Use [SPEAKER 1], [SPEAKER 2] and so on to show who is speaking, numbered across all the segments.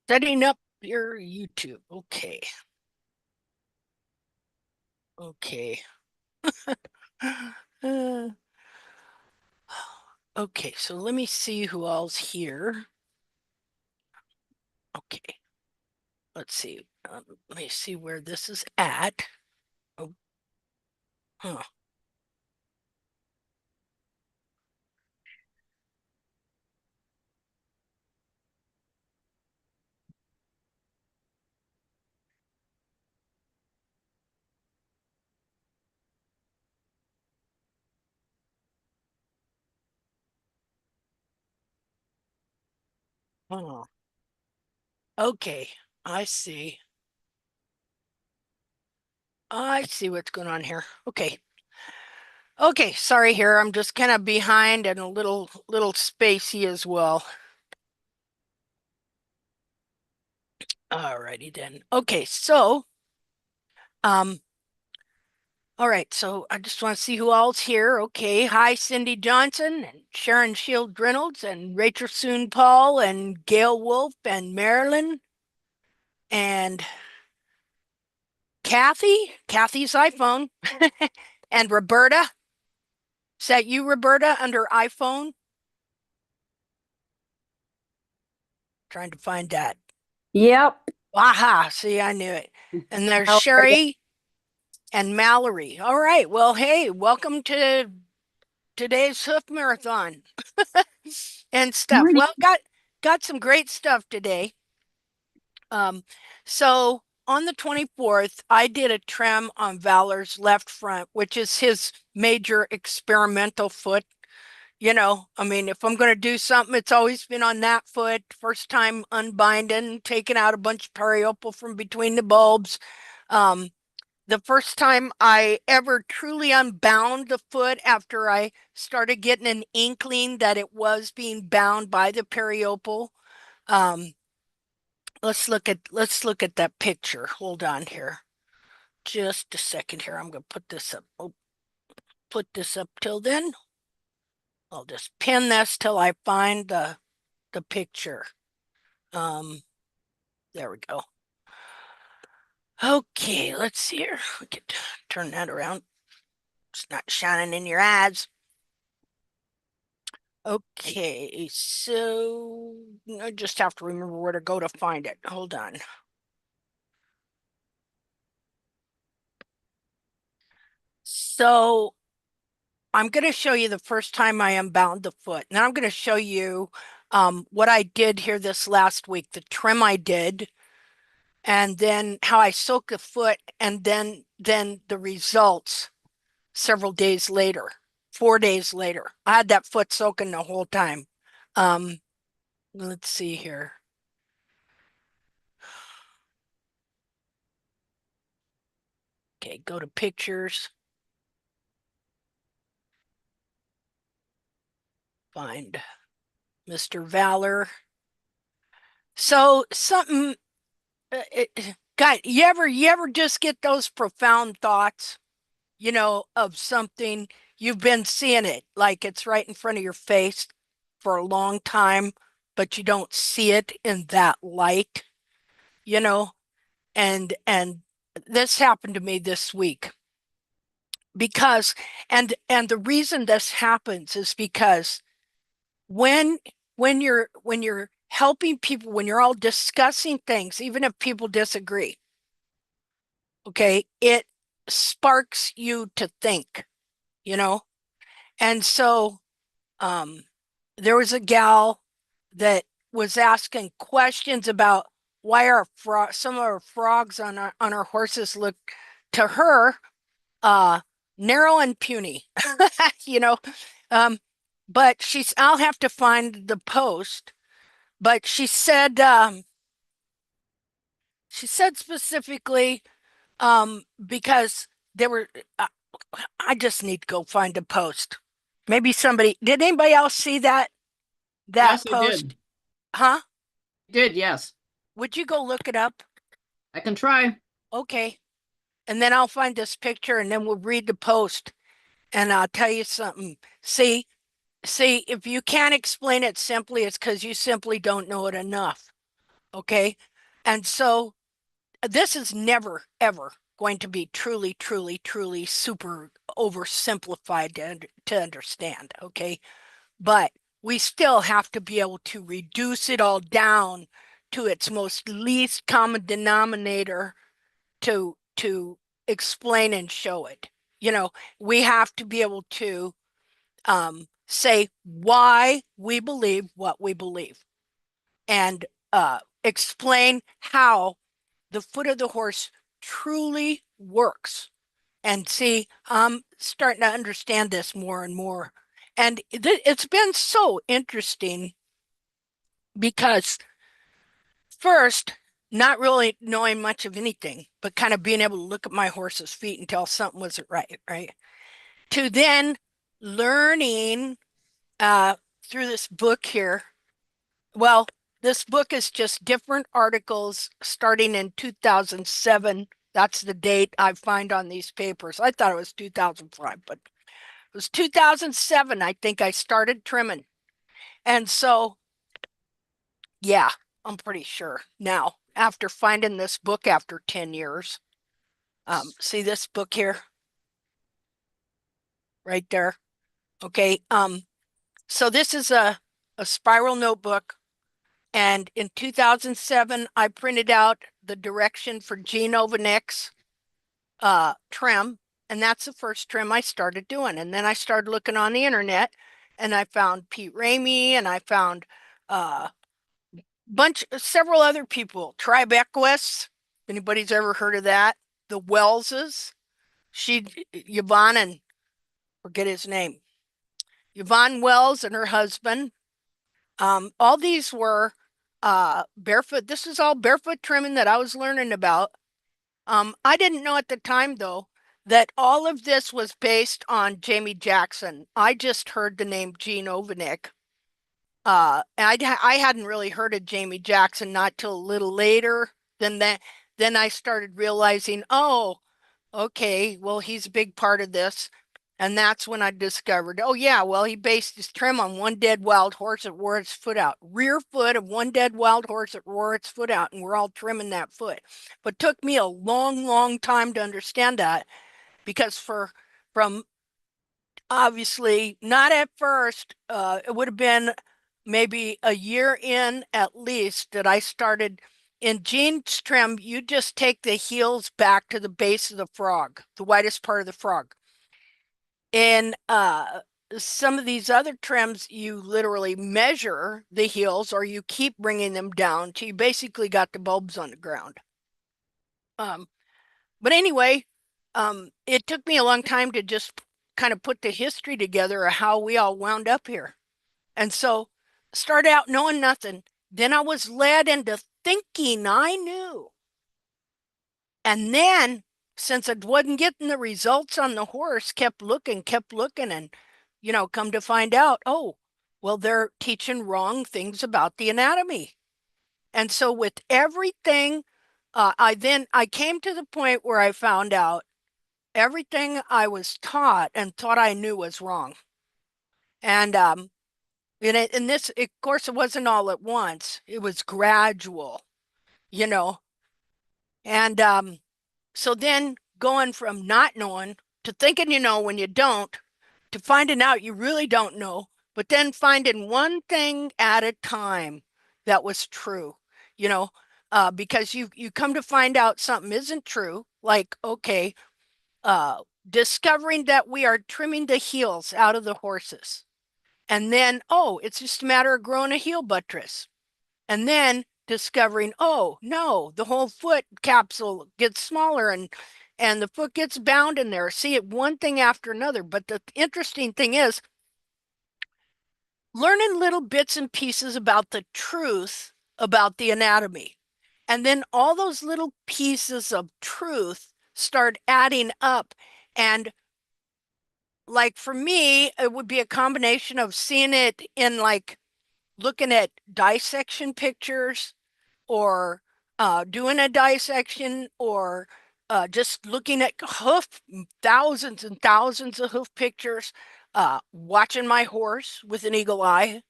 [SPEAKER 1] Setting up your YouTube. Okay. Okay. Uh, okay, so let me see who all's here. Okay. Let's see. Let me see where this is at. Oh, huh. Oh. Okay. I see. I see what's going on here. Okay. Okay, sorry here. I'm just kind of behind and a little spacey as well. Alrighty then. Okay, so um all right, so I just want to see who all's here. Okay. Hi, Cindy Johnson and Sharon Shield Reynolds and Rachel Soon Paul and Gail Wolf and Marilyn and Kathy's iPhone, and Roberta. Is that you, Roberta, under iPhone? Trying to find that.
[SPEAKER 2] Yep.
[SPEAKER 1] Aha, see, I knew it. And there's
[SPEAKER 2] How are you?
[SPEAKER 1] Sherry and Mallory. All right, well, hey, welcome to today's Hoof Marathon and stuff.
[SPEAKER 2] Morning.
[SPEAKER 1] Well, got some great stuff today. So on the 24th, I did a trim on Valor's left front, which is his major experimental foot. I mean, if I'm going to do something, it's always been on that foot. First time unbinding, taking out a bunch of periopal from between the bulbs. Um, the first time I ever truly unbound the foot after I started getting an inkling that it was being bound by the periopal. Um, let's look at that picture. Hold on here. Just a second here. I'm gonna put this up. Oh, put this up till then. I'll just pin this till I find the picture. Um, there we go. Okay, let's see here. We could turn that around. It's not shining in your eyes. Okay, so I just have to remember where to go to find it. Hold on. So I'm going to show you the first time I unbound the foot. And then I'm going to show you what I did here this last week, the trim I did, and then how I soaked the foot, and then the results several days later, 4 days later. I had that foot soaking the whole time. Um, let's see here. Okay, go to pictures, find Mr. Valor. So something, God, you ever just get those profound thoughts, of something you've been seeing it like it's right in front of your face for a long time, but you don't see it in that light, you know? And this happened to me this week because and the reason this happens is because when when you're helping people, when you're all discussing things, even if people disagree, okay, it sparks you to think, you know? And so um there was a gal that was asking questions about why some of our frogs on our horses look to her uh narrow and puny. you know um but I'll have to find the post, but she said specifically because there were I just need to go find a post. Maybe somebody did. Anybody else see that
[SPEAKER 2] Yes, I
[SPEAKER 1] post?
[SPEAKER 2] did.
[SPEAKER 1] Huh?
[SPEAKER 2] Did, yes.
[SPEAKER 1] Would you go look it up?
[SPEAKER 2] I can try.
[SPEAKER 1] Okay. And then I'll find this picture and then we'll read the post and I'll tell you something. See, if you can't explain it simply, it's because you simply don't know it enough. Okay. And so this is never, ever going to be truly, truly, truly super oversimplified to understand. Okay. But we still have to be able to reduce it all down to its most least common denominator to explain and show it. You know, we have to be able to say why we believe what we believe and explain how the foot of the horse truly works. And see, I'm starting to understand this more and more. And it's been so interesting because first, not really knowing much of anything, but kind of being able to look at my horse's feet and tell something wasn't right, right? To then learning uh, through this book here. Well, this book is just different articles starting in 2007. That's the date I find on these papers. I thought it was 2005, but it was 2007. I think I started trimming. And so, yeah, I'm pretty sure now after finding this book after 10 years. See this book here right there. Okay. So this is a spiral notebook. And in 2007, I printed out the direction for Gene Ovanek's trim. And that's the first trim I started doing. And then I started looking on the internet and I found Pete Ramey and I found uh several other people. Tribe Equus. Anybody's ever heard of that? The Wellses. Yvonne and forget his name. Yvonne Wells and her husband. All these were barefoot. This is all barefoot trimming that I was learning about. I didn't know at the time, though, that all of this was based on Jamie Jackson. I just heard the name Gene Ovanek. I hadn't really heard of Jamie Jackson not till a little later than that. Then I started realizing, oh, okay, well, he's a big part of this. And that's when I discovered, oh, yeah, well, he based his trim on one dead wild horse that wore its foot out. Rear foot of one dead wild horse that wore its foot out, and we're all trimming that foot. But it took me a long, long time to understand that because from obviously not at first, it would have been maybe a year in at least that I started in jeans trim. You just take the heels back to the base of the frog, the widest part of the frog. In some of these other trims, you literally measure the heels or you keep bringing them down till you basically got the bulbs on the ground. Um, but anyway, it took me a long time to just kind of put the history together of how we all wound up here. And so started out knowing nothing. Then I was led into thinking I knew. And then since I wasn't getting the results on the horse, kept looking, and come to find out, oh, well, they're teaching wrong things about the anatomy. And so with everything, I came to the point where I found out everything I was taught and thought I knew was wrong. And and this, of course, it wasn't all at once. It was gradual, you know. And so then going from not knowing to thinking you know when you don't, to finding out you really don't know, but then finding one thing at a time that was true, you know, because you come to find out something isn't true, like okay, uh, discovering that we are trimming the heels out of the horses. And then, oh, it's just a matter of growing a heel buttress. And then discovering, oh, no, the whole foot capsule gets smaller and the foot gets bound in there. See it one thing after another. But the interesting thing is learning little bits and pieces about the truth about the anatomy. And then all those little pieces of truth start adding up. And like for me, it would be a combination of seeing it in like looking at dissection pictures or doing a dissection or just looking at hoof, thousands and thousands of hoof pictures, watching my horse with an eagle eye,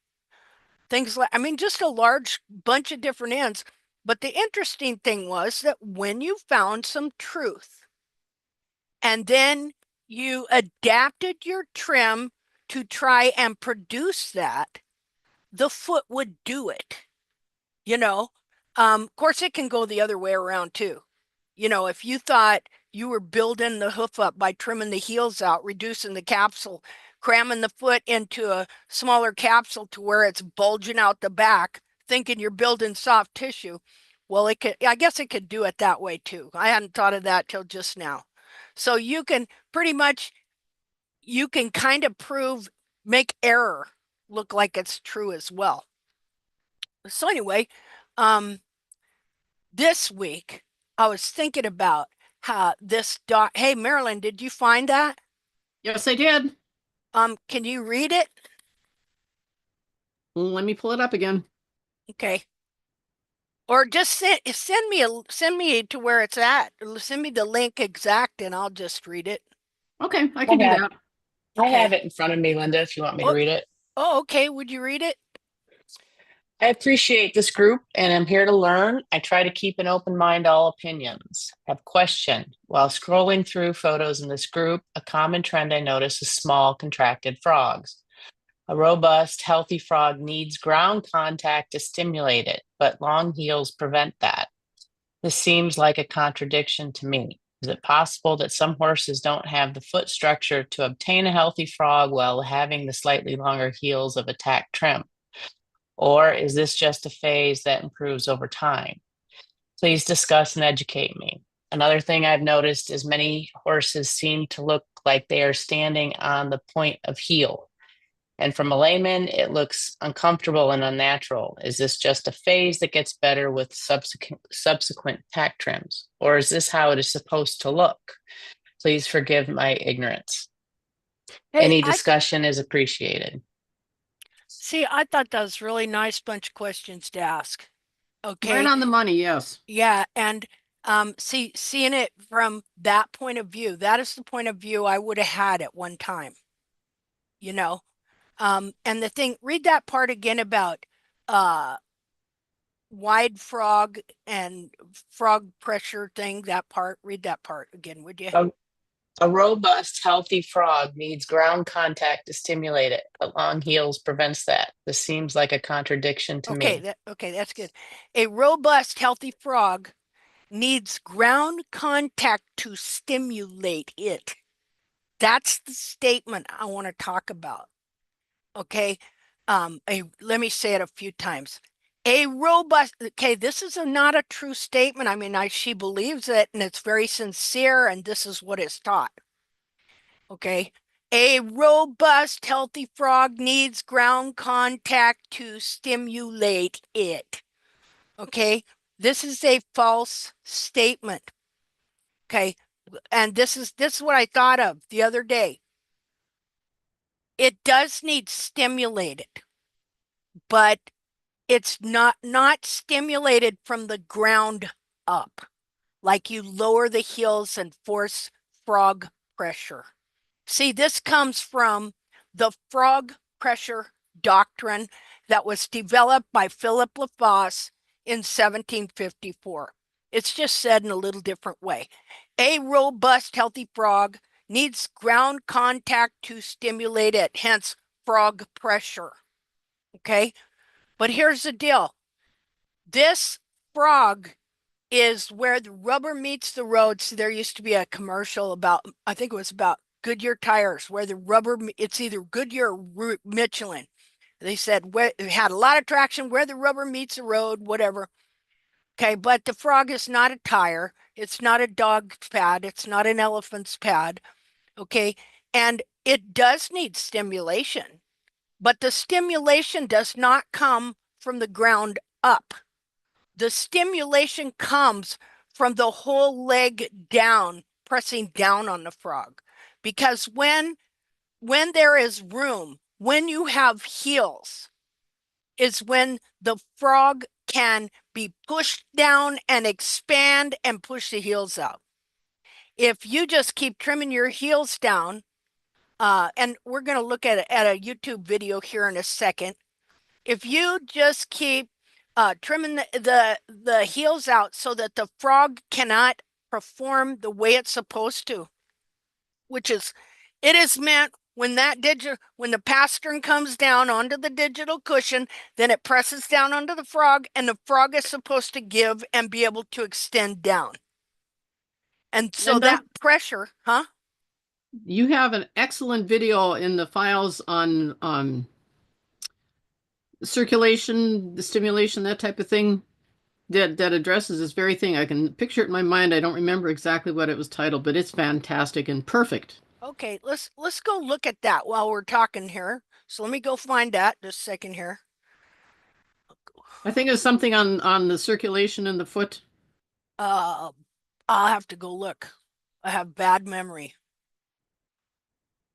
[SPEAKER 1] things like, I mean, just a large bunch of different ends. But the interesting thing was that when you found some truth and then you adapted your trim to try and produce that, the foot would do it. you know. Of course, it can go the other way around too. If you thought you were building the hoof up by trimming the heels out, reducing the capsule, cramming the foot into a smaller capsule to where it's bulging out the back, thinking you're building soft tissue, well, I guess it could do it that way too. I hadn't thought of that till just now. So you can pretty much, you can kind of make error look like it's true as well. So anyway, um, this week I was thinking about how this doc. Hey, Marilyn, did you find that?
[SPEAKER 2] Yes, I did.
[SPEAKER 1] Can you read it?
[SPEAKER 2] Let me pull it up again.
[SPEAKER 1] Okay. Or just send me to where it's at. Send me the link exact and I'll just read it.
[SPEAKER 2] Okay, I
[SPEAKER 3] I
[SPEAKER 2] can do
[SPEAKER 3] have
[SPEAKER 2] that.
[SPEAKER 3] I have
[SPEAKER 1] Okay.
[SPEAKER 3] it in front of me, Linda, if you want me to
[SPEAKER 1] Oh,
[SPEAKER 3] read it.
[SPEAKER 1] oh, okay. Would you read it?
[SPEAKER 3] I appreciate this group and I'm here to learn. I try to keep an open mind to all opinions. Have question. While scrolling through photos in this group, a common trend I notice is small, contracted frogs. A robust, healthy frog needs ground contact to stimulate it, but long heels prevent that. This seems like a contradiction to me. Is it possible that some horses don't have the foot structure to obtain a healthy frog while having the slightly longer heels of a tack trim? Or is this just a phase that improves over time? Please discuss and educate me. Another thing I've noticed is many horses seem to look like they are standing on the point of heel. And from a layman, it looks uncomfortable and unnatural. Is this just a phase that gets better with subsequent tack trims? Or is this how it is supposed to look? Please forgive my ignorance.
[SPEAKER 1] Hey,
[SPEAKER 3] Any
[SPEAKER 1] I
[SPEAKER 3] discussion is appreciated.
[SPEAKER 1] see. I thought that was a really nice bunch of questions to ask.
[SPEAKER 2] Right
[SPEAKER 1] Okay.
[SPEAKER 2] on the money, yes.
[SPEAKER 1] Yeah, and seeing it from that point of view, that is the point of view I would have had at one time, you know. And the thing, read that part again about uh wide frog and frog pressure thing, that part. Read that part again, would you?
[SPEAKER 3] A, a robust, healthy frog needs ground contact to stimulate it, but long heels prevents that. This seems like a contradiction to
[SPEAKER 1] Okay,
[SPEAKER 3] me.
[SPEAKER 1] that's good. A robust, healthy frog needs ground contact to stimulate it. That's the statement I want to talk about. Okay. Let me say it a few times. A robust, okay, this is not a true statement. I mean, she believes it and it's very sincere, and this is what is taught. Okay. A robust, healthy frog needs ground contact to stimulate it. Okay. This is a false statement. Okay. And this is what I thought of the other day. It does need stimulated, but it's not stimulated from the ground up, like you lower the heels and force frog pressure. See, this comes from the frog pressure doctrine that was developed by Philip Lafosse in 1754. It's just said in a little different way. A robust, healthy frog needs ground contact to stimulate it, hence frog pressure. Okay, but here's the deal. This frog is where the rubber meets the road. So there used to be a commercial about, I think it was about Goodyear tires, where the rubber, it's either Goodyear or Michelin. They said where it had a lot of traction where the rubber meets the road, whatever. Okay, but the frog is not a tire. It's not a dog's pad. It's not an elephant's pad. Okay, and it does need stimulation, but the stimulation does not come from the ground up. The stimulation comes from the whole leg down, pressing down on the frog. Because when there is room, when you have heels, is when the frog can be pushed down and expand and push the heels out. If you just keep trimming your heels down, and we're going to look at a YouTube video here in a second. If you just keep trimming the heels out so that the frog cannot perform the way it's supposed to, which is, it is meant when when the pastern comes down onto the digital cushion, then it presses down onto the frog, and the frog is supposed to give and be able to extend down. And so
[SPEAKER 2] Linda,
[SPEAKER 1] that pressure, huh?
[SPEAKER 2] you have an excellent video in the files on circulation, the stimulation, that type of thing that addresses this very thing. I can picture it in my mind. I don't remember exactly what it was titled, but it's fantastic and perfect.
[SPEAKER 1] Okay, let's go look at that while we're talking here. So let me go find that just a second here.
[SPEAKER 2] I think it was something on the circulation in the foot.
[SPEAKER 1] I'll have to go look. I have bad memory.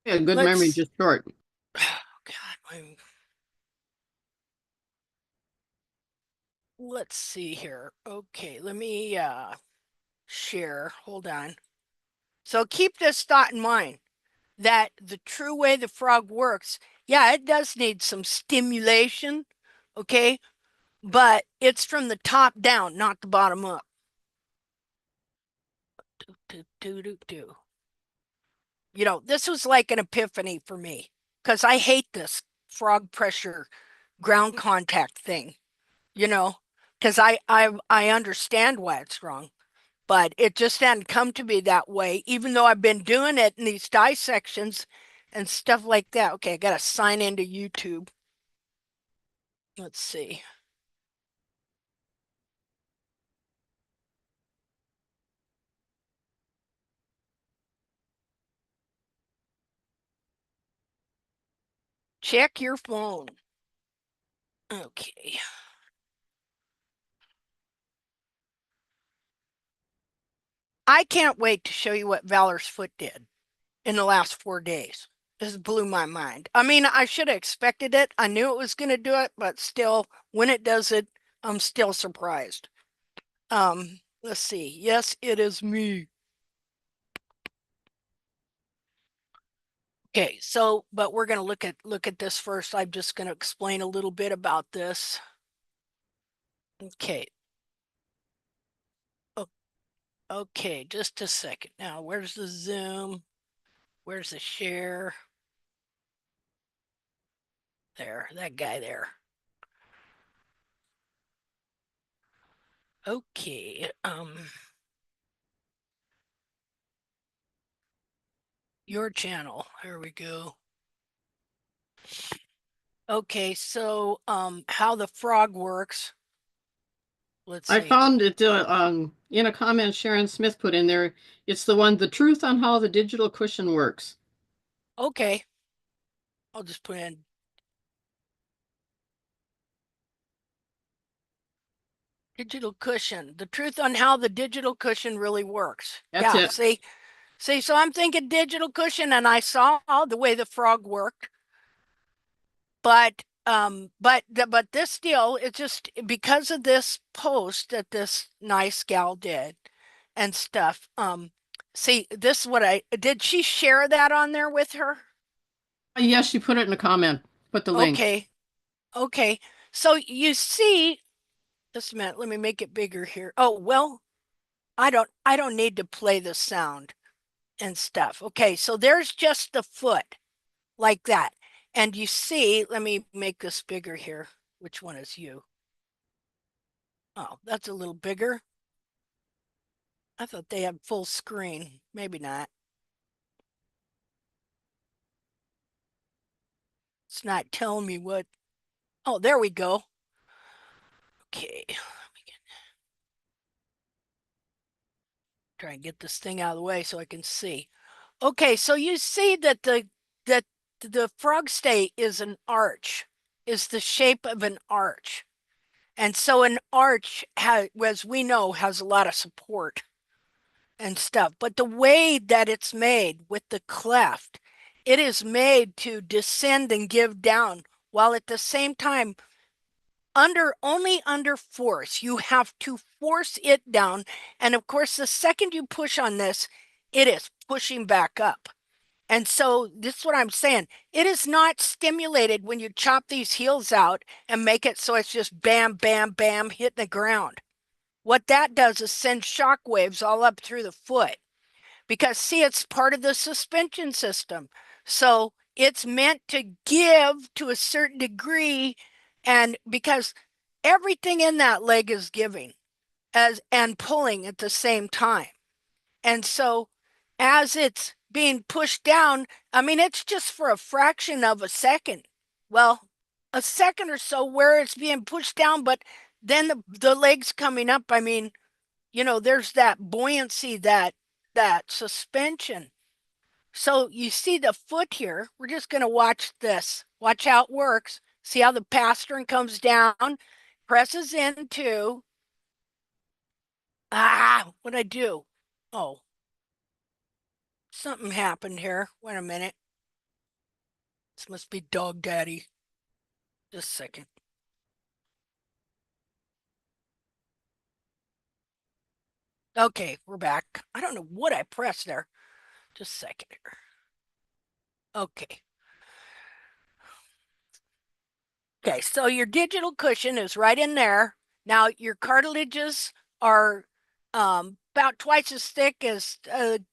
[SPEAKER 2] Yeah, good memory,
[SPEAKER 1] Let's
[SPEAKER 2] just short.
[SPEAKER 1] God, let's see here. Okay, let me share. Hold on. So keep this thought in mind that the true way the frog works, yeah, it does need some stimulation, okay? But it's from the top down, not the bottom up. You know, this was like an epiphany for me because I hate this frog pressure ground contact thing, you know, because I understand why it's wrong, but it just hadn't come to me that way, even though I've been doing it in these dissections and stuff like that. Okay, I got to sign into YouTube. Let's see. Check your phone. Okay. I can't wait to show you what Valor's foot did in the last 4 days. This blew my mind. I mean, I should have expected it. I knew it was going to do it, but still, when it does it, I'm still surprised. Let's see. Yes, it is me. Okay, so but we're going to look at this first. I'm just going to explain a little bit about this. Okay. Oh, okay, just a second. Now, where's the zoom? Where's the share? There, that guy there. Okay. Your channel. Here we go. Okay, so how the frog works. Let's
[SPEAKER 2] I
[SPEAKER 1] see.
[SPEAKER 2] found it in a comment Sharon Smith put in there. It's the one, the truth on how the digital cushion works.
[SPEAKER 1] Okay. I'll just put in digital cushion. The truth on how the digital cushion really works.
[SPEAKER 2] That's
[SPEAKER 1] Yeah,
[SPEAKER 2] it.
[SPEAKER 1] see, so I'm thinking digital cushion and I saw the way the frog worked. But this deal, it's just because of this post that this nice gal did and stuff. See, this is what I did. She share that on there with her?
[SPEAKER 2] Yes, she put it in a comment. Put the link.
[SPEAKER 1] Okay. Okay. So you see, just a minute, let me make it bigger here. Oh, well, I don't need to play the sound and stuff. Okay, so there's just the foot like that. And you see, let me make this bigger here. Which one is you? Oh, that's a little bigger. I thought they had full screen. Maybe not. It's not telling me what. Oh, there we go. Okay. Let me try and get this thing out of the way so I can see. Okay, so you see that the frog stay is an arch, is the shape of an arch. And so an arch has, as we know, has a lot of support and stuff. But the way that it's made with the cleft, it is made to descend and give down, while at the same time only under force. You have to force it down. And of course, the second you push on this, it is pushing back up. And so this is what I'm saying. It is not stimulated when you chop these heels out and make it so it's just bam, bam, bam, hitting the ground. What that does is send shock waves all up through the foot because, see, it's part of the suspension system. So it's meant to give to a certain degree, and because everything in that leg is giving and pulling at the same time. And so as it's being pushed down, I mean, it's just for a fraction of a second. Well, a second or so where it's being pushed down, but then the legs coming up, I mean, there's that buoyancy, that suspension. So you see the foot here. We're just going to watch this. Watch how it works. See how the pastern comes down, presses into. What'd I do? Oh, something happened here. Wait a minute. This must be Dog Daddy. Just a second. Okay, we're back. I don't know what I pressed there. Just a second here. Okay. Okay, so your digital cushion is right in there. Now your cartilages are about twice as thick as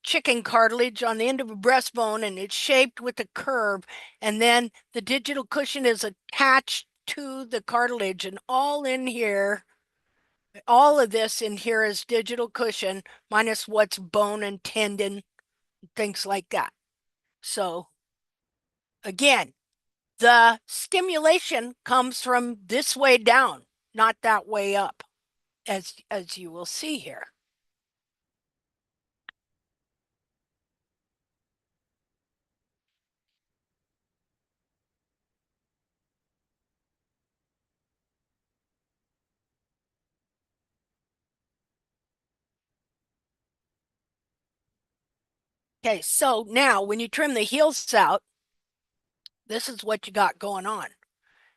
[SPEAKER 1] chicken cartilage on the end of a breastbone, and it's shaped with a curve. And then the digital cushion is attached to the cartilage, and all in here, all of this in here is digital cushion minus what's bone and tendon, things like that. So again, the stimulation comes from this way down, not that way up, as you will see here. Okay, so now when you trim the heels out, this is what you got going on.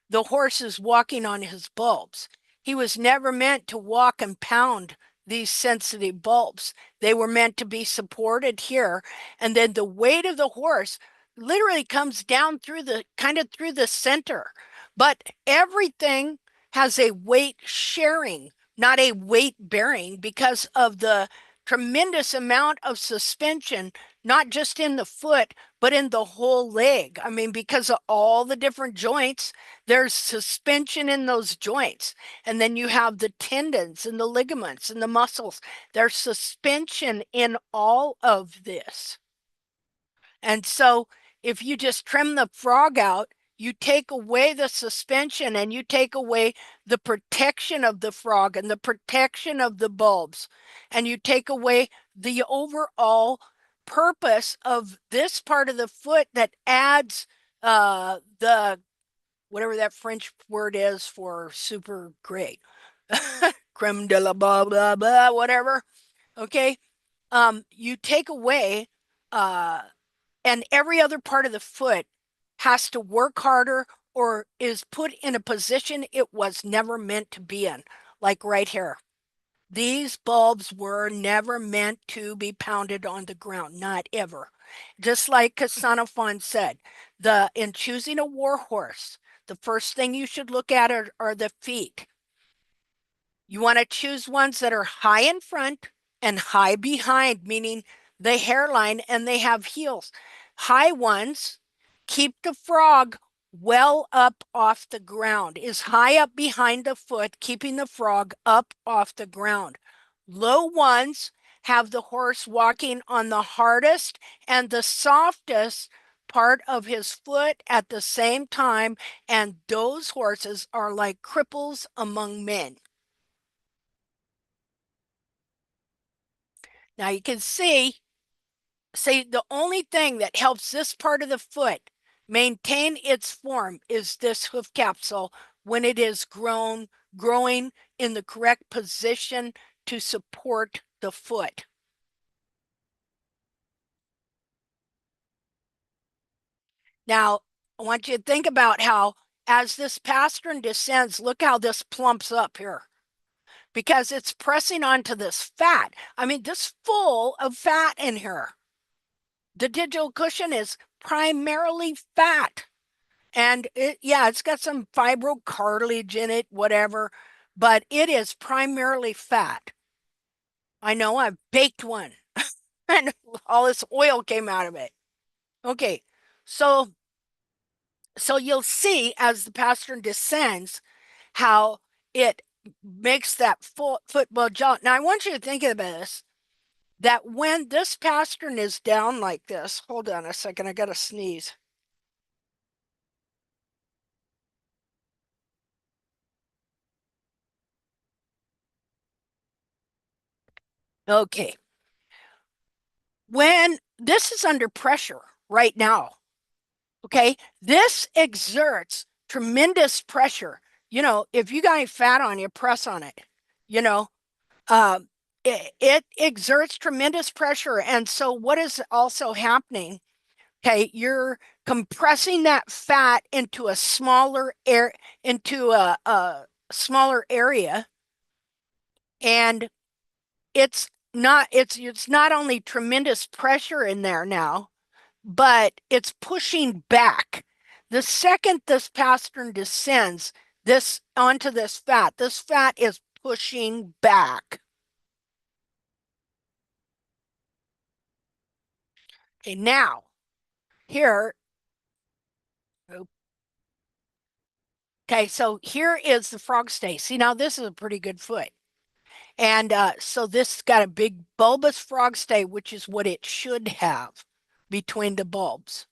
[SPEAKER 1] The horse is walking on his bulbs. He was never meant to walk and pound these sensitive bulbs. They were meant to be supported here. And then the weight of the horse literally comes down through the kind of through the center. But everything has a weight sharing, not a weight bearing, because of the tremendous amount of suspension, not just in the foot, but in the whole leg. I mean, because of all the different joints, there's suspension in those joints. And then you have the tendons and the ligaments and the muscles. There's suspension in all of this. And so if you just trim the frog out, you take away the suspension and you take away the protection of the frog and the protection of the bulbs. And you take away the overall purpose of this part of the foot that adds the whatever that French word is for super great. Creme de la blah, blah, blah, whatever. Okay. You take away, and every other part of the foot has to work harder or is put in a position it was never meant to be in, like right here. These bulbs were never meant to be pounded on the ground, not ever. Just like Xenophon said, in choosing a war horse, the first thing you should look at are the feet. You want to choose ones that are high in front and high behind, meaning the hairline, and they have heels. High ones keep the frog well up off the ground, is high up behind the foot, keeping the frog up off the ground. Low ones have the horse walking on the hardest and the softest part of his foot at the same time, and those horses are like cripples among men. Now you can see the only thing that helps this part of the foot maintain its form is this hoof capsule when it is growing in the correct position to support the foot. Now, I want you to think about how as this pastern descends, look how this plumps up here because it's pressing onto this fat. I mean, this full of fat in here. The digital cushion is primarily fat. And it's got some fibrocartilage in it, whatever, but it is primarily fat. I know I've baked one and all this oil came out of it. Okay. So you'll see as the pastern descends how it makes that football jump. Now I want you to think of this, that when this pastern is down like this, hold on a second, I gotta sneeze. Okay. When this is under pressure right now, okay, this exerts tremendous pressure. If you got any fat on you, press on it. You know, um, it exerts tremendous pressure. And so, what is also happening? Okay, you're compressing that fat into a smaller air, into a smaller area, and it's not only tremendous pressure in there now, but it's pushing back. The second this pastern descends this onto this fat is pushing back. Okay, now here, okay, so here is the frog stay. See, now this is a pretty good foot. And so this has got a big bulbous frog stay, which is what it should have between the bulbs.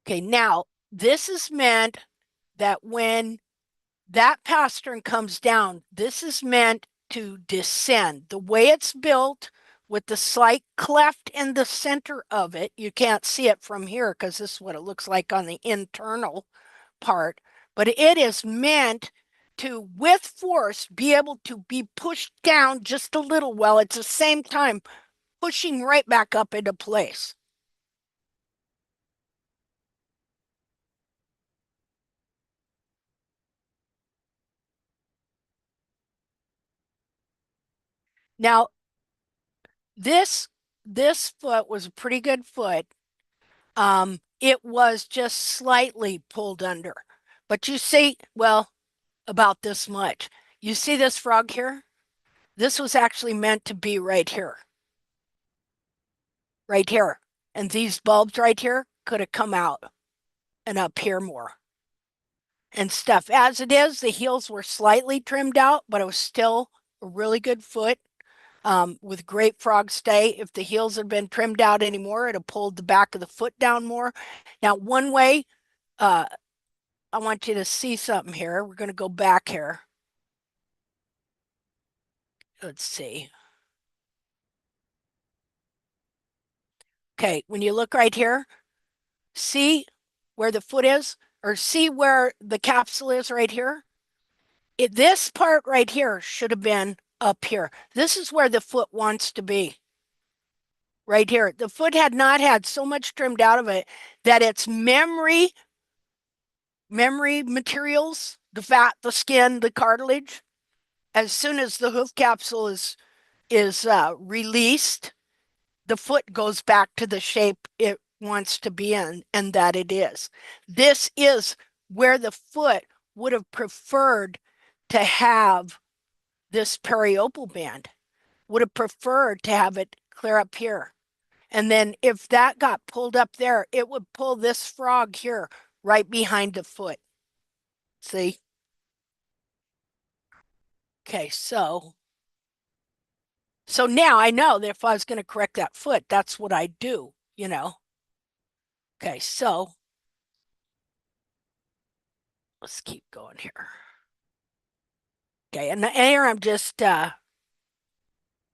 [SPEAKER 1] Okay, now this is meant that when that pastern comes down, this is meant to descend. The way it's built with the slight cleft in the center of it, you can't see it from here because this is what it looks like on the internal part, but it is meant to, with force, be able to be pushed down just a little while at the same time pushing right back up into place. Now, this this foot was a pretty good foot. It was just slightly pulled under. But you see, well, about this much. You see this frog here? This was actually meant to be right here. Right here. And these bulbs right here could have come out and up here more and stuff. As it is, the heels were slightly trimmed out, but it was still a really good foot with great frog stay. If the heels had been trimmed out anymore, it'd have pulled the back of the foot down more. Now, one way, uh, I want you to see something here. We're going to go back here. Let's see. Okay, when you look right here, see where the foot is, or see where the capsule is right here? This part right here should have been up here. This is where the foot wants to be. Right here. The foot had not had so much trimmed out of it that its memory materials, the fat, the skin, the cartilage, as soon as the hoof capsule is released, the foot goes back to the shape it wants to be in and that it is. This is where the foot would have preferred to have this periopal band, would have preferred to have it clear up here. And then if that got pulled up there, it would pull this frog here right behind the foot. See? Okay, so now I know that if I was going to correct that foot, that's what I do. Okay, so let's keep going here. Okay, and here I'm just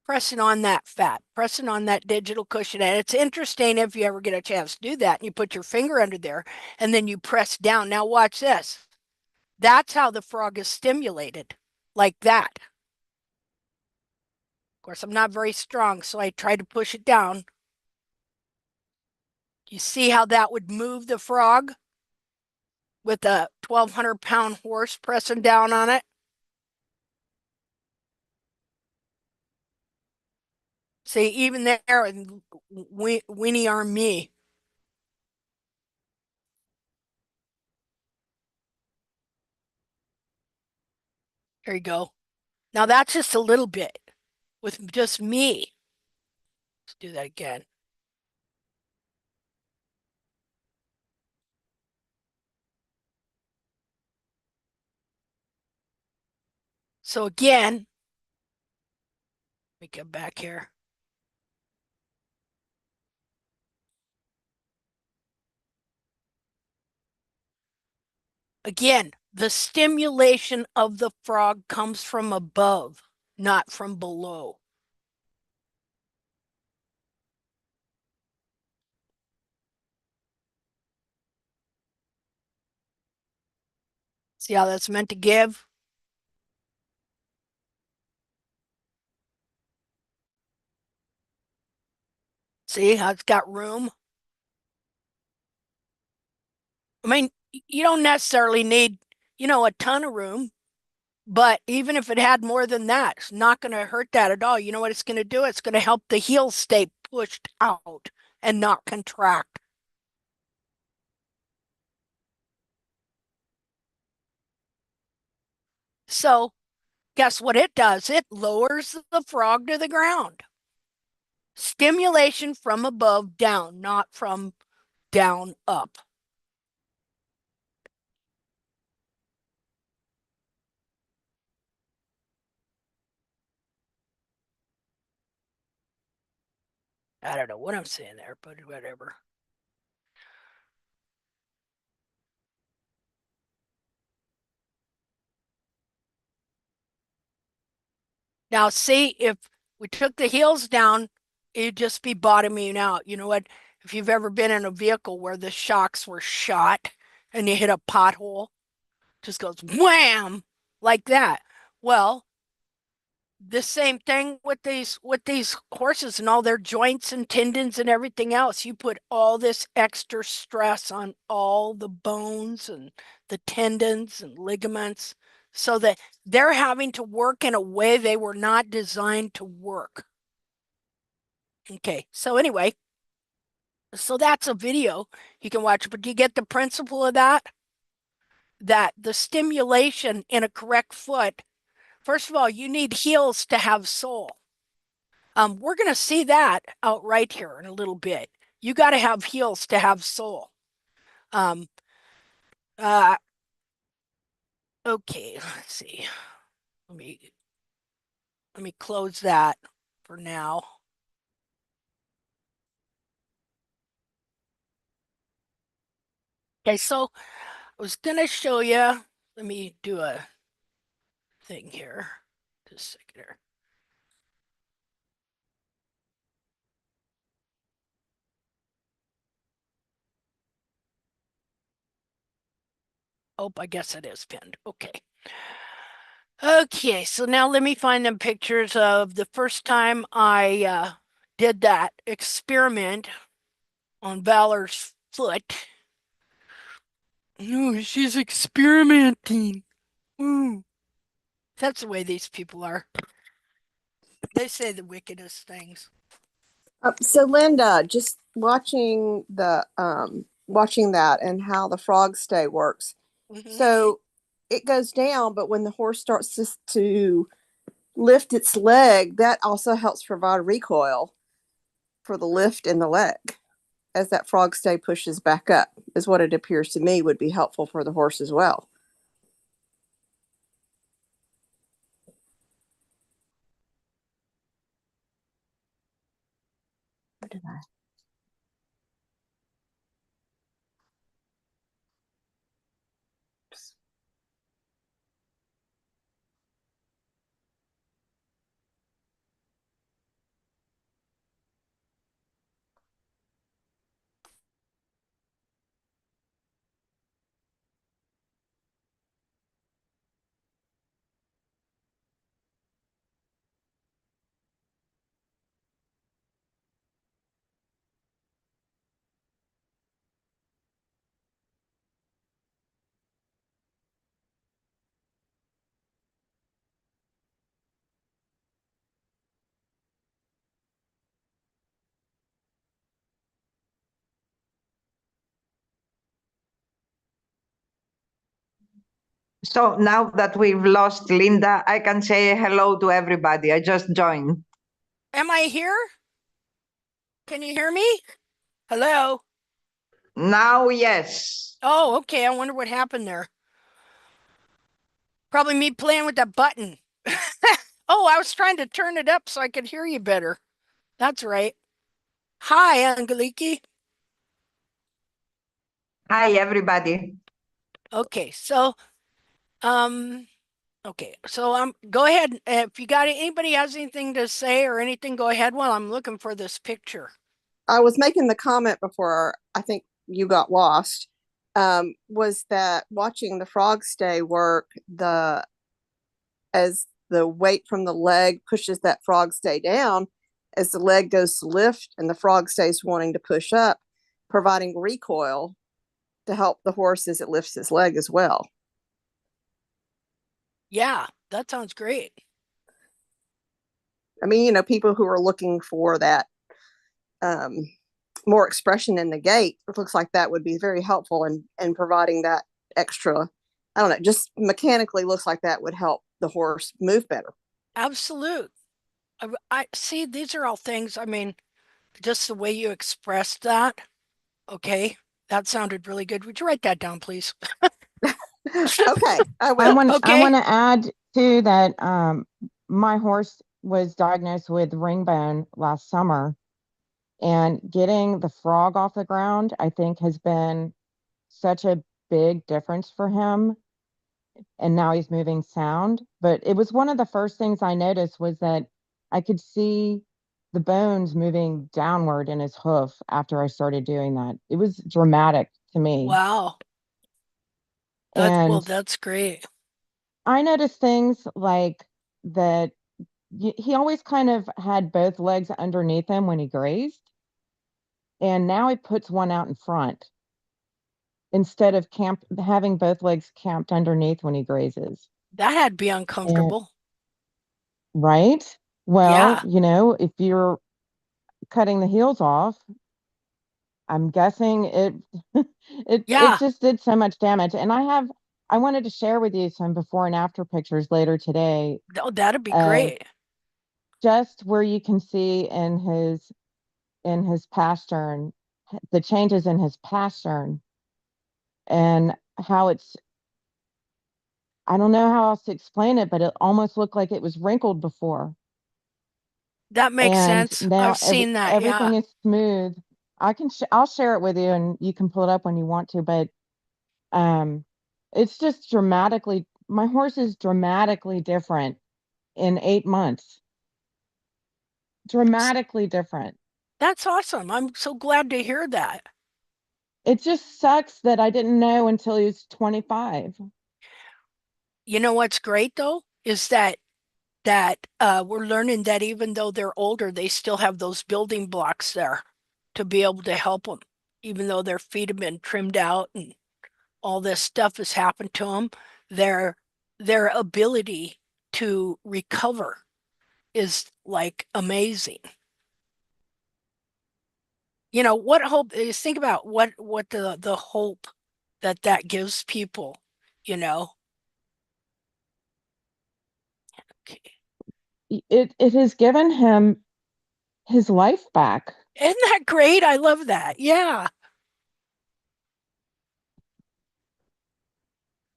[SPEAKER 1] pressing on that fat, pressing on that digital cushion. And it's interesting if you ever get a chance to do that and you put your finger under there and then you press down. Now watch this. That's how the frog is stimulated, like that. Of course, I'm not very strong, so I try to push it down. You see how that would move the frog with a 1,200-pound horse pressing down on it? See, even there, and weenie arm me. There you go. Now that's just a little bit with just me. Let's do that again. So again, let me come back here. Again, the stimulation of the frog comes from above, not from below. See how that's meant to give? See how it's got room? I mean, you don't necessarily need, a ton of room, but even if it had more than that, it's not going to hurt that at all. You know what it's going to do? It's going to help the heel stay pushed out and not contract. So, guess what it does? It lowers the frog to the ground. Stimulation from above down, not from down up. I don't know what I'm saying there, but whatever. Now, see, if we took the heels down, it'd just be bottoming out. You know what? If you've ever been in a vehicle where the shocks were shot and you hit a pothole, just goes wham like that. Well, the same thing with these horses and all their joints and tendons and everything else. You put all this extra stress on all the bones and the tendons and ligaments so that they're having to work in a way they were not designed to work. Okay, so anyway, so that's a video you can watch, but do you get the principle of that? That the stimulation in a correct foot, first of all, you need heels to have sole. We're going to see that out right here in a little bit. You got to have heels to have sole. Um, uh, okay, let's see. Let me let me close that for now. Okay, so I was going to show you. Let me do a thing here. Just a second here. Oh, I guess it is pinned. Okay. Okay, so now let me find them pictures of the first time I did that experiment on Valor's foot. No, she's experimenting. Ooh. That's the way these people are. They say the wickedest things.
[SPEAKER 4] So Linda, just watching that and how the frog stay works.
[SPEAKER 1] Mhm.
[SPEAKER 4] So it goes down, but when the horse starts to lift its leg, that also helps provide recoil for the lift in the leg as that frog stay pushes back up, is what it appears to me would be helpful for the horse as well. What did I?
[SPEAKER 5] So now that we've lost Linda, I can say hello to everybody. I just joined.
[SPEAKER 1] Am I here? Can you hear me? Hello?
[SPEAKER 5] Now, yes.
[SPEAKER 1] Oh, okay. I wonder what happened there. Probably me playing with that button. Oh, I was trying to turn it up so I could hear you better. That's right. Hi, Angeliki.
[SPEAKER 5] Hi, everybody.
[SPEAKER 1] Okay, so um okay, so go ahead. If you got anybody has anything to say or anything, go ahead while I'm looking for this picture.
[SPEAKER 4] I was making the comment before I think you got lost. Was that watching the frog stay work, the as the weight from the leg pushes that frog stay down, as the leg goes to lift and the frog stays wanting to push up, providing recoil to help the horse as it lifts its leg as well.
[SPEAKER 1] Yeah, that sounds great.
[SPEAKER 4] I mean, people who are looking for that um, more expression in the gait, it looks like that would be very helpful in providing that extra. I don't know, just mechanically looks like that would help the horse move better.
[SPEAKER 1] Absolute. I see these are all things, I mean, just the way you expressed that. Okay, that sounded really good. Would you write that down, please?
[SPEAKER 4] Okay, I
[SPEAKER 6] I
[SPEAKER 4] will.
[SPEAKER 6] want
[SPEAKER 1] Okay.
[SPEAKER 6] to add too that my horse was diagnosed with ring bone last summer, and getting the frog off the ground, I think, has been such a big difference for him. And now he's moving sound. But it was one of the first things I noticed was that I could see the bones moving downward in his hoof after I started doing that. It was dramatic to me.
[SPEAKER 1] Wow.
[SPEAKER 6] And
[SPEAKER 1] That's great.
[SPEAKER 6] I noticed things like that he always kind of had both legs underneath him when he grazed, and now he puts one out in front instead of having both legs camped underneath when he grazes.
[SPEAKER 1] That had to be
[SPEAKER 6] And
[SPEAKER 1] uncomfortable.
[SPEAKER 6] right? Well,
[SPEAKER 1] Yeah.
[SPEAKER 6] if you're cutting the heels off, I'm guessing it it
[SPEAKER 1] Yeah.
[SPEAKER 6] just did so much damage. And I wanted to share with you some before and after pictures later today
[SPEAKER 1] Oh, that'd be
[SPEAKER 6] of
[SPEAKER 1] great.
[SPEAKER 6] just where you can see in his pastern, the changes in his pastern, and how I don't know how else to explain it, but it almost looked like it was wrinkled before.
[SPEAKER 1] That makes
[SPEAKER 6] And
[SPEAKER 1] sense.
[SPEAKER 6] now
[SPEAKER 1] I've seen that.
[SPEAKER 6] everything
[SPEAKER 1] Yeah.
[SPEAKER 6] is smooth. I'll share it with you and you can pull it up when you want to, but um it's just dramatically, my horse is dramatically different in 8 months. Dramatically different.
[SPEAKER 1] That's awesome. I'm so glad to hear that.
[SPEAKER 6] It just sucks that I didn't know until he was 25.
[SPEAKER 1] You know what's great though is that we're learning that even though they're older, they still have those building blocks there to be able to help them, even though their feet have been trimmed out and all this stuff has happened to them. Their ability to recover is like amazing. What hope is think about what the hope that gives people, you know. Okay.
[SPEAKER 6] It has given him his life back.
[SPEAKER 1] Isn't that great? I love that. Yeah.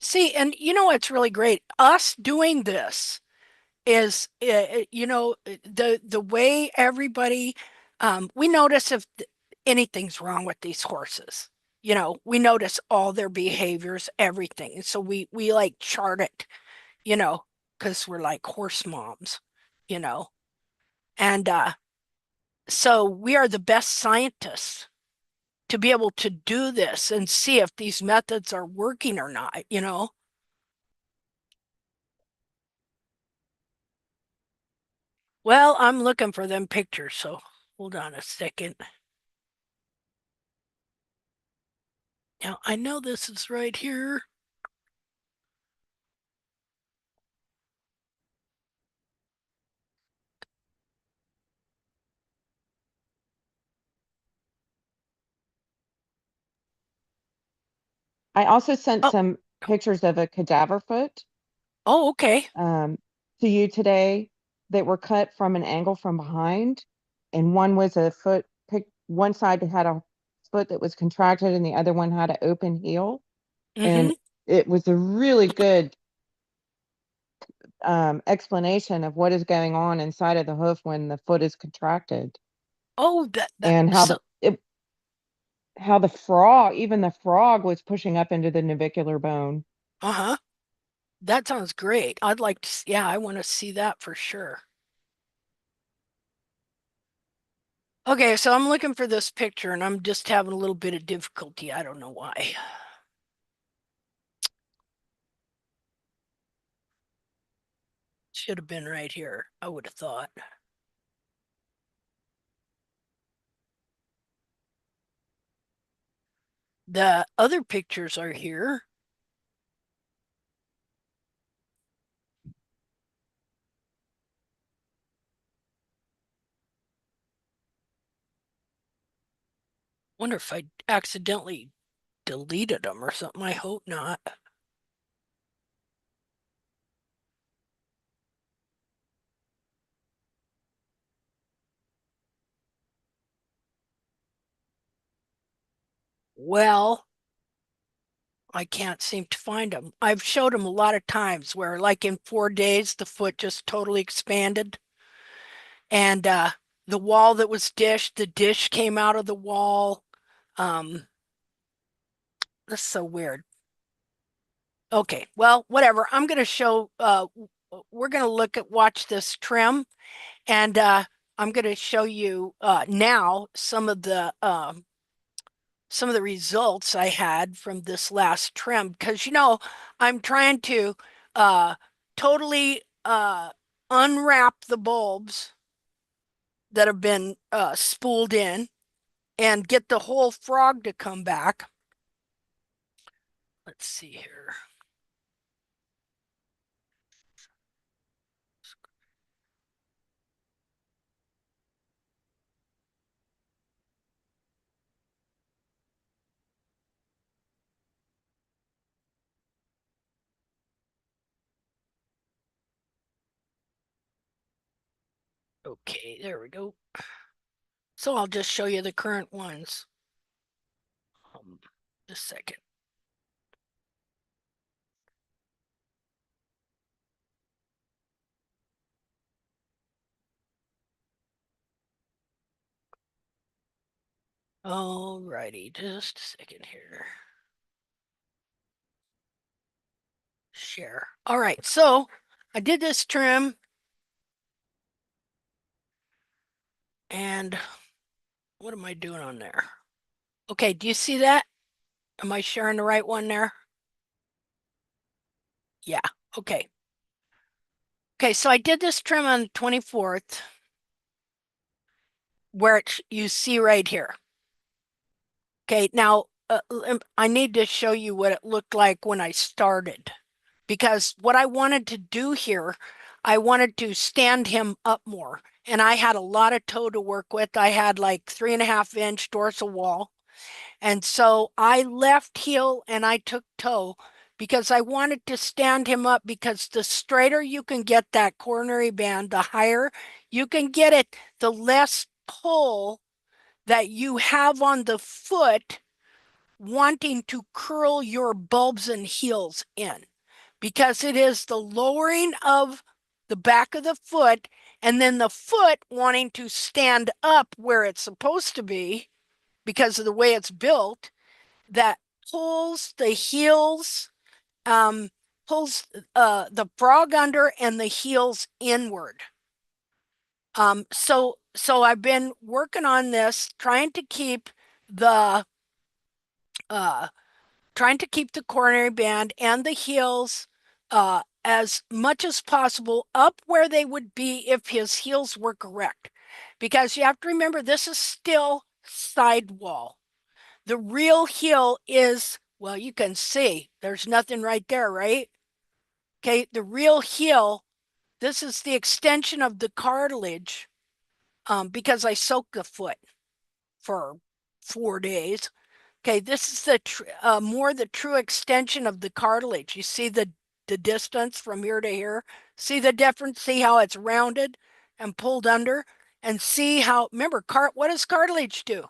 [SPEAKER 1] See, and you know what's really great? Us doing this is, the way everybody, we notice if anything's wrong with these horses. We notice all their behaviors, everything. And so we like chart it, you know, because we're like horse moms, you know. And so we are the best scientists to be able to do this and see if these methods are working or not. Well, I'm looking for them pictures, so hold on a second. Now, I know this is right here.
[SPEAKER 6] I also sent
[SPEAKER 1] Oh,
[SPEAKER 6] some pictures of a cadaver foot
[SPEAKER 1] Oh, okay.
[SPEAKER 6] to you today that were cut from an angle from behind, and one was a foot. One side had a foot that was contracted, and the other one had an open heel,
[SPEAKER 1] Mm-hmm.
[SPEAKER 6] and it was a really good explanation of what is going on inside of the hoof when the foot is contracted,
[SPEAKER 1] Oh, that
[SPEAKER 6] and
[SPEAKER 1] so
[SPEAKER 6] how the frog, even the frog, was pushing up into the navicular bone.
[SPEAKER 1] uh-huh. That sounds great. I'd like to, yeah, I want to see that for sure. Okay, so I'm looking for this picture and I'm just having a little bit of difficulty. I don't know why. Should have been right here, I would have thought. The other pictures are here. Wonder if I accidentally deleted them or something. I hope not. Well, I can't seem to find them. I've showed them a lot of times where like in 4 days, the foot just totally expanded. And the wall that was dished, the dish came out of the wall. That's so weird. Okay, well, whatever. I'm going to show, we're going to watch this trim, and I'm going to show you now some of the results I had from this last trim, because I'm trying to totally unwrap the bulbs that have been spooled in and get the whole frog to come back. Let's see here. Okay, there we go. So I'll just show you the current ones. Just a second. Alrighty, just a second here. Share. All right, so I did this trim, and what am I doing on there? Okay, do you see that? Am I sharing the right one there? Yeah, okay. Okay, so I did this trim on the 24th, where you see right here. Okay, now I need to show you what it looked like when I started, because what I wanted to do here, I wanted to stand him up more. And I had a lot of toe to work with. I had like 3.5-inch dorsal wall. And so I left heel and I took toe because I wanted to stand him up, because the straighter you can get that coronary band, the higher you can get it, the less pull that you have on the foot wanting to curl your bulbs and heels in, because it is the lowering of the back of the foot and then the foot wanting to stand up where it's supposed to be because of the way it's built that pulls the heels, pulls the frog under and the heels inward. So I've been working on this, the uh, trying to keep the coronary band and the heels as much as possible up where they would be if his heels were correct. Because you have to remember, this is still sidewall. The real heel is, well, you can see there's nothing right there, right? Okay, the real heel, this is the extension of the cartilage, because I soaked the foot for 4 days. Okay, this is the more the true extension of the cartilage. You see the distance from here to here. See the difference? See how it's rounded and pulled under, and see how. Remember, what does cartilage do?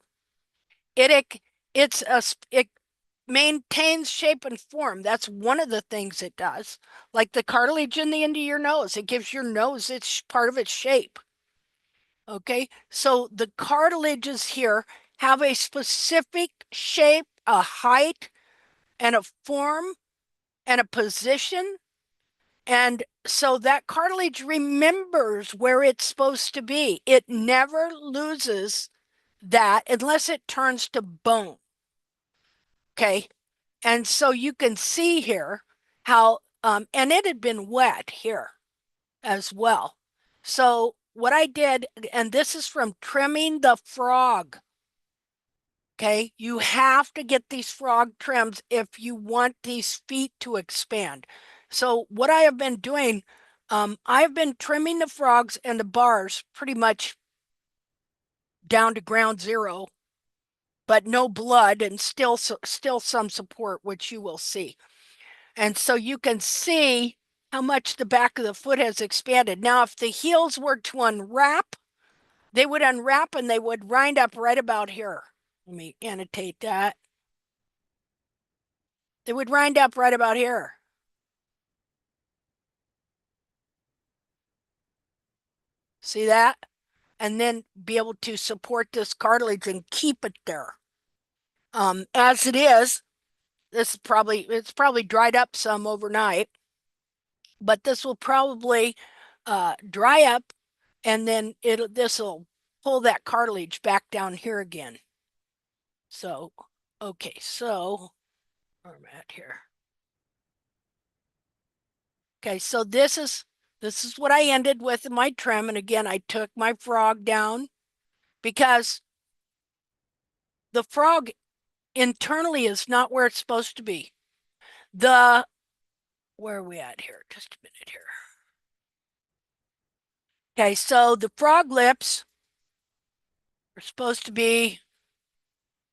[SPEAKER 1] It it maintains shape and form. That's one of the things it does. Like the cartilage in the end of your nose, it gives your nose its part of its shape. Okay, so the cartilages here have a specific shape, a height, and a form, and a position. And so that cartilage remembers where it's supposed to be. It never loses that unless it turns to bone. Okay, and so you can see here how, and it had been wet here as well. So what I did, and this is from trimming the frog. Okay, you have to get these frog trims if you want these feet to expand. So what I have been doing, I've been trimming the frogs and the bars pretty much down to ground zero, but no blood and still some support, which you will see. And so you can see how much the back of the foot has expanded. Now, if the heels were to unwrap, they would unwrap and they would wind up right about here. Let me annotate that. They would wind up right about here. See that? And then be able to support this cartilage and keep it there. As it is, it's probably dried up some overnight, but this will probably dry up, and then this will pull that cartilage back down here again. So, okay, so where am I at here? Okay, so this is what I ended with in my trim. And again, I took my frog down because the frog internally is not where it's supposed to be. Where are we at here? Just a minute here. Okay, so the frog lips are supposed to be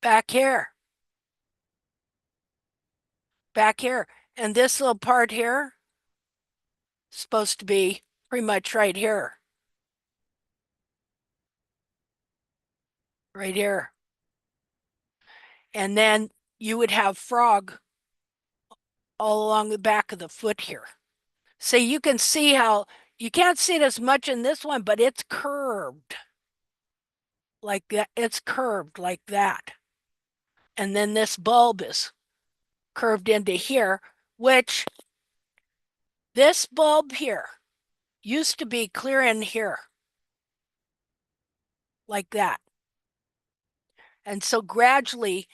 [SPEAKER 1] back here. Back here. And this little part here is supposed to be pretty much right here. Right here. And then you would have frog all along the back of the foot here. So you can see how, you can't see it as much in this one, but it's curved like that. It's curved like that. And then this bulb is curved into here, which this bulb here used to be clear in here like that. And so gradually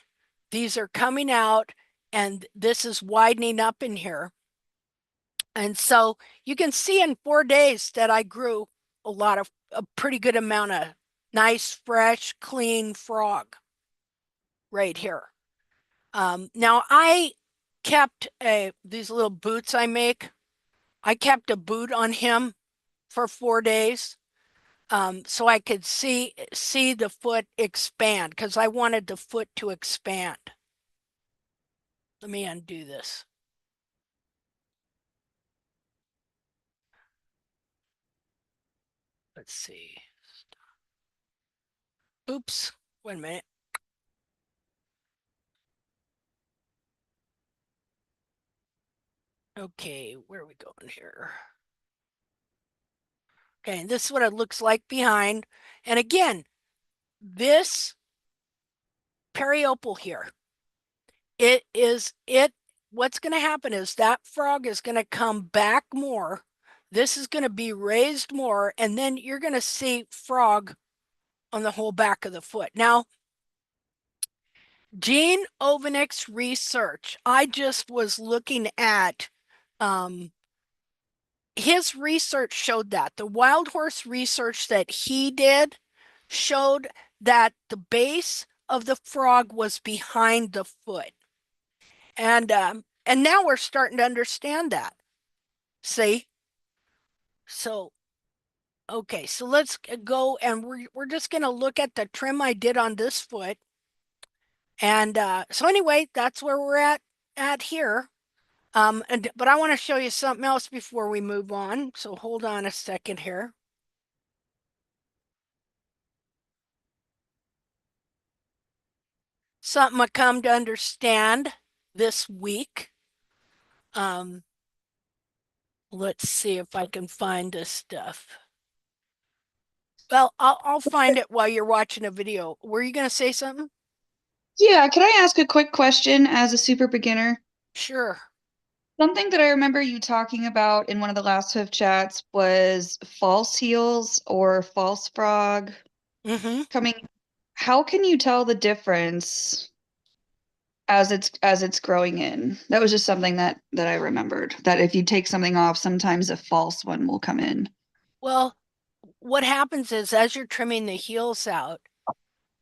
[SPEAKER 1] these are coming out and this is widening up in here. And so you can see in 4 days that I grew a pretty good amount of nice, fresh, clean frog right here. Now I kept these little boots I make. I kept a boot on him for 4 days, so I could see the foot expand because I wanted the foot to expand. Let me undo this. Let's see. Oops, wait a minute. Okay, where are we going here? Okay, and this is what it looks like behind. And again, this periopal here, what's going to happen is that frog is going to come back more. This is going to be raised more, and then you're going to see frog on the whole back of the foot. Now, Gene Ovanek's research, I just was looking at his research showed that the wild horse research that he did showed that the base of the frog was behind the foot. And now we're starting to understand that. See? So okay, so let's go and we're just going to look at the trim I did on this foot. And so anyway, that's where we're at here. But I want to show you something else before we move on. So hold on a second here. Something I come to understand this week. Let's see if I can find this stuff. Well, I'll find it while you're watching a video. Were you going to say something?
[SPEAKER 7] Yeah, could I ask a quick question as a super beginner?
[SPEAKER 1] Sure.
[SPEAKER 7] Something that I remember you talking about in one of the last Hoof chats was false heels or false frog
[SPEAKER 1] Mm-hmm.
[SPEAKER 7] coming. How can you tell the difference as it's growing in? That was just something that I remembered. That if you take something off, sometimes a false one will come in.
[SPEAKER 1] Well, what happens is as you're trimming the heels out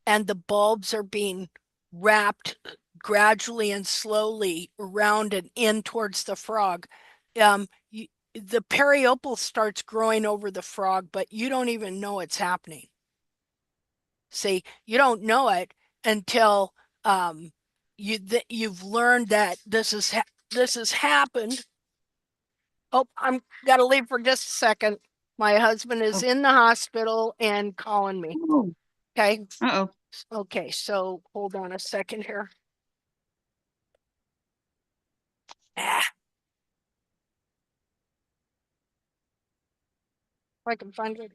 [SPEAKER 1] and the bulbs are being wrapped gradually and slowly around and in towards the frog, the periopal starts growing over the frog, but you don't even know it's happening. See, you don't know it until you've learned that this has happened. Oh, I'm gotta leave for just a second. My husband is in the hospital and calling me.
[SPEAKER 7] Oh.
[SPEAKER 1] Okay.
[SPEAKER 7] Uh-oh.
[SPEAKER 1] Okay, so hold on a second here. If I can find it.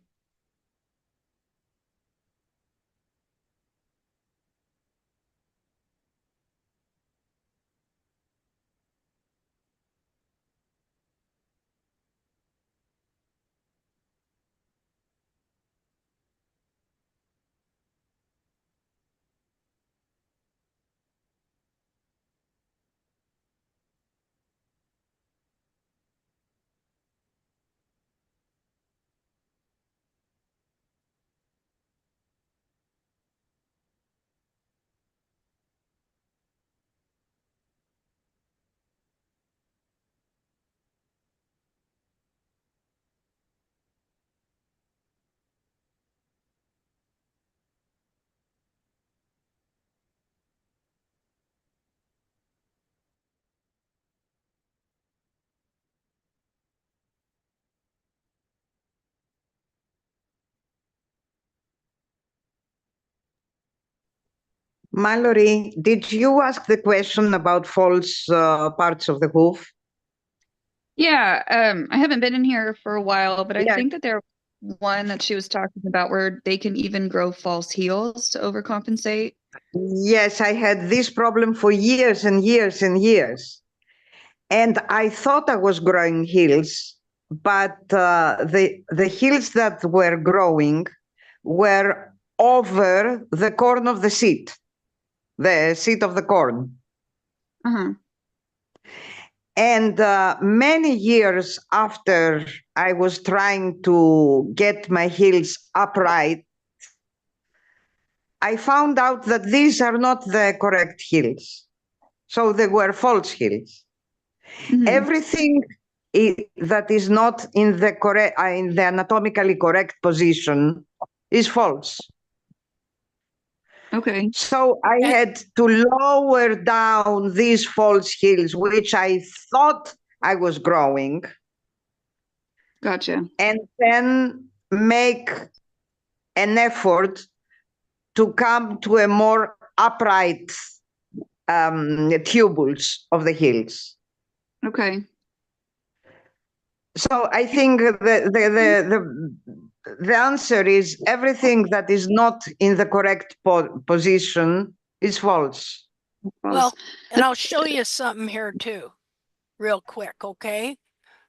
[SPEAKER 5] Mallory, did you ask the question about false parts of the hoof?
[SPEAKER 7] Yeah, I haven't been in here for a while, but I
[SPEAKER 5] Yeah.
[SPEAKER 7] think that there was one that she was talking about where they can even grow false heels to overcompensate.
[SPEAKER 5] Yes, I had this problem for years and years and years. And I thought I was growing heels, but the heels that were growing were over the corn of the seat of the corn.
[SPEAKER 7] Uh-huh.
[SPEAKER 5] And many years after I was trying to get my heels upright, I found out that these are not the correct heels. So they were false heels.
[SPEAKER 7] Mhm.
[SPEAKER 5] Everything that is not in the anatomically correct position is false.
[SPEAKER 7] Okay.
[SPEAKER 5] So I had to lower down these false heels, which I thought I was growing,
[SPEAKER 7] Gotcha.
[SPEAKER 5] and then make an effort to come to a more upright tubules of the heels.
[SPEAKER 7] Okay.
[SPEAKER 5] So I think the answer is everything that is not in the correct position is false.
[SPEAKER 1] Well, and I'll show you something here too, real quick, okay?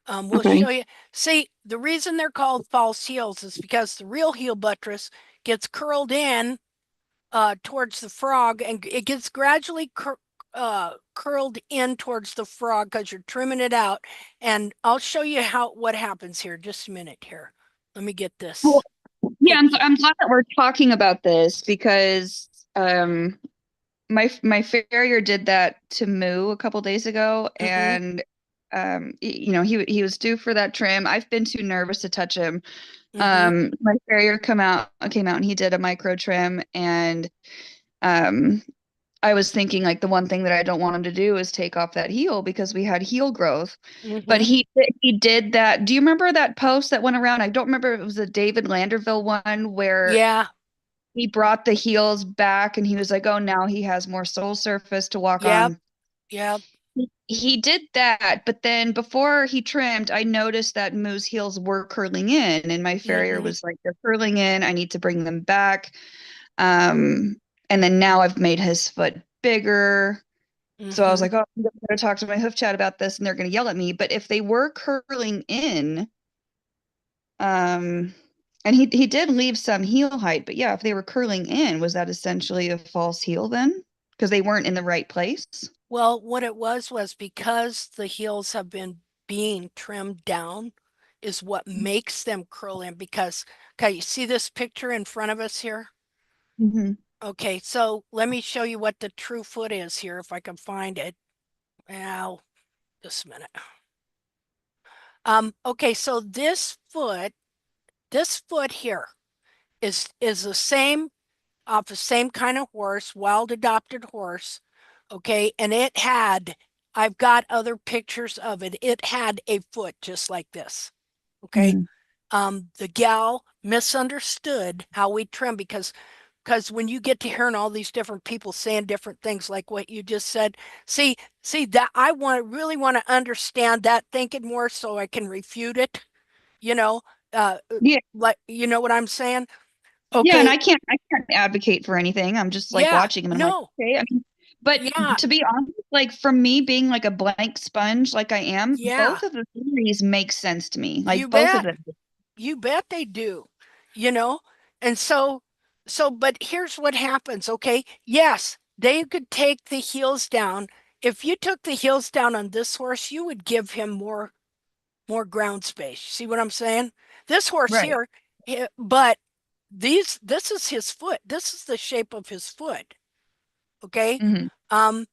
[SPEAKER 1] We'll
[SPEAKER 7] Okay.
[SPEAKER 1] show you. See, the reason they're called false heels is because the real heel buttress gets curled in towards the frog, and it gets gradually curled in towards the frog because you're trimming it out. And I'll show you what happens here. Just a minute here. Let me get this.
[SPEAKER 7] Well, yeah, I'm
[SPEAKER 1] picture.
[SPEAKER 7] I'm glad that we're talking about this because my farrier did that to Moo a couple days ago, and he was due for that trim. I've been too nervous to touch him. My farrier came out and he did a micro trim, and I was thinking like the one thing that I don't want him to do is take off that heel because we had heel growth. But
[SPEAKER 1] Mhm.
[SPEAKER 7] he did that. Do you remember that post that went around? I don't remember if it was a David Landerville one where
[SPEAKER 1] Yeah,
[SPEAKER 7] he brought the heels back and he was like, "Oh, now he has more sole surface to walk
[SPEAKER 1] yep,
[SPEAKER 7] on."
[SPEAKER 1] yep.
[SPEAKER 7] He did that, but then before he trimmed, I noticed that Moo's heels were curling in, and my farrier
[SPEAKER 1] Mhm.
[SPEAKER 7] was like, "They're curling in. I need to bring them back." Um, and then now I've made his foot bigger. So I was
[SPEAKER 1] Mhm.
[SPEAKER 7] like, "Oh, I'm going to talk to my hoof chat about this, and they're going to yell at me." But if they were curling in, um, and he did leave some heel height, but yeah, if they were curling in, was that essentially a false heel then? Because they weren't in the right place?
[SPEAKER 1] Well, what it was because the heels have been being trimmed down is what makes them curl in because, okay, you see this picture in front of us here?
[SPEAKER 7] Mm-hmm.
[SPEAKER 1] Okay, so let me show you what the true foot is here if I can find it. Now, just a minute. Okay, so this foot here is the same off the same kind of horse, wild adopted horse. Okay, and I've got other pictures of it. It had a foot just like this. Okay.
[SPEAKER 7] Mm-hmm.
[SPEAKER 1] The gal misunderstood how we trim because when you get to hearing all these different people saying different things like what you just said, see that I really want to understand that thinking more so I can refute it, you know, uh
[SPEAKER 7] Yeah.
[SPEAKER 1] like you know what I'm saying?
[SPEAKER 7] Yeah, and
[SPEAKER 1] Okay,
[SPEAKER 7] I can't advocate for anything. I'm just like
[SPEAKER 1] yeah,
[SPEAKER 7] watching him and I'm like,
[SPEAKER 1] no,
[SPEAKER 7] okay. I mean, but
[SPEAKER 1] yeah,
[SPEAKER 7] to be honest, like for me being like a blank sponge like I am,
[SPEAKER 1] yeah,
[SPEAKER 7] both of the theories make sense to me.
[SPEAKER 1] you
[SPEAKER 7] Like both of
[SPEAKER 1] bet.
[SPEAKER 7] them.
[SPEAKER 1] You bet they do, you know? And but here's what happens, okay? Yes, they could take the heels down. If you took the heels down on this horse, you would give him more ground space. See what I'm saying? This horse
[SPEAKER 7] Right.
[SPEAKER 1] here, but this is his foot. This is the shape of his foot, okay?
[SPEAKER 7] Hmm.
[SPEAKER 1] Um,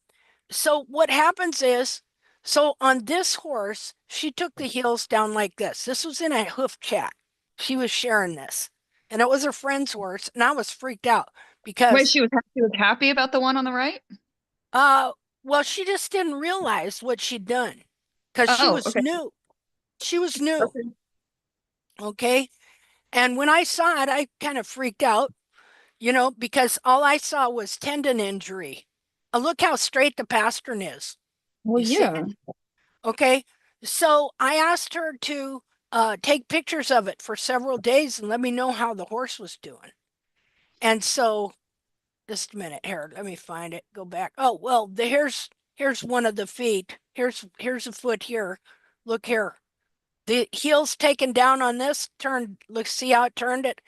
[SPEAKER 1] so what happens is, so on this horse, she took the heels down like this. This was in a hoof chat. She was sharing this, and it was her friend's horse, and I was freaked out
[SPEAKER 7] Wait,
[SPEAKER 1] because,
[SPEAKER 7] she was happy about the one on the right?
[SPEAKER 1] uh, well, she just didn't realize what she'd done because she
[SPEAKER 7] Oh,
[SPEAKER 1] was
[SPEAKER 7] okay.
[SPEAKER 1] new. She was new,
[SPEAKER 7] Okay.
[SPEAKER 1] okay? And when I saw it, I kind of freaked out, because all I saw was tendon injury. Look how straight the pastern is.
[SPEAKER 7] Well,
[SPEAKER 1] You see
[SPEAKER 7] yeah.
[SPEAKER 1] it? Okay. So I asked her to take pictures of it for several days and let me know how the horse was doing. And so, just a minute here, let me find it. Go back. Oh well, here's one of the feet. Here's a foot here. Look here. The heels taken down on this turned. Look, see how it turned it.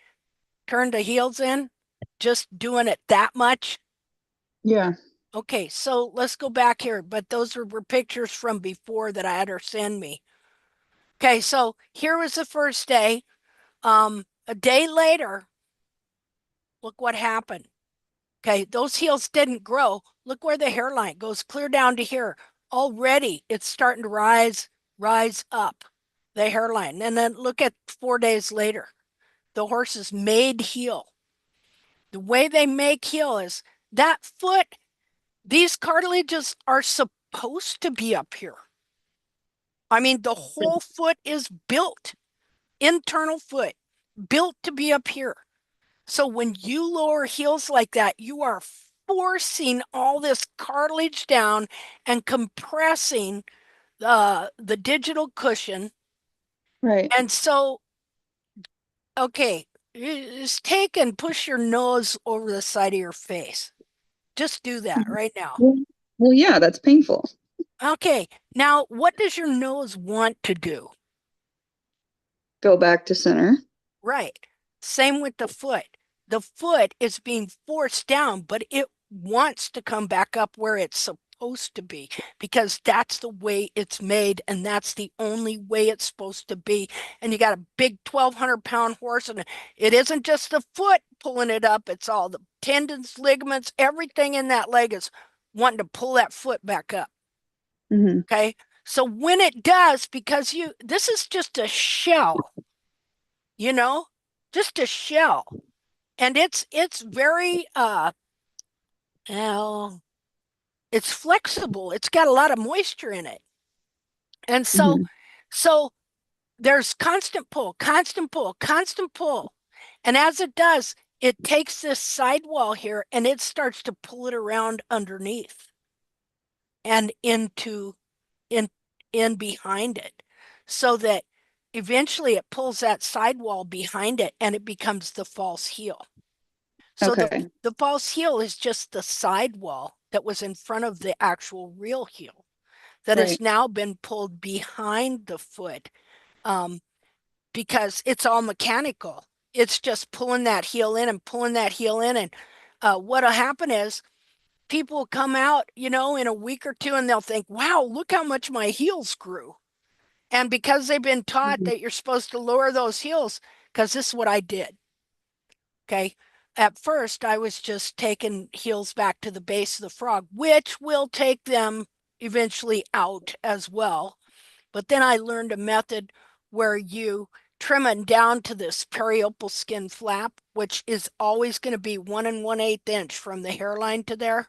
[SPEAKER 1] Turned the heels in. Just doing it that much.
[SPEAKER 7] Yeah.
[SPEAKER 1] Okay, so let's go back here. But those were pictures from before that I had her send me. Okay, so here was the first day. A day later, look what happened. Okay, those heels didn't grow. Look where the hairline goes clear down to here. Already it's starting to rise up the hairline. And then look at 4 days later. The horse is made heel. The way they make heel is that foot, these cartilages are supposed to be up here. I mean, the whole foot is built, internal foot, built to be up here. So when you lower heels like that, you are forcing all this cartilage down and compressing the digital cushion.
[SPEAKER 7] Right.
[SPEAKER 1] And so, okay, just take and push your nose over the side of your face. Just do that
[SPEAKER 7] Mhm.
[SPEAKER 1] right now.
[SPEAKER 7] Well, well, yeah, that's painful.
[SPEAKER 1] Okay, now what does your nose want to do?
[SPEAKER 7] Go back to center.
[SPEAKER 1] Right. Same with the foot. The foot is being forced down, but it wants to come back up where it's supposed to be because that's the way it's made and that's the only way it's supposed to be. And you got a big 1,200-pound horse, and it isn't just the foot pulling it up, it's all the tendons, ligaments, everything in that leg is wanting to pull that foot back up.
[SPEAKER 7] Hmm.
[SPEAKER 1] Okay. So when it does, because this is just a shell, you know, just a shell. And it's very well, it's flexible. It's got a lot of moisture in it. And
[SPEAKER 7] Mhm.
[SPEAKER 1] so there's constant pull, constant pull, constant pull. And as it does, it takes this sidewall here and it starts to pull it around underneath and in behind it, so that eventually it pulls that sidewall behind it and it becomes the false heel. So
[SPEAKER 7] Okay.
[SPEAKER 1] the false heel is just the sidewall that was in front of the actual real heel that has
[SPEAKER 7] Right.
[SPEAKER 1] now been pulled behind the foot, because it's all mechanical. It's just pulling that heel in and pulling that heel in. And what'll happen is people will come out, in a week or two and they'll think, wow, look how much my heels grew. And because they've been taught
[SPEAKER 7] Mhm.
[SPEAKER 1] that you're supposed to lower those heels, because this is what I did. Okay. At first, I was just taking heels back to the base of the frog, which will take them eventually out as well. But then I learned a method where you trim it down to this periopal skin flap, which is always going to be 1 1/8 inch from the hairline to there.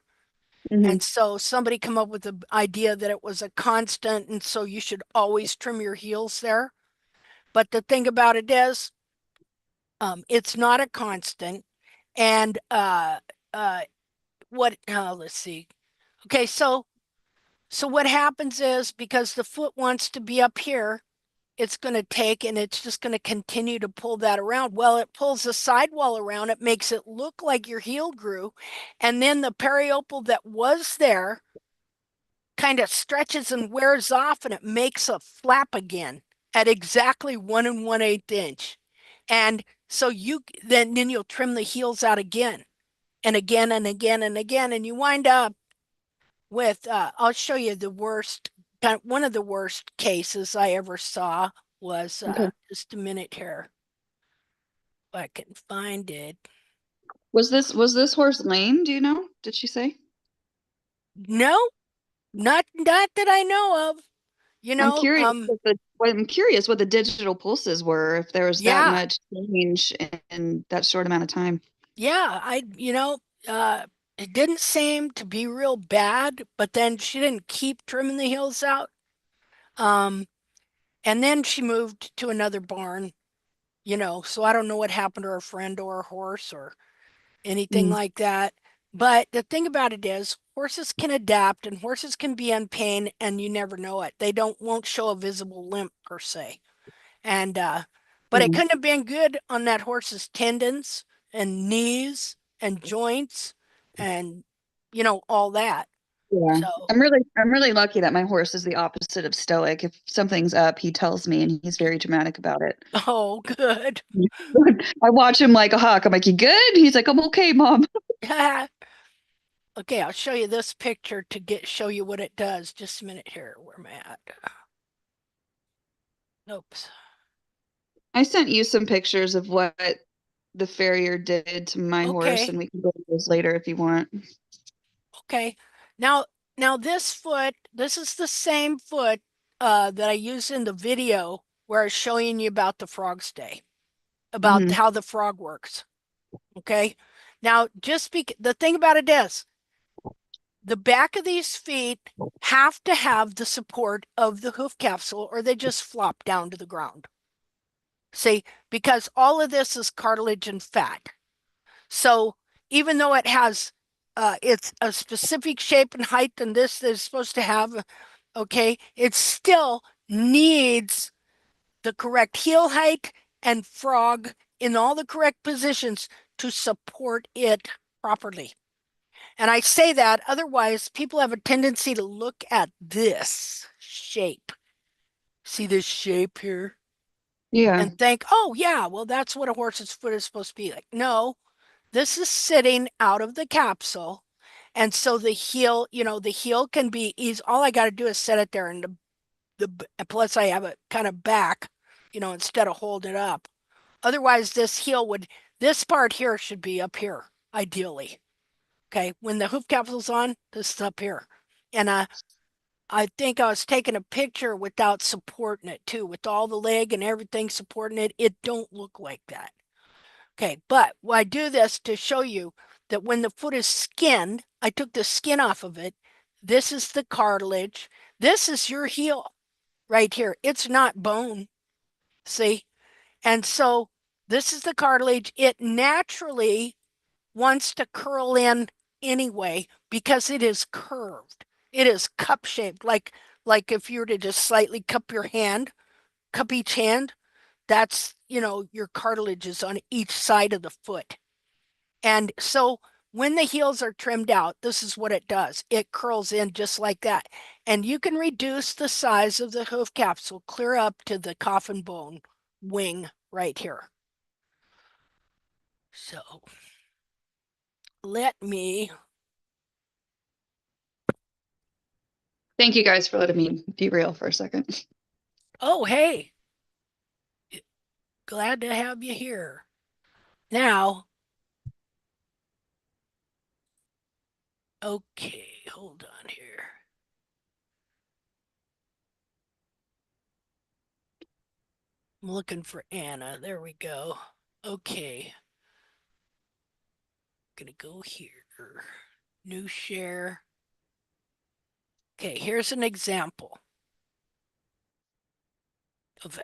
[SPEAKER 1] And
[SPEAKER 7] Mhm.
[SPEAKER 1] so somebody come up with the idea that it was a constant, and so you should always trim your heels there. But the thing about it is, it's not a constant. And let's see. Okay, so what happens is, because the foot wants to be up here, it's going to take and it's just going to continue to pull that around. Well, it pulls the sidewall around, it makes it look like your heel grew. And then the periopal that was there kind of stretches and wears off and it makes a flap again at exactly 1 1/8 inch. And so then you'll trim the heels out again and again and again and again. And you wind up with, I'll show you the worst, one of the worst cases I ever saw was,
[SPEAKER 7] Okay.
[SPEAKER 1] just a minute here. If I can find it.
[SPEAKER 7] Was this horse lame? Do you know? Did she say?
[SPEAKER 1] No, not that I know of. You
[SPEAKER 7] I'm
[SPEAKER 1] know,
[SPEAKER 7] curious I'm curious what the digital pulses were, if there was that
[SPEAKER 1] yeah,
[SPEAKER 7] much change in that short amount of time.
[SPEAKER 1] yeah, uh, it didn't seem to be real bad, but then she didn't keep trimming the heels out. Um, and then she moved to another barn, so I don't know what happened to her friend or her horse or anything
[SPEAKER 7] Mm.
[SPEAKER 1] like that. But the thing about it is, horses can adapt and horses can be in pain and you never know it. They won't show a visible limp per se. And but it
[SPEAKER 7] Yeah.
[SPEAKER 1] couldn't have been good on that horse's tendons and knees and joints and all that.
[SPEAKER 7] Yeah.
[SPEAKER 1] So,
[SPEAKER 7] I'm really lucky that my horse is the opposite of stoic. If something's up, he tells me and he's very dramatic about it.
[SPEAKER 1] oh, good.
[SPEAKER 7] I watch him like a hawk. I'm like, "You good?" He's like, "I'm okay, mom."
[SPEAKER 1] Okay, I'll show you this picture to show you what it does. Just a minute here. Where am I at? Oops.
[SPEAKER 7] I sent you some pictures of what the farrier did to my horse,
[SPEAKER 1] Okay.
[SPEAKER 7] and we can go over those later if you want.
[SPEAKER 1] Okay. Now, this is the same foot that I used in the video where I was showing you about the frog stay, about
[SPEAKER 7] Hmm.
[SPEAKER 1] how the frog works. Okay. Now, the thing about it is, the back of these feet have to have the support of the hoof capsule or they just flop down to the ground. See, because all of this is cartilage and fat. So even though it's a specific shape and height than this is supposed to have, okay, it still needs the correct heel height and frog in all the correct positions to support it properly. And I say that, otherwise people have a tendency to look at this shape. See this shape here?
[SPEAKER 7] Yeah.
[SPEAKER 1] And think, oh yeah, well, that's what a horse's foot is supposed to be like. No, this is sitting out of the capsule. And so the heel can be easy. All I got to do is set it there, and plus I have it kind of back, instead of hold it up. Otherwise, this part here should be up here, ideally. Okay. When the hoof capsule's on, this is up here. And I think I was taking a picture without supporting it too, with all the leg and everything supporting it. It don't look like that. Okay, but I do this to show you that when the foot is skinned, I took the skin off of it. This is the cartilage. This is your heel right here. It's not bone. See? And so this is the cartilage. It naturally wants to curl in anyway because it is curved. It is cup shaped, like if you were to just slightly cup your hand, cup each hand, that's, your cartilage is on each side of the foot. And so when the heels are trimmed out, this is what it does. It curls in just like that. And you can reduce the size of the hoof capsule clear up to the coffin bone wing right here. So let me.
[SPEAKER 7] Thank you guys for letting me derail for a second.
[SPEAKER 1] Oh, hey. Glad to have you here. Now, okay, hold on here. I'm looking for Anna. There we go. Okay. Gonna go here. New share. Okay, here's an example of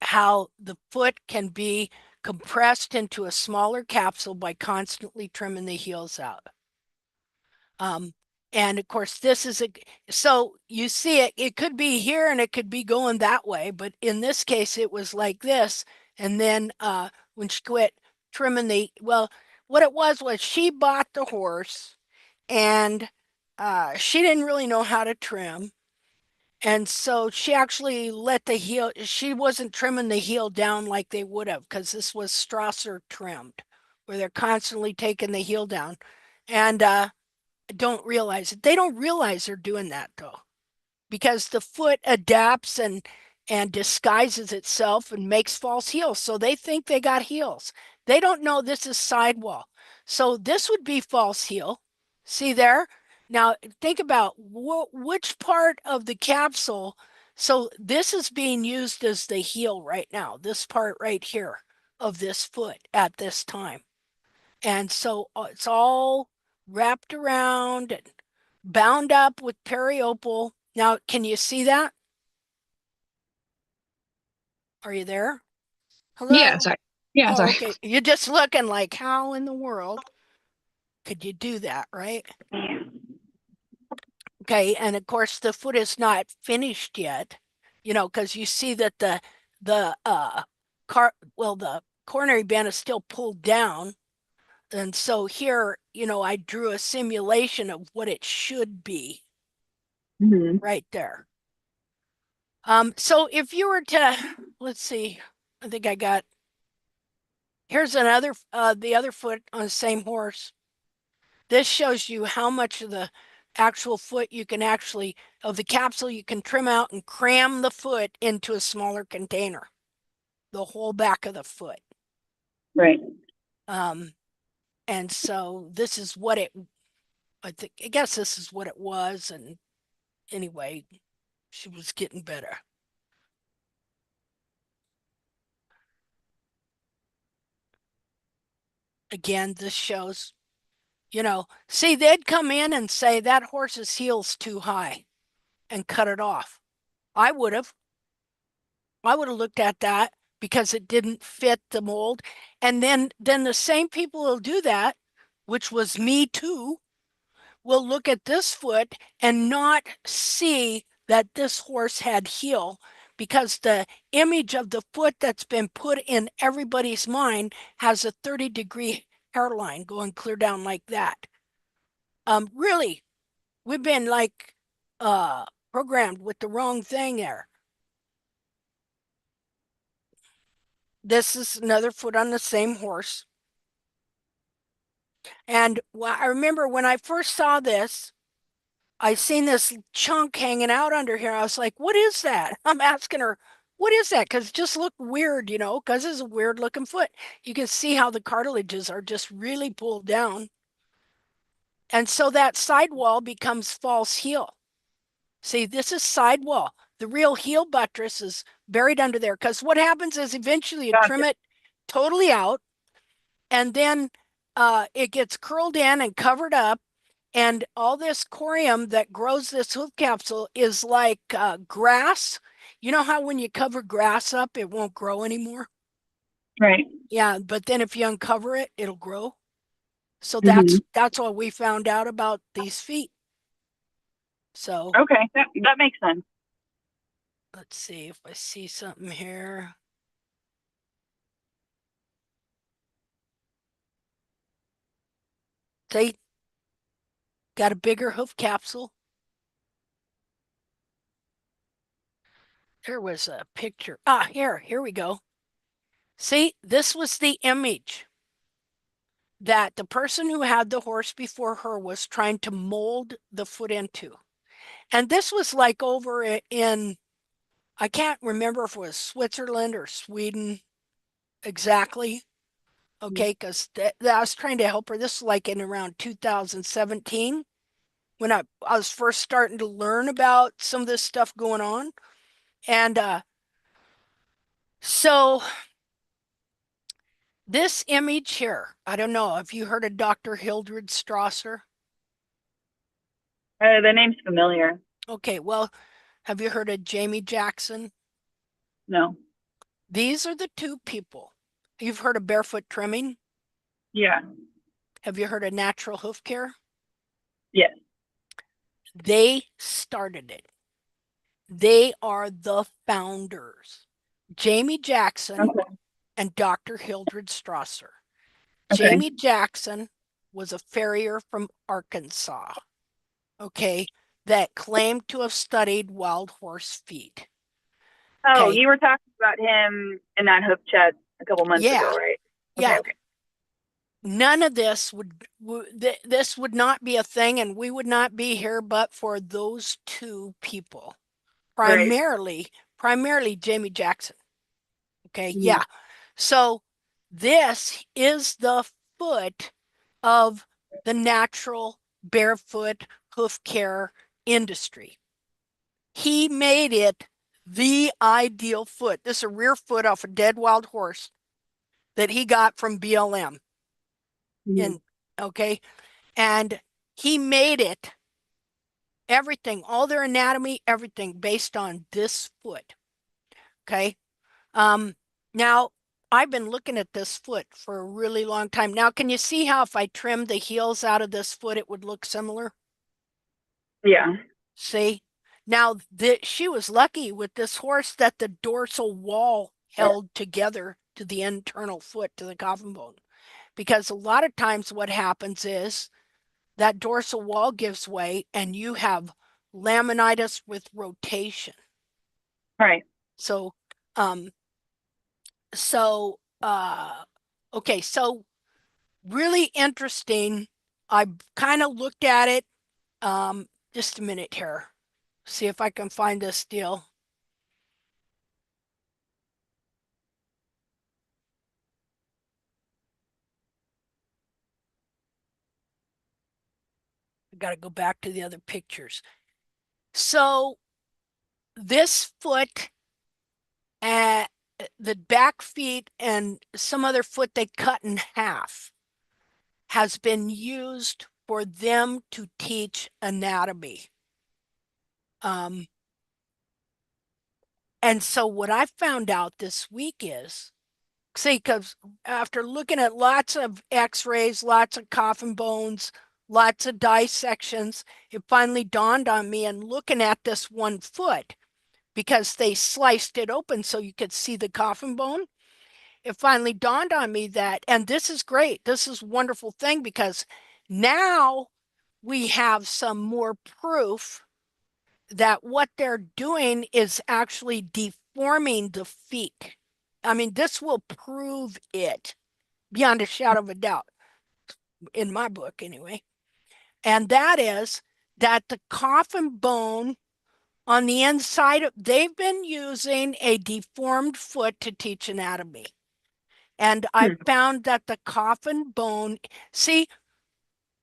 [SPEAKER 1] how the foot can be compressed into a smaller capsule by constantly trimming the heels out. And of course, this is so you see it could be here and it could be going that way, but in this case, it was like this. And then when she quit trimming what it was she bought the horse and she didn't really know how to trim. And so she actually she wasn't trimming the heel down like they would have because this was Strasser trimmed, where they're constantly taking the heel down. And don't realize it. They don't realize they're doing that though, because the foot adapts and disguises itself and makes false heels. So they think they got heels. They don't know this is sidewall. So this would be false heel. See there? Now think about which part of the capsule. So this is being used as the heel right now, this part right here of this foot at this time. And so it's all wrapped around and bound up with periopal. Now, can you see that? Are you there?
[SPEAKER 7] Yeah,
[SPEAKER 1] Hello?
[SPEAKER 7] sorry. Yeah,
[SPEAKER 1] Oh,
[SPEAKER 7] sorry.
[SPEAKER 1] okay. You're just looking like, how in the world could you do that, right? Okay, and of course the foot is not finished yet, because you see that the coronary band is still pulled down. And so here, I drew a simulation of what it should be right there. So if you were to, let's see, I think here's the other foot on the same horse. This shows you how much of the actual foot of the capsule you can trim out and cram the foot into a smaller container, the whole back of the foot.
[SPEAKER 7] Right.
[SPEAKER 1] And so this is I guess this is what it was. And anyway, she was getting better. Again, this shows, see, they'd come in and say that horse's heel's too high and cut it off. I would have looked at that because it didn't fit the mold. And then the same people will do that, which was me too, will look at this foot and not see that this horse had heel, because the image of the foot that's been put in everybody's mind has a 30-degree hairline going clear down like that. Really, we've been like programmed with the wrong thing there. This is another foot on the same horse. And I remember when I first saw this, I seen this chunk hanging out under here. I was like, what is that? I'm asking her, what is that? Because it just looked weird, because it's a weird looking foot. You can see how the cartilages are just really pulled down. And so that sidewall becomes false heel. See, this is sidewall. The real heel buttress is buried under there. Because what happens is eventually you trim it totally out, and then it gets curled in and covered up, And all this corium that grows this hoof capsule is like grass. You know how when you cover grass up, it won't grow anymore?
[SPEAKER 8] Right.
[SPEAKER 1] Yeah, but then if you uncover it, it'll grow. So
[SPEAKER 8] Mhm.
[SPEAKER 1] that's what we found out about these feet. So
[SPEAKER 8] Okay, that makes sense.
[SPEAKER 1] let's see if I see something here. They got a bigger hoof capsule. There was a picture. Here we go. See, this was the image that the person who had the horse before her was trying to mold the foot into. And this was like over in, I can't remember if it was Switzerland or Sweden exactly. Okay, because I was trying to help her. This was like in around 2017 when I was first starting to learn about some of this stuff going on. And so this image here, I don't know, have you heard of Dr. Hildred Strasser?
[SPEAKER 8] The name's familiar.
[SPEAKER 1] Okay, well, have you heard of Jamie Jackson?
[SPEAKER 8] No.
[SPEAKER 1] These are the two people. You've heard of barefoot trimming?
[SPEAKER 8] Yeah.
[SPEAKER 1] Have you heard of natural hoof care?
[SPEAKER 8] Yes.
[SPEAKER 1] They started it. They are the founders. Jamie Jackson
[SPEAKER 8] Okay.
[SPEAKER 1] and Dr. Hildred Strasser.
[SPEAKER 8] Okay.
[SPEAKER 1] Jamie Jackson was a farrier from Arkansas, okay, that claimed to have studied wild horse feet.
[SPEAKER 8] Oh,
[SPEAKER 1] Okay.
[SPEAKER 8] you were talking about him in that hoof chat a couple months
[SPEAKER 1] Yeah.
[SPEAKER 8] ago, right?
[SPEAKER 1] Yeah.
[SPEAKER 8] Okay.
[SPEAKER 1] None of this this would not be a thing, and we would not be here but for those two people.
[SPEAKER 8] Right.
[SPEAKER 1] Primarily Jamie Jackson. Okay,
[SPEAKER 8] Mhm.
[SPEAKER 1] yeah. So this is the foot of the natural barefoot hoof care industry. He made it the ideal foot. This is a rear foot off a dead wild horse that he got from BLM.
[SPEAKER 8] Mhm.
[SPEAKER 1] Okay, and he made it everything, all their anatomy, everything based on this foot. Okay. Now I've been looking at this foot for a really long time. Now, can you see how if I trimmed the heels out of this foot, it would look similar?
[SPEAKER 8] Yeah.
[SPEAKER 1] See? Now, she was lucky with this horse that the dorsal wall held together to the internal foot, to the coffin bone. Because a lot of times what happens is that dorsal wall gives way and you have laminitis with rotation.
[SPEAKER 8] Right.
[SPEAKER 1] So, um, so, okay, so really interesting. I kind of looked at it. Just a minute here. See if I can find this deal. I got to go back to the other pictures. So this foot, uh, the back feet and some other foot they cut in half has been used for them to teach anatomy. And so what I found out this week is, see, because after looking at lots of x-rays, lots of coffin bones, lots of dissections, it finally dawned on me, and looking at this one foot, because they sliced it open so you could see the coffin bone, it finally dawned on me that, and this is great, this is a wonderful thing, because now we have some more proof that what they're doing is actually deforming the feet. I mean, this will prove it beyond a shadow of a doubt, in my book anyway. And that is that the coffin bone on the inside, they've been using a deformed foot to teach anatomy. And I found that the coffin bone, see,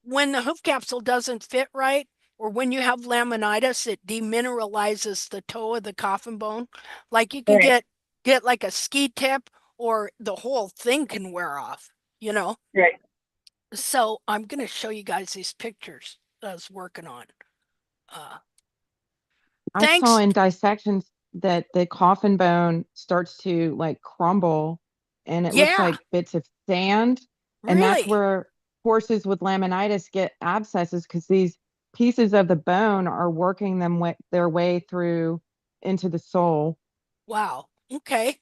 [SPEAKER 1] when the hoof capsule doesn't fit right, or when you have laminitis, it demineralizes the toe of the coffin bone. Like you can
[SPEAKER 8] Right.
[SPEAKER 1] get like a ski tip, or the whole thing can wear off, you know?
[SPEAKER 8] Right.
[SPEAKER 1] So I'm going to show you guys these pictures. I was working on.
[SPEAKER 6] I
[SPEAKER 1] Thanks.
[SPEAKER 6] saw in dissections that the coffin bone starts to like crumble and it looks
[SPEAKER 1] Yeah,
[SPEAKER 6] like bits of sand. And that's
[SPEAKER 1] really.
[SPEAKER 6] where horses with laminitis get abscesses because these pieces of the bone are working their way through into the sole.
[SPEAKER 1] Wow. Okay.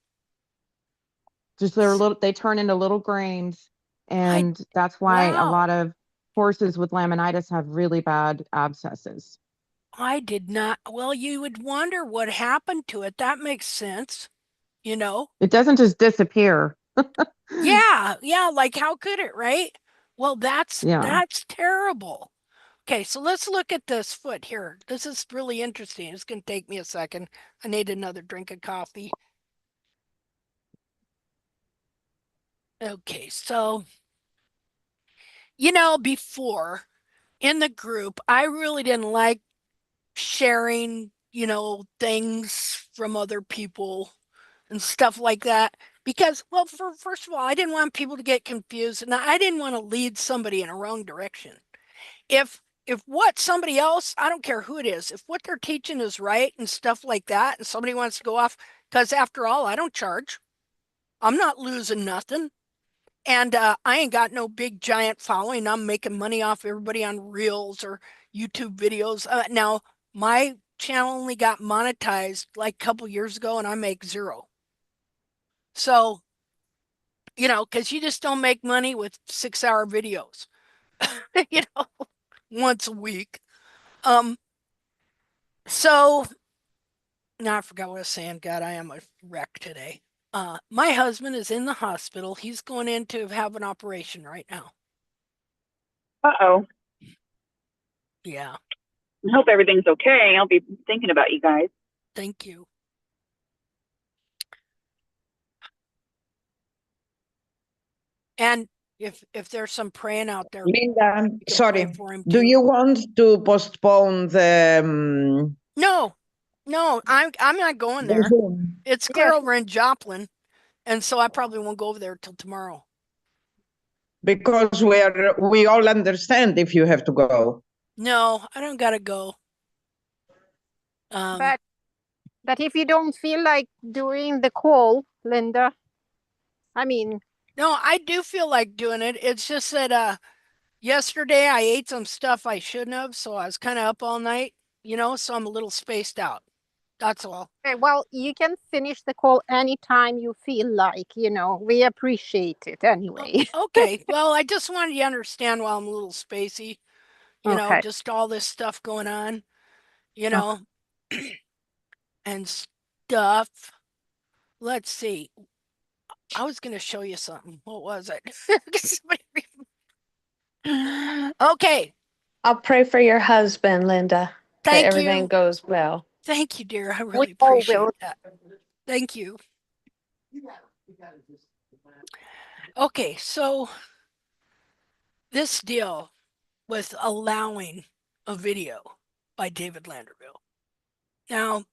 [SPEAKER 6] Just they turn into little grains.
[SPEAKER 1] I
[SPEAKER 6] And that's why a
[SPEAKER 1] wow.
[SPEAKER 6] lot of horses with laminitis have really bad abscesses.
[SPEAKER 1] I did not. Well, you would wonder what happened to it. That makes sense, you know?
[SPEAKER 6] It doesn't just disappear.
[SPEAKER 1] Yeah, yeah, like how could it, right? Well,
[SPEAKER 6] Yeah.
[SPEAKER 1] that's terrible. Okay, so let's look at this foot here. This is really interesting. It's going to take me a second. I need another drink of coffee. Okay, so, before in the group, I really didn't like sharing, things from other people and stuff like that because, well, first of all, I didn't want people to get confused and I didn't want to lead somebody in a wrong direction. If what somebody else, I don't care who it is, if what they're teaching is right and stuff like that, and somebody wants to go off, because after all, I don't charge. I'm not losing nothing. And I ain't got no big giant following. I'm making money off everybody on Reels or YouTube videos. Now, my channel only got monetized like a couple years ago, and I make zero. So, because you just don't make money with 6-hour videos, you know, once a week. Um, so now I forgot what I was saying. God, I am a wreck today. My husband is in the hospital. He's going in to have an operation right now.
[SPEAKER 8] Uh-oh.
[SPEAKER 1] Yeah,
[SPEAKER 8] I hope everything's okay. I'll be thinking about you guys.
[SPEAKER 1] thank you. And if there's some praying out there,
[SPEAKER 5] Linda,
[SPEAKER 1] you can pray
[SPEAKER 5] sorry.
[SPEAKER 1] for him
[SPEAKER 5] Do
[SPEAKER 1] too.
[SPEAKER 5] you want to postpone
[SPEAKER 1] No, no, I'm not going
[SPEAKER 5] the
[SPEAKER 1] there.
[SPEAKER 5] Zoom?
[SPEAKER 1] It's clear over in Joplin, and so I probably won't go over there till tomorrow.
[SPEAKER 5] Because we all understand if you have to go.
[SPEAKER 1] No, I don't gotta go.
[SPEAKER 9] But if you don't feel like doing the call, Linda, I mean,
[SPEAKER 1] No, I do feel like doing it. It's just that yesterday I ate some stuff I shouldn't have, so I was kind of up all night, so I'm a little spaced out. That's all.
[SPEAKER 9] okay, well, you can finish the call anytime you feel like, we appreciate it anyway.
[SPEAKER 1] Okay. Well, I just wanted you to understand why I'm a little spacey,
[SPEAKER 9] Okay.
[SPEAKER 1] just all this stuff going on, you
[SPEAKER 9] Okay.
[SPEAKER 1] know, and stuff. Let's see. I was going to show you something. What was it? Okay.
[SPEAKER 3] I'll pray for your husband, Linda, that
[SPEAKER 1] Thank
[SPEAKER 3] everything
[SPEAKER 1] you.
[SPEAKER 3] goes well.
[SPEAKER 1] Thank you, dear. I
[SPEAKER 9] We
[SPEAKER 1] really
[SPEAKER 9] all
[SPEAKER 1] appreciate
[SPEAKER 9] will.
[SPEAKER 1] that. Thank you. Okay, so this deal with allowing a video by David Landerville. Now,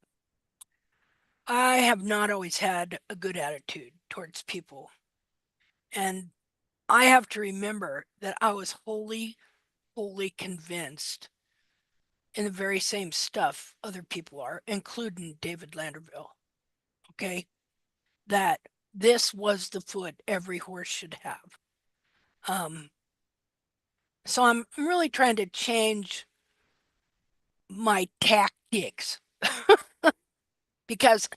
[SPEAKER 1] I have not always had a good attitude towards people. And I have to remember that I was wholly convinced in the very same stuff other people are, including David Landerville. Okay? That this was the foot every horse should have. So I'm really trying to change my tactics because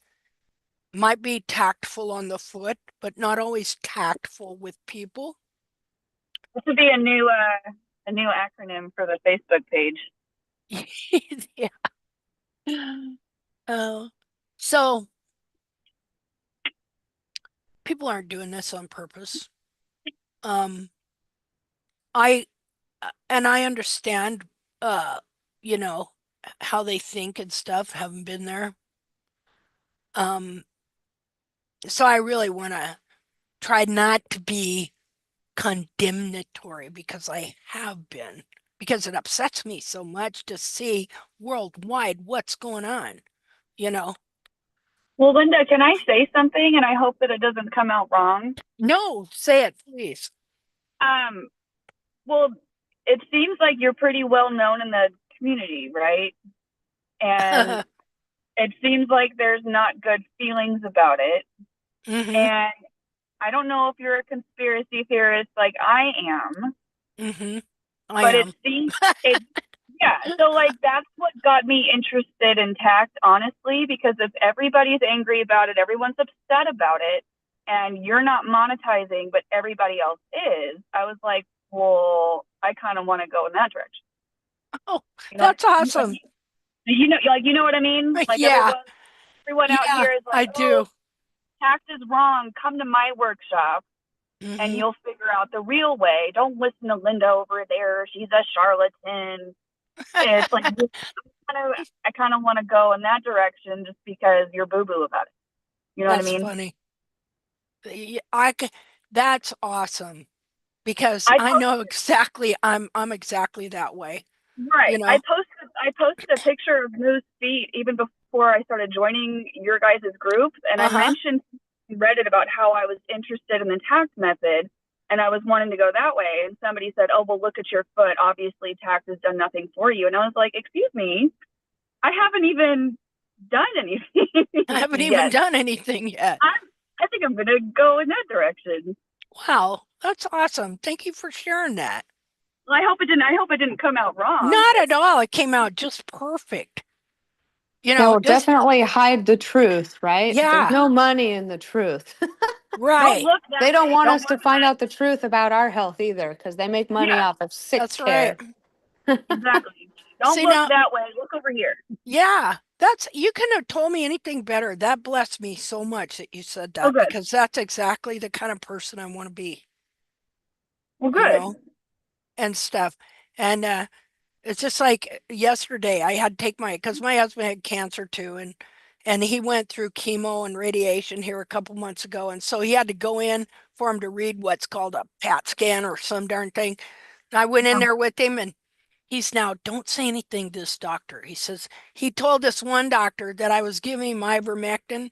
[SPEAKER 1] it might be tactful on the foot, but not always tactful with people.
[SPEAKER 8] This would be a new acronym for the Facebook page.
[SPEAKER 1] Yeah. So people aren't doing this on purpose. I I understand you know how they think and stuff, haven't been there. So I really want to try not to be condemnatory because I have been, because it upsets me so much to see worldwide what's going on, you know.
[SPEAKER 8] Well, Linda, can I say something? And I hope that it doesn't come out wrong.
[SPEAKER 1] No, say it, please.
[SPEAKER 8] Well, it seems like you're pretty well known in the community, right? And it seems like there's not good feelings about it.
[SPEAKER 1] Mm-hmm.
[SPEAKER 8] And I don't know if you're a conspiracy theorist like I am,
[SPEAKER 1] Mm-hmm.
[SPEAKER 8] but it seems it yeah, so like that's what got me interested in tact, honestly, because if everybody's angry about it, everyone's upset about it, and you're not monetizing, but everybody else is, I was like, well, I kind of want to go in that direction.
[SPEAKER 1] Oh,
[SPEAKER 8] You know,
[SPEAKER 1] that's awesome.
[SPEAKER 8] you know what I mean? Like
[SPEAKER 1] Yeah.
[SPEAKER 8] everyone out
[SPEAKER 1] Yeah,
[SPEAKER 8] here is
[SPEAKER 1] I
[SPEAKER 8] like,
[SPEAKER 1] do.
[SPEAKER 8] oh, tact is wrong. Come to my workshop and
[SPEAKER 1] Mm-hmm.
[SPEAKER 8] you'll figure out the real way. Don't listen to Linda over there. She's a charlatan. It's like I kind of want to go in that direction just because you're boo boo about it. You know what I
[SPEAKER 1] That's
[SPEAKER 8] mean?
[SPEAKER 1] funny. That's awesome because
[SPEAKER 8] I
[SPEAKER 1] I
[SPEAKER 8] post
[SPEAKER 1] know exactly I'm exactly that way.
[SPEAKER 8] right.
[SPEAKER 1] You know.
[SPEAKER 8] I posted a picture of Moo's feet even before I started joining your guys' group, and I
[SPEAKER 1] Uh-huh.
[SPEAKER 8] mentioned in Reddit about how I was interested in the tact method and I was wanting to go that way. And somebody said, "Oh, well, look at your foot. Obviously, tact has done nothing for you." And I was like, "Excuse me, I haven't even done anything
[SPEAKER 1] I haven't even
[SPEAKER 8] yet.
[SPEAKER 1] done anything yet.
[SPEAKER 8] I think I'm gonna go in that direction."
[SPEAKER 1] Wow, that's awesome. Thank you for sharing that.
[SPEAKER 8] Well, I hope it didn't come out wrong.
[SPEAKER 1] Not at all. It came out just perfect. You
[SPEAKER 10] Yeah,
[SPEAKER 1] know,
[SPEAKER 10] well,
[SPEAKER 1] just
[SPEAKER 10] definitely hide the truth, right? There's
[SPEAKER 1] yeah,
[SPEAKER 10] no money in the truth.
[SPEAKER 8] Don't
[SPEAKER 1] right.
[SPEAKER 8] look that
[SPEAKER 10] They don't
[SPEAKER 8] way.
[SPEAKER 10] want
[SPEAKER 8] Don't
[SPEAKER 10] us to
[SPEAKER 8] look
[SPEAKER 10] find
[SPEAKER 8] that.
[SPEAKER 10] out the truth about our health either, because they make money
[SPEAKER 8] Yeah,
[SPEAKER 10] off of sick
[SPEAKER 1] That's right.
[SPEAKER 10] care.
[SPEAKER 8] exactly. Don't
[SPEAKER 1] See
[SPEAKER 8] look
[SPEAKER 1] now,
[SPEAKER 8] that way. Look over here.
[SPEAKER 1] yeah, you couldn't have told me anything better. That blessed me so much that you said
[SPEAKER 8] Oh,
[SPEAKER 1] that
[SPEAKER 8] good.
[SPEAKER 1] because that's exactly the kind of person I want to be,
[SPEAKER 8] Well,
[SPEAKER 1] you
[SPEAKER 8] good.
[SPEAKER 1] know, and stuff. And it's just like yesterday I had to take because my husband had cancer too, and he went through chemo and radiation here a couple months ago, and so he had to go in for him to read what's called a PAT scan or some darn thing. And I went in
[SPEAKER 8] Yeah.
[SPEAKER 1] there with him, and he's now, don't say anything to this doctor. He says he told this one doctor that I was giving him ivermectin.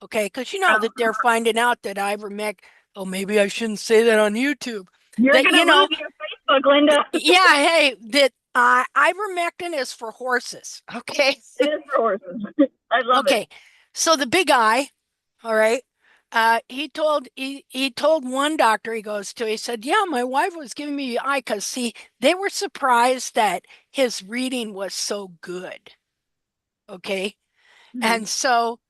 [SPEAKER 1] Okay, because you know that they're finding out that ivermectin. Oh, maybe I shouldn't say that on YouTube.
[SPEAKER 8] You're
[SPEAKER 1] That
[SPEAKER 8] gonna lose your Facebook, Linda.
[SPEAKER 1] yeah, hey, that ivermectin is for horses. Okay.
[SPEAKER 8] It is for horses. I love it.
[SPEAKER 1] Okay. So the big eye, all right. He told one doctor, he said, yeah, my wife was giving me the eye because see, they were surprised that his reading was so good. Okay.
[SPEAKER 8] Mhm.
[SPEAKER 1] And so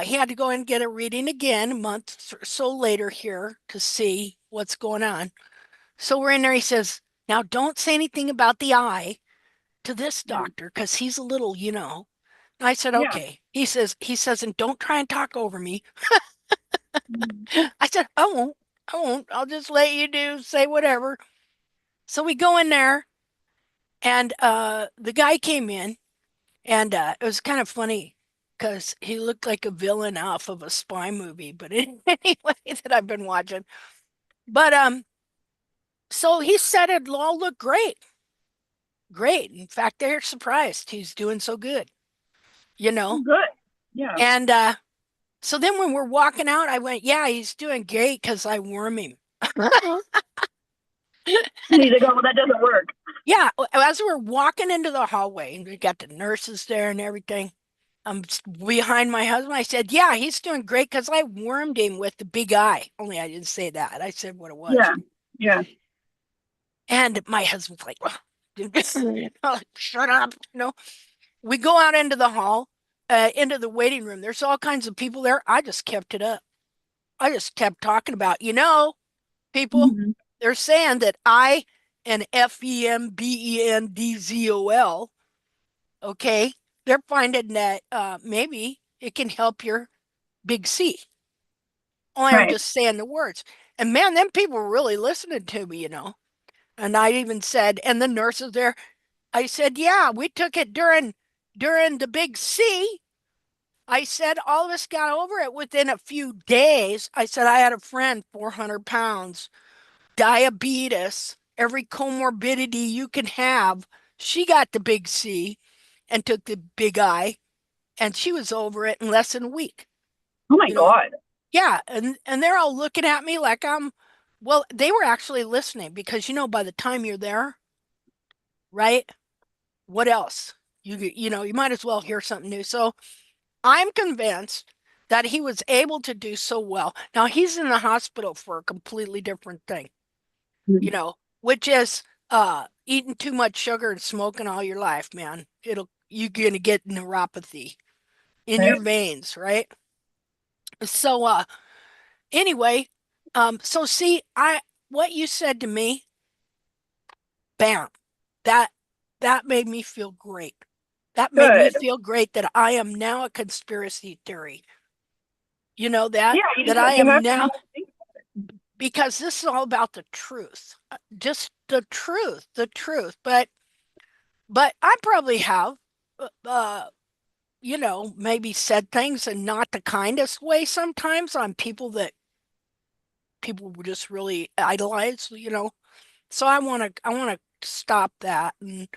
[SPEAKER 1] he had to go and get a reading again a month or so later here to see what's going on. So we're in there. He says, now don't say anything about the eye to this
[SPEAKER 8] Yeah.
[SPEAKER 1] doctor because he's a little, I said,
[SPEAKER 8] Yeah.
[SPEAKER 1] okay. He says, and don't try and talk over me.
[SPEAKER 8] Mhm.
[SPEAKER 1] I said, I won't. I'll just let you say whatever. So we go in there, and the guy came in, and it was kind of funny because he looked like a villain off of a spy movie, but anyway, that I've been watching. But so he said it all looked great. Great. In fact, they're surprised he's doing so good, you know.
[SPEAKER 8] Good. Yeah.
[SPEAKER 1] And so then when we're walking out, I went, yeah, he's doing great because I worm him.
[SPEAKER 8] And he's like, oh, well, that doesn't work.
[SPEAKER 1] Yeah, as we're walking into the hallway, and we got the nurses there and everything. I'm behind my husband. I said, yeah, he's doing great because I wormed him with the big eye. Only I didn't say that. I said what it was.
[SPEAKER 8] Yeah. Yeah.
[SPEAKER 1] And my husband's like, shut up. We go out into the hall, into the waiting room. There's all kinds of people there. I just kept it up. I just kept talking about, people,
[SPEAKER 8] Mhm.
[SPEAKER 1] they're saying that I and FEMBENDZOL, okay, they're finding that maybe it can help your big C. Only I'm
[SPEAKER 8] Right.
[SPEAKER 1] just saying the words. And man, them people were really listening to me, And I even said, and the nurses there, I said, yeah, we took it during the big C. I said, all of us got over it within a few days. I said, I had a friend, 400 pounds, diabetes, every comorbidity you can have. She got the big C and took the big I, and she was over it in less than a week.
[SPEAKER 8] Oh my
[SPEAKER 1] You know,
[SPEAKER 8] God.
[SPEAKER 1] yeah, and they're all looking at me like well, they were actually listening because by the time you're there, right? What else? You know, you might as well hear something new. So I'm convinced that he was able to do so well. Now he's in the hospital for a completely different thing, you know, which is eating too much sugar and smoking all your life, man. You're gonna get neuropathy in your
[SPEAKER 8] Right.
[SPEAKER 1] veins, right? So anyway, so see, I what you said to me, bam, that that made me feel great. That made me
[SPEAKER 8] Good.
[SPEAKER 1] feel great that I am now a conspiracy theory. You know
[SPEAKER 8] Yeah,
[SPEAKER 1] that I
[SPEAKER 8] you
[SPEAKER 1] am
[SPEAKER 8] have to
[SPEAKER 1] now,
[SPEAKER 8] not think.
[SPEAKER 1] because this is all about the truth. Just the truth, the truth. But I probably have you know, maybe said things in not the kindest way sometimes on people that people would just really idolize, you know. So I want to stop that and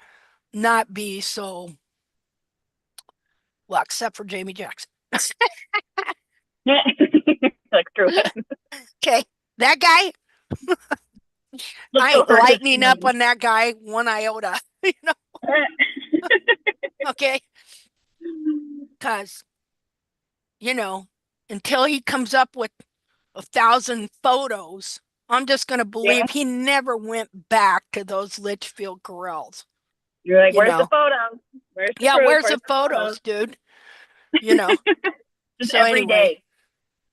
[SPEAKER 1] not be so, well, except for Jamie Jackson.
[SPEAKER 8] Like through it.
[SPEAKER 1] Okay, that guy,
[SPEAKER 8] Look
[SPEAKER 1] I ain't
[SPEAKER 8] over his
[SPEAKER 1] lightening up
[SPEAKER 8] money.
[SPEAKER 1] on that guy one iota, you know. Okay, because you know, until he comes up with 1,000 photos, I'm just gonna
[SPEAKER 8] Yeah.
[SPEAKER 1] believe he never went back to those Litchfield corrals.
[SPEAKER 8] You're like,
[SPEAKER 1] You
[SPEAKER 8] where's the
[SPEAKER 1] know,
[SPEAKER 8] photos? Where's the
[SPEAKER 1] yeah,
[SPEAKER 8] proof?
[SPEAKER 1] where's
[SPEAKER 8] Where's
[SPEAKER 1] the
[SPEAKER 8] the photos?
[SPEAKER 1] photos, dude? You know.
[SPEAKER 8] Just
[SPEAKER 1] So
[SPEAKER 8] every day.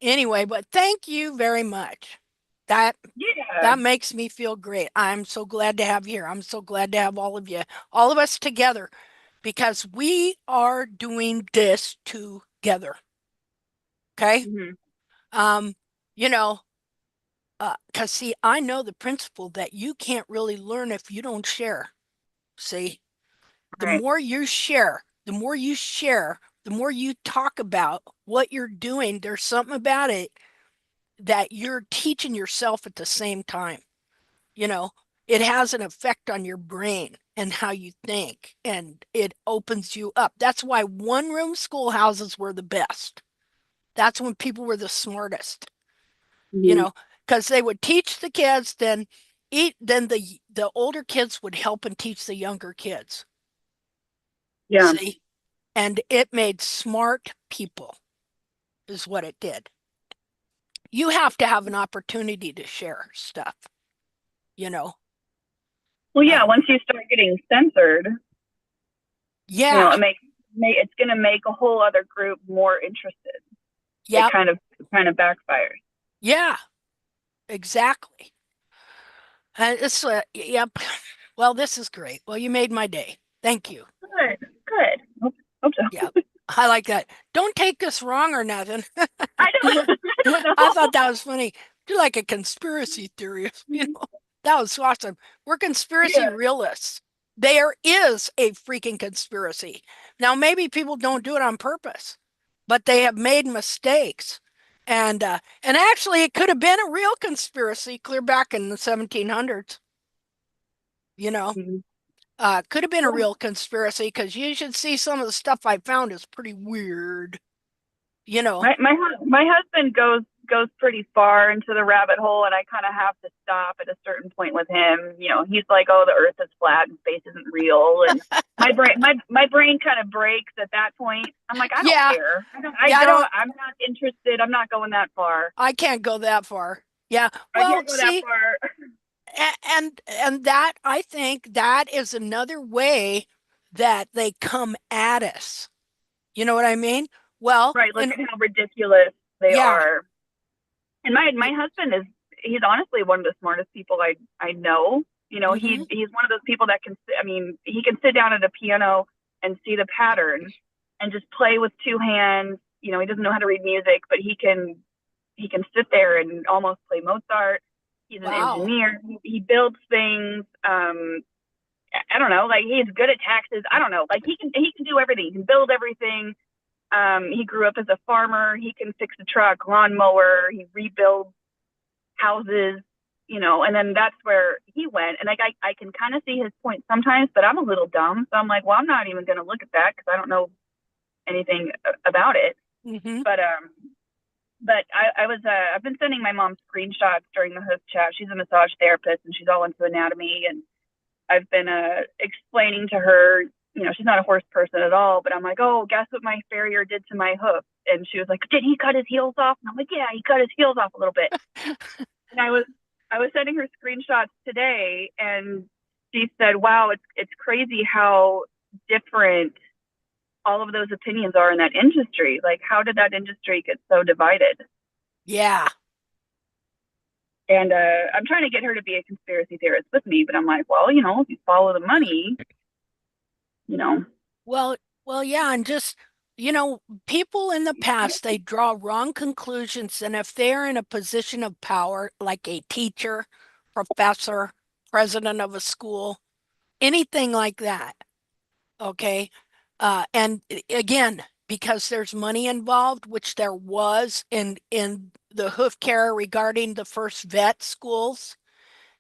[SPEAKER 1] anyway, but thank you very much. That
[SPEAKER 8] Yeah.
[SPEAKER 1] that makes me feel great. I'm so glad to have you here. I'm so glad to have all of you, all of us together, because we are doing this together. Okay.
[SPEAKER 8] Hmm.
[SPEAKER 1] Um, you know, because see, I know the principle that you can't really learn if you don't share. See, the
[SPEAKER 8] Right.
[SPEAKER 1] more you share, the more you share, the more you talk about what you're doing, there's something about it that you're teaching yourself at the same time. You know, it has an effect on your brain and how you think, and it opens you up. That's why one room schoolhouses were the best. That's when people were the smartest, you
[SPEAKER 8] Hmm.
[SPEAKER 1] know, because they would teach the kids, then the older kids would help and teach the younger kids.
[SPEAKER 8] Yeah.
[SPEAKER 1] See? And it made smart people, is what it did. You have to have an opportunity to share stuff, you know.
[SPEAKER 8] Well, yeah.
[SPEAKER 1] Um,
[SPEAKER 8] Once you start getting censored,
[SPEAKER 1] yeah,
[SPEAKER 8] it's going to make a whole other group more interested. It
[SPEAKER 1] yep,
[SPEAKER 8] kind of backfires.
[SPEAKER 1] yeah, exactly. It's yep. Well, this is great. Well, you made my day. Thank you.
[SPEAKER 8] Good. Good. Hope so.
[SPEAKER 1] Yep. I like that. Don't take this wrong or nothing.
[SPEAKER 8] I don't. I don't
[SPEAKER 1] I
[SPEAKER 8] know.
[SPEAKER 1] thought that was funny. You're like a conspiracy theorist, you know. That was awesome. We're conspiracy
[SPEAKER 8] Yeah.
[SPEAKER 1] realists. There is a freaking conspiracy. Now, maybe people don't do it on purpose, but they have made mistakes. And actually it could have been a real conspiracy clear back in the 1700s, you know.
[SPEAKER 8] Mhm.
[SPEAKER 1] Could have been a real conspiracy, because you should see some of the stuff I found is pretty weird, you know.
[SPEAKER 8] My husband goes pretty far into the rabbit hole, and I kind of have to stop at a certain point with him. He's like, "Oh, the Earth is flat and space isn't real," and my brain kind of breaks at that point. I'm like, I don't
[SPEAKER 1] Yeah,
[SPEAKER 8] care.
[SPEAKER 1] yeah, I don't,
[SPEAKER 8] I'm not interested. I'm not going that far.
[SPEAKER 1] I can't go that far. Yeah.
[SPEAKER 8] I
[SPEAKER 1] Well,
[SPEAKER 8] can't go that
[SPEAKER 1] see,
[SPEAKER 8] far.
[SPEAKER 1] and that, I think that is another way that they come at us. You know what I mean? Well,
[SPEAKER 8] Right. Look
[SPEAKER 1] and
[SPEAKER 8] at how ridiculous they
[SPEAKER 1] yeah.
[SPEAKER 8] are. And my husband he's honestly one of the smartest people I know.
[SPEAKER 1] Hmm.
[SPEAKER 8] He's one of those people that he can sit down at a piano and see the pattern and just play with two hands. He doesn't know how to read music, but he can sit there and almost play Mozart. He's an
[SPEAKER 1] Wow.
[SPEAKER 8] engineer. He builds things. I don't know, like he's good at taxes. I don't know, like he can do everything. He can build everything. He grew up as a farmer. He can fix a truck, lawnmower. He rebuilds houses, and then that's where he went. And like I can kind of see his point sometimes, but I'm a little dumb, so I'm like, well, I'm not even going to look at that because I don't know anything about it.
[SPEAKER 1] Hmm.
[SPEAKER 8] But I've been sending my mom screenshots during the Hoof chat. She's a massage therapist and she's all into anatomy, and I've been explaining to her, you know, she's not a horse person at all, but I'm like, oh, guess what my farrier did to my hoof? And she was like, did he cut his heels off? And I'm like, yeah, he cut his heels off a little bit. And I was sending her screenshots today, and she said, wow, it's crazy how different all of those opinions are in that industry. Like, how did that industry get so divided?
[SPEAKER 1] Yeah.
[SPEAKER 8] And I'm trying to get her to be a conspiracy theorist with me, but I'm like, well, you know, if you follow the money, you know.
[SPEAKER 1] Well, yeah, and just, you know, people in the past, they draw wrong conclusions, and if they're in a position of power, like a teacher, professor, president of a school, anything like that, okay? And again, because there's money involved, which there was in the hoof care regarding the first vet schools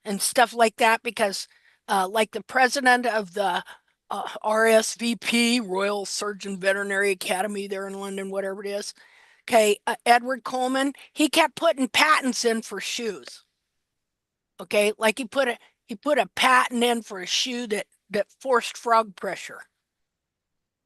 [SPEAKER 1] and stuff like that, because like the president of the RSVP, Royal Surgeon Veterinary Academy there in London, whatever it is, okay, Edward Coleman, he kept putting patents in for shoes. Okay, like he put a patent in for a shoe that forced frog pressure,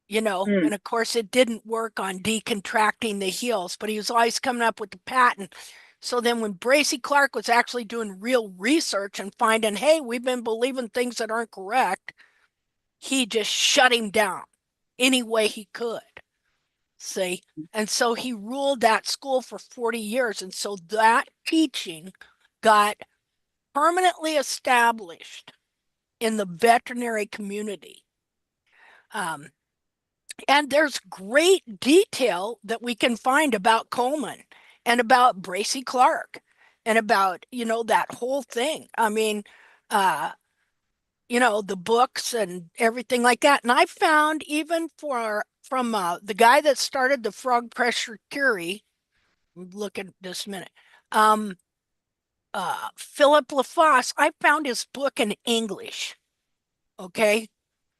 [SPEAKER 1] you know, and of course it didn't work on decontracting the heels, but he was always coming up with the patent. So then when Bracy Clark was actually doing real research and finding, hey, we've been believing things that aren't correct, he just shut him down any way he could. See? And so he ruled that school for 40 years. And so that teaching got permanently established in the veterinary community. And there's great detail that we can find about Coleman and about Bracy Clark and about, you know, that whole thing. I mean, you know, the books and everything like that. And I found even from the guy that started the frog pressure theory, look at this minute, Philip LaFosse, I found his book in English. Okay.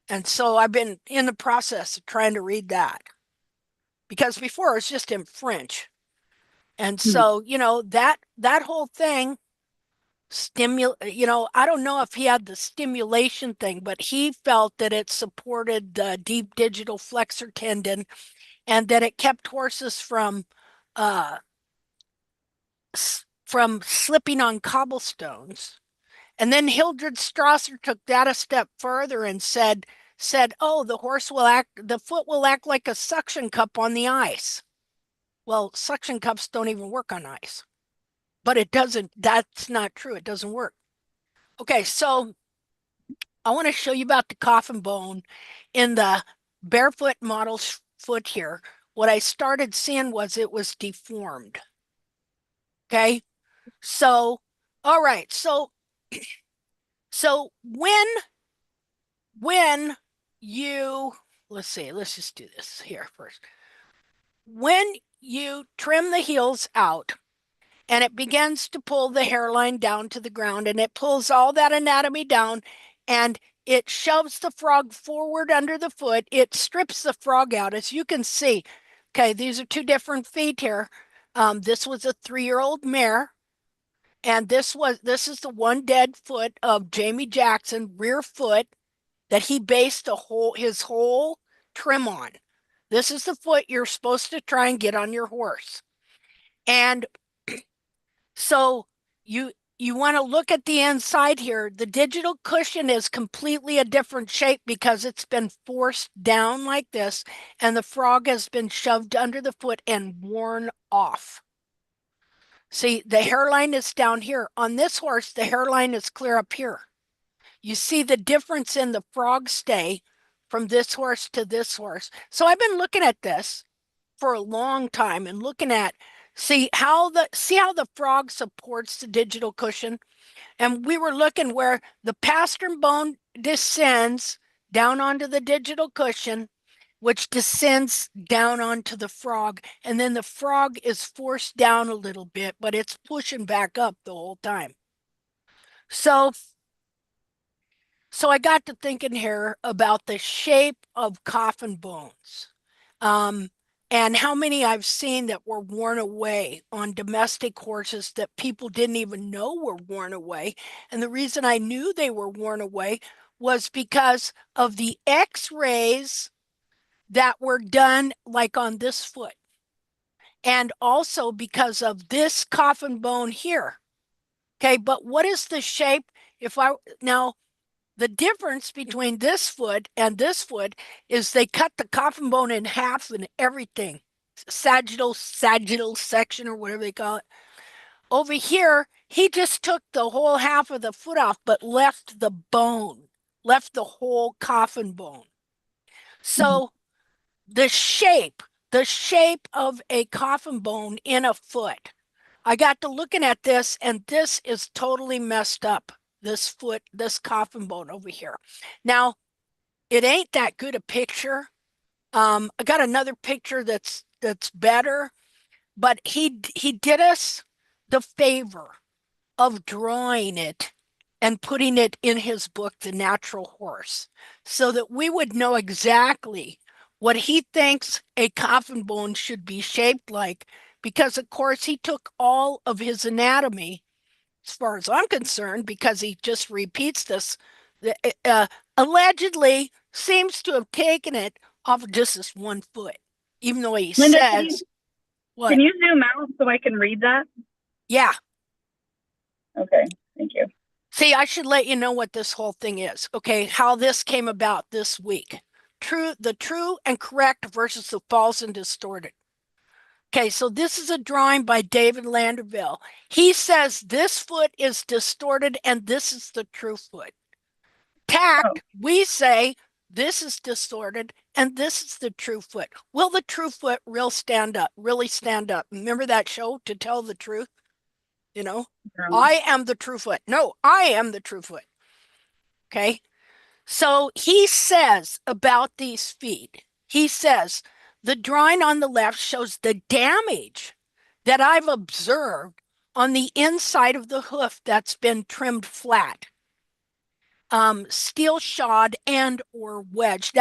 [SPEAKER 1] And so I've been in the process of trying to read that because before it was just in French. And so, you know, that whole thing you know, I don't know if he had the stimulation thing, but he felt that it supported the deep digital flexor tendon and that it kept horses uh from slipping on cobblestones. And then Hildred Strasser took that a step further and said, "Oh, the foot will act like a suction cup on the ice." Well, suction cups don't even work on ice. But it doesn't, that's not true. It doesn't work. Okay, so I want to show you about the coffin bone in the barefoot model foot here. What I started seeing was it was deformed. Okay, so, all right, so when you, let's see, let's just do this here first. When you trim the heels out and it begins to pull the hairline down to the ground and it pulls all that anatomy down and it shoves the frog forward under the foot, it strips the frog out, as you can see. Okay, these are two different feet here. This was a 3-year-old mare. And this is the one dead foot of Jamie Jackson, rear foot, that he based his whole trim on. This is the foot you're supposed to try and get on your horse. And so you want to look at the inside here. The digital cushion is completely a different shape because it's been forced down like this, and the frog has been shoved under the foot and worn off. See, the hairline is down here. On this horse, the hairline is clear up here. You see the difference in the frog stay from this horse to this horse. So I've been looking at this for a long time and looking at see how the frog supports the digital cushion. And we were looking where the pastern bone descends down onto the digital cushion, which descends down onto the frog. And then the frog is forced down a little bit, but it's pushing back up the whole time. So I got to thinking here about the shape of coffin bones. And how many I've seen that were worn away on domestic horses that people didn't even know were worn away. And the reason I knew they were worn away was because of the x-rays that were done like on this foot. And also because of this coffin bone here. Okay, but what is the shape? Now, the difference between this foot and this foot is they cut the coffin bone in half and everything. Sagittal section or whatever they call it. Over here, he just took the whole half of the foot off, but left the bone, left the whole coffin bone. So the shape of a coffin bone in a foot. I got to looking at this, and this is totally messed up. This foot, this coffin bone over here. Now, it ain't that good a picture. I got another picture that's better, but he did us the favor of drawing it and putting it in his book, The Natural Horse, so that we would know exactly what he thinks a coffin bone should be shaped like, because of course he took all of his anatomy, as far as I'm concerned, because he just repeats this, allegedly seems to have taken it off of just this one foot, even though he
[SPEAKER 8] Linda,
[SPEAKER 1] says, what?
[SPEAKER 8] Can you zoom out so I can read that?
[SPEAKER 1] Yeah.
[SPEAKER 8] Okay, thank you.
[SPEAKER 1] See, I should let you know what this whole thing is, okay? How this came about this week. The true and correct versus the false and distorted. Okay, so this is a drawing by David Landerville. He says this foot is distorted and this is the true foot. Tact, we say this is distorted and this is the true foot. Will the true foot really stand up? Remember that show, To Tell the Truth? You know, I am the true foot. No, I am the true foot. Okay. So he says about these feet, he says, the drawing on the left shows the damage that I've observed on the inside of the hoof that's been trimmed flat, steel shod and or wedged.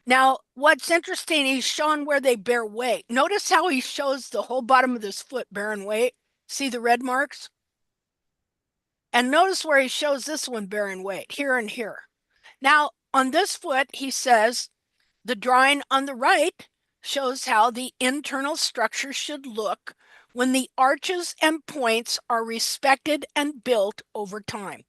[SPEAKER 1] Now, what's interesting, he's shown where they bear weight. Notice how he shows the whole bottom of this foot bearing weight. See the red marks? And notice where he shows this one bearing weight, here and here. Now, on this foot, he says, the drawing on the right shows how the internal structure should look when the arches and points are respected and built over time.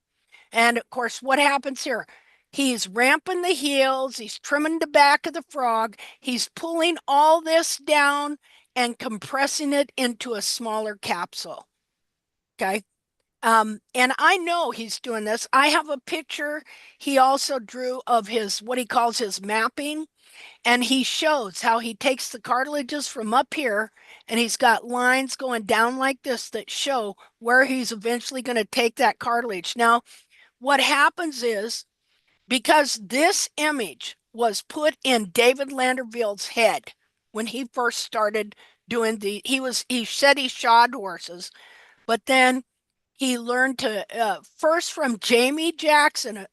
[SPEAKER 1] And of course, what happens here? He's ramping the heels, he's trimming the back of the frog, he's pulling all this down and compressing it into a smaller capsule. Okay. And I know he's doing this. I have a picture he also drew of his, what he calls his mapping. And he shows how he takes the cartilages from up here and he's got lines going down like this that show where he's eventually going to take that cartilage. Now, what happens is, because this image was put in David Landerville's head when he first started doing he said he shod horses, but then he learned to first from Jamie Jackson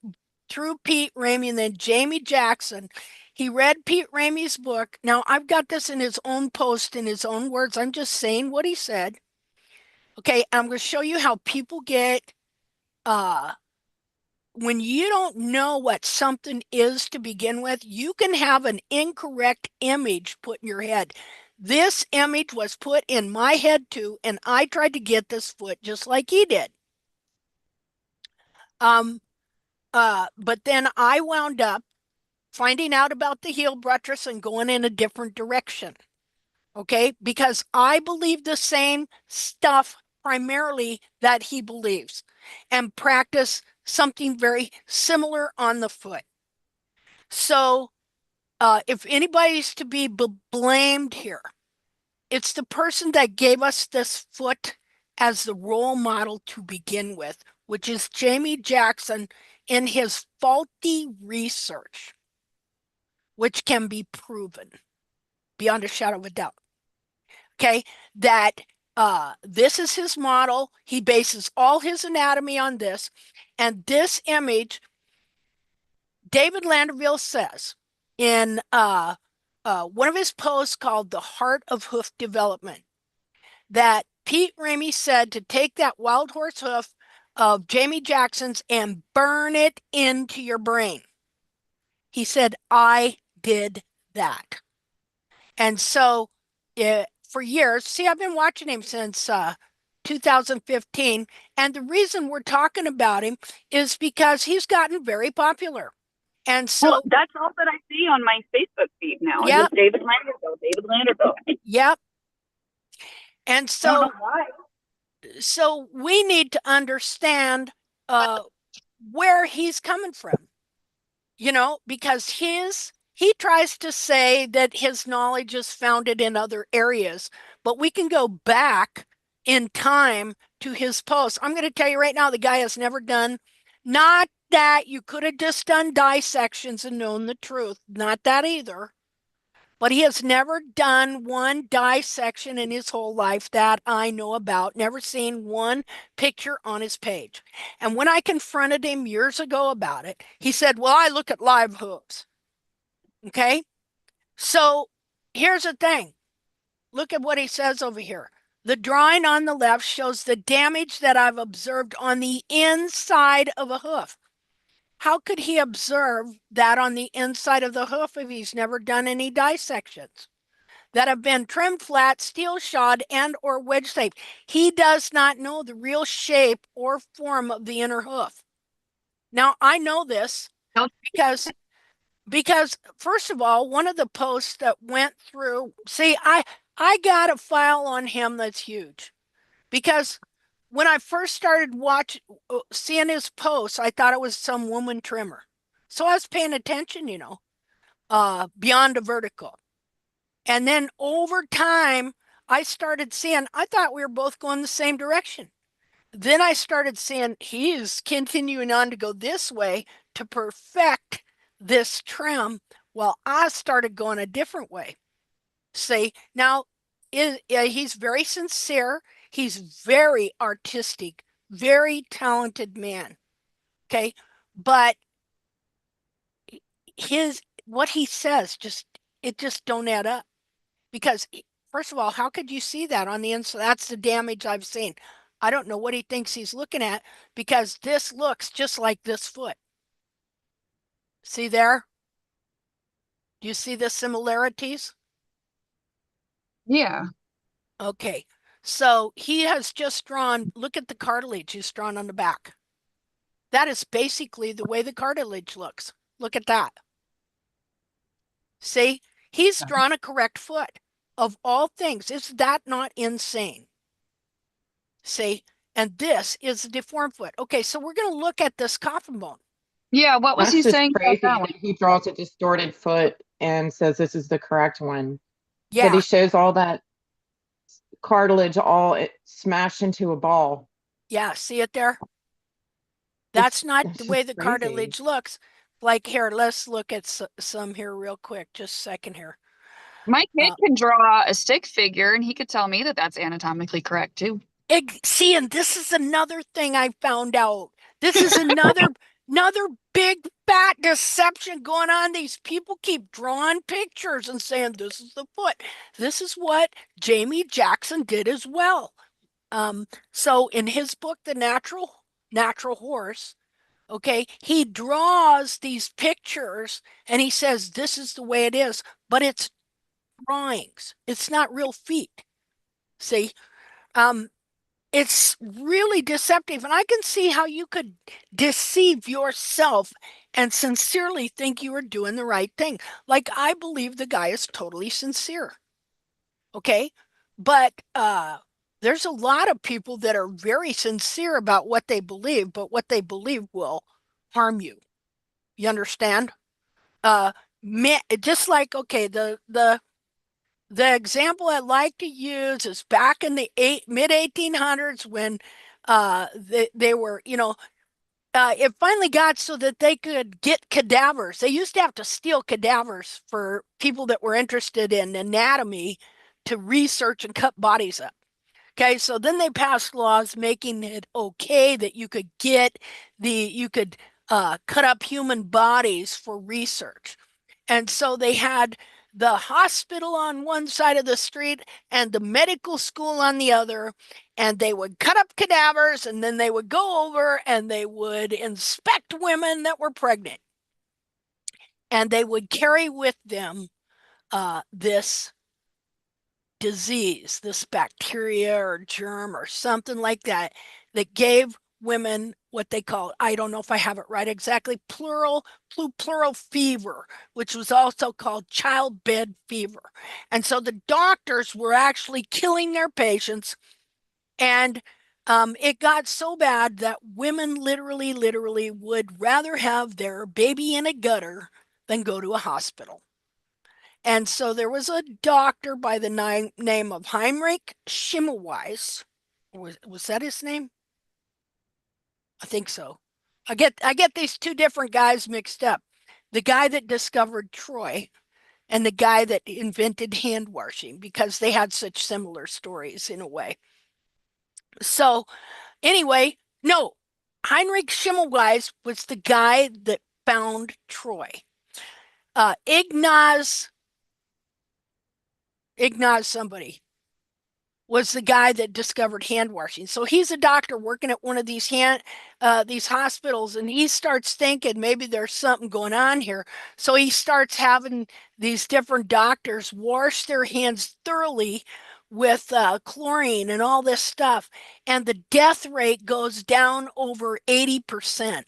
[SPEAKER 1] through Pete Ramey and then Jamie Jackson. He read Pete Ramey's book. Now, I've got this in his own post, in his own words. I'm just saying what he said. Okay, I'm going to show you how people get, when you don't know what something is to begin with, you can have an incorrect image put in your head. This image was put in my head too, and I tried to get this foot just like he did. But then I wound up finding out about the heel buttress and going in a different direction. Okay, because I believe the same stuff primarily that he believes and practice something very similar on the foot. So if anybody's to be blamed here, it's the person that gave us this foot as the role model to begin with, which is Jamie Jackson in his faulty research, which can be proven beyond a shadow of a doubt. Okay, that this is his model. He bases all his anatomy on this. And this image, David Landerville says in one of his posts called The Heart of Hoof Development, that Pete Ramey said to take that wild horse hoof, of Jamie Jackson's and burn it into your brain. He said, I did that. And so for years, see, I've been watching him since 2015. And the reason we're talking about him is because he's gotten very popular. And so,
[SPEAKER 8] well, that's all that I see on my Facebook feed now.
[SPEAKER 1] Yep.
[SPEAKER 8] Is David Landerville. David Landerville.
[SPEAKER 1] Yep. And
[SPEAKER 8] I don't
[SPEAKER 1] so,
[SPEAKER 8] know why.
[SPEAKER 1] so we need to understand where he's coming from, you know, because he tries to say that his knowledge is founded in other areas, but we can go back in time to his posts. I'm going to tell you right now, the guy has never done, not that you could have just done dissections and known the truth, not that either. But he has never done one dissection in his whole life that I know about, never seen one picture on his page. And when I confronted him years ago about it, he said, well, I look at live hooves. Okay. So here's the thing. Look at what he says over here. The drawing on the left shows the damage that I've observed on the inside of a hoof. How could he observe that on the inside of the hoof if he's never done any dissections that have been trimmed flat, steel shod, and or wedge shaped? He does not know the real shape or form of the inner hoof. Now, I know this because first of all, one of the posts that went through, see, I got a file on him that's huge because when I first started seeing his posts, I thought it was some woman trimmer. So I was paying attention, you know, beyond a vertical. And then over time, I started seeing, I thought we were both going the same direction. Then I started seeing he's continuing on to go this way to perfect this trim while I started going a different way. See, now he's very sincere. He's very artistic, very talented man. Okay. But what he says it just don't add up. Because first of all, how could you see that on the inside? That's the damage I've seen. I don't know what he thinks he's looking at because this looks just like this foot. See there? Do you see the similarities?
[SPEAKER 7] Yeah.
[SPEAKER 1] Okay. So he has just drawn, look at the cartilage he's drawn on the back. That is basically the way the cartilage looks. Look at that. See, he's drawn a correct foot. Of all things, is that not insane? See, and this is a deformed foot. Okay, so we're going to look at this coffin bone.
[SPEAKER 7] Yeah, what was
[SPEAKER 6] That's
[SPEAKER 7] he
[SPEAKER 6] just
[SPEAKER 7] saying about
[SPEAKER 6] crazy
[SPEAKER 7] that
[SPEAKER 6] that
[SPEAKER 7] one?
[SPEAKER 6] he draws a distorted foot and says this is the correct one. That
[SPEAKER 1] Yeah,
[SPEAKER 6] he shows all that cartilage all smashed into a ball.
[SPEAKER 1] yeah, see it there? That's not
[SPEAKER 6] That's
[SPEAKER 1] the way
[SPEAKER 6] just
[SPEAKER 1] the
[SPEAKER 6] crazy.
[SPEAKER 1] cartilage looks. Like here, let's look at some here real quick. Just a second here.
[SPEAKER 7] My kid could draw a stick figure and he could tell me that that's anatomically correct too.
[SPEAKER 1] See, and this is another thing I found out. This is another big fat deception going on. These people keep drawing pictures and saying this is the foot. This is what Jamie Jackson did as well. So in his book, The Natural Horse, okay, he draws these pictures and he says this is the way it is, but it's drawings. It's not real feet. See, um, it's really deceptive, and I can see how you could deceive yourself and sincerely think you are doing the right thing. Like I believe the guy is totally sincere. Okay, but there's a lot of people that are very sincere about what they believe, but what they believe will harm you. You understand? Uh, just like okay, the example I like to use is back in the mid 1800s when they were, you know, it finally got so that they could get cadavers. They used to have to steal cadavers for people that were interested in anatomy to research and cut bodies up. Okay, so then they passed laws making it okay that you could cut up human bodies for research. And so they had the hospital on one side of the street and the medical school on the other, and they would cut up cadavers, and then they would go over and they would inspect women that were pregnant, and they would carry with them this disease, this bacteria or germ or something like that, that gave women what they call, I don't know if I have it right exactly, pleural fever, which was also called childbed fever. And so the doctors were actually killing their patients. And it got so bad that women literally would rather have their baby in a gutter than go to a hospital. And so there was a doctor by the name of Heinrich Schimmelweiss. Was that his name? I think so. I get these two different guys mixed up. The guy that discovered Troy and the guy that invented hand washing, because they had such similar stories in a way. So anyway, no, Heinrich Schimmelweiss was the guy that found Troy. Ignaz somebody was the guy that discovered hand washing. So he's a doctor working at one of these hospitals, and he starts thinking maybe there's something going on here. So he starts having these different doctors wash their hands thoroughly with chlorine and all this stuff, and the death rate goes down over 80%.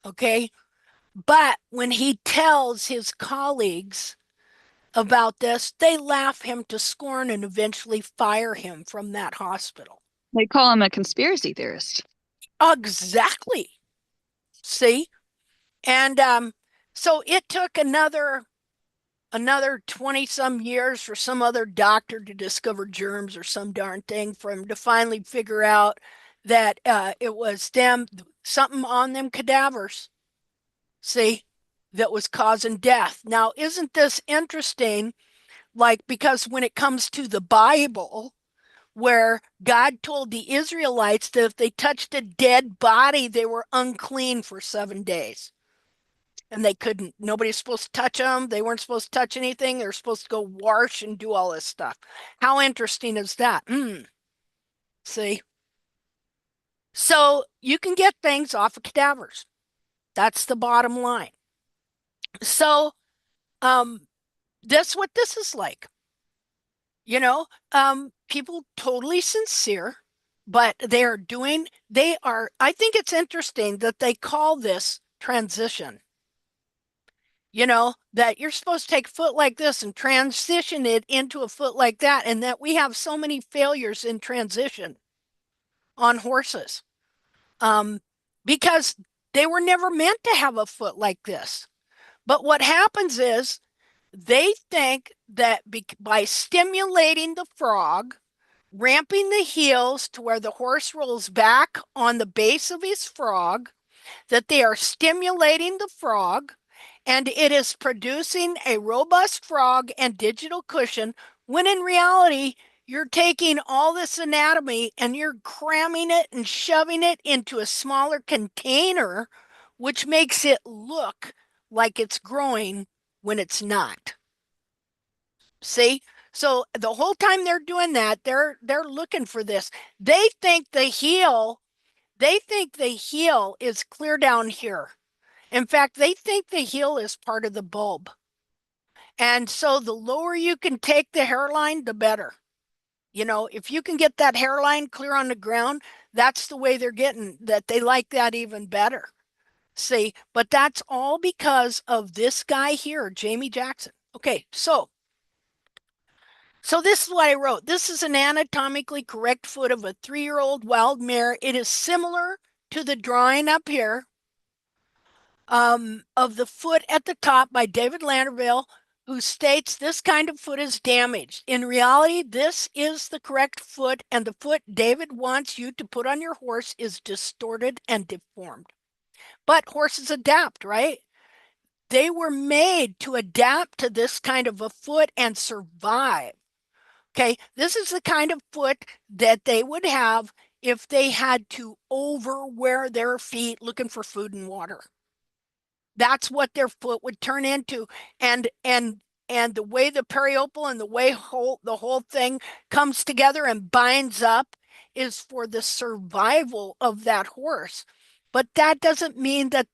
[SPEAKER 1] Okay, but when he tells his colleagues about this, they laugh him to scorn and eventually fire him from that hospital.
[SPEAKER 7] They call him a conspiracy theorist.
[SPEAKER 1] Exactly. See? And so it took another 20 some years for some other doctor to discover germs or some darn thing, for him to finally figure out that it was something on them cadavers, see, that was causing death. Now, isn't this interesting? Like, because when it comes to the Bible, where God told the Israelites that if they touched a dead body, they were unclean for 7 days. And they couldn't, nobody's supposed to touch them. They weren't supposed to touch anything. They're supposed to go wash and do all this stuff. How interesting is that? See? So you can get things off of cadavers. That's the bottom line. So that's what this is like. People totally sincere, but I think it's interesting that they call this transition. That you're supposed to take a foot like this and transition it into a foot like that, and that we have so many failures in transition on horses. Because they were never meant to have a foot like this. But what happens is they think that by stimulating the frog, ramping the heels to where the horse rolls back on the base of his frog, that they are stimulating the frog, and it is producing a robust frog and digital cushion, when in reality, you're taking all this anatomy and you're cramming it and shoving it into a smaller container, which makes it look like it's growing when it's not. See? So the whole time they're doing that, they're looking for this. They think the heel is clear down here. In fact, they think the heel is part of the bulb. And so the lower you can take the hairline, the better. If you can get that hairline clear on the ground, that's the way they're getting that. They like that even better. See, but that's all because of this guy here, Jamie Jackson. Okay, so this is what I wrote. This is an anatomically correct foot of a 3-year-old wild mare. It is similar to the drawing up here of the foot at the top by David Landerville, who states this kind of foot is damaged. In reality, this is the correct foot, and the foot David wants you to put on your horse is distorted and deformed. But horses adapt, right? They were made to adapt to this kind of a foot and survive. Okay, this is the kind of foot that they would have if they had to overwear their feet looking for food and water. That's what their foot would turn into. And and the way the periopal and the way the whole thing comes together and binds up is for the survival of that horse. But that doesn't mean that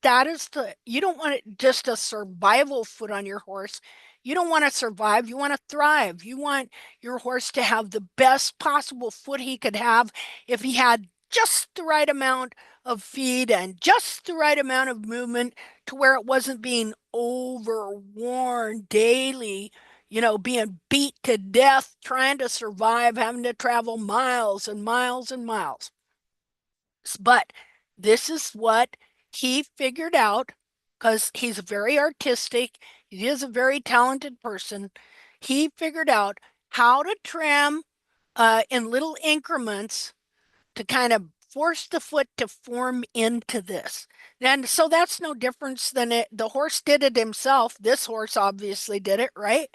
[SPEAKER 1] you don't want it just a survival foot on your horse. You don't want to survive, you want to thrive. You want your horse to have the best possible foot he could have if he had just the right amount of feed and just the right amount of movement to where it wasn't being overworn daily, being beat to death, trying to survive, having to travel miles and miles and miles. But this is what he figured out because he's very artistic. He is a very talented person. He figured out how to trim in little increments to kind of force the foot to form into this. And so that's no difference than the horse did it himself. This horse obviously did it, right?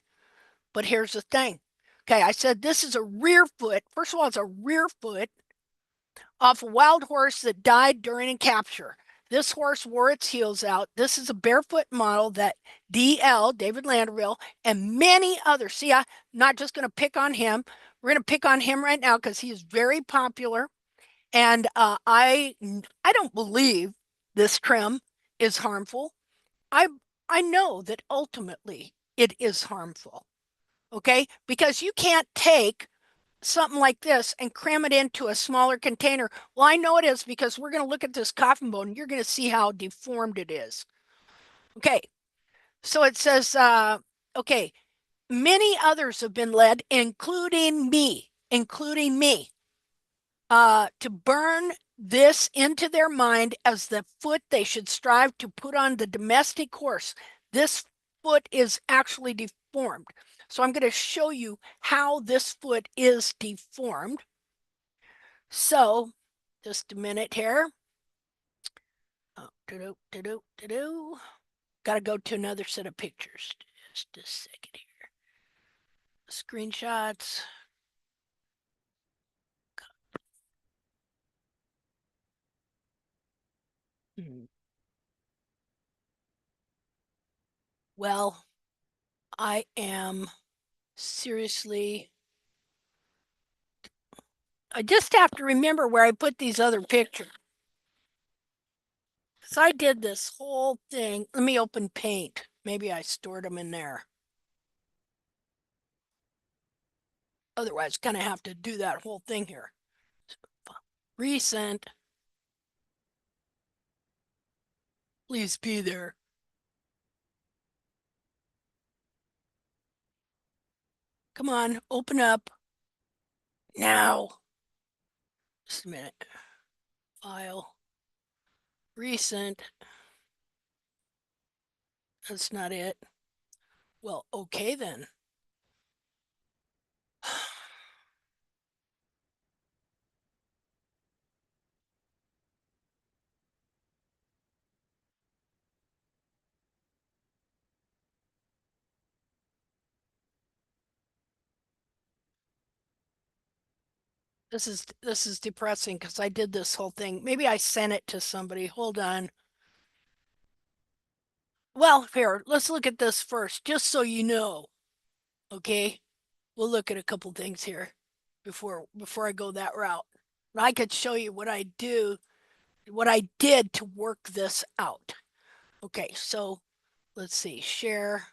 [SPEAKER 1] But here's the thing. Okay, I said this is a rear foot. First of all, it's a rear foot off a wild horse that died during a capture. This horse wore its heels out. This is a barefoot model that DL, David Landerville, and many others. See, I'm not just going to pick on him. We're going to pick on him right now because he is very popular. And I don't believe this trim is harmful. I know that ultimately it is harmful. Okay, because you can't take something like this and cram it into a smaller container. Well, I know it is because we're going to look at this coffin bone and you're going to see how deformed it is. Okay, so it says, okay, many others have been led, including me, to burn this into their mind as the foot they should strive to put on the domestic horse. This foot is actually deformed. So I'm going to show you how this foot is deformed. So just a minute here. Oh, got to go to another set of pictures. Just a second here. Screenshots. Well, I am seriously. I just have to remember where I put these other pictures. So I did this whole thing. Let me open Paint. Maybe I stored them in there. Otherwise, kind of have to do that whole thing here. Recent. Please be there. Come on, open up. Now. Just a minute. File. Recent. That's not it. Well, okay then. This is depressing because I did this whole thing. Maybe I sent it to somebody. Hold on. Well, here, let's look at this first, just so you know. Okay, we'll look at a couple things here before I go that route. I could show you what I did to work this out. Okay, so let's see, share.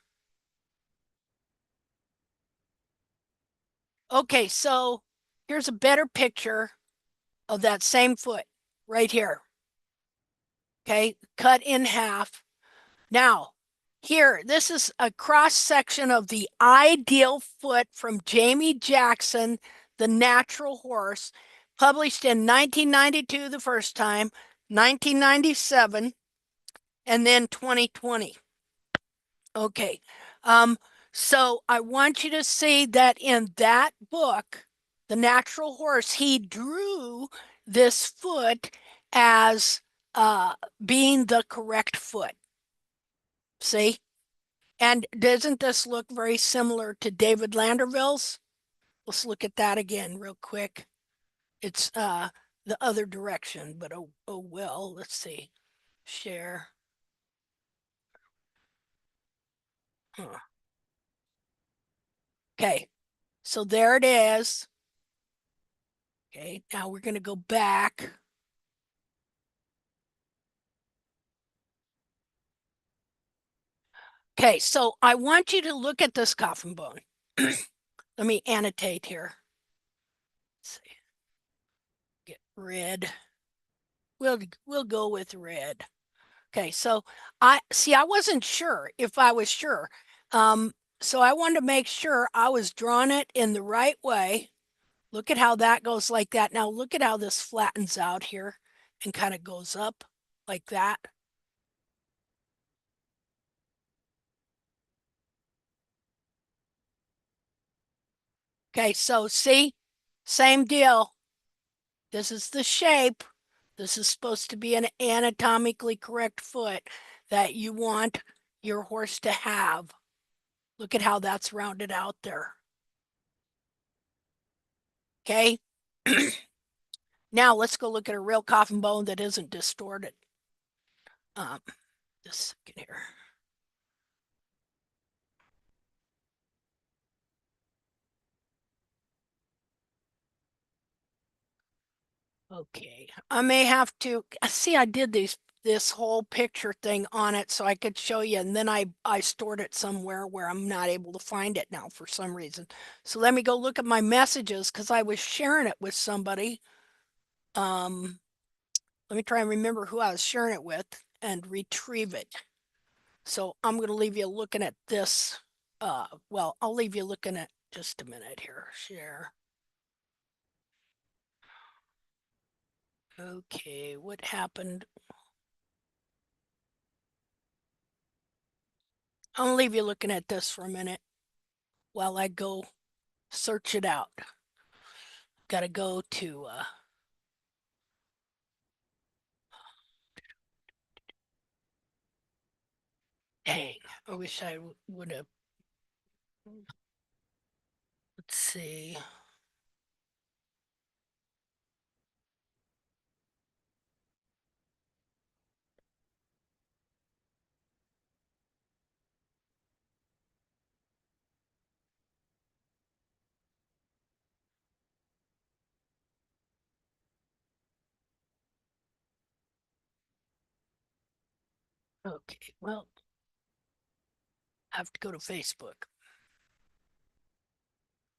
[SPEAKER 1] Okay, so here's a better picture of that same foot right here. Okay, cut in half. Now, here, this is a cross section of the ideal foot from Jamie Jackson, The Natural Horse, published in 1992 the first time, 1997, and then 2020. Okay, so I want you to see that in that book, The Natural Horse, he drew this foot as being the correct foot. See? And doesn't this look very similar to David Landerville's? Let's look at that again real quick. It's the other direction, but oh well, let's see. Share. Huh. Okay, so there it is. Okay, now we're going to go back. Okay, so I want you to look at this coffin bone. Let me annotate here. Let's see. Get red. We'll go with red. Okay, so I wasn't sure if I was sure. So I wanted to make sure I was drawing it in the right way. Look at how that goes like that. Now look at how this flattens out here and kind of goes up like that. Okay, so see, same deal. This is the shape. This is supposed to be an anatomically correct foot that you want your horse to have. Look at how that's rounded out there. Okay. Now let's go look at a real coffin bone that isn't distorted. Just a second here. Okay, I may have to see. I did this whole picture thing on it so I could show you, and then I stored it somewhere where I'm not able to find it now for some reason. So let me go look at my messages because I was sharing it with somebody. Let me try and remember who I was sharing it with and retrieve it. So I'm going to leave you looking at this. Well, I'll leave you looking at just a minute here. Share. Okay, what happened? I'll leave you looking at this for a minute while I go search it out. Got to go to dang, I wish I would have. Let's see. Okay, well, I have to go to Facebook.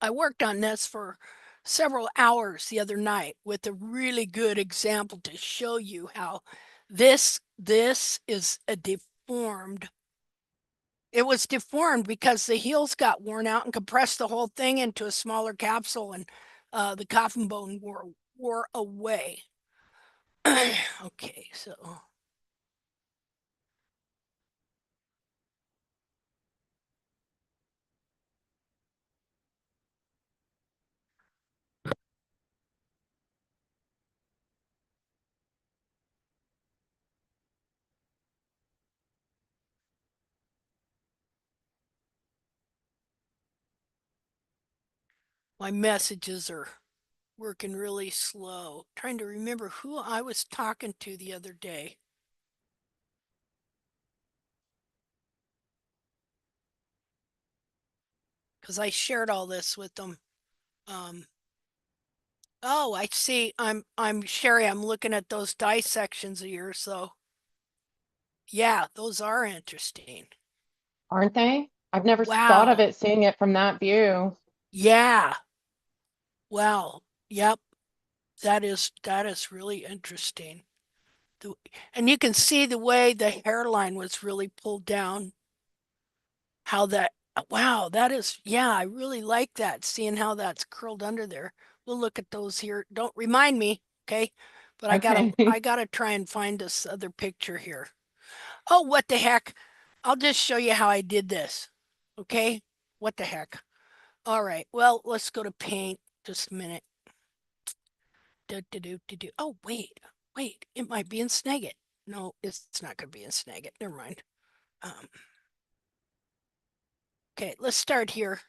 [SPEAKER 1] I worked on this for several hours the other night with a really good example to show you how this is a deformed. It was deformed because the heels got worn out and compressed the whole thing into a smaller capsule, and the coffin bone wore away. Okay, so my messages are working really slow. Trying to remember who I was talking to the other day. Because I shared all this with them. Oh, I see. I'm Sherry. I'm looking at those dissections of yours. So yeah, those are interesting.
[SPEAKER 6] Aren't they? I've never thought of
[SPEAKER 1] Wow.
[SPEAKER 6] it seeing it from that view.
[SPEAKER 1] Yeah. Wow. Yep. That is really interesting. And you can see the way the hairline was really pulled down. How that wow, that is yeah, I really like that, seeing how that's curled under there. We'll look at those here. Don't remind me, okay? But
[SPEAKER 6] Okay.
[SPEAKER 1] I gotta try and find this other picture here. Oh, what the heck? I'll just show you how I did this. Okay? What the heck? All right. Well, let's go to paint. Just a minute. Oh, wait. It might be in Snagit. No, it's not going to be in Snagit. Never mind. Okay, let's start here.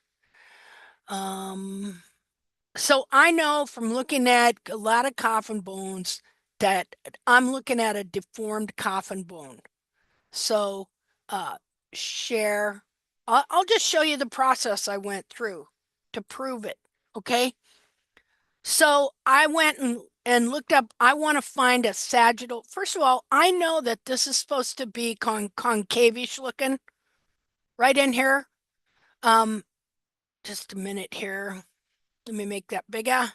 [SPEAKER 1] So I know from looking at a lot of coffin bones that I'm looking at a deformed coffin bone. So, share. I'll just show you the process I went through. to prove it. Okay. So I went and looked up, I want to find a sagittal. First of all, I know that this is supposed to be concavish looking right in here. Just a minute here. Let me make that bigger.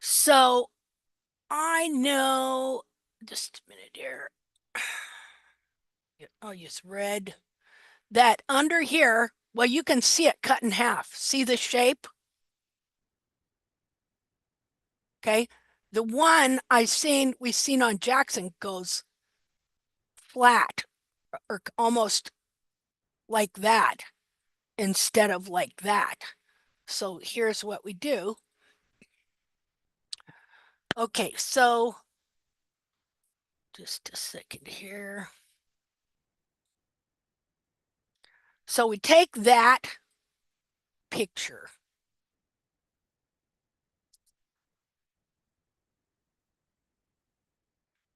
[SPEAKER 1] So I know, just a minute here. I'll use red. That under here, well, you can see it cut in half. See the shape? Okay. The one we've seen on Jackson goes flat or almost like that instead of like that. So here's what we do. Okay, so just a second here. So we take that picture.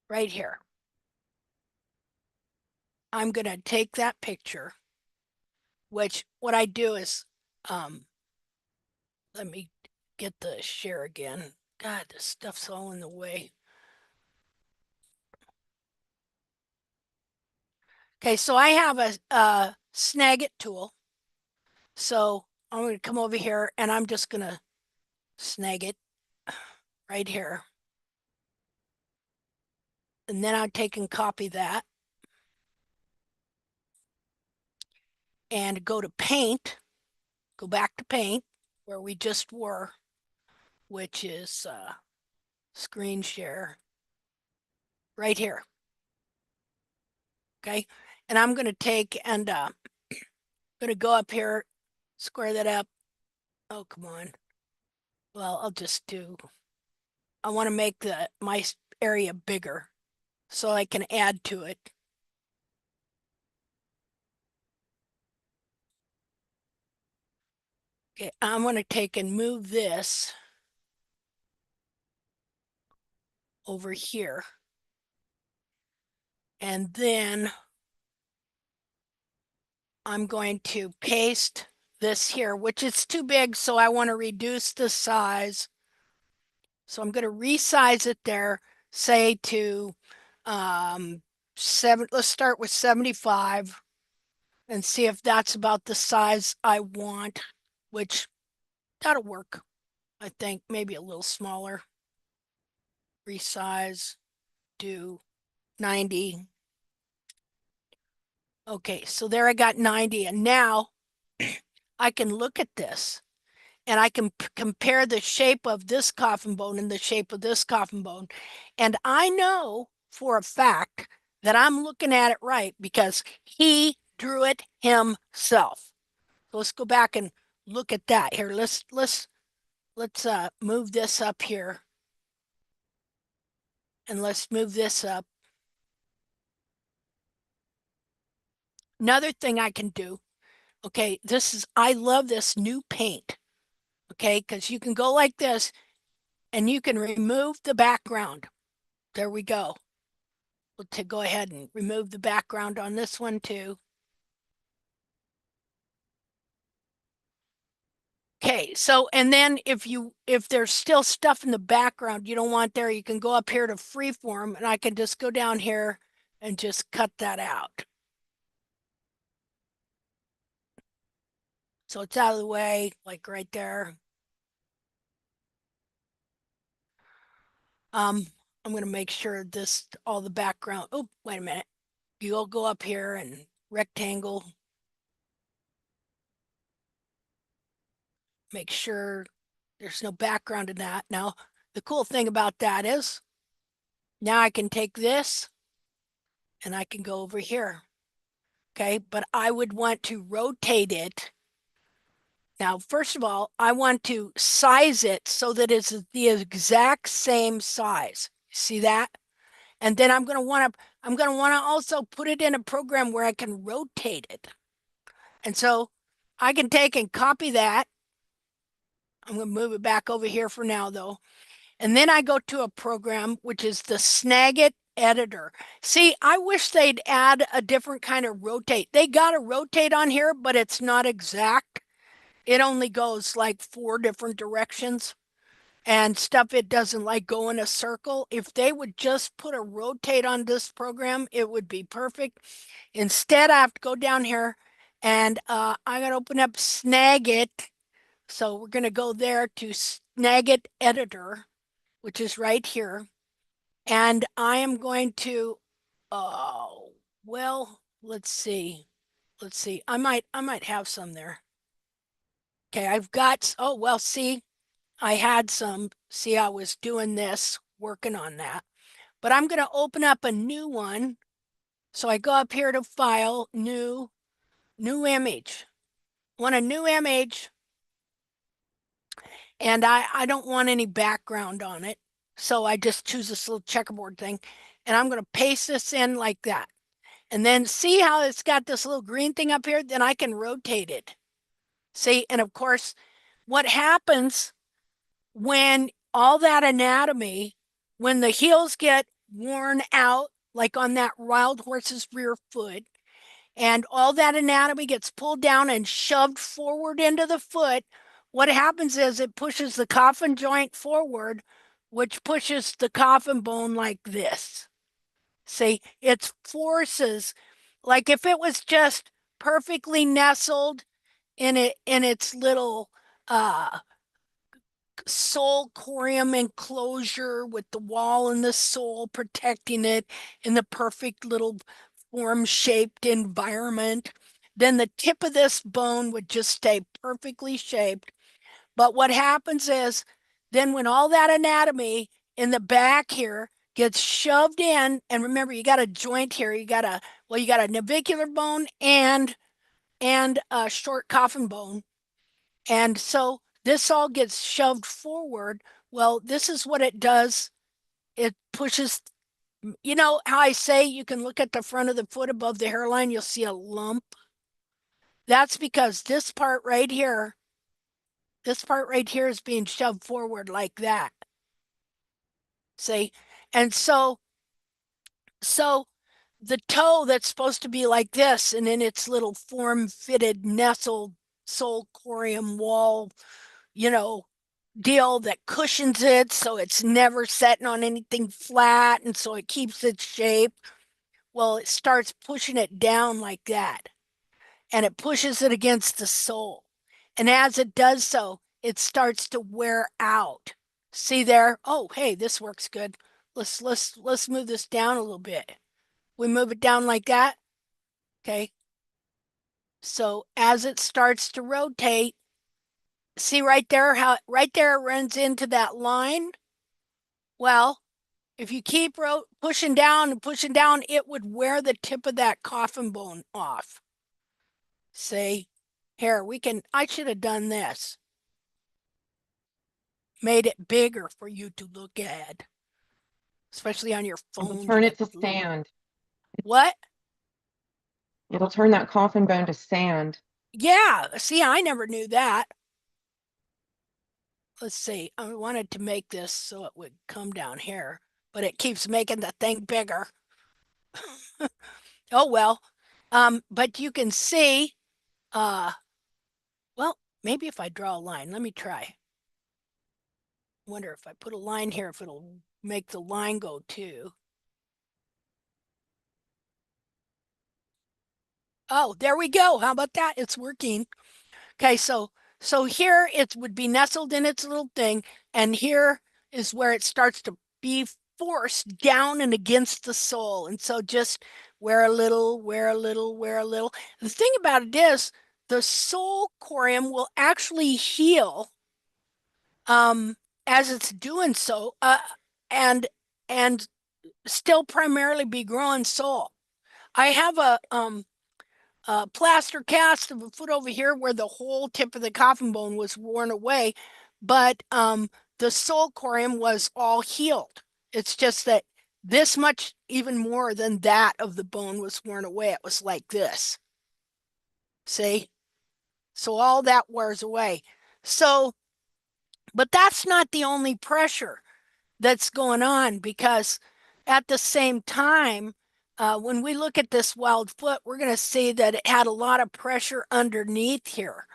[SPEAKER 1] Right here. I'm going to take that picture, which what I do is, let me get the share again. God, this stuff's all in the way. Okay, so I have a Snagit tool. So I'm going to come over here and I'm just going to snag it right here. And then I take and copy that. And go to paint, go back to paint where we just were, which is screen share right here. Okay. And I'm going to take and going to go up here, square that up. Oh, come on. Well, I'll just do, I want to make my area bigger so I can add to it. Okay, I'm going to take and move this over here. And then I'm going to paste this here, which is too big, so I want to reduce the size. So I'm going to resize it there, say to 7, let's start with 75 and see if that's about the size I want, which that'll work. I think maybe a little smaller. Resize, do 90. Okay, so there I got 90, and now I can look at this and I can compare the shape of this coffin bone and the shape of this coffin bone. And I know for a fact that I'm looking at it right because he drew it himself. So let's go back and look at that. Here, let's move this up here. And let's move this up. Another thing I can do, okay, I love this new paint, okay, because you can go like this and you can remove the background. There we go. We'll go ahead and remove the background on this one too. Okay, so and then if there's still stuff in the background you don't want there, you can go up here to freeform and I can just go down here and just cut that out. So it's out of the way, like right there. I'm going to make sure all the background. Oh, wait a minute. You'll go up here and rectangle. Make sure there's no background in that. Now, the cool thing about that is now I can take this and I can go over here. Okay, but I would want to rotate it. Now, first of all, I want to size it so that it's the exact same size. See that? And then I'm going to want to also put it in a program where I can rotate it. And so I can take and copy that. I'm going to move it back over here for now though. And then I go to a program, which is the Snagit editor. See, I wish they'd add a different kind of rotate. They got a rotate on here, but it's not exact. It only goes like 4 different directions and stuff. It doesn't like go in a circle. If they would just put a rotate on this program, it would be perfect. Instead, I have to go down here and I'm going to open up Snagit. So we're going to go there to Snagit Editor, which is right here. And I am going to, oh, well, let's see. Let's see. I might have some there. Okay, I've got, oh, well, see, I had some, see, I was doing this, working on that. But I'm going to open up a new one. So I go up here to File, New Image. Want a new image, and I don't want any background on it. So I just choose this little checkerboard thing, and I'm going to paste this in like that. And then see how it's got this little green thing up here? Then I can rotate it. See, and of course, what happens when all that anatomy, when the heels get worn out, like on that wild horse's rear foot, and all that anatomy gets pulled down and shoved forward into the foot, what happens is it pushes the coffin joint forward, which pushes the coffin bone like this. See, it forces, like if it was just perfectly nestled in its little sole corium enclosure with the wall and the sole protecting it in the perfect little form-shaped environment, then the tip of this bone would just stay perfectly shaped. But what happens is then when all that anatomy in the back here gets shoved in, and remember you got a joint here, you got a navicular bone and a short coffin bone. And so this all gets shoved forward. Well, this is what it does. It pushes, you know how I say you can look at the front of the foot above the hairline, you'll see a lump. That's because this part right here is being shoved forward like that. See? And so the toe that's supposed to be like this and in its little form-fitted nestled sole corium wall, you know, deal that cushions it so it's never setting on anything flat and so it keeps its shape. Well, it starts pushing it down like that and it pushes it against the sole. And as it does so, it starts to wear out. See there? Oh, hey, this works good. Let's move this down a little bit. We move it down like that. Okay. So as it starts to rotate, see right there how right there it runs into that line? Well, if you keep pushing down and pushing down, it would wear the tip of that coffin bone off. See, here, I should have done this. Made it bigger for you to look at, especially on your phone.
[SPEAKER 6] It'll turn it to sand.
[SPEAKER 1] What?
[SPEAKER 6] It'll turn that coffin bone to sand.
[SPEAKER 1] Yeah, see, I never knew that. Let's see, I wanted to make this so it would come down here, but it keeps making the thing bigger. Oh, well. But you can see, well, maybe if I draw a line, let me try. Wonder if I put a line here, if it'll make the line go too. Oh, there we go. How about that? It's working. Okay, so here it would be nestled in its little thing, and here is where it starts to be forced down and against the sole. And so just wear a little, wear a little, wear a little. The thing about it is the sole corium will actually heal as it's doing so, and still primarily be growing sole. I have a plaster cast of a foot over here where the whole tip of the coffin bone was worn away, but the sole corium was all healed. It's just that this much, even more than that of the bone was worn away. It was like this. See? So all that wears away. So, but that's not the only pressure that's going on because at the same time, when we look at this wild foot, we're going to see that it had a lot of pressure underneath here.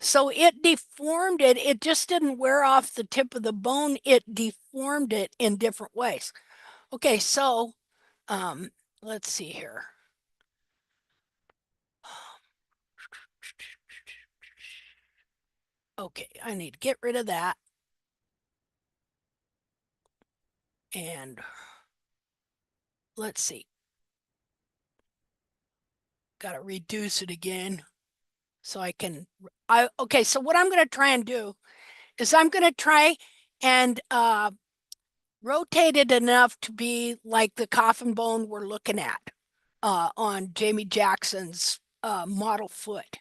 [SPEAKER 1] So it deformed it. It just didn't wear off the tip of the bone. It deformed it in different ways. Okay, so let's see here. Okay, I need to get rid of that. And let's see. Got to reduce it again so I can, okay, so what I'm going to try and do is I'm going to try and rotate it enough to be like the coffin bone we're looking at on Jamie Jackson's model foot.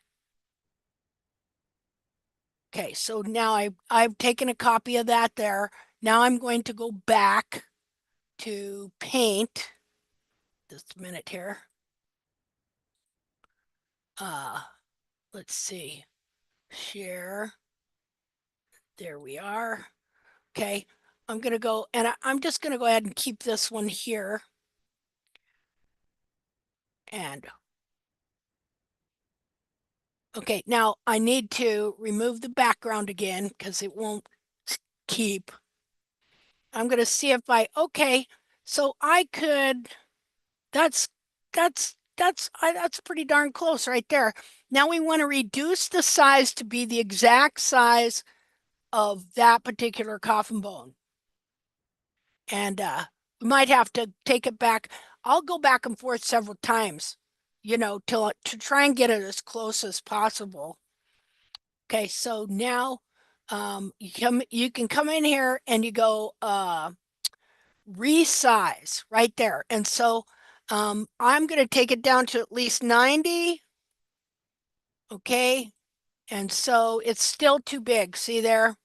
[SPEAKER 1] Okay, so now I've taken a copy of that there. Now I'm going to go back to paint. Just a minute here. Let's see. Share. There we are. Okay, I'm going to go, and I'm just going to go ahead and keep this one here. And okay, now I need to remove the background again because it won't keep. I'm going to see if okay, so I could, that's pretty darn close right there. Now we want to reduce the size to be the exact size of that particular coffin bone. And we might have to take it back. I'll go back and forth several times, to try and get it as close as possible. Okay, so now you can come in here and you go resize right there. And so I'm going to take it down to at least 90. Okay, and so it's still too big. See there?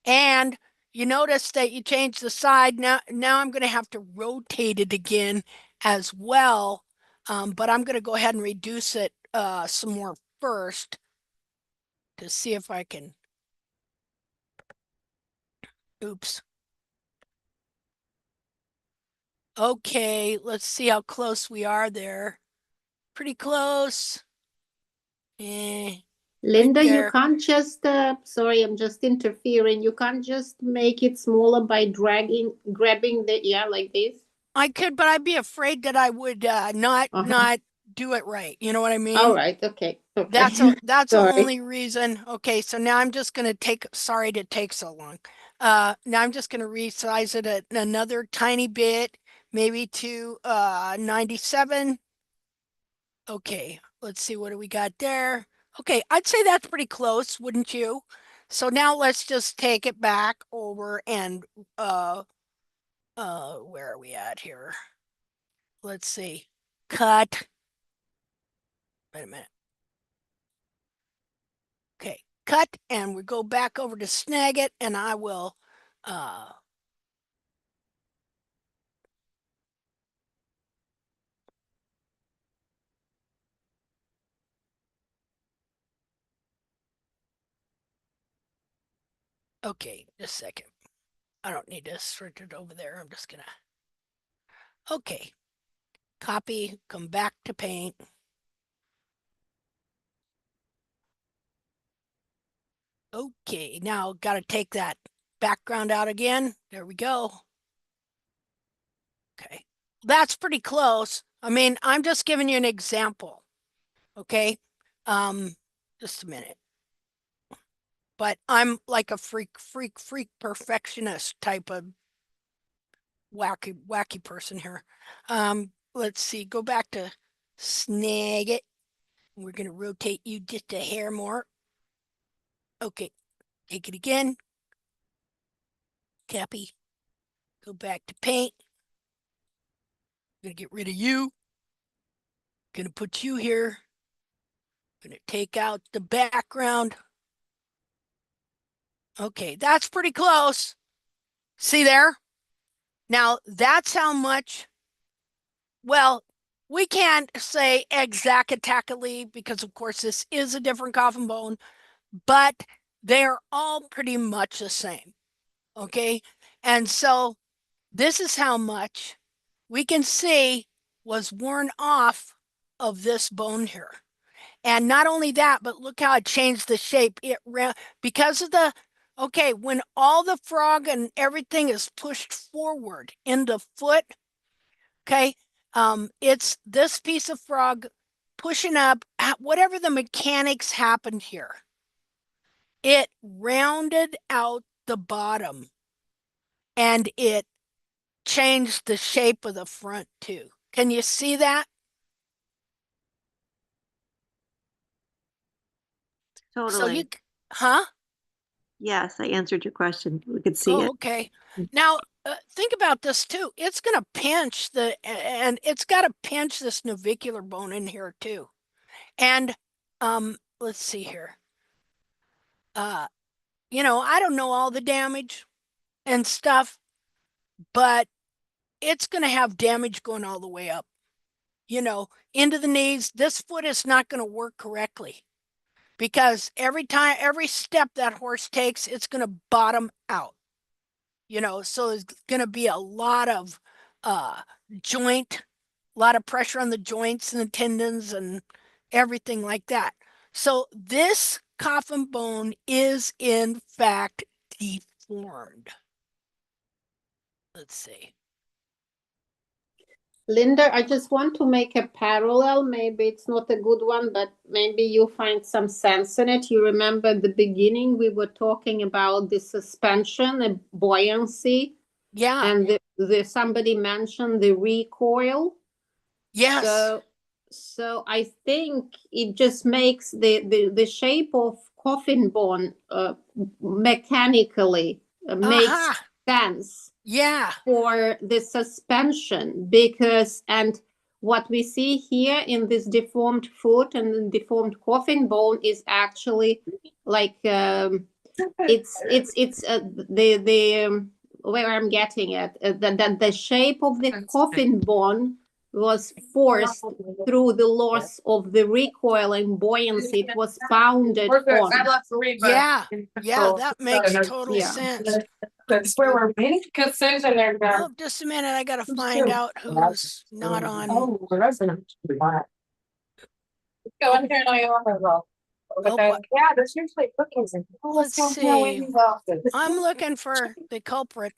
[SPEAKER 1] And you notice that you change the side. Now I'm going to have to rotate it again as well. But I'm going to go ahead and reduce it some more first to see if I can. Oops. Okay, let's see how close we are there. Pretty close.
[SPEAKER 11] Linda,
[SPEAKER 1] right
[SPEAKER 11] you
[SPEAKER 1] there.
[SPEAKER 11] can't just, sorry, I'm just interfering. You can't just make it smaller by grabbing the ear like this.
[SPEAKER 1] I could, but I'd be afraid that I would not do it right. You know what I mean?
[SPEAKER 11] All right. Okay.
[SPEAKER 1] That's the
[SPEAKER 11] Sorry.
[SPEAKER 1] only reason. Okay, so now I'm just going to sorry to take so long. Now I'm just going to resize it another tiny bit, maybe to 97. Okay, let's see, what do we got there? Okay, I'd say that's pretty close, wouldn't you? So now let's just take it back over and where are we at here? Let's see. Cut. Wait a minute. Okay, cut, and we go back over to snag it, and I will okay, just a second. I don't need to stretch it over there. I'm just gonna okay. Copy, come back to paint. Okay, now got to take that background out again. There we go. Okay, that's pretty close. I mean, I'm just giving you an example. Okay, just a minute. But I'm like a freak perfectionist type of wacky person here. Let's see, go back to snag it. We're gonna rotate you just a hair more. Okay, take it again. Copy. Go back to paint. Gonna get rid of you. Gonna put you here. Gonna take out the background. Okay, that's pretty close. See there? Now that's how much, well, we can't say exactly because of course this is a different coffin bone, but they're all pretty much the same. Okay, and so this is how much we can see was worn off of this bone here. And not only that, but look how it changed the shape. It ran because of the, okay, when all the frog and everything is pushed forward in the foot, okay, it's this piece of frog pushing up, whatever the mechanics happened here. It rounded out the bottom and it changed the shape of the front too. Can you see that? So
[SPEAKER 12] Totally.
[SPEAKER 1] you, huh?
[SPEAKER 12] Yes, I answered your question. We could see
[SPEAKER 1] Oh,
[SPEAKER 12] it.
[SPEAKER 1] okay. Now, think about this too. It's going to pinch and it's got to pinch this navicular bone in here too. And let's see here. You know, I don't know all the damage and stuff, but it's going to have damage going all the way up, you know, into the knees. This foot is not going to work correctly because every step that horse takes, it's going to bottom out, you know, so there's going to be a lot of joint, a lot of pressure on the joints and the tendons and everything like that. So this coffin bone is in fact deformed. Let's see.
[SPEAKER 11] Linda, I just want to make a parallel. Maybe it's not a good one, but maybe you find some sense in it. You remember at the beginning we were talking about the suspension, the buoyancy.
[SPEAKER 1] Yeah.
[SPEAKER 11] And somebody mentioned the recoil.
[SPEAKER 1] Yes.
[SPEAKER 11] So I think it just makes the shape of coffin bone mechanically makes sense.
[SPEAKER 1] Yeah.
[SPEAKER 11] For the suspension, because and what we see here in this deformed foot and the deformed coffin bone is actually like it's the where I'm getting at that the shape of the coffin bone was forced through the loss of the recoil and buoyancy it was founded on.
[SPEAKER 1] Yeah, that makes total sense. Oh, just a minute, I gotta find out who's not on.
[SPEAKER 3] Oh, the resident. Go in here and yeah, there's usually cookies and
[SPEAKER 1] let's see. I'm looking for the culprit.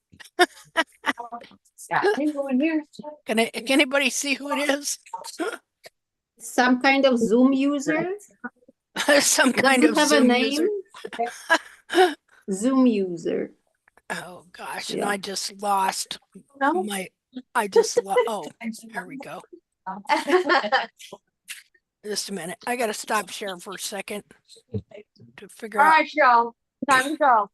[SPEAKER 1] Can anybody see who it is?
[SPEAKER 11] Some kind of Zoom user?
[SPEAKER 1] Some kind of Zoom user.
[SPEAKER 11] Zoom user.
[SPEAKER 1] Oh gosh, and I just lost my. Oh, here we go. Just a minute. I gotta stop sharing for a second to figure out.
[SPEAKER 3] All right, y'all. Time to go.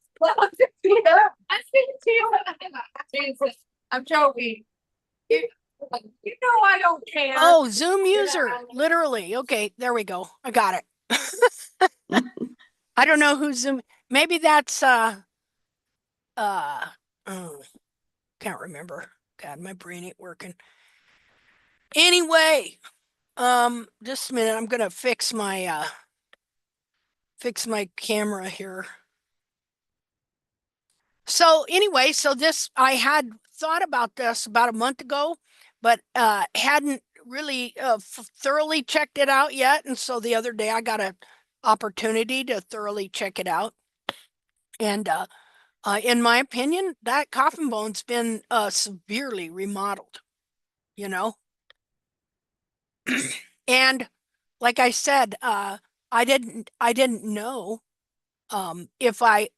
[SPEAKER 3] I'm joking. You know I don't care.
[SPEAKER 1] Oh, Zoom user, literally. Okay, there we go. I got it. I don't know who Zoom. Maybe that's oh, can't remember. God, my brain ain't working. Anyway, just a minute. I'm gonna fix my camera here. So anyway, so this I had thought about this about a month ago, but hadn't really thoroughly checked it out yet. And so the other day I got an opportunity to thoroughly check it out. And in my opinion, that coffin bone's been severely remodeled, you know. And like I said, I didn't know if I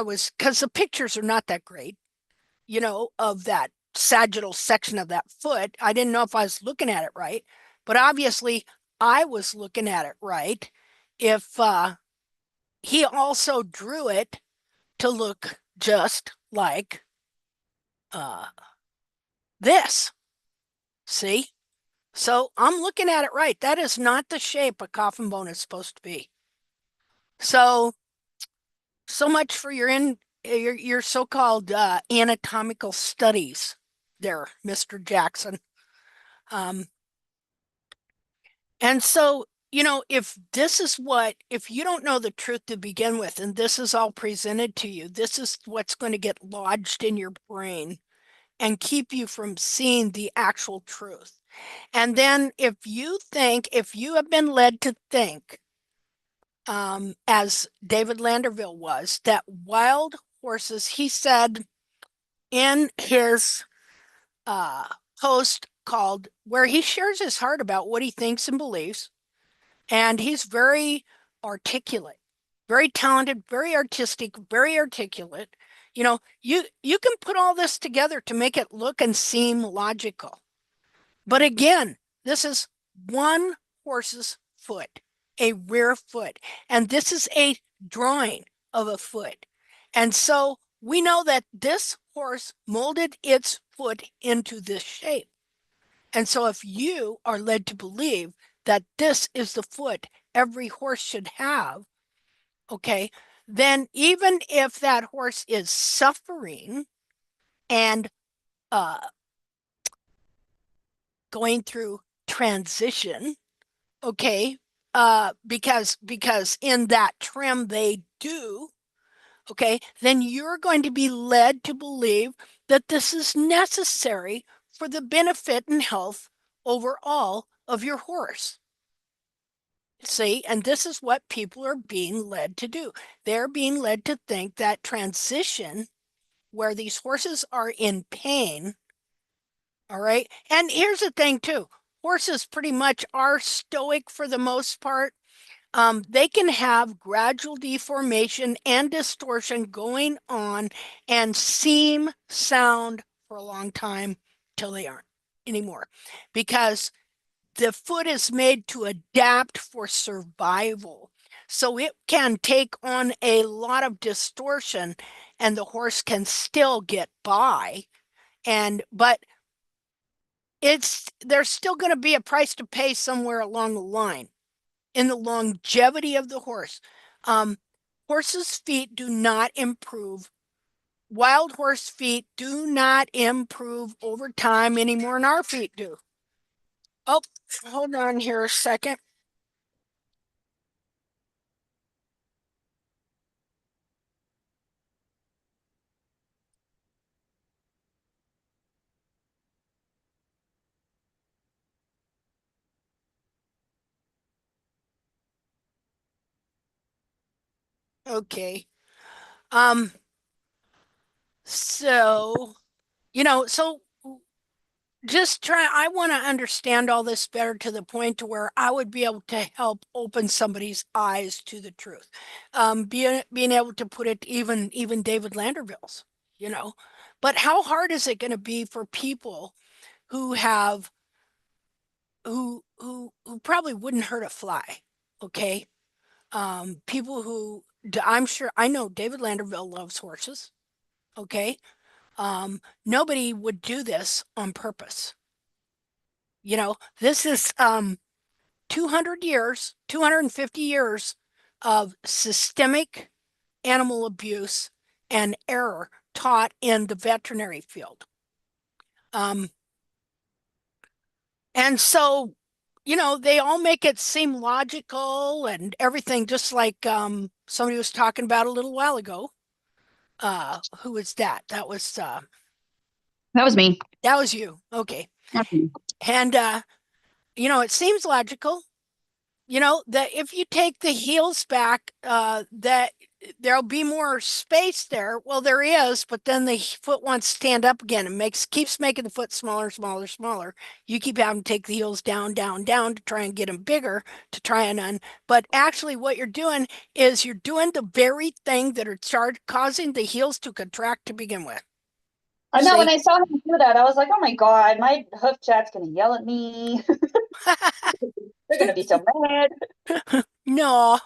[SPEAKER 1] was, because the pictures are not that great, you know, of that sagittal section of that foot. I didn't know if I was looking at it right, but obviously I was looking at it right. If he also drew it to look just like this, see? So I'm looking at it right. That is not the shape a coffin bone is supposed to be. So much for your so-called anatomical studies there, Mr. Jackson. And so, you know, if you don't know the truth to begin with, and this is all presented to you, this is what's going to get lodged in your brain. and keep you from seeing the actual truth. And then if you have been led to think, as David Landerville was, that wild horses, he said in his post called where he shares his heart about what he thinks and believes, and he's very articulate, very talented, very artistic, very articulate. You can put all this together to make it look and seem logical. But again, this is one horse's foot, a rear foot, and this is a drawing of a foot. And so we know that this horse molded its foot into this shape. And so if you are led to believe that this is the foot every horse should have, okay, then even if that horse is suffering and going through transition, okay, because in that trim they do, okay, then you're going to be led to believe that this is necessary for the benefit and health overall of your horse. See, and this is what people are being led to do. They're being led to think that transition, where these horses are in pain, all right. And here's the thing too, horses pretty much are stoic for the most part. They can have gradual deformation and distortion going on and seem sound for a long time till they aren't anymore, because the foot is made to adapt for survival. So it can take on a lot of distortion and the horse can still get by. But there's still going to be a price to pay somewhere along the line in the longevity of the horse. Horses' feet do not improve. Wild horse feet do not improve over time any more than our feet do. Oh, hold on here a second. Okay. So, so I want to understand all this better to the point to where I would be able to help open somebody's eyes to the truth. Being able to put it even David Landerville's, but how hard is it going to be for people who have who probably wouldn't hurt a fly, okay? People who I'm sure I know David Landerville loves horses, okay? Nobody would do this on purpose. This is 200 years, 250 years of systemic animal abuse and error taught in the veterinary field. And so, they all make it seem logical and everything, just like somebody was talking about a little while ago. Who was that? That was
[SPEAKER 7] That was me.
[SPEAKER 1] that was you. Okay.
[SPEAKER 7] Okay.
[SPEAKER 1] And it seems logical, that if you take the heels back, that there'll be more space there. Well, there is, but then the foot wants to stand up again and keeps making the foot smaller, smaller, smaller. You keep having to take the heels down, down, down to try and get them bigger to try and but actually what you're doing is you're doing the very thing that are causing the heels to contract to begin with.
[SPEAKER 13] I know,
[SPEAKER 1] See?
[SPEAKER 13] when I saw him do that, I was like, oh my God, my hoof chat's gonna yell at me. They're gonna be so mad.
[SPEAKER 1] No,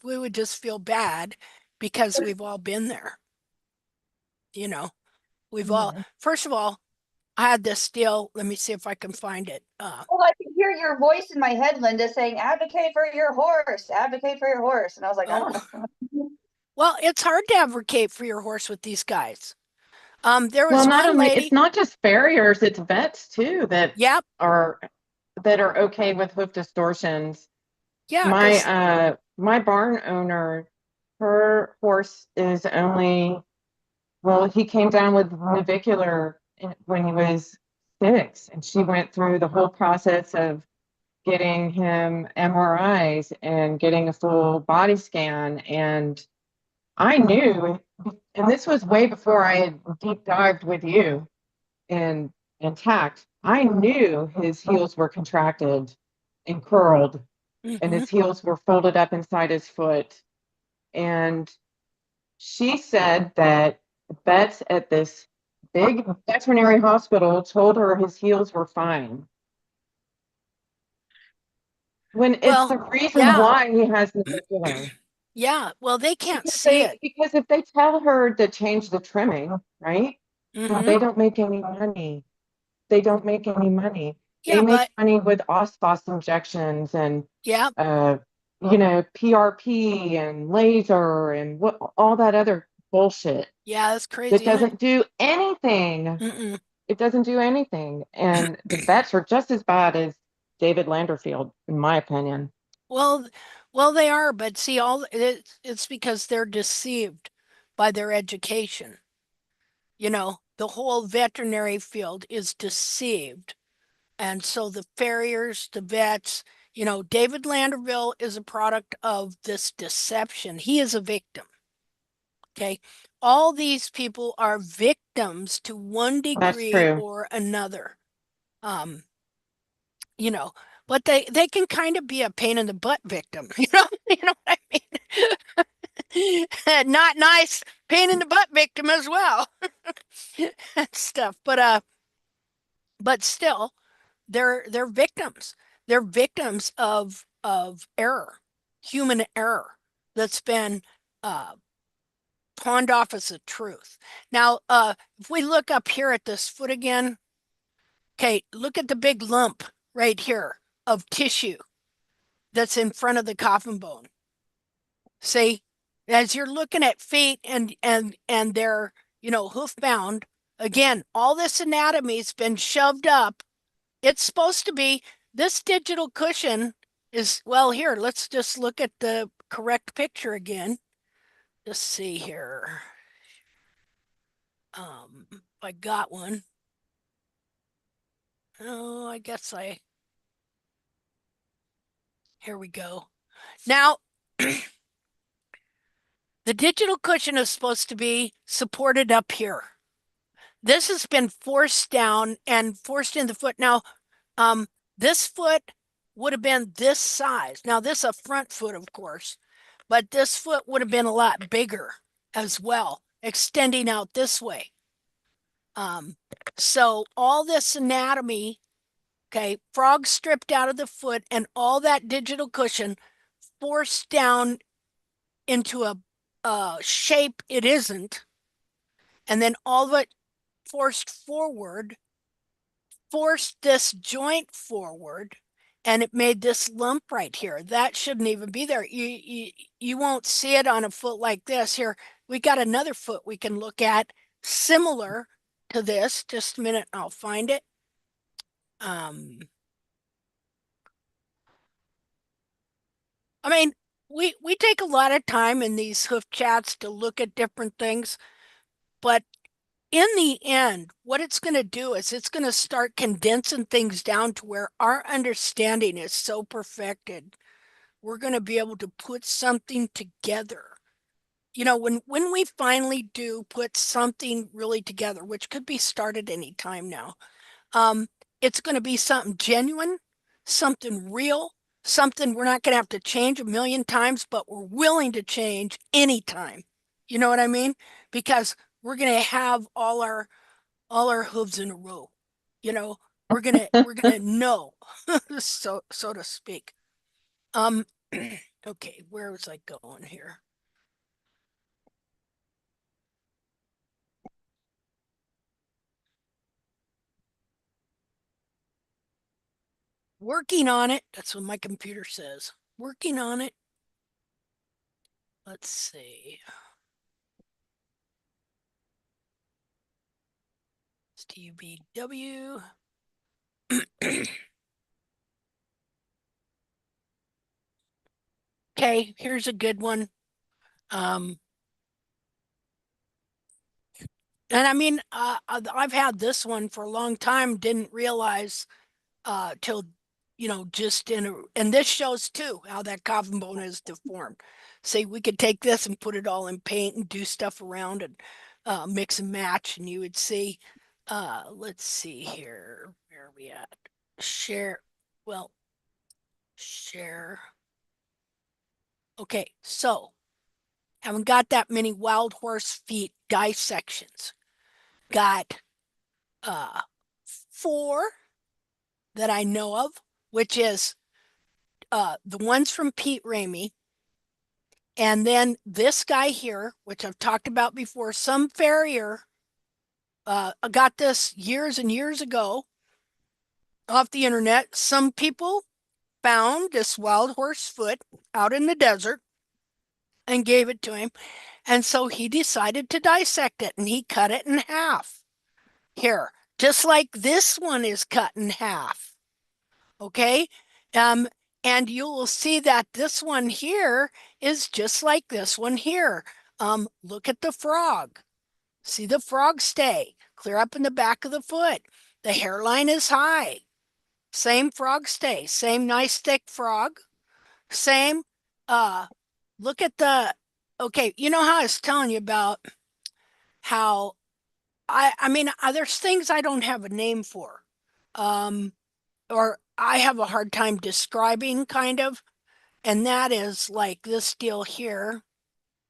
[SPEAKER 1] we would just feel bad because we've all been there. We've all, first of all, I had this deal. Let me see if I can find it.
[SPEAKER 13] Well, I could hear your voice in my head, Linda, saying, advocate for your horse, advocate for your horse. And I was like, I don't know.
[SPEAKER 1] Well, it's hard to advocate for your horse with these guys. There was
[SPEAKER 6] Well, not
[SPEAKER 1] one
[SPEAKER 6] only
[SPEAKER 1] lady.
[SPEAKER 6] it's not just farriers, it's vets too that
[SPEAKER 1] Yep.
[SPEAKER 6] are okay with hoof distortions.
[SPEAKER 1] Yeah.
[SPEAKER 6] My barn owner, her horse is only, well, he came down with navicular when he was 6, and she went through the whole process of getting him MRIs and getting a full body scan. And I knew, and this was way before I had deep dived with you and tact, I knew his heels were contracted and curled, and his heels were folded up inside his foot. And she said that vets at this big veterinary hospital told her his heels were fine. When it's the reason why he has navicular.
[SPEAKER 1] Yeah, well, they can't see it.
[SPEAKER 6] Because if they tell her to change the trimming, right? Well, they don't make any money. They don't make any money.
[SPEAKER 1] Yeah,
[SPEAKER 6] they make money with OSPOS injections and PRP and laser and what all that other bullshit.
[SPEAKER 1] Yeah, that's crazy.
[SPEAKER 6] That doesn't do anything. It doesn't do anything. And the vets are just as bad as David Landerfield, in my opinion.
[SPEAKER 1] Well, they are, but see, it's because they're deceived by their education. The whole veterinary field is deceived. And so the farriers, the vets, David Landerville is a product of this deception. He is a victim. Okay. All these people are victims to one degree or another. But they can kind of be a pain in the butt victim. You know what I mean? Not nice, pain in the butt victim as well. Stuff. But still, they're victims. They're victims of error, human error that's been pawned off as a truth. Now, if we look up here at this foot again, okay, look at the big lump right here of tissue that's in front of the coffin bone. See, as you're looking at feet and they're, hoof bound, again, all this anatomy's been shoved up. It's supposed to be this digital cushion is, well, here, let's just look at the correct picture again. Just see here. I got one. Oh, I guess here we go. Now, the digital cushion is supposed to be supported up here. This has been forced down and forced in the foot. Now, this foot would have been this size. Now, this is a front foot, of course, but this foot would have been a lot bigger as well, extending out this way. So all this anatomy, okay, frog stripped out of the foot and all that digital cushion forced down into a shape it isn't, and then all of it forced forward, forced this joint forward, and it made this lump right here. That shouldn't even be there. You won't see it on a foot like this. Here, we got another foot we can look at similar to this. Just a minute, I'll find it. I mean, we take a lot of time in these hoof chats to look at different things, but in the end, what it's going to do is it's going to start condensing things down to where our understanding is so perfected. We're going to be able to put something together. When we finally do put something really together, which could be started any time now, it's going to be something genuine, something real, something we're not going to have to change a million times, but we're willing to change anytime. You know what I mean? Because we're going to have all our hooves in a row. We're going to know, so to speak. Okay, where was I going here? Working on it. That's what my computer says. Working on it. Let's see. STUBW. Okay, here's a good one. And I mean, I've had this one for a long time, didn't realize till, just and this shows too how that coffin bone is deformed. See, we could take this and put it all in paint and do stuff around and mix and match, and you would see, let's see here, where are we at? Share, well, share. Okay, so haven't got that many wild horse feet dissections. Got 4 that I know of, which is the ones from Pete Ramey, and then this guy here, which I've talked about before. Some farrier got this years and years ago off the internet. Some people found this wild horse foot out in the desert and gave it to him. And so he decided to dissect it, and he cut it in half here, just like this one is cut in half. Okay. And you will see that this one here is just like this one here. Look at the frog. See the frog stay clear up in the back of the foot. The hairline is high. Same frog stay, same nice thick frog. Same, look at okay, you know how I was telling you about how I mean, there's things I don't have a name for. Or I have a hard time describing, kind of, and that is like this deal here.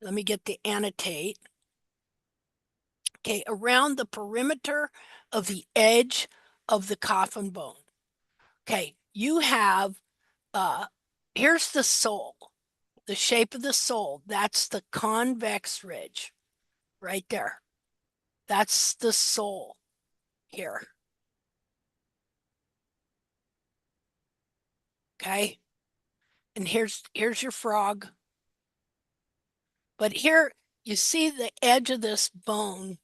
[SPEAKER 1] Let me get the annotate. Okay, around the perimeter of the edge of the coffin bone. Okay, you have, here's the sole, the shape of the sole. That's the convex ridge right there. That's the sole here. Okay, and here's your frog. But here you see the edge of this bone,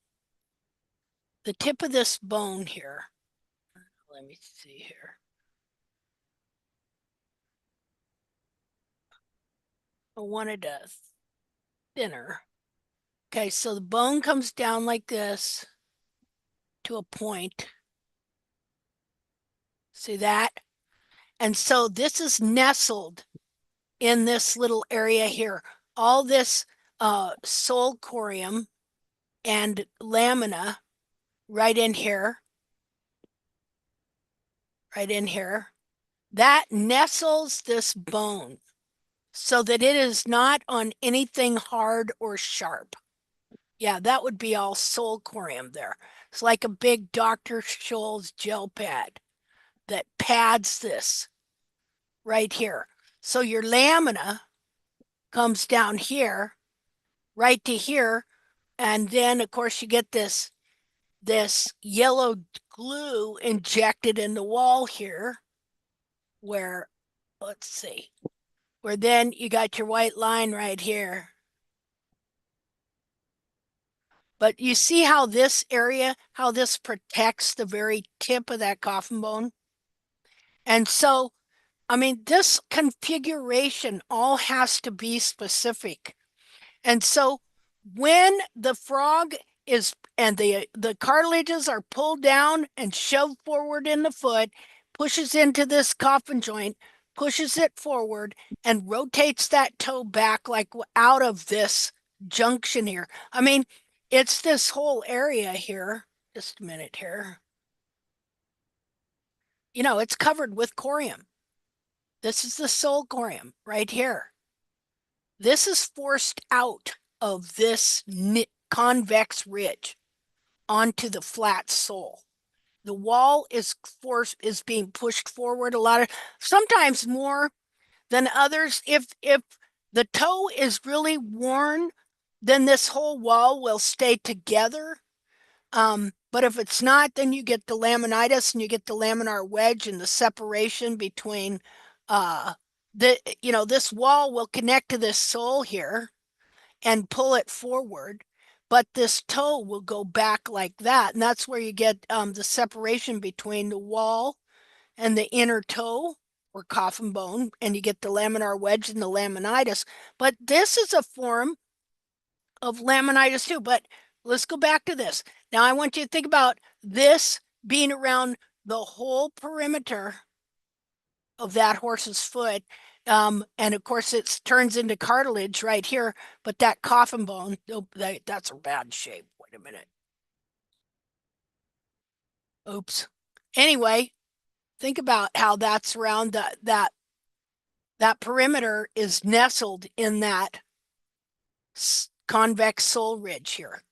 [SPEAKER 1] the tip of this bone here. Let me see here. I wanted a thinner. Okay, so the bone comes down like this to a point. See that? And so this is nestled in this little area here. All this sole corium and lamina right in here. Right in here. That nestles this bone so that it is not on anything hard or sharp. Yeah, that would be all sole corium there. It's like a big Dr. Scholl's gel pad that pads this right here. So your lamina comes down here, right to here, and then of course you get this yellow glue injected in the wall here, where, let's see, where then you got your white line right here. But you see how this area, how this protects the very tip of that coffin bone? And so, I mean, this configuration all has to be specific. And so when the frog is, and the cartilages are pulled down and shoved forward in the foot, pushes into this coffin joint, pushes it forward, and rotates that toe back like out of this junction here. I mean, it's this whole area here. Just a minute here. It's covered with corium. This is the sole corium right here. This is forced out of this convex ridge onto the flat sole. The wall is being pushed forward sometimes more than others. If the toe is really worn, then this whole wall will stay together. But if it's not, then you get the laminitis and you get the laminar wedge and the separation between this wall will connect to this sole here and pull it forward, but this toe will go back like that. And that's where you get the separation between the wall and the inner toe or coffin bone, and you get the laminar wedge and the laminitis. But this is a form of laminitis too. But let's go back to this. Now I want you to think about this being around the whole perimeter of that horse's foot. And of course it turns into cartilage right here, but that coffin bone, oh, that's a bad shape. Wait a minute. Oops. Anyway, think about how that's around that perimeter is nestled in that convex sole ridge here.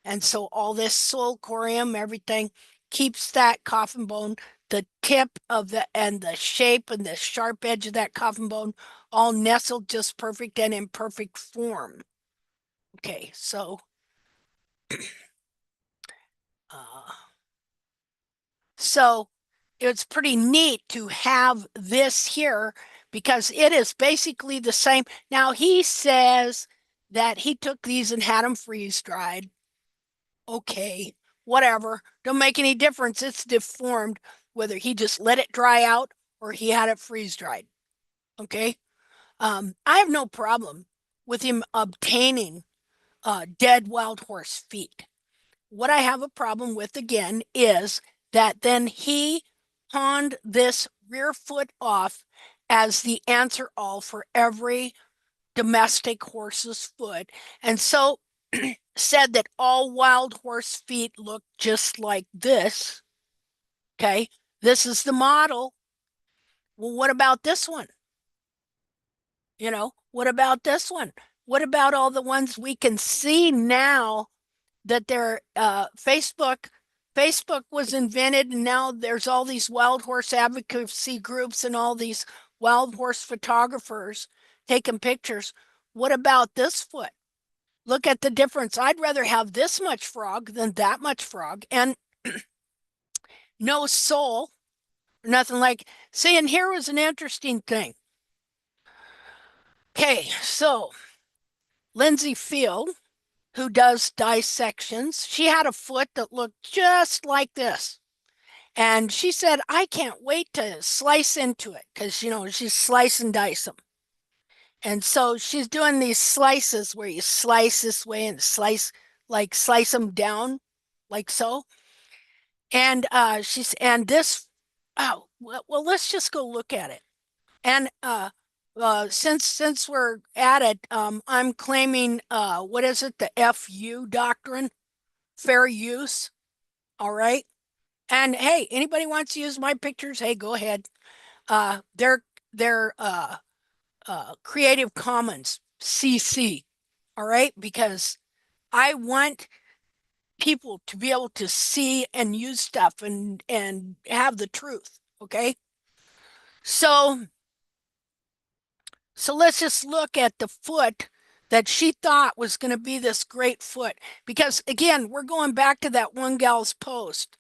[SPEAKER 1] And so all this sole corium, everything keeps that coffin bone, the tip of the shape and the sharp edge of that coffin bone all nestled just perfect and in perfect form. Okay, so so it's pretty neat to have this here because it is basically the same. Now he says that he took these and had them freeze dried. Okay, whatever. Don't make any difference. It's deformed whether he just let it dry out or he had it freeze dried. Okay. I have no problem with him obtaining dead wild horse feet. What I have a problem with again is that then he pawned this rear foot off as the answer all for every domestic horse's foot. And so said that all wild horse feet look just like this. Okay, this is the model. Well, what about this one? You know, what about this one? What about all the ones we can see now that they're Facebook was invented and now there's all these wild horse advocacy groups and all these wild horse photographers taking pictures. What about this foot? Look at the difference. I'd rather have this much frog than that much frog and no sole, nothing like. See, and here was an interesting thing. Okay, so Lindsay Field, who does dissections, she had a foot that looked just like this. And she said, I can't wait to slice into it because, you know, she's slice and dice them. And so she's doing these slices where you slice this way and slice them down like so. And and this, oh, well, let's just go look at it. And since we're at it, I'm claiming what is it, the FU doctrine, fair use. All right. And hey, anybody wants to use my pictures? Hey, go ahead. They're Creative Commons CC. All right, because I want people to be able to see and use stuff and have the truth. Okay, so let's just look at the foot that she thought was going to be this great foot because again we're going back to that one gal's post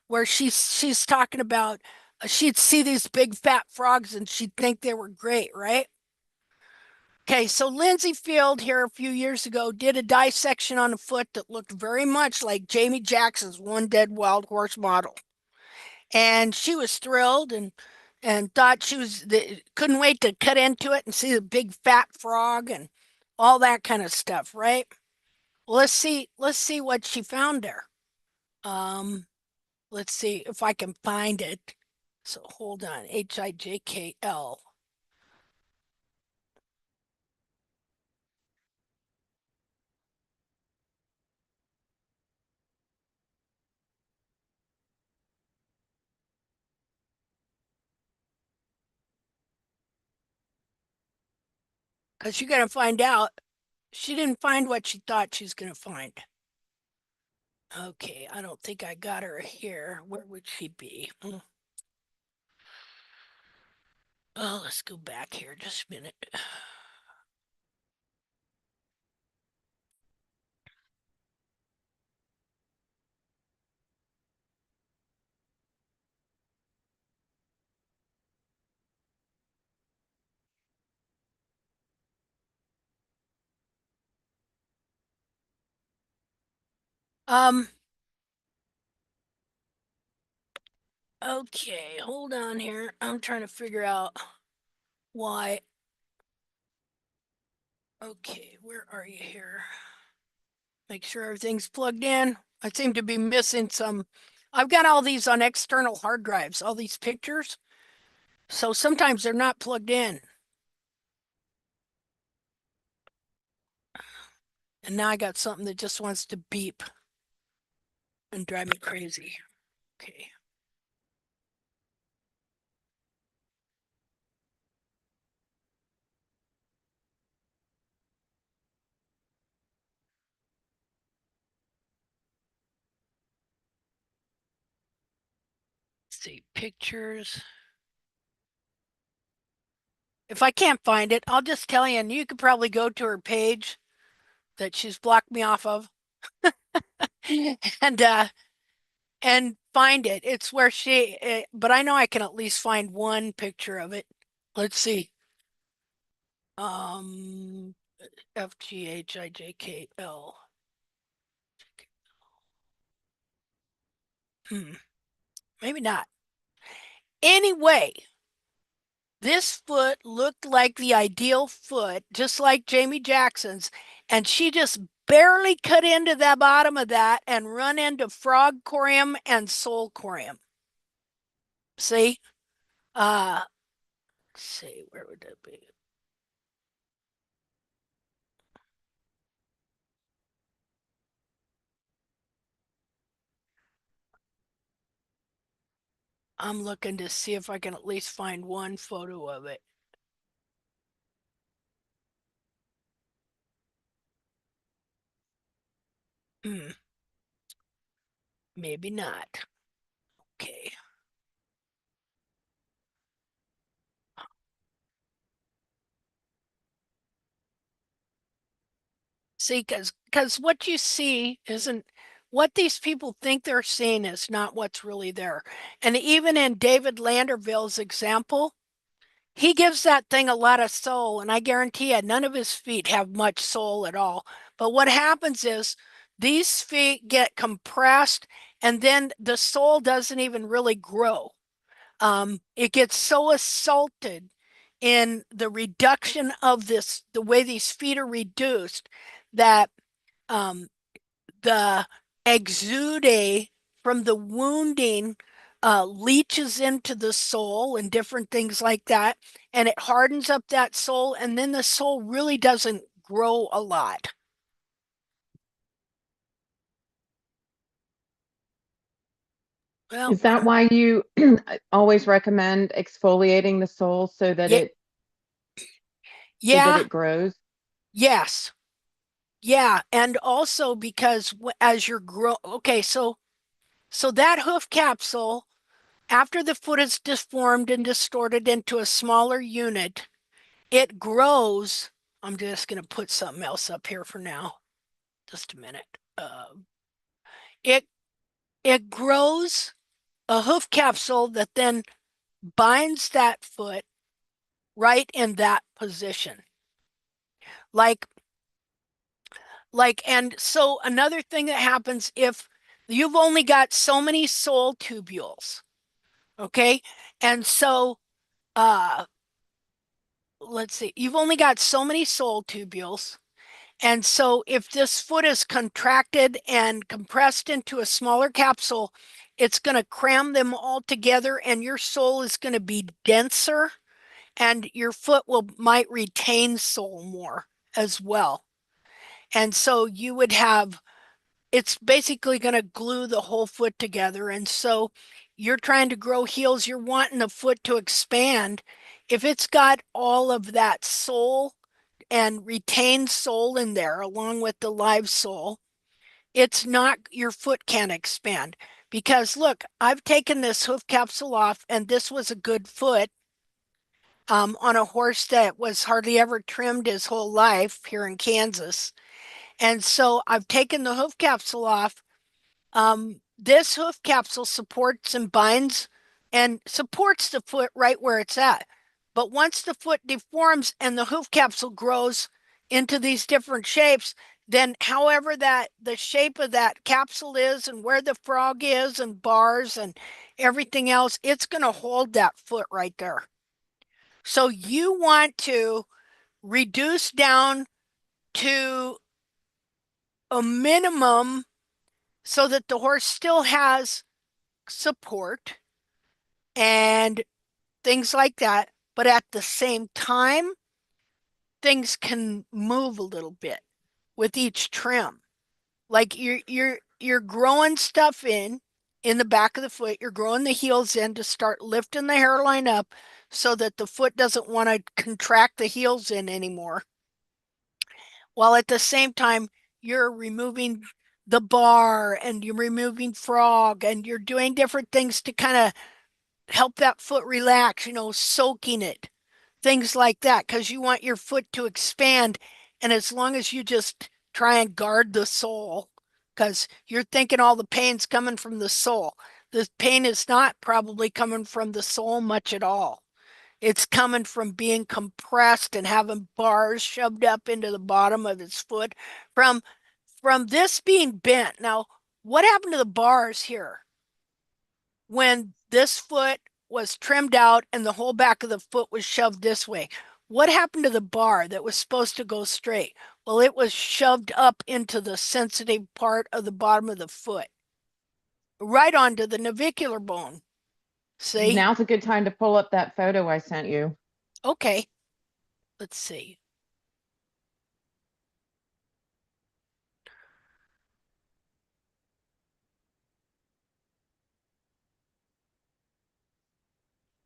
[SPEAKER 1] where she's talking about she'd see these big fat frogs and she'd think they were great, right? Okay, so Lindsay Field here a few years ago did a dissection on a foot that looked very much like Jamie Jackson's One Dead Wild Horse model. And she was thrilled and thought couldn't wait to cut into it and see the big fat frog and all that kind of stuff, right? Well, let's see what she found there. Let's see if I can find it. So hold on, HIJKL. Because you're going to find out she didn't find what she thought she was going to find. Okay, I don't think I got her here. Where would she be? Oh, let's go back here just a minute. Okay, hold on here. I'm trying to figure out why. Okay, where are you here? Make sure everything's plugged in. I seem to be missing some. I've got all these on external hard drives, all these pictures. So sometimes they're not plugged in. And now I got something that just wants to beep and drive me crazy. Okay. Let's see, pictures. If I can't find it, I'll just tell you, and you could probably go to her page that she's blocked me off of and find it. It's where but I know I can at least find one picture of it. Let's see. FGHIJKL. Maybe not. Anyway, this foot looked like the ideal foot, just like Jamie Jackson's, and she just barely cut into the bottom of that and run into frog corium and sole corium. See? Let's see, where would that be? I'm looking to see if I can at least find one photo of it. Maybe not. Okay. See, because what you see isn't what these people think they're seeing is not what's really there. And even in David Landerville's example, he gives that thing a lot of soul, and I guarantee you, none of his feet have much soul at all. But what happens is these feet get compressed, and then the soul doesn't even really grow. It gets so assaulted in the reduction of this, the way these feet are reduced, that um, the exudae from the wounding leaches into the sole and different things like that, and it hardens up that sole, and then the sole really doesn't grow a lot. Well,
[SPEAKER 6] Is that why you always recommend exfoliating the sole so that
[SPEAKER 1] yeah,
[SPEAKER 6] it grows?
[SPEAKER 1] yes, yeah, and also because as you're okay, so that hoof capsule, after the foot is deformed and distorted into a smaller unit, it grows. I'm just going to put something else up here for now. Just a minute. It it grows a hoof capsule that then binds that foot right in that position. Like and so another thing that happens if you've only got so many sole tubules, okay? And so let's see, you've only got so many sole tubules. And so if this foot is contracted and compressed into a smaller capsule, it's going to cram them all together, and your sole is going to be denser, and your foot might retain sole more as well. And so you would have, it's basically going to glue the whole foot together. And so you're trying to grow heels, you're wanting the foot to expand. If it's got all of that sole and retained sole in there along with the live sole, it's not, your foot can't expand. Because look, I've taken this hoof capsule off, and this was a good foot on a horse that was hardly ever trimmed his whole life here in Kansas. And so I've taken the hoof capsule off. This hoof capsule supports and binds and supports the foot right where it's at. But once the foot deforms and the hoof capsule grows into these different shapes, then however that the shape of that capsule is and where the frog is and bars and everything else, it's going to hold that foot right there. So you want to reduce down to a minimum so that the horse still has support and things like that. But at the same time, things can move a little bit with each trim. Like you're growing stuff in the back of the foot. You're growing the heels in to start lifting the hairline up so that the foot doesn't want to contract the heels in anymore. While at the same time, you're removing the bar and you're removing frog and you're doing different things to kind of help that foot relax, soaking it, things like that, because you want your foot to expand. And as long as you just try and guard the sole, because you're thinking all the pain's coming from the sole. The pain is not probably coming from the sole much at all. It's coming from being compressed and having bars shoved up into the bottom of his foot from this being bent. Now, what happened to the bars here? When this foot was trimmed out and the whole back of the foot was shoved this way. What happened to the bar that was supposed to go straight? Well, it was shoved up into the sensitive part of the bottom of the foot, right onto the navicular bone. See?
[SPEAKER 6] Now's a good time to pull up that photo I sent you.
[SPEAKER 1] Okay. Let's see.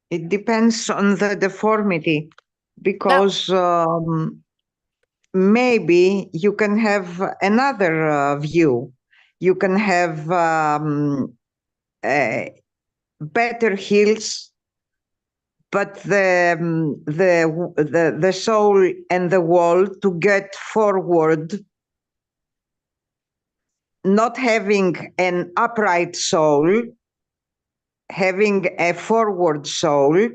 [SPEAKER 5] It depends on the deformity because maybe you can have another view. You can have better heels, but the sole and the wall to get forward, not having an upright sole, having a forward sole.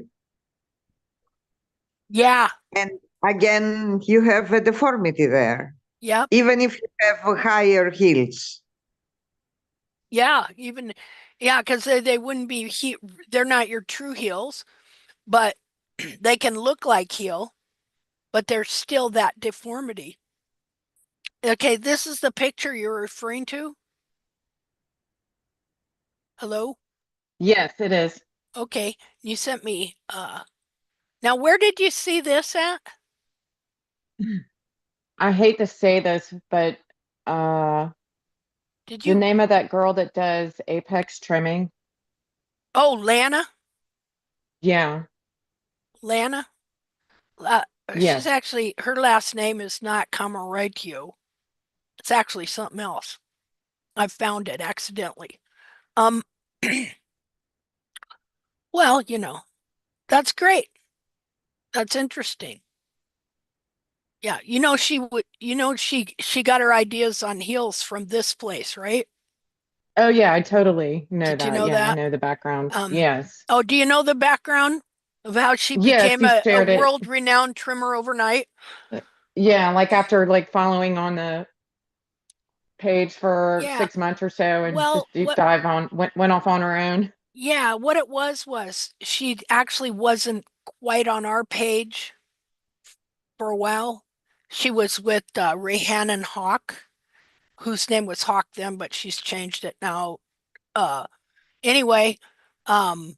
[SPEAKER 1] Yeah.
[SPEAKER 5] And again, you have a deformity there.
[SPEAKER 1] Yeah.
[SPEAKER 5] Even if you have higher heels.
[SPEAKER 1] Yeah, because they wouldn't be they're not your true heels, but they can look like heel, but they're still that deformity. Okay, this is the picture you're referring to? Hello?
[SPEAKER 6] Yes, it is.
[SPEAKER 1] Okay, you sent me now where did you see this at?
[SPEAKER 6] I hate to say this, but
[SPEAKER 1] Did
[SPEAKER 6] the
[SPEAKER 1] you
[SPEAKER 6] name of that girl that does Apex trimming.
[SPEAKER 1] Oh, Lana?
[SPEAKER 6] Yeah.
[SPEAKER 1] Lana? She's
[SPEAKER 6] Yes.
[SPEAKER 1] actually her last name is not Camarito. It's actually something else. I found it accidentally. Um well, that's great. That's interesting. Yeah, she got her ideas on heels from this place, right?
[SPEAKER 6] Oh yeah, I totally know
[SPEAKER 1] Did you
[SPEAKER 6] that.
[SPEAKER 1] know
[SPEAKER 6] Yeah, I
[SPEAKER 1] that?
[SPEAKER 6] know the background. Yes.
[SPEAKER 1] Oh, do you know the background of how she
[SPEAKER 6] Yes,
[SPEAKER 1] became
[SPEAKER 6] you
[SPEAKER 1] a
[SPEAKER 6] shared it.
[SPEAKER 1] world-renowned trimmer overnight?
[SPEAKER 6] Yeah, like after like following on the page for
[SPEAKER 1] Yeah.
[SPEAKER 6] 6 months or so and
[SPEAKER 1] Well,
[SPEAKER 6] just deep dive went off on her own.
[SPEAKER 1] yeah, what it was she actually wasn't quite on our page for a while. She was with Rayhannon Hawk, whose name was Hawk then, but she's changed it now. Anyway, um,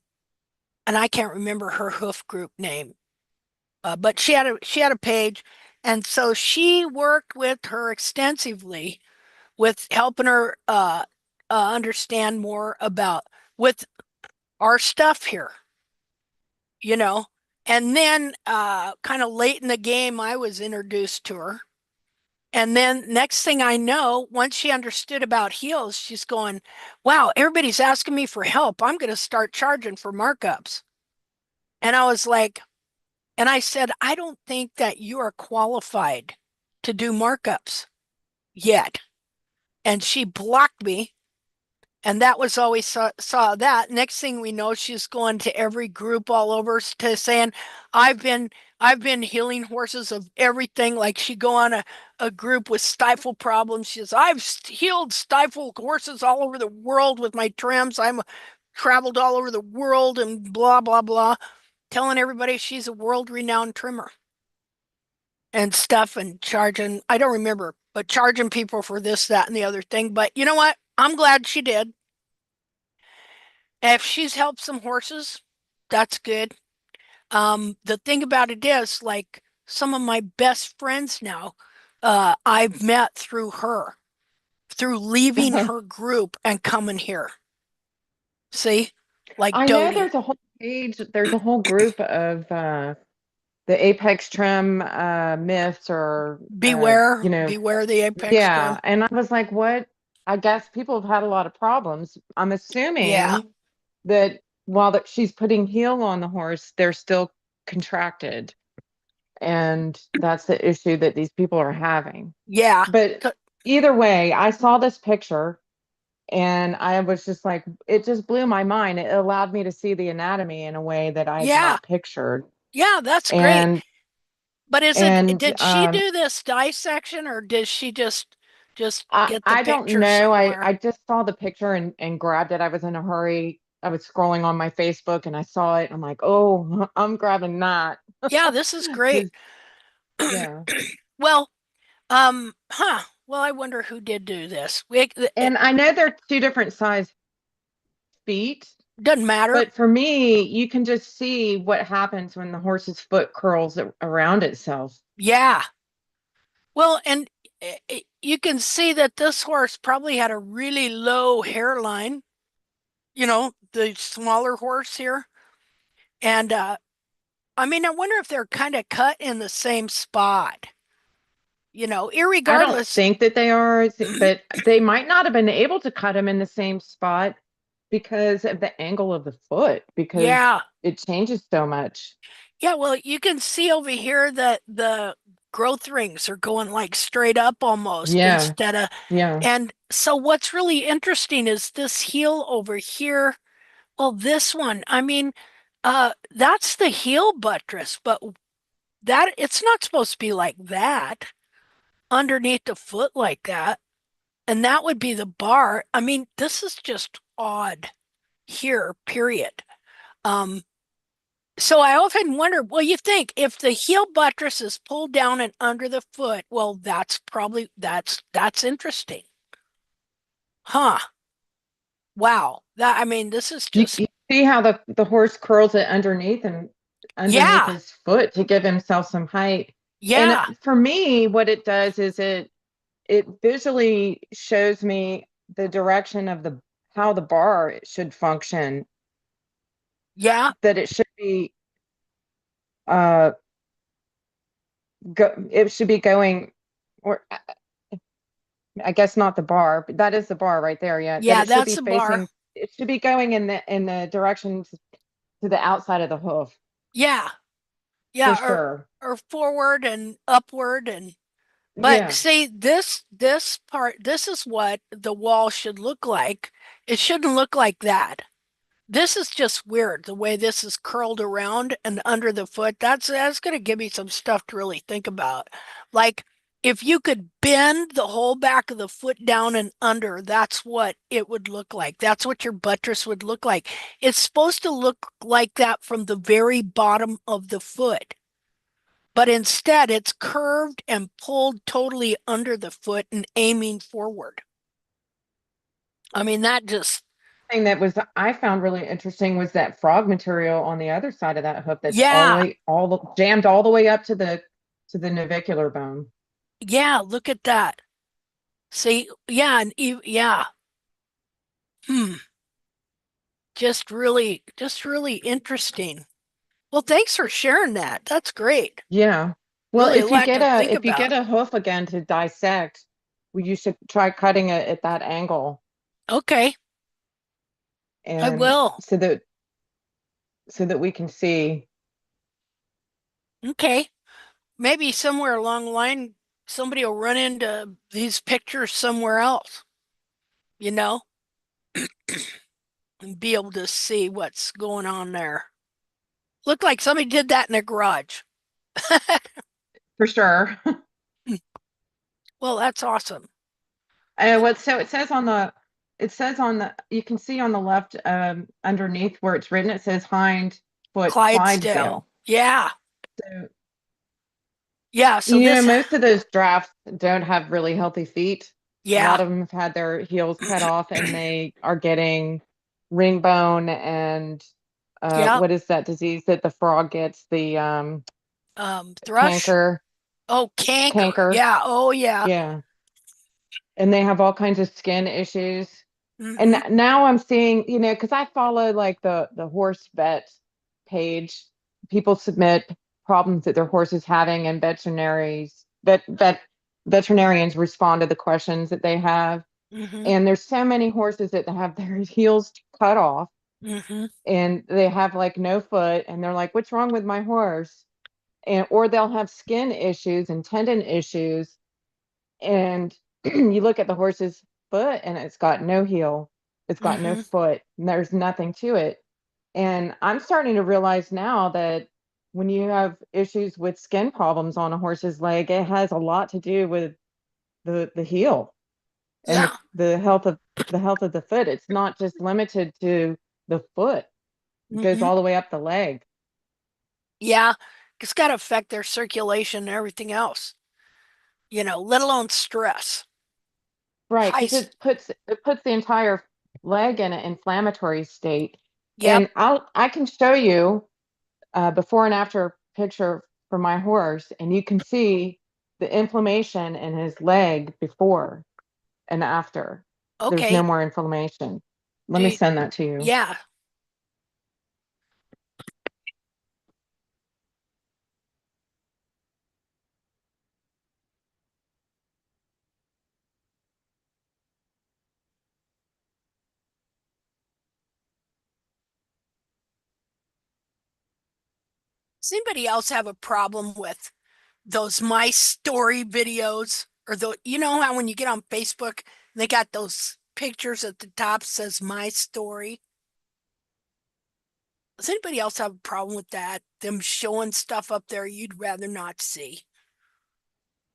[SPEAKER 1] and I can't remember her hoof group name, but she had a page, and so she worked with her extensively with helping her understand more about with our stuff here, you know. And then kind of late in the game, I was introduced to her. And then next thing I know, once she understood about heels, she's going, wow, everybody's asking me for help. I'm going to start charging for markups. And I was like, and I said, I don't think that you are qualified to do markups yet. And she blocked me. And that was always saw that. Next thing we know, she's going to every group all over to saying, I've been healing horses of everything. Like she go on a group with stifle problems. She says, I've healed stifle horses all over the world with my trims. I'm traveled all over the world and blah blah blah, telling everybody she's a world-renowned trimmer and stuff and charging, I don't remember, but charging people for this, that, and the other thing. But you know what? I'm glad she did. If she's helped some horses, that's good. The thing about it is, like some of my best friends now, I've met through her, through leaving her group and coming here. See, like
[SPEAKER 6] I know
[SPEAKER 1] Dodie.
[SPEAKER 6] there's a whole group of the apex trim myths or
[SPEAKER 1] Beware, beware the apex
[SPEAKER 6] yeah.
[SPEAKER 1] trim.
[SPEAKER 6] And I was like, what? I guess people have had a lot of problems. I'm
[SPEAKER 1] Yeah,
[SPEAKER 6] assuming that while that she's putting heel on the horse, they're still contracted. And that's the issue that these people are having.
[SPEAKER 1] yeah,
[SPEAKER 6] But either way, I saw this picture and I was just like, it just blew my mind. It allowed me to see the anatomy in a way that I had
[SPEAKER 1] yeah,
[SPEAKER 6] not pictured.
[SPEAKER 1] yeah. That's great.
[SPEAKER 6] And
[SPEAKER 1] But
[SPEAKER 6] and
[SPEAKER 1] did she do this dissection or did she just get the
[SPEAKER 6] I don't
[SPEAKER 1] picture
[SPEAKER 6] know.
[SPEAKER 1] somewhere?
[SPEAKER 6] I just saw the picture and grabbed it. I was in a hurry. I was scrolling on my Facebook and I saw it. And I'm like, oh, I'm grabbing that.
[SPEAKER 1] Yeah, this is great.
[SPEAKER 6] Yeah.
[SPEAKER 1] Well, well, I wonder who did do this.
[SPEAKER 6] And I know they're two different size feet,
[SPEAKER 1] Doesn't matter.
[SPEAKER 6] but for me, you can just see what happens when the horse's foot curls around itself.
[SPEAKER 1] Yeah. Well, and you can see that this horse probably had a really low hairline, the smaller horse here. And I mean, I wonder if they're kind of cut in the same spot,
[SPEAKER 6] I don't
[SPEAKER 1] irregardless.
[SPEAKER 6] think that they are, but they might not have been able to cut him in the same spot because of the angle of the foot, because
[SPEAKER 1] Yeah.
[SPEAKER 6] it changes so much.
[SPEAKER 1] Yeah, well, you can see over here that the growth rings are going like straight up almost
[SPEAKER 6] Yeah.
[SPEAKER 1] instead of,
[SPEAKER 6] Yeah.
[SPEAKER 1] and so what's really interesting is this heel over here. Well, this one, I mean, that's the heel buttress, but that it's not supposed to be like that underneath the foot like that. And that would be the bar. I mean, this is just odd here, period. Um, So I often wonder, well, you think if the heel buttress is pulled down and under the foot, well, that's interesting. Huh. Wow. I mean, this is just
[SPEAKER 6] You see how the horse curls it underneath
[SPEAKER 1] yeah.
[SPEAKER 6] his foot to give himself some height. And
[SPEAKER 1] Yeah.
[SPEAKER 6] for me, what it does is it visually shows me the direction of the how the bar should function,
[SPEAKER 1] Yeah.
[SPEAKER 6] that it should be uh it should be going, or I guess not the bar, but that is the bar right there. Yeah, that
[SPEAKER 1] Yeah,
[SPEAKER 6] it should
[SPEAKER 1] that's
[SPEAKER 6] be
[SPEAKER 1] the bar.
[SPEAKER 6] facing. It should be going in the direction to the outside of the hoof
[SPEAKER 1] Yeah.
[SPEAKER 6] for
[SPEAKER 1] Yeah,
[SPEAKER 6] sure.
[SPEAKER 1] or forward and upward and but
[SPEAKER 6] Yeah,
[SPEAKER 1] see this part, this is what the wall should look like. It shouldn't look like that. This is just weird, the way this is curled around and under the foot. That's going to give me some stuff to really think about. Like if you could bend the whole back of the foot down and under, that's what it would look like. That's what your buttress would look like. It's supposed to look like that from the very bottom of the foot. But instead, it's curved and pulled totally under the foot and aiming forward. I mean, that just
[SPEAKER 6] thing that was I found really interesting was that frog material on the other side of that hoof that's
[SPEAKER 1] yeah.
[SPEAKER 6] jammed all the way up to the navicular bone.
[SPEAKER 1] Yeah, look at that. See, yeah, and yeah. Hmm. Just really interesting. Well, thanks for sharing that. That's great.
[SPEAKER 6] Yeah. Well,
[SPEAKER 1] Really a lot to think
[SPEAKER 6] if you get
[SPEAKER 1] about.
[SPEAKER 6] a hoof again to dissect, well, you should try cutting it at that angle,
[SPEAKER 1] Okay, I
[SPEAKER 6] and
[SPEAKER 1] will.
[SPEAKER 6] so that we can see.
[SPEAKER 1] Okay. Maybe somewhere along the line, somebody will run into these pictures somewhere else, you know, and be able to see what's going on there. Looked like somebody did that in a garage.
[SPEAKER 6] For sure.
[SPEAKER 1] Well, that's awesome.
[SPEAKER 6] What so it says on the you can see on the left underneath where it's written, it says hind foot
[SPEAKER 1] Clydesdale.
[SPEAKER 6] Clydesdale.
[SPEAKER 1] Yeah.
[SPEAKER 6] So,
[SPEAKER 1] Yeah. So this,
[SPEAKER 6] most of those drafts don't have really healthy feet. A lot
[SPEAKER 1] Yeah.
[SPEAKER 6] of them have had their heels cut off and they are getting ring bone and
[SPEAKER 1] Yeah.
[SPEAKER 6] what is that disease that the frog gets? The
[SPEAKER 1] Thrush.
[SPEAKER 6] canker.
[SPEAKER 1] Oh, canker.
[SPEAKER 6] Canker.
[SPEAKER 1] Yeah. Oh, yeah.
[SPEAKER 6] Yeah. And they have all kinds of skin issues. And
[SPEAKER 1] Mm-hmm.
[SPEAKER 6] now I'm seeing, because I follow like the horse vet page. People submit problems that their horse is having, and veterinarians respond to the questions that they have.
[SPEAKER 1] Mm-hmm.
[SPEAKER 6] And there's so many horses that have their heels cut off
[SPEAKER 1] Mm-hmm.
[SPEAKER 6] and they have like no foot, and they're like, "What's wrong with my horse?" And or they'll have skin issues and tendon issues, and you look at the horse's foot and it's got no heel, it's got no
[SPEAKER 1] Mm-hmm.
[SPEAKER 6] foot, and there's nothing to it. And I'm starting to realize now that when you have issues with skin problems on a horse's leg, it has a lot to do with the heel and
[SPEAKER 1] Yeah.
[SPEAKER 6] the health of the foot. It's not just limited to the foot. It goes
[SPEAKER 1] Mm-hmm.
[SPEAKER 6] all the way up the leg.
[SPEAKER 1] Yeah. It's got to affect their circulation and everything else, let alone stress.
[SPEAKER 6] Right,
[SPEAKER 1] High.
[SPEAKER 6] because it puts the entire leg in an inflammatory state.
[SPEAKER 1] Yep.
[SPEAKER 6] And I can show you before and after picture for my horse, and you can see the inflammation in his leg before and after. There's no
[SPEAKER 1] Okay.
[SPEAKER 6] more inflammation. Let me send that to you.
[SPEAKER 1] Yeah. Does anybody else have a problem with those My Story videos? Or how when you get on Facebook, they got those pictures at the top says My Story? Does anybody else have a problem with that? Them showing stuff up there you'd rather not see?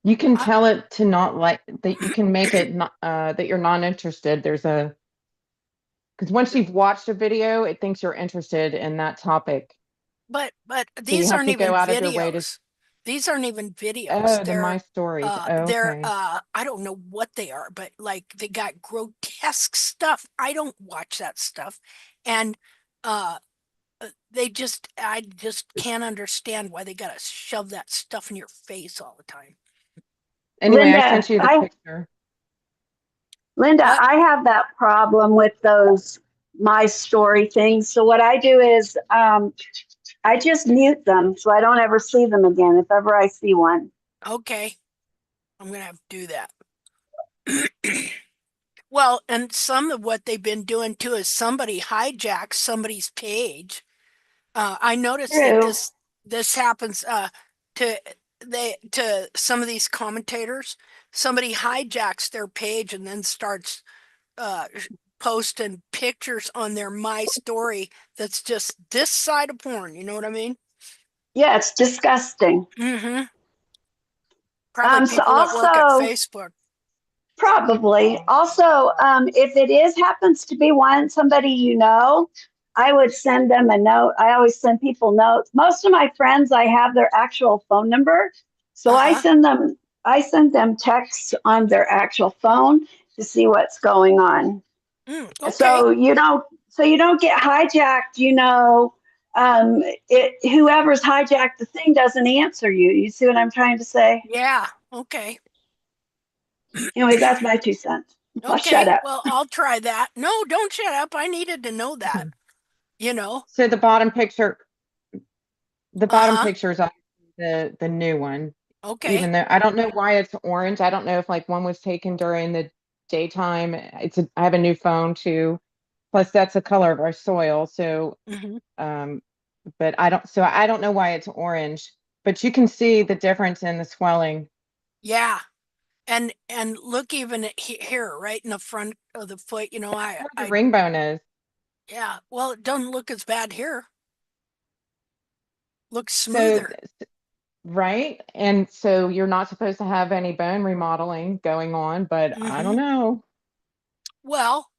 [SPEAKER 6] You can
[SPEAKER 1] I,
[SPEAKER 6] tell it to not like that. You can make it not, that you're not interested. Because once you've watched a video, it thinks you're interested in that topic.
[SPEAKER 1] but
[SPEAKER 6] So you
[SPEAKER 1] these
[SPEAKER 6] have
[SPEAKER 1] aren't
[SPEAKER 6] to
[SPEAKER 1] even
[SPEAKER 6] go out of your way to,
[SPEAKER 1] videos. These aren't even videos.
[SPEAKER 6] oh, the My Stories. Oh,
[SPEAKER 1] They're
[SPEAKER 6] okay.
[SPEAKER 1] I don't know what they are, but like they got grotesque stuff. I don't watch that stuff. And uh I just can't understand why they gotta shove that stuff in your face all the time.
[SPEAKER 6] Anyway, I
[SPEAKER 13] Linda,
[SPEAKER 6] sent you the picture.
[SPEAKER 1] What?
[SPEAKER 13] I have that problem with those My Story things. So what I do is I just mute them so I don't ever see them again if ever I see one.
[SPEAKER 1] Okay. I'm gonna have to do that. Well, and some of what they've been doing too is somebody hijacks somebody's page. I noticed that
[SPEAKER 13] True.
[SPEAKER 1] this happens to to some of these commentators. Somebody hijacks their page and then starts uh, posting pictures on their My Story that's just this side of porn. You know what I mean?
[SPEAKER 13] Yeah, it's disgusting.
[SPEAKER 1] Mm-hmm. Probably
[SPEAKER 13] So
[SPEAKER 1] people that work at
[SPEAKER 13] also,
[SPEAKER 1] Facebook.
[SPEAKER 13] probably. Also, if it is happens to be somebody I would send them a note. I always send people notes. Most of my friends, I have their actual phone number, so
[SPEAKER 1] Uh-huh.
[SPEAKER 13] I send them texts on their actual phone to see what's going on.
[SPEAKER 1] Okay.
[SPEAKER 13] So you don't get hijacked. Whoever's hijacked the thing doesn't answer you. You see what I'm trying to say?
[SPEAKER 1] Yeah. Okay.
[SPEAKER 13] Anyway, that's my 2 cents. I'll shut
[SPEAKER 1] Okay.
[SPEAKER 13] up.
[SPEAKER 1] Well, I'll try that. No, don't shut up. I needed to know that.
[SPEAKER 6] So the bottom picture
[SPEAKER 1] Uh-huh.
[SPEAKER 6] is the new one.
[SPEAKER 1] Okay.
[SPEAKER 6] Even though I don't know why it's orange. I don't know if like one was taken during the daytime. I have a new phone too. Plus that's the color of our soil. So
[SPEAKER 1] Mm-hmm.
[SPEAKER 6] but I don't know why it's orange, but you can see the difference in the swelling.
[SPEAKER 1] Yeah. And look even at here, right in the front of the foot,
[SPEAKER 6] Where the ring bone is.
[SPEAKER 1] yeah, well, it doesn't look as bad here. Looks
[SPEAKER 6] So
[SPEAKER 1] smoother.
[SPEAKER 6] right? And so you're not supposed to have any bone remodeling going on, but I don't
[SPEAKER 1] Mm-hmm.
[SPEAKER 6] know.
[SPEAKER 1] Well,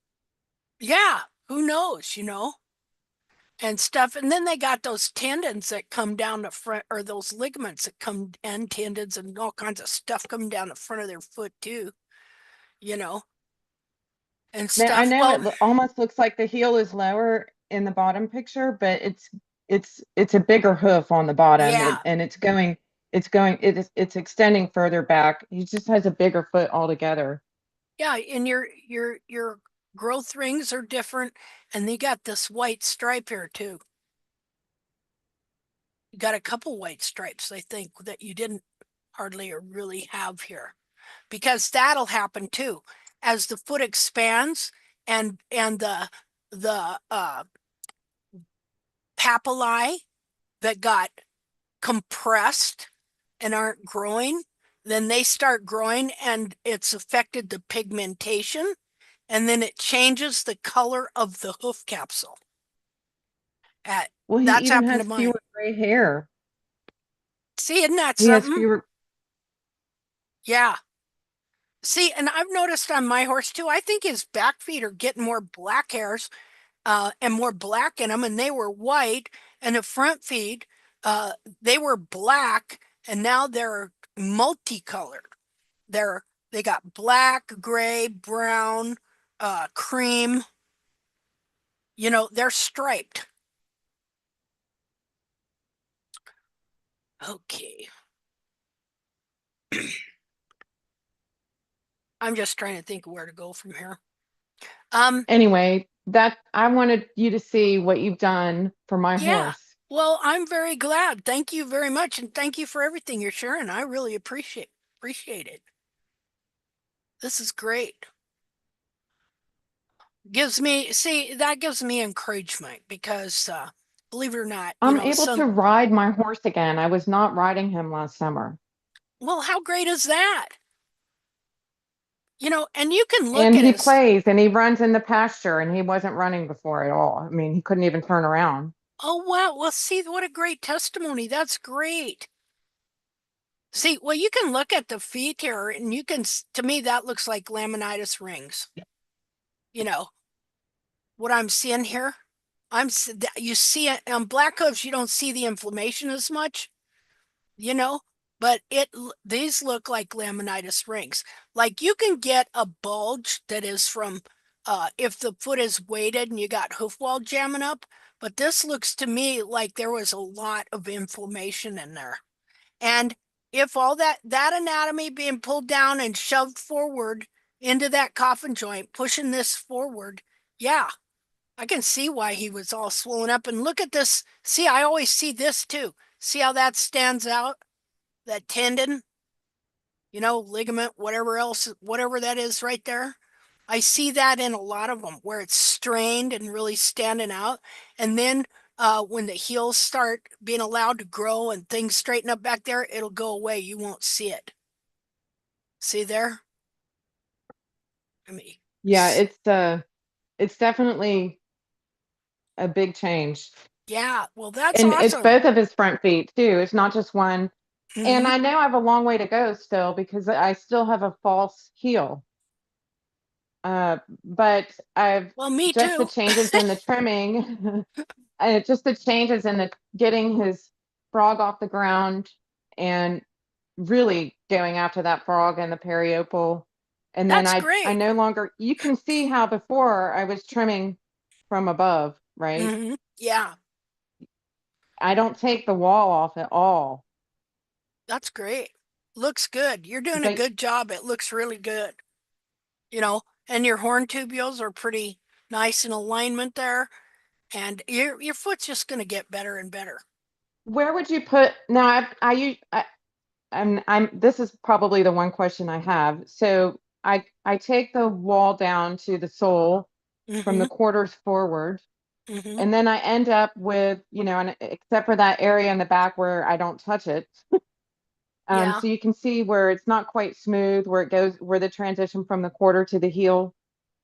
[SPEAKER 1] yeah, who knows, and stuff. And then they got those tendons that come down the front, or those ligaments that come, and tendons and all kinds of stuff coming down the front of their foot too. you know, and
[SPEAKER 6] Now, I
[SPEAKER 1] stuff.
[SPEAKER 6] know
[SPEAKER 1] Well,
[SPEAKER 6] it almost looks like the heel is lower in the bottom picture, but it's a bigger hoof on the bottom,
[SPEAKER 1] yeah,
[SPEAKER 6] and it's extending further back. He just has a bigger foot altogether.
[SPEAKER 1] yeah, and your growth rings are different, and they got this white stripe here too. You got a couple white stripes, I think, that you didn't hardly or really have here, because that'll happen too as the foot expands and the papillae that got compressed and aren't growing, then they start growing and it's affected the pigmentation, and then it changes the color of the hoof capsule.
[SPEAKER 6] Well, he
[SPEAKER 1] That's
[SPEAKER 6] even
[SPEAKER 1] happened to
[SPEAKER 6] has
[SPEAKER 1] mine.
[SPEAKER 6] fewer gray hair.
[SPEAKER 1] See, isn't that
[SPEAKER 6] He has
[SPEAKER 1] something?
[SPEAKER 6] fewer.
[SPEAKER 1] Yeah. See, and I've noticed on my horse too, I think his back feet are getting more black hairs and more black in them, and they were white, and the front feet, they were black, and now they're multicolored. They got black, gray, brown, cream. You know, they're striped. Okay. I'm just trying to think where to go from here.
[SPEAKER 6] Anyway, that I wanted you to see what you've done for my
[SPEAKER 1] Yeah.
[SPEAKER 6] horse.
[SPEAKER 1] Well, I'm very glad. Thank you very much, and thank you for everything you're sharing. I really appreciate it. This is great. That gives me encouragement because believe it or not,
[SPEAKER 6] I'm able to ride my horse again. I was not riding him last summer.
[SPEAKER 1] well, how great is that? You know, and you can look
[SPEAKER 6] And
[SPEAKER 1] at
[SPEAKER 6] he
[SPEAKER 1] his,
[SPEAKER 6] plays and he runs in the pasture, and he wasn't running before at all. I mean, he couldn't even turn around.
[SPEAKER 1] oh wow, well see what a great testimony. That's great. See, well, you can look at the feet here and you can, to me, that looks like laminitis rings. You know, what I'm seeing here, you see it on black hooves, you don't see the inflammation as much, you know, but these look like laminitis rings. Like you can get a bulge that is from, if the foot is weighted and you got hoof wall jamming up, but this looks to me like there was a lot of inflammation in there. And if all that anatomy being pulled down and shoved forward into that coffin joint, pushing this forward, yeah, I can see why he was all swollen up. And look at this. See, I always see this too. See how that stands out? That tendon, you know, ligament, whatever else, whatever that is right there. I see that in a lot of them where it's strained and really standing out. And then when the heels start being allowed to grow and things straighten up back there, it'll go away. You won't see it. See there? I mean,
[SPEAKER 6] Yeah, it's definitely a big change.
[SPEAKER 1] yeah, well, that's
[SPEAKER 6] And it's
[SPEAKER 1] awesome.
[SPEAKER 6] both of his front feet too. It's not just one. And
[SPEAKER 1] Mm-hmm.
[SPEAKER 6] I know I have a long way to go still because I still have a false heel. But I've
[SPEAKER 1] Well, me
[SPEAKER 6] just the
[SPEAKER 1] too.
[SPEAKER 6] changes in the trimming, just the changes in the getting his frog off the ground and really going after that frog in the periopal. And then
[SPEAKER 1] That's
[SPEAKER 6] I
[SPEAKER 1] great.
[SPEAKER 6] no longer, you can see how before I was trimming from above, right?
[SPEAKER 1] Mm-hmm. Yeah,
[SPEAKER 6] I don't take the wall off at all.
[SPEAKER 1] that's great. Looks good. You're doing a
[SPEAKER 6] But
[SPEAKER 1] good job. It looks really good. You know, and your horn tubules are pretty nice in alignment there. And your foot's just going to get better and better.
[SPEAKER 6] where would you put now? I'm this is probably the one question I have. So I take the wall down to the sole from
[SPEAKER 1] Mm-hmm.
[SPEAKER 6] the quarters forward,
[SPEAKER 1] Mm-hmm.
[SPEAKER 6] and then I end up with, and except for that area in the back where I don't touch it.
[SPEAKER 1] Yeah.
[SPEAKER 6] So you can see where it's not quite smooth, where it goes, where the transition from the quarter to the heel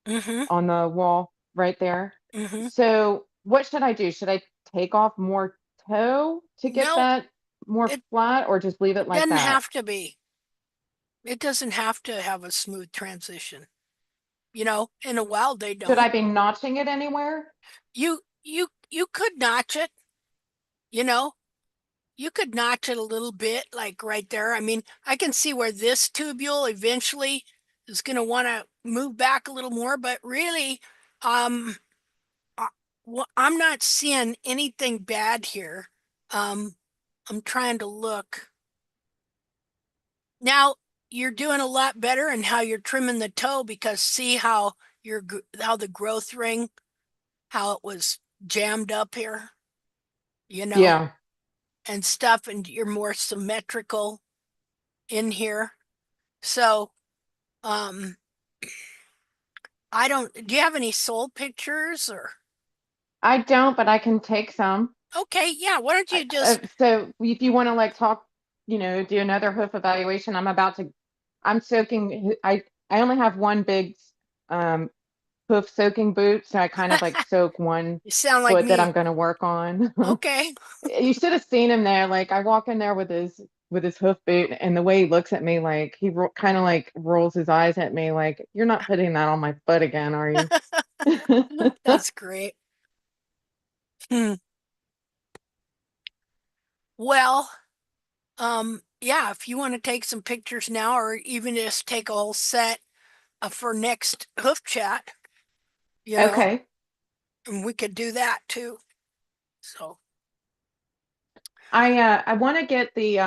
[SPEAKER 1] Mm-hmm.
[SPEAKER 6] on the wall right there.
[SPEAKER 1] Mm-hmm.
[SPEAKER 6] So what should I do? Should I take off more toe to get
[SPEAKER 1] No,
[SPEAKER 6] that more
[SPEAKER 1] it
[SPEAKER 6] flat, or just leave it like
[SPEAKER 1] doesn't
[SPEAKER 6] that?
[SPEAKER 1] have to be. It doesn't have to have a smooth transition. You know, in a while they
[SPEAKER 6] Should I
[SPEAKER 1] don't.
[SPEAKER 6] be notching it anywhere?
[SPEAKER 1] You could notch it, you know. You could notch it a little bit, like right there. I mean, I can see where this tubule eventually is going to want to move back a little more, but really, well, I'm not seeing anything bad here. I'm trying to look. Now you're doing a lot better in how you're trimming the toe, because see how how the growth ring, how it was jammed up here,
[SPEAKER 6] Yeah.
[SPEAKER 1] and stuff, and you're more symmetrical in here. So, I don't, do you have any soul pictures or?
[SPEAKER 6] I don't, but I can take some.
[SPEAKER 1] Okay, yeah, why don't you just,
[SPEAKER 6] So if you want to like talk, do another hoof evaluation, I'm soaking, I only have one big um hoof soaking boot, so I kind of like soak one
[SPEAKER 1] you sound like
[SPEAKER 6] foot that I'm
[SPEAKER 1] me.
[SPEAKER 6] going to work on.
[SPEAKER 1] Okay.
[SPEAKER 6] You should have seen him there. Like I walk in there with his hoof boot, and the way he looks at me, like he kind of like rolls his eyes at me, like you're not putting that on my foot again, are you?
[SPEAKER 1] That's great. Well, yeah, if you want to take some pictures now, or even just take a whole set for next hoof chat,
[SPEAKER 6] Okay.
[SPEAKER 1] and we could do that too. So,
[SPEAKER 6] I want to get the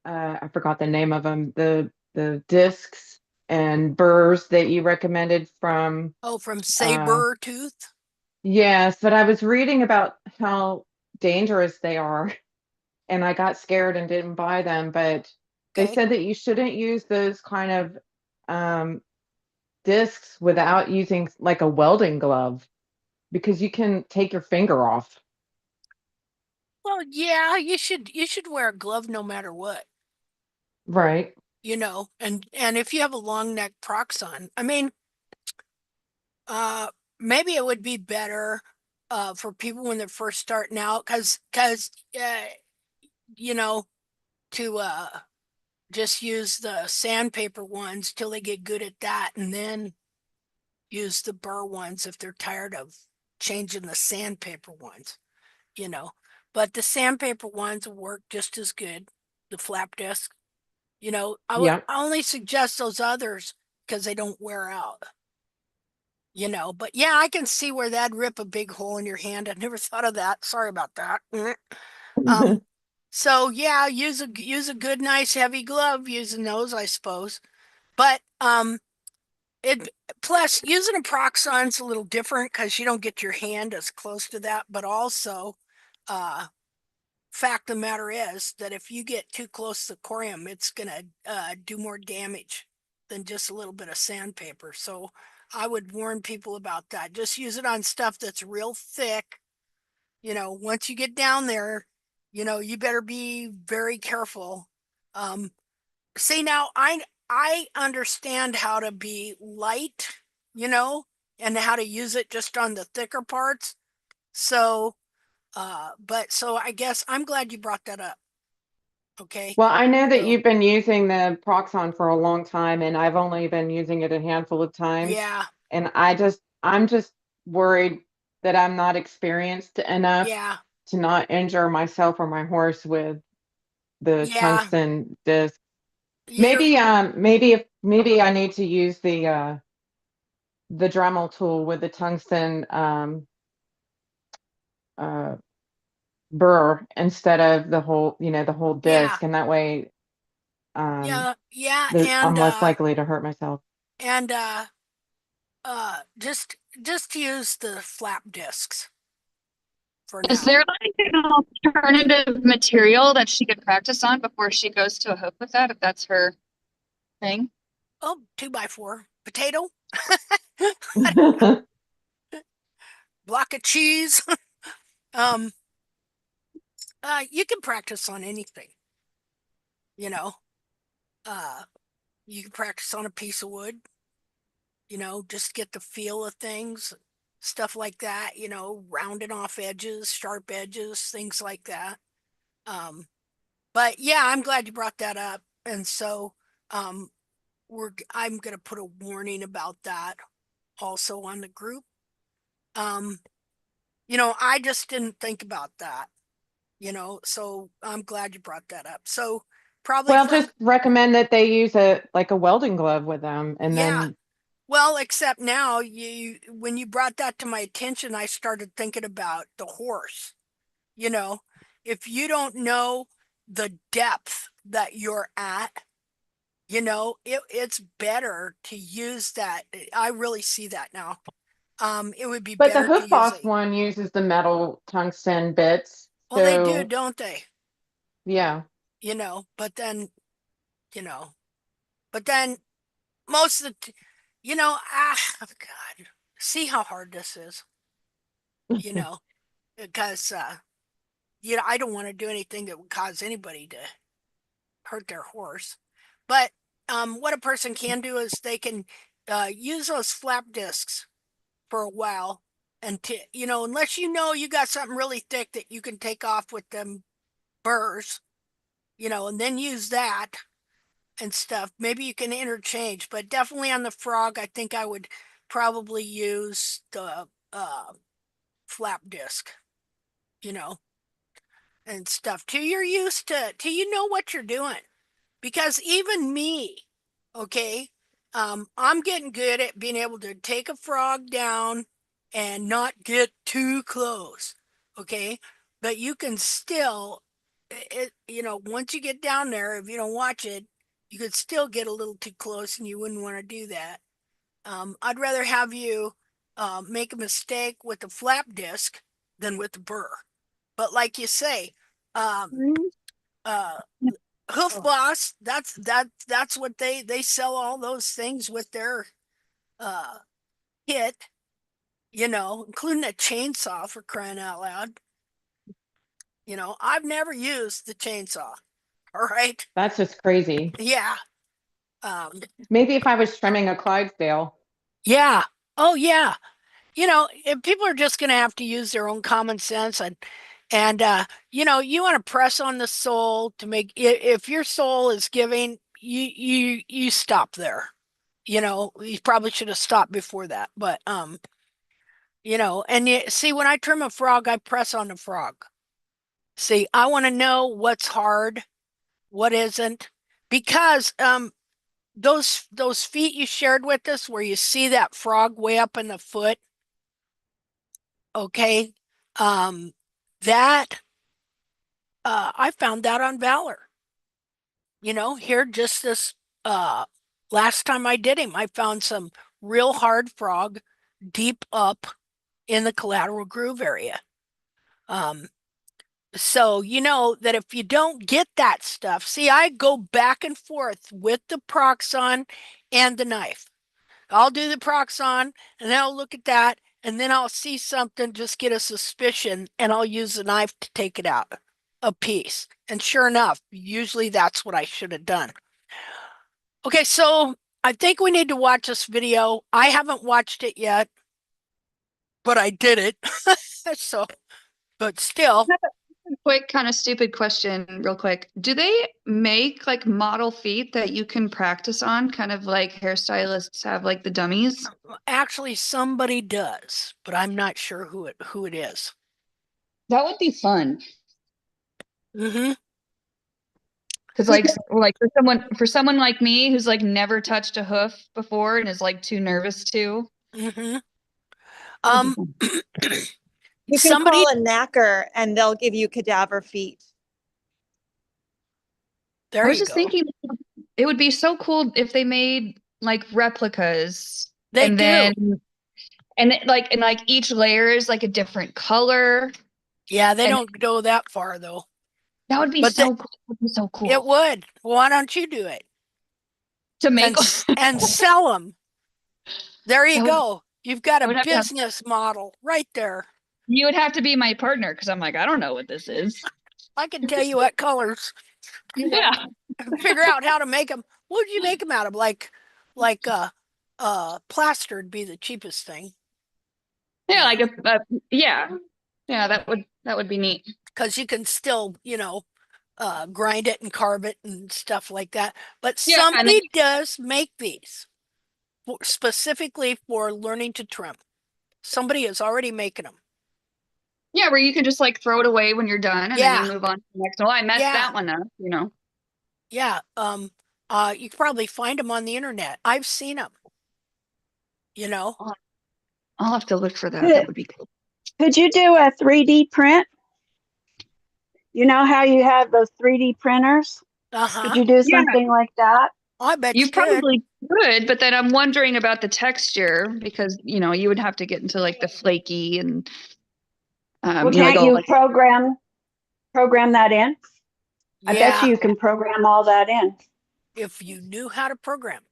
[SPEAKER 6] I forgot the name of them, the discs and burrs that you recommended from
[SPEAKER 1] from
[SPEAKER 6] uh
[SPEAKER 1] Saber Tooth.
[SPEAKER 6] yes, but I was reading about how dangerous they are, and I got scared and didn't buy them, but they
[SPEAKER 1] Okay.
[SPEAKER 6] said that you shouldn't use those kind of um discs without using like a welding glove, because you can take your finger off.
[SPEAKER 1] Well, yeah, you should wear a glove no matter what,
[SPEAKER 6] Right.
[SPEAKER 1] and if you have a long neck proxon, I mean, uh, maybe it would be better for people when they're first starting out, because you know, to just use the sandpaper ones till they get good at that, and then use the burr ones if they're tired of changing the sandpaper ones, you know. But the sandpaper ones will work just as good, the flap disc.
[SPEAKER 6] Yeah.
[SPEAKER 1] I only suggest those others because they don't wear out, But yeah, I can see where that'd rip a big hole in your hand. I never thought of that. Sorry about that. Um, so yeah, use a good, nice, heavy glove using those, I suppose. But it plus using a proxon's a little different because you don't get your hand as close to that. But also, uh, fact of the matter is that if you get too close to the corium, it's gonna do more damage than just a little bit of sandpaper. So I would warn people about that. Just use it on stuff that's real thick. Once you get down there, you better be very careful. Um, See, now I understand how to be light, you know, and how to use it just on the thicker parts. So, but so I guess I'm glad you brought that up. Okay.
[SPEAKER 6] Well, I know that
[SPEAKER 1] So,
[SPEAKER 6] you've been using the Proxon for a long time, and I've only been using it a handful of times.
[SPEAKER 1] yeah,
[SPEAKER 6] And I'm just worried that I'm not experienced enough
[SPEAKER 1] yeah,
[SPEAKER 6] to not injure myself or my horse with the
[SPEAKER 1] yeah,
[SPEAKER 6] tungsten disc.
[SPEAKER 1] you're,
[SPEAKER 6] Maybe I need to use the Dremel tool with the tungsten uh burr instead of the whole
[SPEAKER 1] yeah,
[SPEAKER 6] disc, and that way
[SPEAKER 1] yeah, yeah,
[SPEAKER 6] I'm less likely to hurt myself.
[SPEAKER 1] and just use the flap discs for
[SPEAKER 7] Is
[SPEAKER 1] now.
[SPEAKER 7] there like an alternative material that she could practice on before she goes to a hook with that, if that's her thing?
[SPEAKER 1] Oh, 2x4 potato, block of cheese. um, you can practice on anything, you know. Uh, you can practice on a piece of wood, just get the feel of things, stuff like that, rounding off edges, sharp edges, things like that. Um, but yeah, I'm glad you brought that up. And so um, I'm going to put a warning about that also on the group. Um, I just didn't think about that, so I'm glad you brought that up. So Probably
[SPEAKER 6] Well,
[SPEAKER 1] from,
[SPEAKER 6] just recommend that they use a welding glove with them, and
[SPEAKER 1] yeah.
[SPEAKER 6] then
[SPEAKER 1] Well, except now when you brought that to my attention, I started thinking about the horse. You know, if you don't know the depth that you're at, it's better to use that. I really see that now. It would be
[SPEAKER 6] but the
[SPEAKER 1] better to
[SPEAKER 6] Hoof
[SPEAKER 1] use
[SPEAKER 6] Boss
[SPEAKER 1] a,
[SPEAKER 6] one uses the metal tungsten bits.
[SPEAKER 1] well, they do,
[SPEAKER 6] So
[SPEAKER 1] don't they?
[SPEAKER 6] yeah.
[SPEAKER 1] But then, you know, but then most of the, God, see how hard this is, you know, because, I don't want to do anything that would cause anybody to hurt their horse. But what a person can do is they can use those flap discs for a while and unless you got something really thick that you can take off with them burrs, and then use that and stuff. Maybe you can interchange, but definitely on the frog, I think I would probably use the flap disc, you know, and stuff till you're used to, till you know what you're doing. Because even me, okay, I'm getting good at being able to take a frog down and not get too close, okay? But you can still, once you get down there, if you don't watch it, you could still get a little too close and you wouldn't want to do that. I'd rather have you make a mistake with the flap disc than with the burr. But like you say, uh, Hoof Boss, that's what they sell all those things with their uh kit, including a chainsaw for crying out loud. I've never used the chainsaw. All right.
[SPEAKER 6] That's just crazy.
[SPEAKER 1] Yeah. Um,
[SPEAKER 6] Maybe if I was trimming a Clydesdale.
[SPEAKER 1] yeah. Oh yeah. If people are just gonna have to use their own common sense and you want to press on the soul to make if your soul is giving, you stop there. You probably should have stopped before that, but and see, when I trim a frog, I press on the frog. See, I want to know what's hard, what isn't, because those feet you shared with us where you see that frog way up in the foot, okay, that I found that on Valor. Here just this last time I did him, I found some real hard frog deep up in the collateral groove area. Um, so you know that if you don't get that stuff, see, I go back and forth with the Proxon and the knife. I'll do the Proxon and then I'll look at that and then I'll see something, just get a suspicion, and I'll use the knife to take it out a piece. And sure enough, usually that's what I should have done. Okay, so I think we need to watch this video. I haven't watched it yet, but I did it. So, but still.
[SPEAKER 7] Quick, kind of stupid question, real quick. Do they make like model feet that you can practice on, kind of like hairstylists have like the dummies?
[SPEAKER 1] Actually, somebody does, but I'm not sure who it is.
[SPEAKER 7] That would be fun.
[SPEAKER 1] Mm-hmm.
[SPEAKER 7] Because like for someone like me who's like never touched a hoof before and is like too nervous to.
[SPEAKER 1] Mm-hmm.
[SPEAKER 14] You can
[SPEAKER 1] Somebody,
[SPEAKER 14] call a knacker and they'll give you cadaver feet.
[SPEAKER 1] there
[SPEAKER 7] I was
[SPEAKER 1] you
[SPEAKER 7] just
[SPEAKER 1] go.
[SPEAKER 7] thinking it would be so cool if they made like replicas.
[SPEAKER 1] They
[SPEAKER 7] and
[SPEAKER 1] do.
[SPEAKER 7] then and each layer is like a different color.
[SPEAKER 1] Yeah, they
[SPEAKER 7] And
[SPEAKER 1] don't go that far though.
[SPEAKER 7] that would be
[SPEAKER 1] But
[SPEAKER 7] so cool. It would be so cool.
[SPEAKER 1] it would. Why don't you do it?
[SPEAKER 7] To make
[SPEAKER 1] and sell them. There you
[SPEAKER 7] That would-
[SPEAKER 1] go. You've got
[SPEAKER 7] I
[SPEAKER 1] a
[SPEAKER 7] would have to have-
[SPEAKER 1] business model right there.
[SPEAKER 7] You would have to be my partner because I'm like, I don't know what this is.
[SPEAKER 1] I can tell you what colors.
[SPEAKER 7] Yeah.
[SPEAKER 1] Figure out how to make them. What would you make them out of? Like plaster would be the cheapest thing.
[SPEAKER 7] Yeah, like yeah. Yeah, that would be neat.
[SPEAKER 1] Because you can still, grind it and carve it and stuff like that. But
[SPEAKER 7] Yeah, and
[SPEAKER 1] somebody does make these specifically for learning to trim. Somebody is already making them.
[SPEAKER 7] Yeah, where you can just like throw it away when you're done and then
[SPEAKER 1] Yeah.
[SPEAKER 7] you move on to the next one. Oh, I messed
[SPEAKER 1] Yeah.
[SPEAKER 7] that one up,
[SPEAKER 1] Yeah. You can probably find them on the internet. I've seen them, you know.
[SPEAKER 7] I'll have to look for that.
[SPEAKER 13] Could,
[SPEAKER 7] That would be cool.
[SPEAKER 13] could you do a 3D print? You know how you have those 3D printers? Could you do
[SPEAKER 7] Yeah,
[SPEAKER 13] something like that?
[SPEAKER 1] I bet
[SPEAKER 7] you
[SPEAKER 1] you could.
[SPEAKER 7] probably could, but then I'm wondering about the texture because you would have to get into like the flaky and
[SPEAKER 13] Well,
[SPEAKER 7] like
[SPEAKER 13] can't
[SPEAKER 7] all
[SPEAKER 13] you
[SPEAKER 7] like
[SPEAKER 13] program that in? I bet
[SPEAKER 1] Yeah,
[SPEAKER 13] you can program all that in.
[SPEAKER 1] if you knew how to program.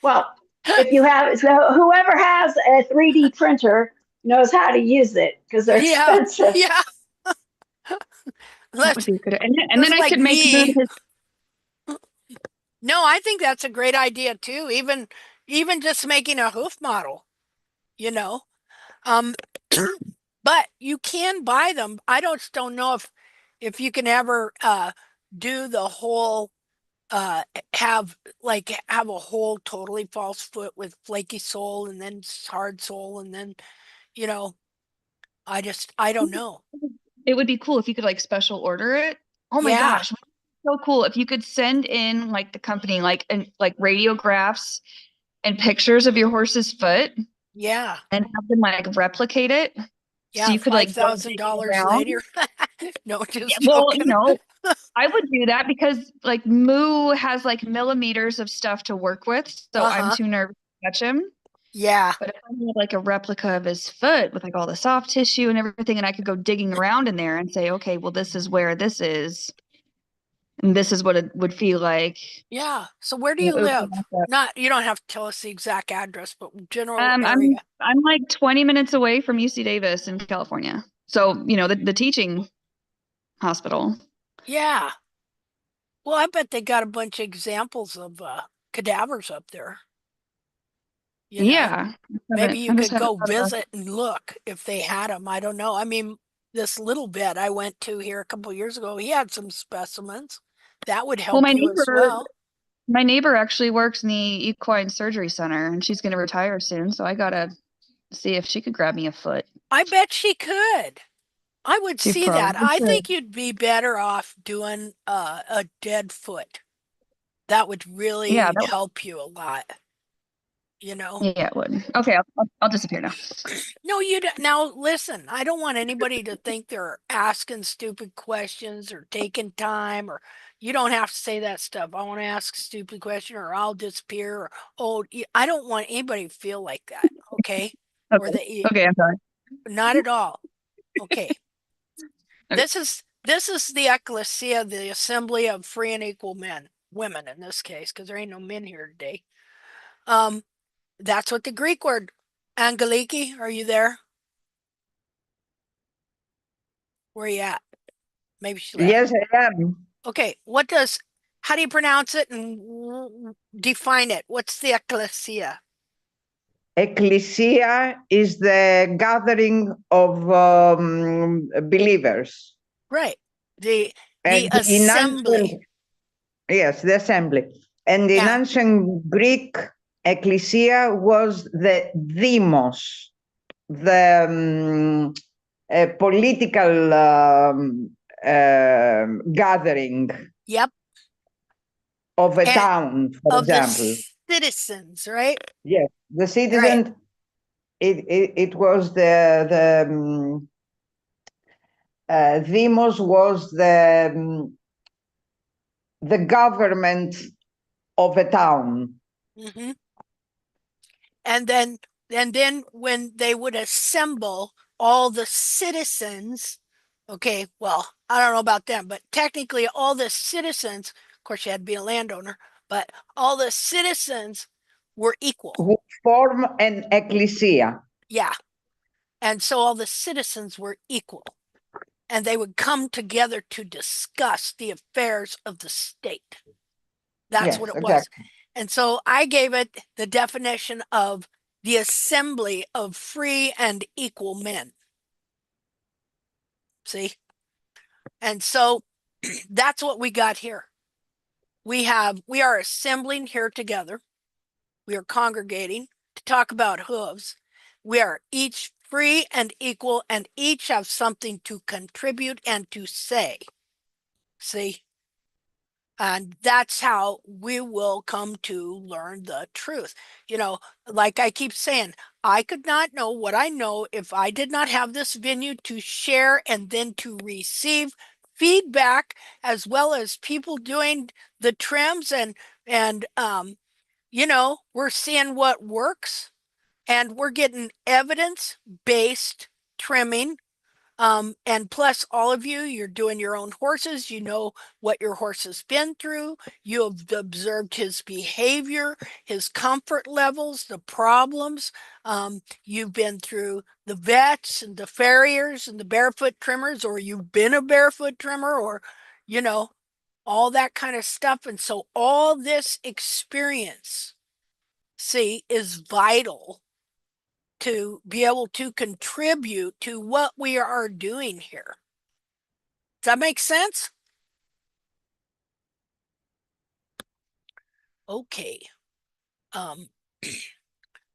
[SPEAKER 13] Well, if you have, so whoever has a 3D printer knows how to use it because they're
[SPEAKER 1] Yeah,
[SPEAKER 13] expensive.
[SPEAKER 1] yeah.
[SPEAKER 7] that would
[SPEAKER 1] Let's
[SPEAKER 7] be good. And then
[SPEAKER 1] just
[SPEAKER 7] I
[SPEAKER 1] like
[SPEAKER 7] could make moon
[SPEAKER 1] me.
[SPEAKER 7] his
[SPEAKER 1] No, I think that's a great idea too. Even just making a hoof model, you know. Um, but you can buy them. I don't know if you can ever do the whole have a whole totally false foot with flaky sole and then hard sole and then you know I don't know.
[SPEAKER 7] it would be cool if you could like special order it. Oh my
[SPEAKER 1] Yeah,
[SPEAKER 7] gosh. So cool if you could send in like the company like radiographs and pictures of your horse's foot
[SPEAKER 1] yeah,
[SPEAKER 7] and have them like replicate it. So
[SPEAKER 1] yeah.
[SPEAKER 7] you could
[SPEAKER 1] five
[SPEAKER 7] like go
[SPEAKER 1] thousand
[SPEAKER 7] digging
[SPEAKER 1] dollars
[SPEAKER 7] around.
[SPEAKER 1] later. No,
[SPEAKER 7] Yeah,
[SPEAKER 1] just
[SPEAKER 7] well,
[SPEAKER 1] joking.
[SPEAKER 7] I would do that because like Moo has like millimeters of stuff to work with, so I'm
[SPEAKER 1] Uh-huh.
[SPEAKER 7] too nervous to touch him.
[SPEAKER 1] Yeah,
[SPEAKER 7] But if I had like a replica of his foot with like all the soft tissue and everything, and I could go digging around in there and say, okay, well, this is where this is, and this is what it would feel like.
[SPEAKER 1] yeah. So where do
[SPEAKER 7] It
[SPEAKER 1] you
[SPEAKER 7] would be
[SPEAKER 1] live?
[SPEAKER 7] like that.
[SPEAKER 1] Not you don't have to tell us the exact address, but general
[SPEAKER 7] I'm
[SPEAKER 1] area.
[SPEAKER 7] I'm like 20 minutes away from UC Davis in California. So, the teaching hospital.
[SPEAKER 1] Yeah. Well, I bet they got a bunch of examples of cadavers up there, you know.
[SPEAKER 7] Yeah.
[SPEAKER 1] Maybe you
[SPEAKER 7] I just
[SPEAKER 1] could
[SPEAKER 7] haven't
[SPEAKER 1] go
[SPEAKER 7] thought about
[SPEAKER 1] visit and look if they had them. I don't know. I mean, this little vet I went to here a couple years ago, he had some specimens. That would
[SPEAKER 7] well,
[SPEAKER 1] help you as well.
[SPEAKER 7] my neighbor actually works in the equine surgery center and she's going to retire soon. So I got to see if she could grab me a foot.
[SPEAKER 1] I bet she could. I would
[SPEAKER 7] She
[SPEAKER 1] see that.
[SPEAKER 7] probably
[SPEAKER 1] I
[SPEAKER 7] could.
[SPEAKER 1] think you'd be better off doing a dead foot. That would
[SPEAKER 7] Yeah,
[SPEAKER 1] really help you a lot, you know.
[SPEAKER 7] yeah, it would. Okay, I'll disappear now.
[SPEAKER 1] No, you don't. Now listen, I don't want anybody to think they're asking stupid questions or taking time or you don't have to say that stuff. I want to ask a stupid question or I'll disappear or I don't want anybody to feel like that, okay? Or
[SPEAKER 7] Okay.
[SPEAKER 1] that you,
[SPEAKER 7] Okay, I'm sorry.
[SPEAKER 1] not at all. Okay.
[SPEAKER 7] Okay.
[SPEAKER 1] This is the ecclesia, the assembly of free and equal men, women in this case, because there ain't no men here today. That's what the Greek word, Angeliki, are you there? Where are you at? Maybe she left.
[SPEAKER 5] Yes, I am.
[SPEAKER 1] Okay, how do you pronounce it and define it? What's the ecclesia?
[SPEAKER 5] Ecclesia is the gathering of believers.
[SPEAKER 1] Right. The
[SPEAKER 5] And in
[SPEAKER 1] assembly.
[SPEAKER 5] ancient, yes, the assembly. And in
[SPEAKER 1] Yeah.
[SPEAKER 5] ancient Greek, ecclesia was the demos, the political gathering
[SPEAKER 1] Yep.
[SPEAKER 5] of a
[SPEAKER 1] And
[SPEAKER 5] town, for
[SPEAKER 1] of the
[SPEAKER 5] example.
[SPEAKER 1] citizens, right?
[SPEAKER 5] Yes, the
[SPEAKER 1] Right.
[SPEAKER 5] citizen. It was demos was the government of a town.
[SPEAKER 1] Mm-hmm. And then when they would assemble all the citizens, okay, well, I don't know about them, but technically all the citizens, of course you had to be a landowner, but all the citizens were equal.
[SPEAKER 5] Who form an ecclesia.
[SPEAKER 1] Yeah. And so all the citizens were equal. And they would come together to discuss the affairs of the state. That's
[SPEAKER 5] Yes,
[SPEAKER 1] what it was.
[SPEAKER 5] exactly.
[SPEAKER 1] And so I gave it the definition of the assembly of free and equal men. See? And so that's what we got here. We are assembling here together. We are congregating to talk about hooves. We are each free and equal and each have something to contribute and to say. See? And that's how we will come to learn the truth. You know, like I keep saying, I could not know what I know if I did not have this venue to share and then to receive feedback, as well as people doing the trims. And you know, we're seeing what works, and we're getting evidence-based trimming. And plus, all of you, you're doing your own horses. You know what your horse has been through. You have observed his behavior, his comfort levels, the problems. You've been through the vets and the farriers and the barefoot trimmers, or you've been a barefoot trimmer, or, you know, all that kind of stuff. And so all this experience, see, is vital to be able to contribute to what we are doing here. Does that make sense? Okay. Um,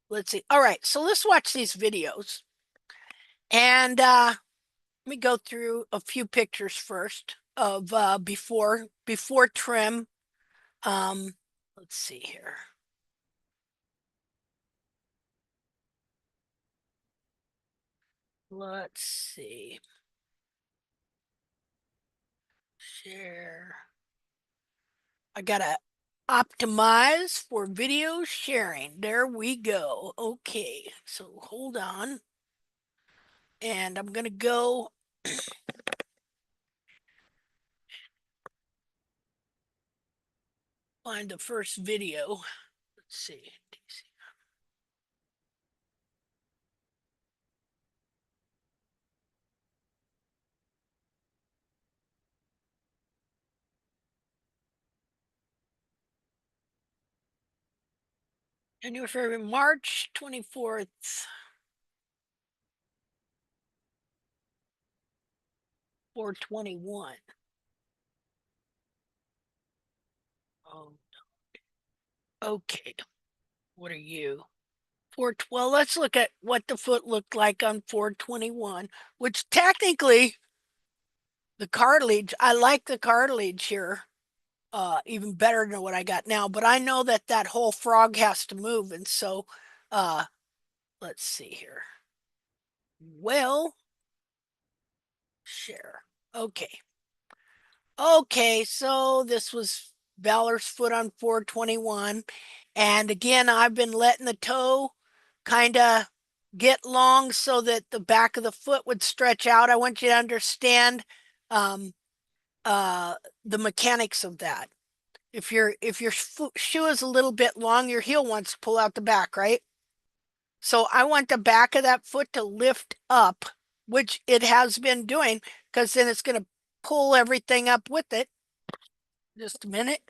[SPEAKER 1] let's see. All right, so let's watch these videos. And let me go through a few pictures first of before trim. Let's see here. Let's see. Share. I gotta optimize for video sharing. There we go. Okay, so hold on. And I'm gonna go find the first video. Let's see. January, February, March 24th. 421. Oh, okay. What are you? 412. Let's look at what the foot looked like on 421, which technically the cartilage, I like the cartilage here even better than what I got now, but I know that that whole frog has to move. And so uh, let's see here. Well, share. Okay. Okay, so this was Valor's foot on 421. And again, I've been letting the toe kind of get long so that the back of the foot would stretch out. I want you to understand um, uh, the mechanics of that. If your shoe is a little bit long, your heel wants to pull out the back, right? So I want the back of that foot to lift up, which it has been doing, because then it's going to pull everything up with it. Just a minute.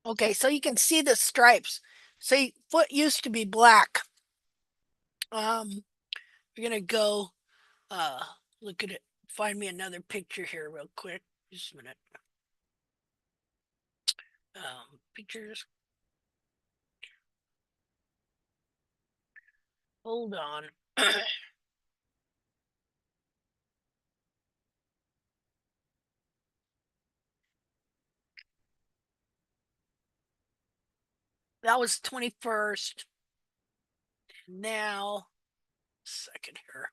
[SPEAKER 1] Okay, so you can see the stripes. See, foot used to be black. We're gonna go look at it, find me another picture here real quick. Just a minute. Pictures. Hold on. That was 21st. Now, second here.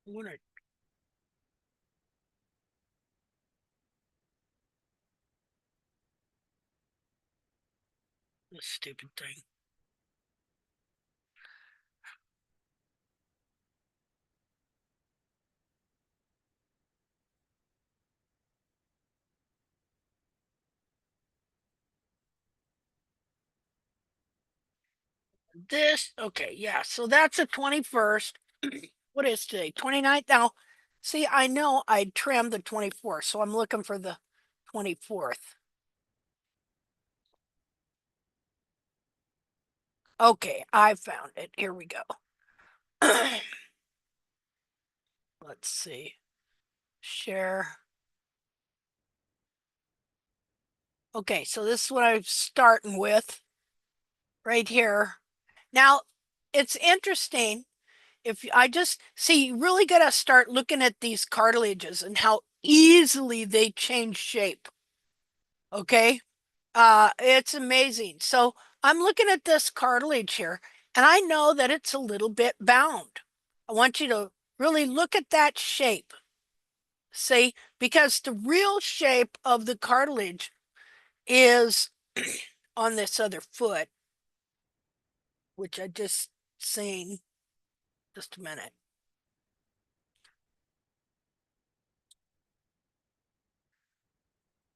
[SPEAKER 1] What are this stupid thing? This, okay, yeah. So that's the 21st. What is today? 29th. Now, see, I know I trimmed the 24th, so I'm looking for the 24th. Okay, I found it. Here we go. Let's see. Share. Okay, so this is what I'm starting with right here. Now, it's interesting. If I just see, you really got to start looking at these cartilages and how easily they change shape. Okay. It's amazing. So I'm looking at this cartilage here, and I know that it's a little bit bound. I want you to really look at that shape. See, because the real shape of the cartilage is on this other foot, which I just seen. Just a minute.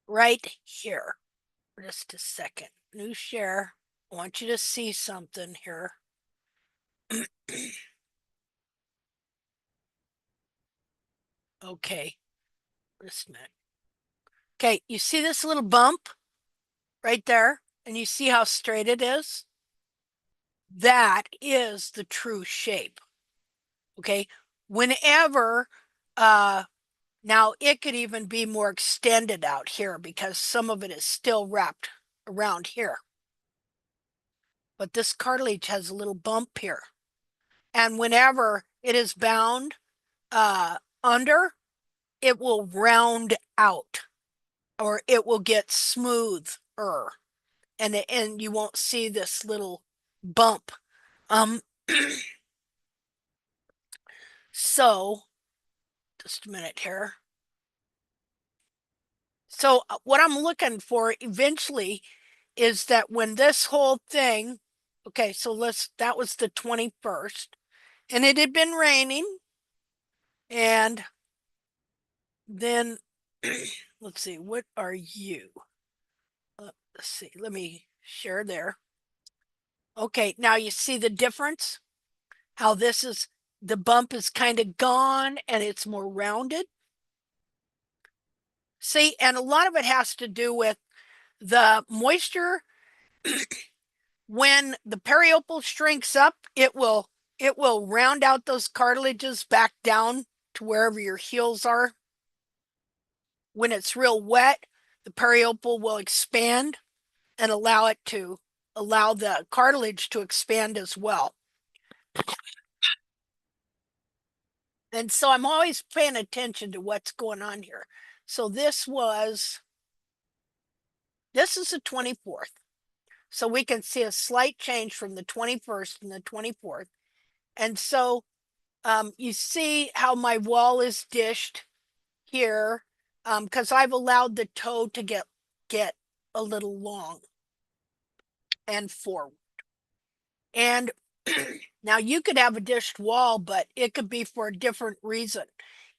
[SPEAKER 1] Right here. Just a second. New share. I want you to see something here. Okay. Just a minute. Okay, you see this little bump right there? And you see how straight it is? That is the true shape. Okay. Whenever, now it could even be more extended out here because some of it is still wrapped around here. But this cartilage has a little bump here. And whenever it is bound under, it will round out or it will get smoother and you won't see this little bump. So just a minute here. So what I'm looking for eventually is that when this whole thing, okay, so that was the 21st, and it had been raining, and then let's see, what are you? Let's see, let me share there. Okay, now you see the difference? How this is, the bump is kind of gone and it's more rounded. See, and a lot of it has to do with the moisture. When the periopal shrinks up, it will round out those cartilages back down to wherever your heels are. When it's real wet, the periopal will expand and allow the cartilage to expand as well. And so I'm always paying attention to what's going on here. So this is the 24th. So we can see a slight change from the 21st and the 24th. And so you see how my wall is dished here because I've allowed the toe to get a little long and forward. And now you could have a dished wall, but it could be for a different reason.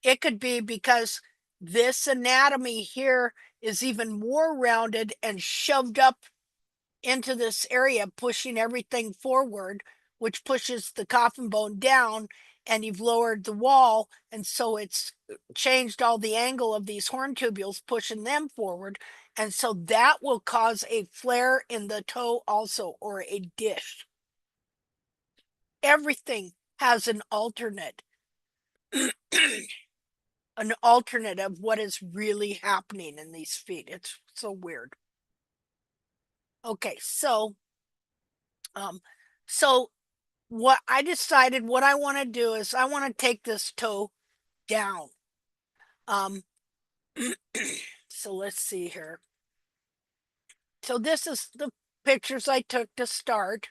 [SPEAKER 1] It could be because this anatomy here is even more rounded and shoved up into this area, pushing everything forward, which pushes the coffin bone down, and you've lowered the wall. And so it's changed all the angle of these horn tubules, pushing them forward. And so that will cause a flare in the toe also, or a dish. Everything has an alternate of what is really happening in these feet. It's so weird. Okay, so what I decided what I want to do is I want to take this toe down. So let's see here. So this is the pictures I took to start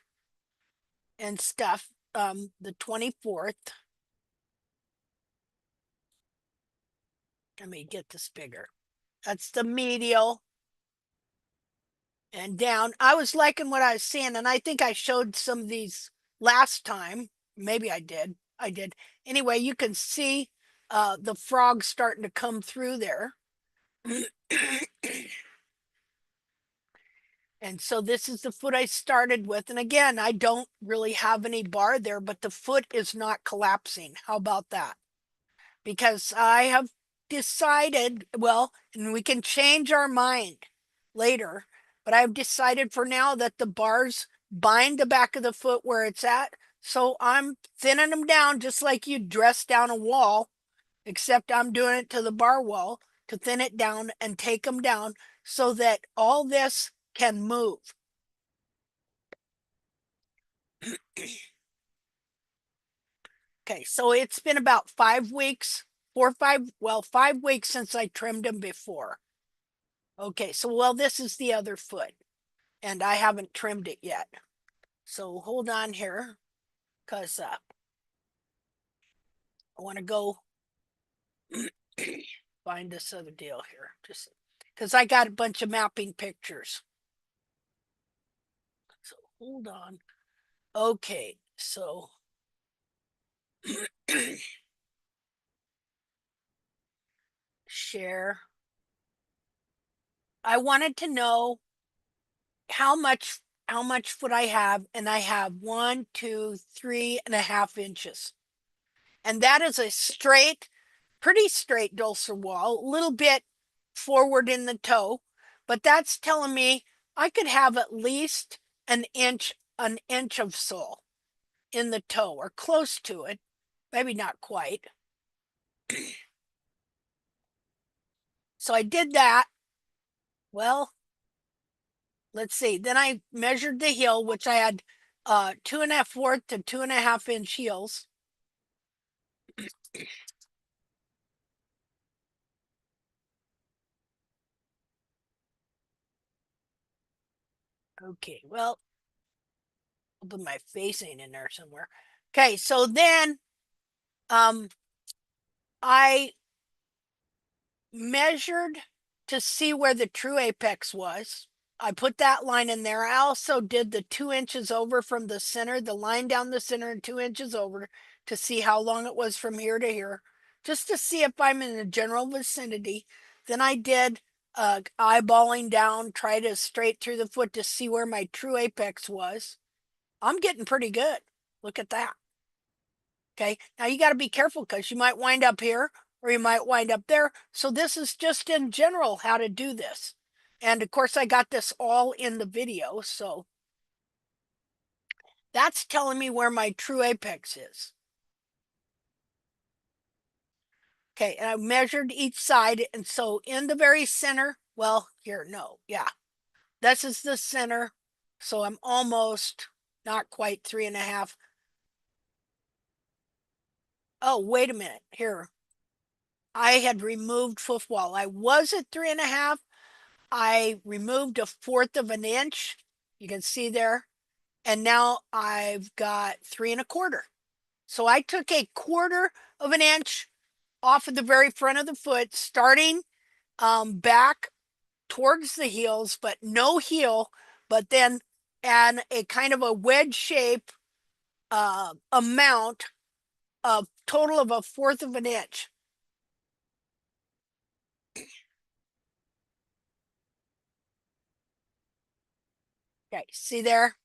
[SPEAKER 1] and stuff. The 24th. Let me get this bigger. That's the medial. And down. I was liking what I was seeing, and I think I showed some of these last time. Maybe I did. I did. Anyway, you can see the frog starting to come through there. And so this is the foot I started with. And again, I don't really have any bar there, but the foot is not collapsing. How about that? Because I have decided, well, and we can change our mind later, but I've decided for now that the bars bind the back of the foot where it's at. So I'm thinning them down just like you dress down a wall, except I'm doing it to the bar wall to thin it down and take them down so that all this can move. Okay, so it's been about 5 weeks, 5 weeks since I trimmed them before. Okay, so well, this is the other foot, and I haven't trimmed it yet. So hold on here, because I want to go find this other deal here, just because I got a bunch of mapping pictures. So hold on. Okay, so share. I wanted to know how much foot I have, and I have 1, 2, 3.5 inches. And that is a straight, pretty straight dorsal wall, a little bit forward in the toe, but that's telling me I could have at least an inch of sole in the toe, or close to it, maybe not quite. So I did that. Well, let's see. Then I measured the heel, which I had 2.25 to 2.5 inch heels. Okay, well, I'll put my facing in there somewhere. Okay, so then I measured to see where the true apex was. I put that line in there. I also did the 2 inches over from the center, the line down the center, and 2 inches over to see how long it was from here to here, just to see if I'm in the general vicinity. Then I did eyeballing down, try to straight through the foot to see where my true apex was. I'm getting pretty good. Look at that. Okay, now you got to be careful because you might wind up here or you might wind up there. So this is just in general how to do this. And of course, I got this all in the video. So that's telling me where my true apex is. Okay, and I measured each side. And so in the very center, well, here, no, yeah. This is the center. So I'm almost, not quite 3.5. Oh, wait a minute. Here. I had removed foot wall. I was at 3.5. I removed 1/4 of an inch. You can see there. And now I've got 3.25. So I took 1/4 of an inch off of the very front of the foot, starting back towards the heels, but no heel, but then and a kind of a wedge shape amount of total of 1/4 of an inch. Okay, see there?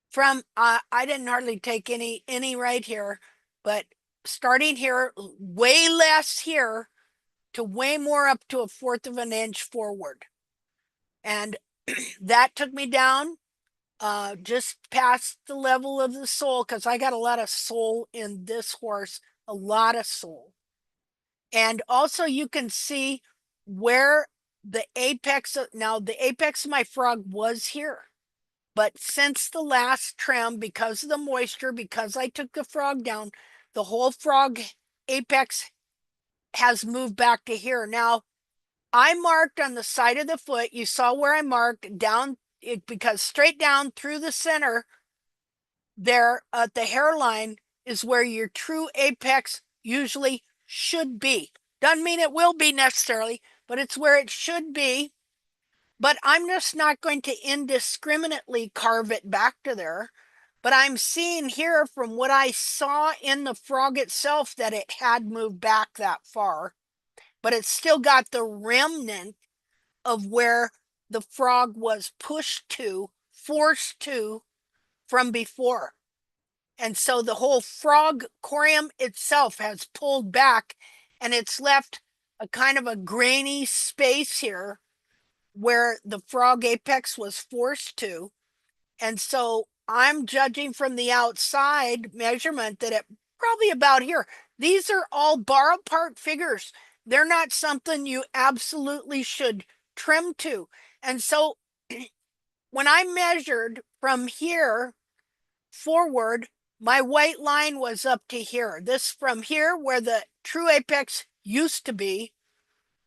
[SPEAKER 1] From I didn't hardly take any right here, but starting here, way less here to way more up to 1/4 of an inch forward. And that took me down just past the level of the sole, because I got a lot of sole in this horse, a lot of sole. And also you can see where the apex, now the apex of my frog was here. But since the last trim, because of the moisture, because I took the frog down, the whole frog apex has moved back to here. Now, I marked on the side of the foot. You saw where I marked down, because straight down through the center there at the hairline is where your true apex usually should be. Doesn't mean it will be necessarily, but it's where it should be. But I'm just not going to indiscriminately carve it back to there. But I'm seeing here from what I saw in the frog itself that it had moved back that far. But it's still got the remnant of where the frog was pushed to, forced to from before. And so the whole frog corium itself has pulled back, and it's left a kind of a grainy space here where the frog apex was forced to. And so I'm judging from the outside measurement that it probably about here. These are all bar apart figures. They're not something you absolutely should trim to. And so when I measured from here forward, my white line was up to here. This from here where the true apex used to be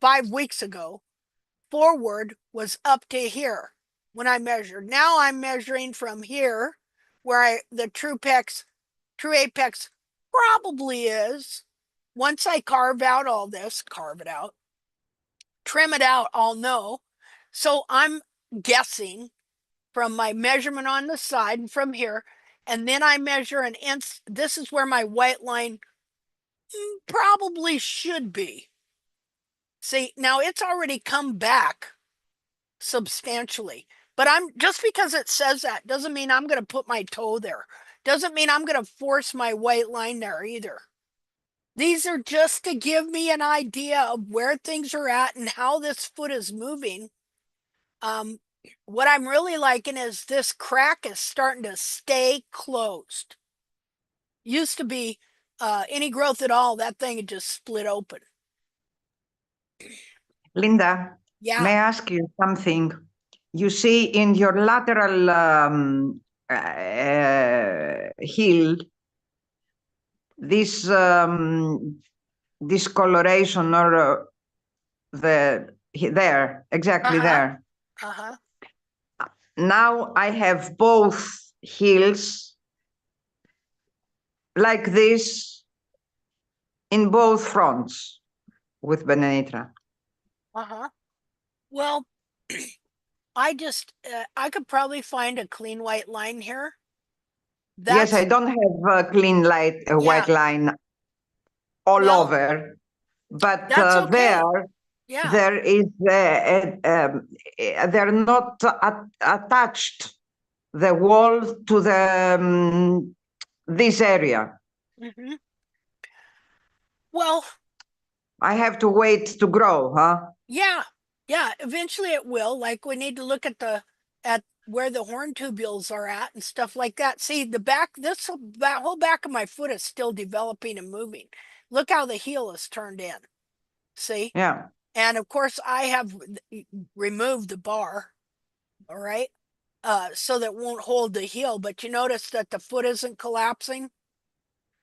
[SPEAKER 1] 5 weeks ago, forward was up to here when I measured. Now I'm measuring from here where the true apex probably is. Once I carve out all this, carve it out, trim it out, I'll know. So I'm guessing from my measurement on the side and from here, and then I measure an inch. This is where my white line probably should be. See, now it's already come back substantially, but I'm just because it says that doesn't mean I'm going to put my toe there. Doesn't mean I'm going to force my white line there either. These are just to give me an idea of where things are at and how this foot is moving. What I'm really liking is this crack is starting to stay closed. Used to be any growth at all, that thing had just split open.
[SPEAKER 5] Linda,
[SPEAKER 1] yeah.
[SPEAKER 5] May I ask you something? You see in your lateral heel, this discoloration or there, exactly there. Now I have both heels like this in both fronts with Benenitra.
[SPEAKER 1] Well, I could probably find a clean white line here.
[SPEAKER 5] Yes, I don't have a clean white line all over, but
[SPEAKER 1] okay.
[SPEAKER 5] there is they're not attached the wall to the this area.
[SPEAKER 1] Well,
[SPEAKER 5] I have to wait to grow, huh?
[SPEAKER 1] Yeah, eventually it will. Like we need to look at where the horn tubules are at and stuff like that. See, that whole back of my foot is still developing and moving. Look how the heel is turned in. See?
[SPEAKER 5] Yeah.
[SPEAKER 1] And of course I have removed the bar, all right? So that won't hold the heel, but you notice that the foot isn't collapsing.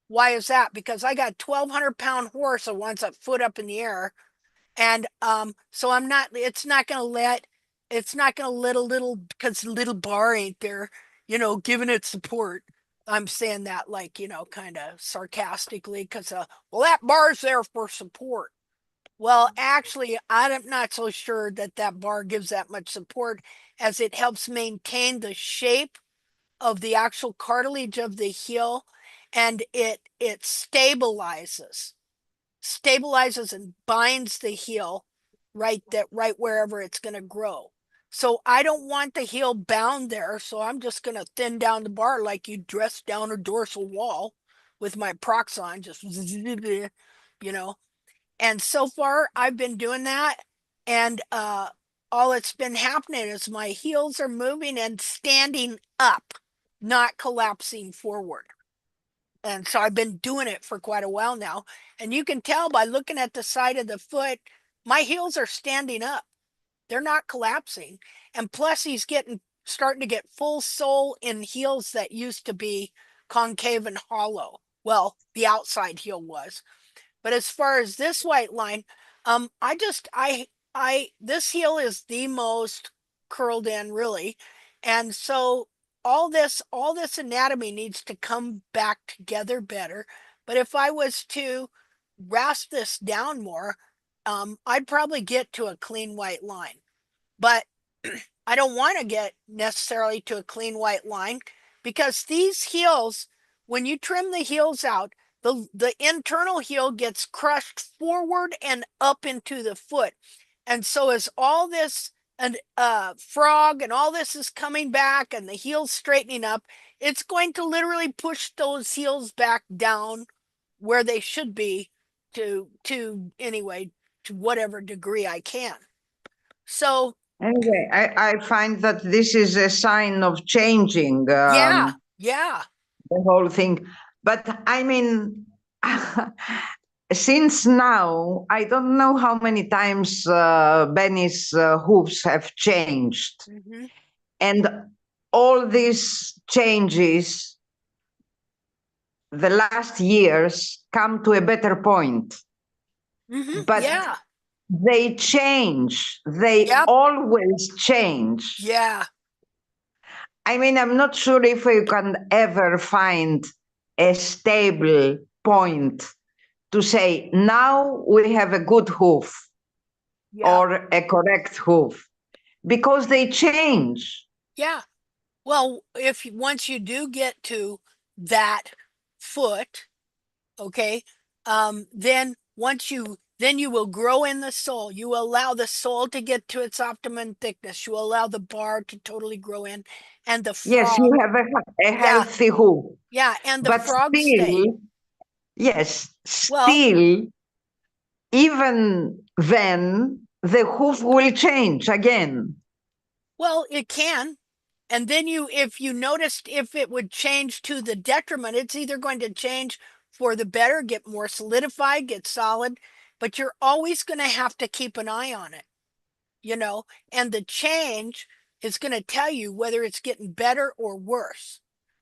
[SPEAKER 1] Why is that? Because I got 1,200-pound horse that wants a foot up in the air. And so it's not gonna let a little, because the little bar ain't there, giving it support. I'm saying that like, kind of sarcastically, because well, that bar's there for support. Well, actually, I'm not so sure that bar gives that much support, as it helps maintain the shape of the actual cartilage of the heel, and it stabilizes and binds the heel right wherever it's going to grow. So I don't want the heel bound there, so I'm just going to thin down the bar like you dress down a dorsal wall with my Proxon, just and so far I've been doing that, and all that's been happening is my heels are moving and standing up, not collapsing forward. And so I've been doing it for quite a while now. And you can tell by looking at the side of the foot, my heels are standing up. They're not collapsing. And plus he's starting to get full sole in heels that used to be concave and hollow. Well, the outside heel was. But as far as this white line, this heel is the most curled in, really. And so all this anatomy needs to come back together better. But if I was to rasp this down more, I'd probably get to a clean white line. But I don't want to get necessarily to a clean white line, because these heels, when you trim the heels out, the internal heel gets crushed forward and up into the foot. And so as all this and frog and all this is coming back and the heels straightening up, it's going to literally push those heels back down where they should be to whatever degree I can. So
[SPEAKER 5] Anyway, I find that this is a sign of changing
[SPEAKER 1] Yeah.
[SPEAKER 5] the whole thing. But I mean, since now, I don't know how many times Benny's hoofs have changed.
[SPEAKER 1] Mhm.
[SPEAKER 5] And all these changes, the last years, come to a better point. But
[SPEAKER 1] Yeah.
[SPEAKER 5] they change. They
[SPEAKER 1] Yep.
[SPEAKER 5] always change.
[SPEAKER 1] Yeah.
[SPEAKER 5] I mean, I'm not sure if you can ever find a stable point to say, now we have a good hoof
[SPEAKER 1] Yeah.
[SPEAKER 5] or a correct hoof, because they change.
[SPEAKER 1] Yeah. Well, if once you do get to that foot, okay, then then you will grow in the sole. You allow the sole to get to its optimum thickness. You allow the bar to totally grow in, and the
[SPEAKER 5] Yes, you
[SPEAKER 1] frog.
[SPEAKER 5] have a
[SPEAKER 1] Yeah.
[SPEAKER 5] healthy hoof.
[SPEAKER 1] Yeah, and the
[SPEAKER 5] But
[SPEAKER 1] frog stay.
[SPEAKER 5] still, yes,
[SPEAKER 1] Well,
[SPEAKER 5] still, even then, the hoof will change again.
[SPEAKER 1] well, it can. And then if you noticed if it would change to the detriment, it's either going to change for the better, get more solidified, get solid, but you're always going to have to keep an eye on it, and the change is going to tell you whether it's getting better or worse,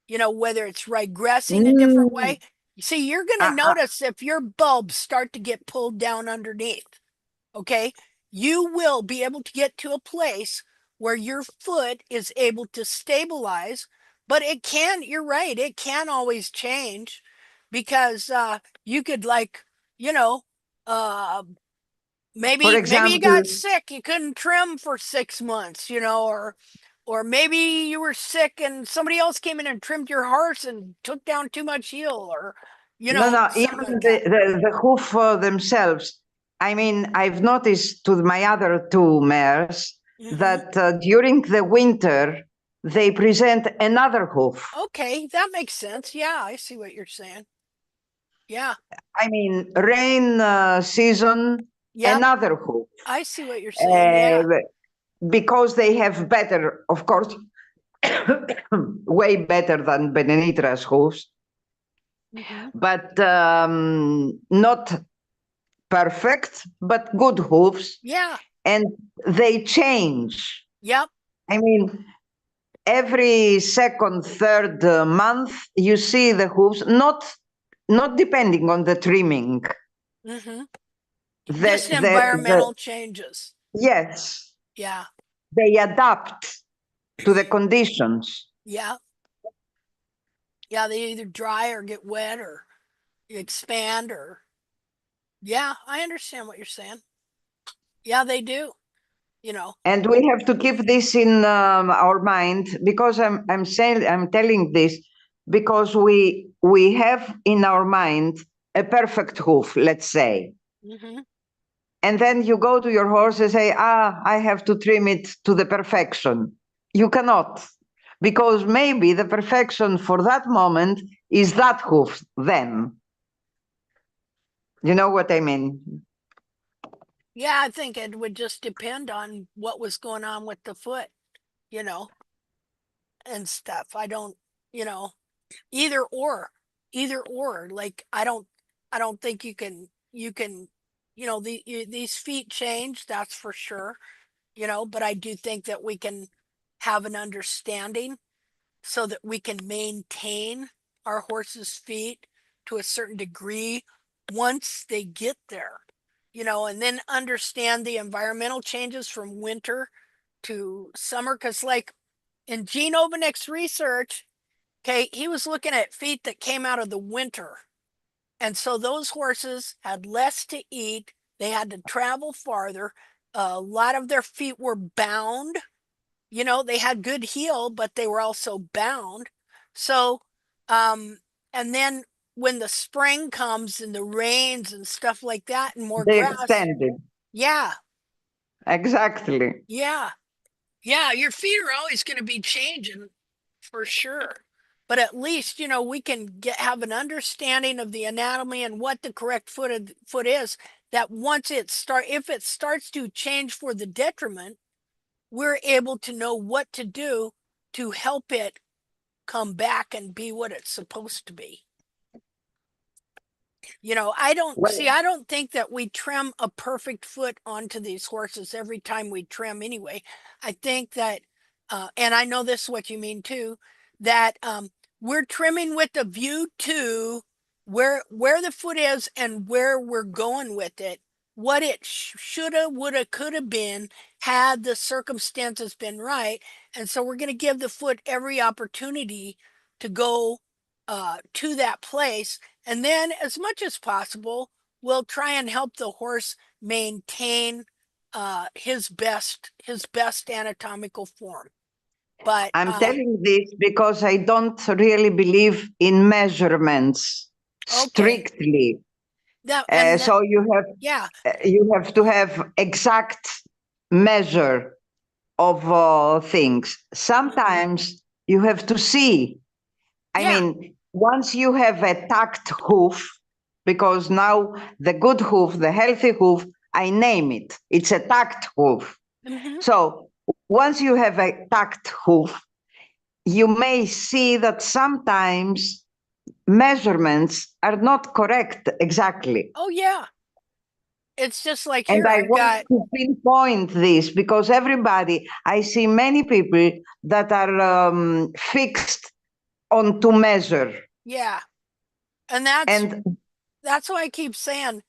[SPEAKER 1] whether it's regressing a different
[SPEAKER 5] Mm,
[SPEAKER 1] way. See, you're going to
[SPEAKER 5] uh, uh,
[SPEAKER 1] notice if your bulbs start to get pulled down underneath. Okay, you will be able to get to a place where your foot is able to stabilize, but you're right, it can always change because you could you know, uh,
[SPEAKER 5] for
[SPEAKER 1] maybe you got
[SPEAKER 5] example,
[SPEAKER 1] sick, you couldn't trim for 6 months, or maybe you were sick and somebody else came in and trimmed your horse and took down too much heel, or,
[SPEAKER 5] no,
[SPEAKER 1] something
[SPEAKER 5] even
[SPEAKER 1] like that.
[SPEAKER 5] the hoof themselves. I mean, I've noticed to my other two mares
[SPEAKER 1] Mhm.
[SPEAKER 5] that during the winter, they present another hoof.
[SPEAKER 1] Okay, that makes sense. Yeah, I see what you're saying. Yeah.
[SPEAKER 5] I mean, rain season,
[SPEAKER 1] Yep.
[SPEAKER 5] another hoof.
[SPEAKER 1] I see what you're saying. Yeah.
[SPEAKER 5] Because they have better, of course, way better than Benenitra's hoofs,
[SPEAKER 1] Mhm.
[SPEAKER 5] but not perfect, but good hooves.
[SPEAKER 1] Yeah.
[SPEAKER 5] And they change.
[SPEAKER 1] Yep.
[SPEAKER 5] I mean, every second, third month, you see the hooves, not depending on the trimming.
[SPEAKER 1] Mhm.
[SPEAKER 5] The,
[SPEAKER 1] Just
[SPEAKER 5] the,
[SPEAKER 1] environmental
[SPEAKER 5] the,
[SPEAKER 1] changes.
[SPEAKER 5] yes,
[SPEAKER 1] Yeah.
[SPEAKER 5] they adapt to the conditions.
[SPEAKER 1] Yeah. Yeah, they either dry or get wet or expand or yeah, I understand what you're saying. Yeah, they do, you know.
[SPEAKER 5] And we have to keep this in our mind, because I'm saying, I'm telling this because we have in our mind a perfect hoof, let's say.
[SPEAKER 1] Mhm.
[SPEAKER 5] And then you go to your horse and say, I have to trim it to the perfection. You cannot, because maybe the perfection for that moment is that hoof then. You know what I mean?
[SPEAKER 1] Yeah, I think it would just depend on what was going on with the foot, you know, and stuff. I don't, you know, either or, like I don't think you can these feet change, that's for sure, but I do think that we can have an understanding so that we can maintain our horse's feet to a certain degree once they get there, and then understand the environmental changes from winter to summer, because like in Gene Ovanek's research, okay, he was looking at feet that came out of the winter. And so those horses had less to eat. They had to travel farther. A lot of their feet were bound. They had good heel, but they were also bound. So, um, and then when the spring comes and the rains and stuff like that and more
[SPEAKER 5] They
[SPEAKER 1] grass,
[SPEAKER 5] extended.
[SPEAKER 1] yeah,
[SPEAKER 5] Exactly.
[SPEAKER 1] yeah, yeah, your feet are always going to be changing for sure. But at least, we can have an understanding of the anatomy and what the correct foot is, that once if it starts to change for the detriment, we're able to know what to do to help it come back and be what it's supposed to be. You know, I don't think that we trim a perfect foot onto these horses every time we trim anyway. I think that, and I know this is what you mean too, that we're trimming with a view to where the foot is and where we're going with it, what it shoulda, woulda, coulda been had the circumstances been right. And so we're going to give the foot every opportunity to go to that place. And then as much as possible, we'll try and help the horse maintain his best anatomical form. But
[SPEAKER 5] I'm telling this because I don't really believe in measurements strictly. So
[SPEAKER 1] yeah,
[SPEAKER 5] you have to have exact measure of things. Sometimes you have to see. I mean, once you have a tucked hoof, because now the good hoof, the healthy hoof, I name it. It's a tucked hoof. So once you have a tucked hoof, you may see that sometimes measurements are not correct exactly.
[SPEAKER 1] Oh yeah. It's just like
[SPEAKER 5] And
[SPEAKER 1] here,
[SPEAKER 5] I
[SPEAKER 1] I've
[SPEAKER 5] want
[SPEAKER 1] got
[SPEAKER 5] to pinpoint this because I see many people that are fixed on to measure.
[SPEAKER 1] yeah. And that's why I keep saying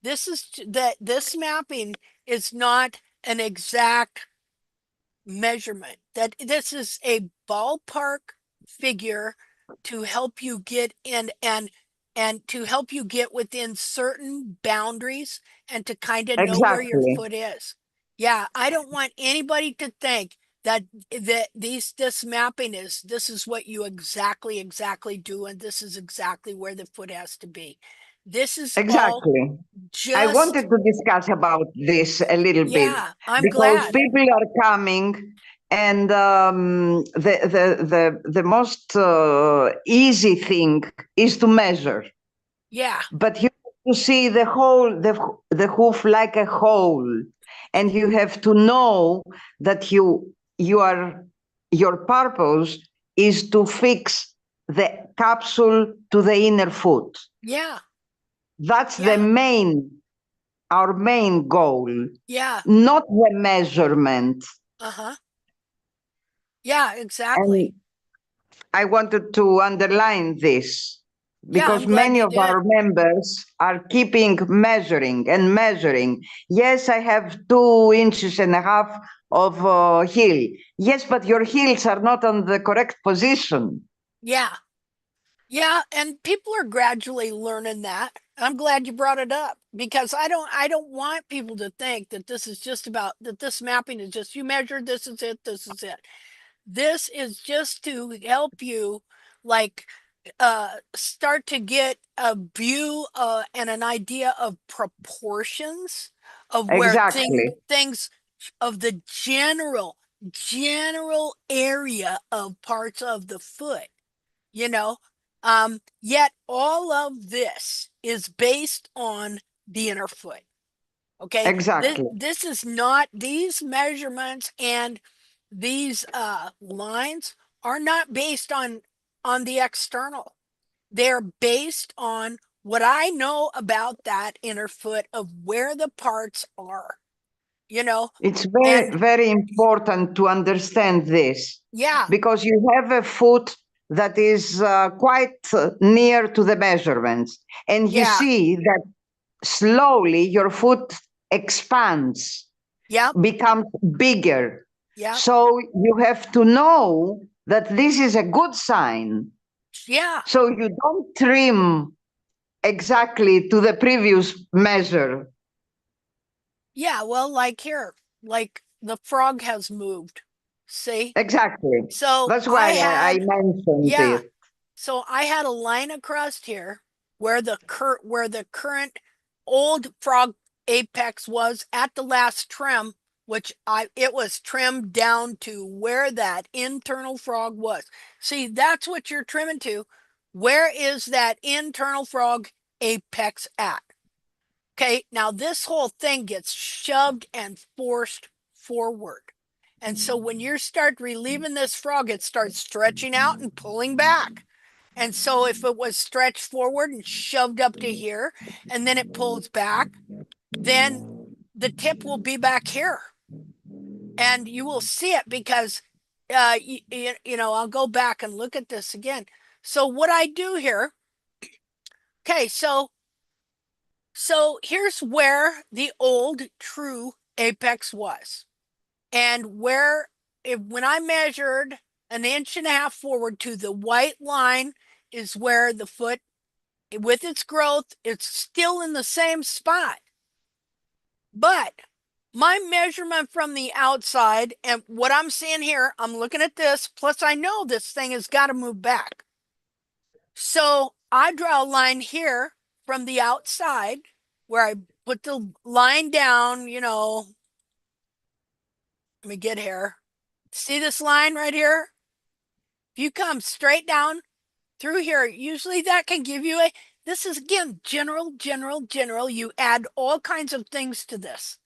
[SPEAKER 1] this mapping is not an exact measurement, that this is a ballpark figure to help you get in and to help you get within certain boundaries and to kind of know where your
[SPEAKER 5] Exactly.
[SPEAKER 1] foot is. Yeah, I don't want anybody to think that this mapping is this is what you exactly do and this is exactly where the foot has to be. This is all
[SPEAKER 5] Exactly. I
[SPEAKER 1] just
[SPEAKER 5] wanted to discuss about this a little bit
[SPEAKER 1] I'm
[SPEAKER 5] because
[SPEAKER 1] glad.
[SPEAKER 5] people are coming and the most easy thing is to measure.
[SPEAKER 1] Yeah.
[SPEAKER 5] But you have to see the the hoof like a whole, and you have to know that your purpose is to fix the capsule to the inner foot.
[SPEAKER 1] Yeah.
[SPEAKER 5] That's our main goal.
[SPEAKER 1] Yeah.
[SPEAKER 5] Not the measurement.
[SPEAKER 1] Uh-huh. Yeah, exactly.
[SPEAKER 5] And I wanted to underline this
[SPEAKER 1] Yeah,
[SPEAKER 5] because
[SPEAKER 1] I'm glad
[SPEAKER 5] many
[SPEAKER 1] you
[SPEAKER 5] of
[SPEAKER 1] did.
[SPEAKER 5] our members are keeping measuring and measuring. Yes, I have 2.5 inches of heel. Yes, but your heels are not on the correct position.
[SPEAKER 1] Yeah. Yeah, and people are gradually learning that. I'm glad you brought it up because I don't want people to think that this is just about that this mapping is just you measure this is it, this is it. This is just to help you like start to get a view and an idea of proportions of where
[SPEAKER 5] Exactly.
[SPEAKER 1] things of the general area of parts of the foot, you know. Yet all of this is based on the inner foot. Okay.
[SPEAKER 5] Exactly.
[SPEAKER 1] This is not these measurements and these lines are not based on the external. They're based on what I know about that inner foot of where the parts are, you know.
[SPEAKER 5] It's very,
[SPEAKER 1] And
[SPEAKER 5] very important to understand this.
[SPEAKER 1] yeah.
[SPEAKER 5] Because you have a foot that is quite near to the measurements. And you see that slowly your foot expands, becomes bigger. So you have to know that this is a good sign.
[SPEAKER 1] Yeah.
[SPEAKER 5] So you don't trim exactly to the previous measure.
[SPEAKER 1] Yeah, well, like here, like the frog has moved. See?
[SPEAKER 5] Exactly.
[SPEAKER 1] So
[SPEAKER 5] that's why I
[SPEAKER 1] had
[SPEAKER 5] mentioned it.
[SPEAKER 1] So I had a line across here where the current old frog apex was at the last trim, which it was trimmed down to where that internal frog was. See, that's what you're trimming to. Where is that internal frog apex at? Okay, now this whole thing gets shoved and forced forward. And so when you start relieving this frog, it starts stretching out and pulling back. And so if it was stretched forward and shoved up to here, and then it pulls back, then the tip will be back here. And you will see it because, you know, I'll go back and look at this again. So what I do here, okay, so here's where the old true apex was. And where, when I measured 1.5 inches forward to the white line is where the foot, with its growth, it's still in the same spot. But my measurement from the outside and what I'm seeing here, I'm looking at this, plus I know this thing has got to move back. So I draw a line here from the outside where I put the line down, you know, let me get here. See this line right here? If you come straight down through here, usually that can give you a, this is again, general. You add all kinds of things to this.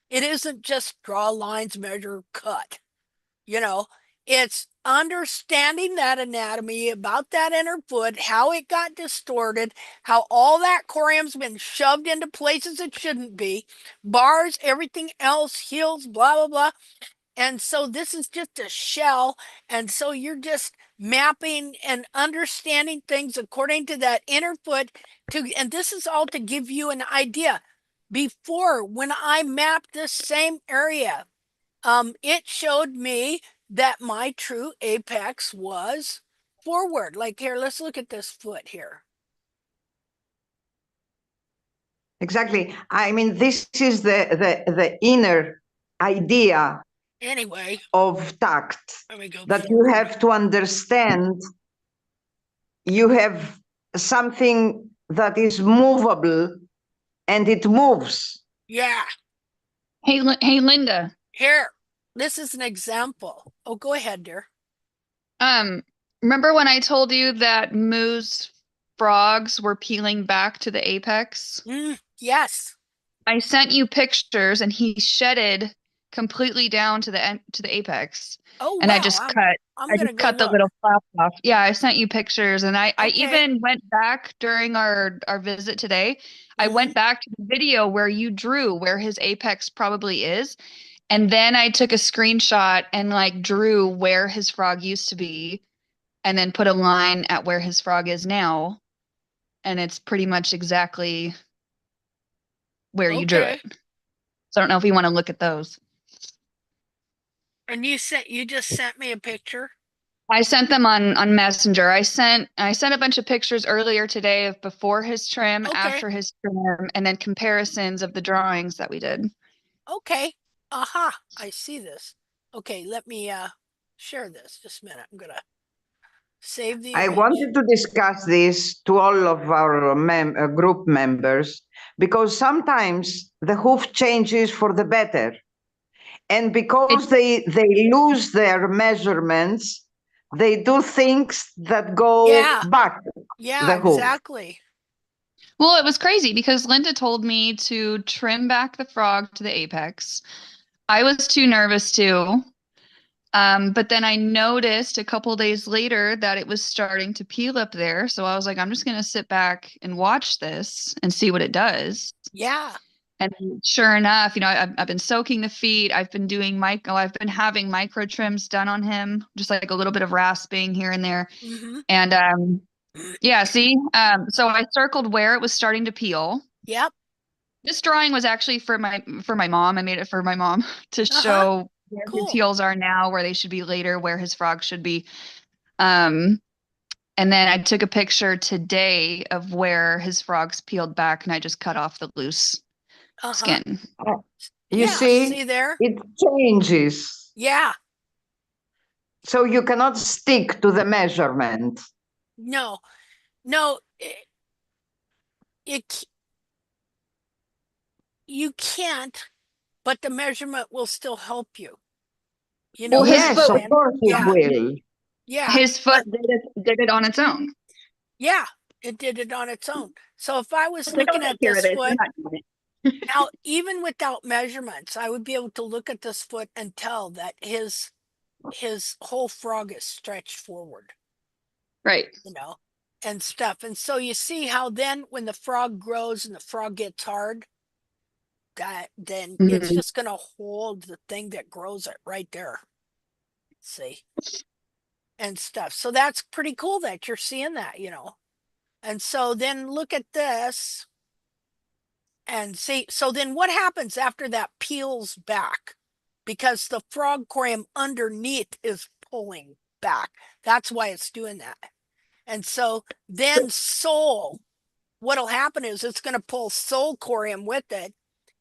[SPEAKER 1] It isn't just draw lines, measure, cut. You know, it's understanding that anatomy about that inner foot, how it got distorted, how all that corium's been shoved into places it shouldn't be, bars, everything else, heels, blah, blah, blah. And so this is just a shell. And so you're just mapping and understanding things according to that inner foot and this is all to give you an idea. Before, when I mapped this same area, it showed me that my true apex was forward. Like here, let's look at this foot here.
[SPEAKER 5] Exactly. I mean, this is the inner idea
[SPEAKER 1] anyway
[SPEAKER 5] of tact that
[SPEAKER 1] forward.
[SPEAKER 5] you have to understand. You have something that is movable and it moves.
[SPEAKER 1] Yeah.
[SPEAKER 7] Hey, Linda.
[SPEAKER 1] Here, this is an example. Oh, go ahead, dear.
[SPEAKER 7] Remember when I told you that moose frogs were peeling back to the apex?
[SPEAKER 1] Yes.
[SPEAKER 7] I sent you pictures, and he shedded completely down to the apex.
[SPEAKER 1] Oh,
[SPEAKER 7] and
[SPEAKER 1] wow.
[SPEAKER 7] I just cut the
[SPEAKER 1] look.
[SPEAKER 7] little flap off. Yeah, I sent you pictures, and I
[SPEAKER 1] Okay.
[SPEAKER 7] even went back during our visit today. I went back to the video where you drew where his apex probably is. And then I took a screenshot and like drew where his frog used to be and then put a line at where his frog is now. And it's pretty much exactly where you drew it. So I don't know if you want to look at those.
[SPEAKER 1] And you just sent me a picture?
[SPEAKER 7] I sent them on Messenger. I sent a bunch of pictures earlier today of before his trim, after his trim, and then comparisons of the drawings that we did.
[SPEAKER 1] Okay. Aha. I see this. Okay, let me share this. Just a minute. I'm gonna save the image.
[SPEAKER 5] I wanted to discuss this to all of our group members because sometimes the hoof changes for the better. And because they lose their measurements, they do things that go back the hoof.
[SPEAKER 1] Exactly.
[SPEAKER 7] Well, it was crazy because Linda told me to trim back the frog to the apex. I was too nervous to. But then I noticed a couple days later that it was starting to peel up there. So I was like, I'm just going to sit back and watch this and see what it does.
[SPEAKER 1] Yeah.
[SPEAKER 7] And sure enough, you know, I've been soaking the feet. I've been doing I've been having micro trims done on him, just like a little bit of rasping here and there. And yeah, see, so I circled where it was starting to peel.
[SPEAKER 1] Yep.
[SPEAKER 7] This drawing was actually for my mom. I made it for my mom to show where his heels are now, where they should be later, where his frog should be. And then I took a picture today of where his frog's peeled back, and I just cut off the loose skin.
[SPEAKER 5] You see
[SPEAKER 1] there?
[SPEAKER 5] It changes.
[SPEAKER 1] Yeah.
[SPEAKER 5] So you cannot stick to the measurement.
[SPEAKER 1] No, you can't, but the measurement will still help you. You know,
[SPEAKER 5] yes, of course it will.
[SPEAKER 1] Yeah.
[SPEAKER 7] His foot did it on its own.
[SPEAKER 1] Yeah, it did it on its own. So if I was looking at this foot, Now, even without measurements, I would be able to look at this foot and tell that his whole frog is stretched forward,
[SPEAKER 7] Right.
[SPEAKER 1] you know, and stuff. And so you see how then when the frog grows and the frog gets hard, that then it's
[SPEAKER 7] Mhm.
[SPEAKER 1] just going to hold the thing that grows it right there. See? And stuff. So that's pretty cool that you're seeing that, you know. And so then look at this and see. So then what happens after that peels back? Because the frog cram underneath is pulling back. That's why it's doing that. And so then sole, what'll happen is it's going to pull sole corium with it.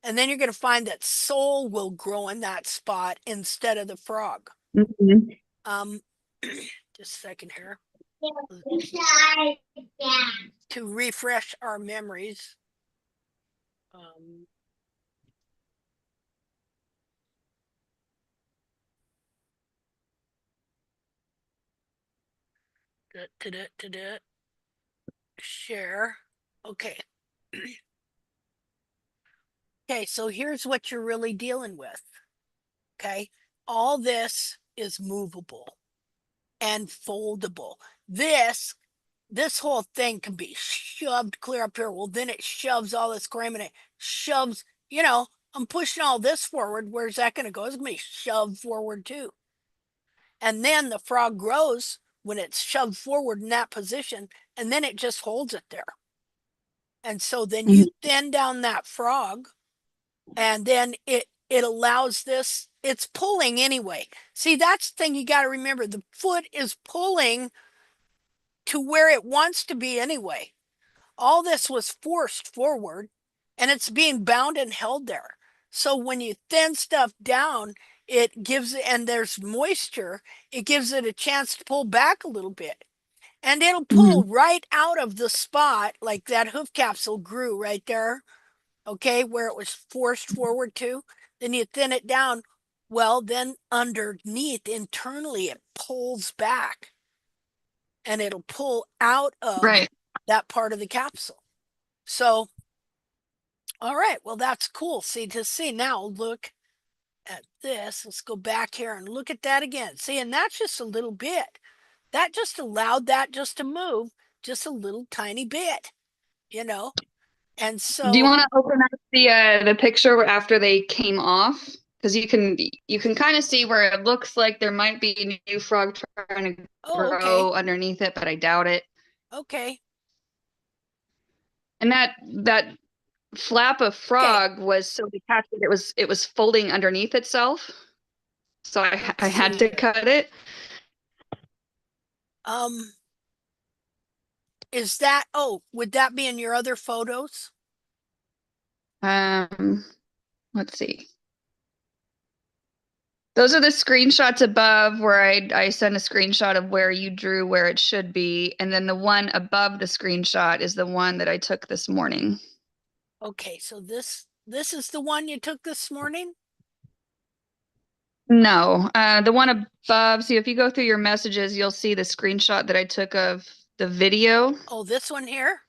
[SPEAKER 1] And then you're going to find that sole will grow in that spot instead of the frog.
[SPEAKER 7] Mhm.
[SPEAKER 1] Just a second here. To refresh our memories. Share. Okay. Okay, so here's what you're really dealing with. Okay. All this is movable and foldable. This whole thing can be shoved clear up here. Well, then it shoves all this cream and it shoves, you know, I'm pushing all this forward. Where's that going to go? It's going to be shoved forward too. And then the frog grows when it's shoved forward in that position, and then it just holds it there. And so then you thin down that frog, and then it allows this, it's pulling anyway. See, that's the thing you got to remember. The foot is pulling to where it wants to be anyway. All this was forced forward, and it's being bound and held there. So when you thin stuff down, it gives, and there's moisture, it gives it a chance to pull back a little bit. And it'll pull right out of the spot, like that hoof capsule grew right there, okay, where it was forced forward to. Then you thin it down. Well, then underneath, internally, it pulls back. And it'll pull out of that part of the capsule. So, all right, well, that's cool. See, to see now, look at this. Let's go back here and look at that again. See, and that's just a little bit. That just allowed that just to move just a little tiny bit, you know? And so,
[SPEAKER 7] Do you want to open up the picture after they came off? Because you can kind of see where it looks like there might be a new frog trying to grow underneath it, but I doubt it.
[SPEAKER 1] Okay.
[SPEAKER 7] And that flap of frog was so detached that it was folding underneath itself. So I had to cut it.
[SPEAKER 1] Is that, would that be in your other photos?
[SPEAKER 7] Let's see. Those are the screenshots above where I sent a screenshot of where you drew where it should be. And then the one above the screenshot is the one that I took this morning.
[SPEAKER 1] Okay, so this is the one you took this morning?
[SPEAKER 7] No, the one above. See, if you go through your messages, you'll see the screenshot that I took of the video.
[SPEAKER 1] Oh, this one here?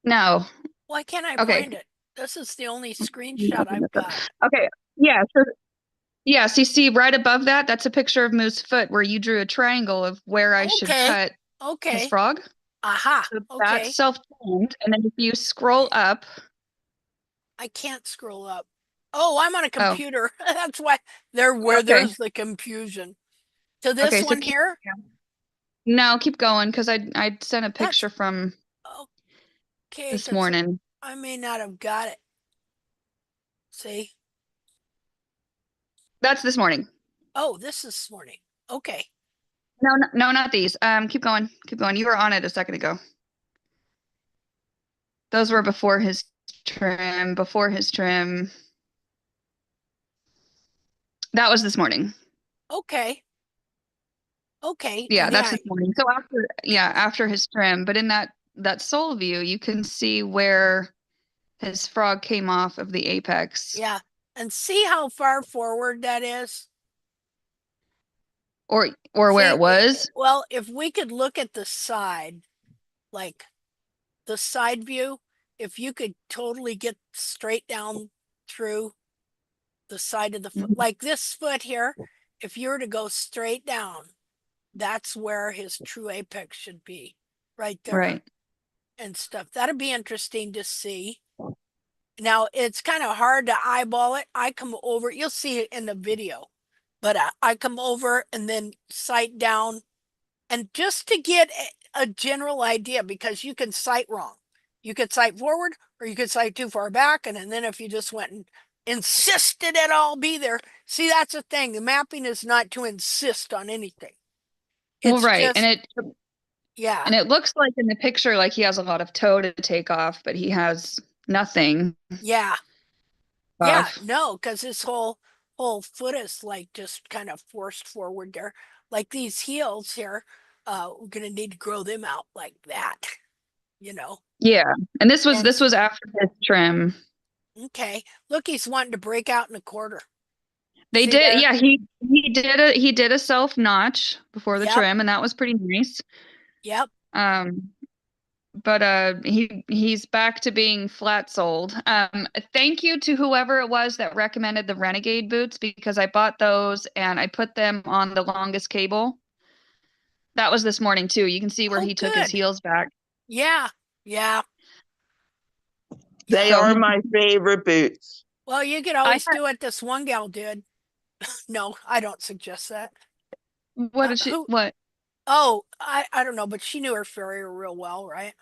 [SPEAKER 7] No.
[SPEAKER 1] Why can't I find it? This is the only screenshot I've got.
[SPEAKER 7] Okay. Yeah. So, yeah. So you see right above that, that's a picture of Moo's foot where you drew a triangle of where I should cut his frog.
[SPEAKER 1] Aha.
[SPEAKER 7] So that's self-tamed. And then if you scroll up.
[SPEAKER 1] I can't scroll up. Oh, I'm on a computer. That's why there's the confusion. To this one here?
[SPEAKER 7] No, keep going because I sent a picture from this morning.
[SPEAKER 1] I may not have got it. See?
[SPEAKER 7] That's this morning.
[SPEAKER 1] Oh, this is this morning. Okay.
[SPEAKER 7] No, not these. Keep going. Keep going. You were on it a second ago. Those were before his trim. Before his trim. That was this morning.
[SPEAKER 1] Okay. Okay.
[SPEAKER 7] Yeah, that's this morning. So after his trim, but in that sole view, you can see where his frog came off of the apex.
[SPEAKER 1] Yeah. And see how far forward that is?
[SPEAKER 7] Or where it was?
[SPEAKER 1] Well, if we could look at the side, like the side view, if you could totally get straight down through the side of the foot, like this foot here, if you were to go straight down, that's where his true apex should be, right there.
[SPEAKER 7] Right.
[SPEAKER 1] And stuff. That'd be interesting to see. Now, it's kind of hard to eyeball it. I come over, you'll see it in the video, but I come over and then sight down, and just to get a general idea, because you can sight wrong. You could sight forward or you could sight too far back. And then if you just went and insisted it all be there, see, that's the thing. The mapping is not to insist on anything.
[SPEAKER 7] Well,
[SPEAKER 1] It's
[SPEAKER 7] right.
[SPEAKER 1] just,
[SPEAKER 7] And
[SPEAKER 1] yeah.
[SPEAKER 7] it looks like in the picture like he has a lot of toe to take off, but he has nothing
[SPEAKER 1] Yeah. Yeah,
[SPEAKER 7] off.
[SPEAKER 1] no, because his whole foot is like just kind of forced forward there. Like these heels here, we're gonna need to grow them out like that, you know.
[SPEAKER 7] Yeah. And this
[SPEAKER 1] And
[SPEAKER 7] was after his trim.
[SPEAKER 1] okay, look, he's wanting to break out in a quarter.
[SPEAKER 7] They
[SPEAKER 1] See
[SPEAKER 7] did,
[SPEAKER 1] there?
[SPEAKER 7] yeah, he did a self notch before the
[SPEAKER 1] Yep.
[SPEAKER 7] trim, and that was pretty nice.
[SPEAKER 1] Yep.
[SPEAKER 7] But he's back to being flat soled. Thank you to whoever it was that recommended the Renegade boots, because I bought those and I put them on the longest cable. That was this morning too. You can see where
[SPEAKER 1] Oh,
[SPEAKER 7] he took his
[SPEAKER 1] good.
[SPEAKER 7] heels back.
[SPEAKER 1] Yeah. Yeah.
[SPEAKER 15] They
[SPEAKER 1] Yeah.
[SPEAKER 15] are my favorite boots.
[SPEAKER 1] Well, you could always do what this one gal did. No, I don't suggest that.
[SPEAKER 7] What did she? What?
[SPEAKER 1] Oh, I don't know, but she knew her farrier real well, right?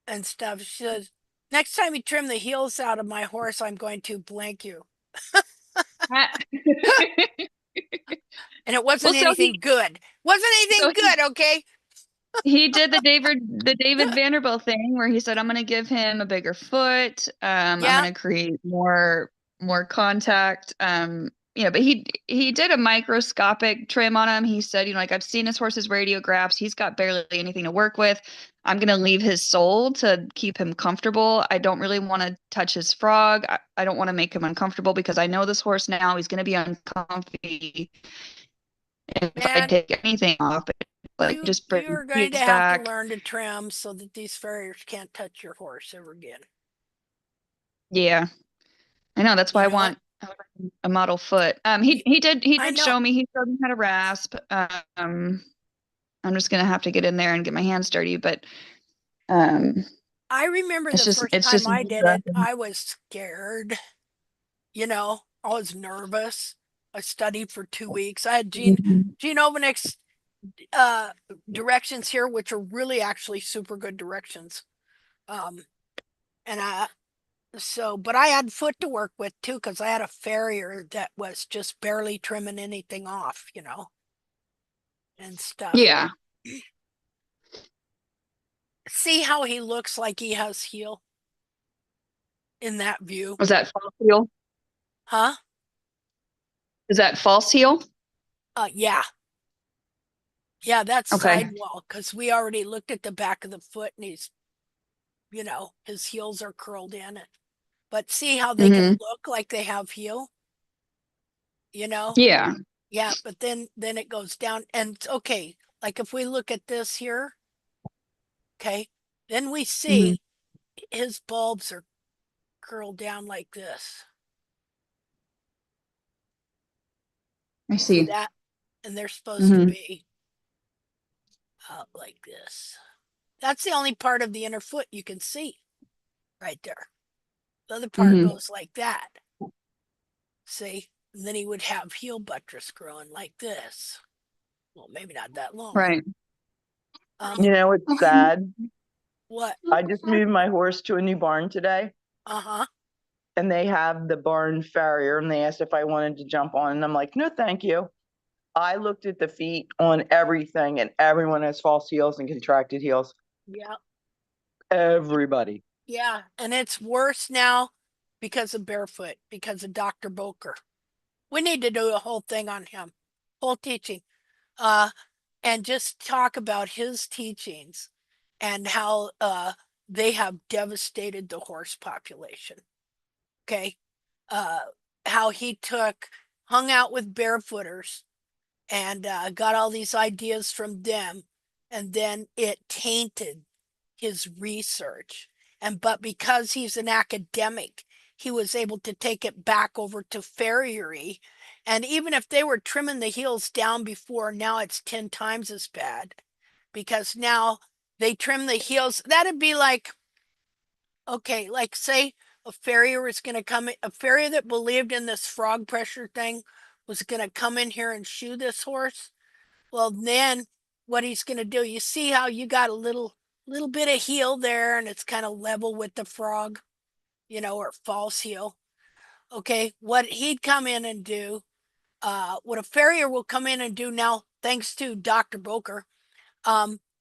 [SPEAKER 1] And stuff. She says, next time you trim the heels out of my horse, I'm going to blank you. And it wasn't
[SPEAKER 7] Well, so
[SPEAKER 1] anything good. Wasn't anything good, okay?
[SPEAKER 7] He did the David Vanderbilt thing where he said, I'm going to give him a bigger foot. I'm
[SPEAKER 1] Yeah.
[SPEAKER 7] going to create more contact. But he did a microscopic trim on him. He said, like, I've seen his horse's radiographs. He's got barely anything to work with. I'm going to leave his sole to keep him comfortable. I don't really want to touch his frog. I don't want to make him uncomfortable, because I know this horse now. He's going to be uncomfy if I
[SPEAKER 1] Man,
[SPEAKER 7] take anything off. Like, just bring
[SPEAKER 1] you're
[SPEAKER 7] the
[SPEAKER 1] going to
[SPEAKER 7] heels
[SPEAKER 1] have
[SPEAKER 7] back.
[SPEAKER 1] to learn to trim so that these farriers can't touch your horse ever again.
[SPEAKER 7] Yeah, I know. That's why I want a model foot. He did show me. He showed me how to rasp. I'm just gonna have to get in there and get my hands dirty. But
[SPEAKER 1] I remember the first time I did it, I was scared. I was nervous. I studied for 2 weeks. I had Gene Ovanek's directions here, which are really actually super good directions. But I had foot to work with too, because I had a farrier that was just barely trimming anything off, and stuff.
[SPEAKER 7] Yeah.
[SPEAKER 1] See how he looks like he has heel in that view?
[SPEAKER 7] Was that false heel?
[SPEAKER 1] Huh?
[SPEAKER 7] Is that false heel?
[SPEAKER 1] Yeah. Yeah, that's
[SPEAKER 7] okay.
[SPEAKER 1] sidewall, because we already looked at the back of the foot, and he's, his heels are curled in it. But see how they can look like they have heel?
[SPEAKER 7] Yeah.
[SPEAKER 1] Yeah, but then it goes down, and okay, like if we look at this here, okay, then we see his bulbs are curled down like this.
[SPEAKER 7] I see
[SPEAKER 1] that, and they're supposed to be like this. That's the only part of the inner foot you can see right there. The other part goes like that. See? And then he would have heel buttress growing like this. Well, maybe not that long.
[SPEAKER 7] Right.
[SPEAKER 15] It's sad.
[SPEAKER 1] What?
[SPEAKER 15] I just moved my horse to a new barn today.
[SPEAKER 1] Uh-huh.
[SPEAKER 15] And they have the barn farrier, and they asked if I wanted to jump on, and I'm like, no, thank you. I looked at the feet on everything, and everyone has false heels and contracted heels.
[SPEAKER 1] Yeah.
[SPEAKER 15] Everybody.
[SPEAKER 1] Yeah, and it's worse now because of barefoot, because of Dr. Boker. We need to do a whole thing on him, whole teaching, and just talk about his teachings and how they have devastated the horse population. Okay, how he hung out with barefooters and got all these ideas from them, and then it tainted his research. but because he's an academic, he was able to take it back over to farriery. And even if they were trimming the heels down before, now it's 10 times as bad because now they trim the heels. That'd be like, okay, like say a farrier was going to come in, a farrier that believed in this frog pressure thing was going to come in here and shoe this horse. Well, then what he's going to do, you see how you got a little bit of heel there and it's kind of level with the frog, or false heel. Okay, what he'd come in and do, what a farrier will come in and do now, thanks to Dr. Boker,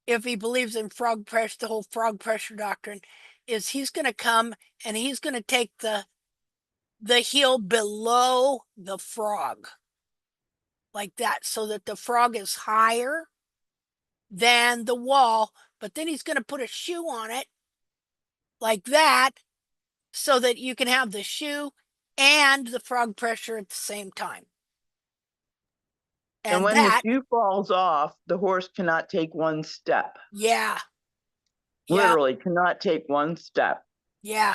[SPEAKER 1] if he believes in frog pressure, the whole frog pressure doctrine, is he's going to come and he's going to take the heel below the frog like that so that the frog is higher than the wall, but then he's going to put a shoe on it like that so that you can have the shoe and the frog pressure at the same time.
[SPEAKER 15] And when the shoe falls off, the horse cannot take one step.
[SPEAKER 1] Yeah.
[SPEAKER 15] Literally cannot take one step.
[SPEAKER 1] Yeah.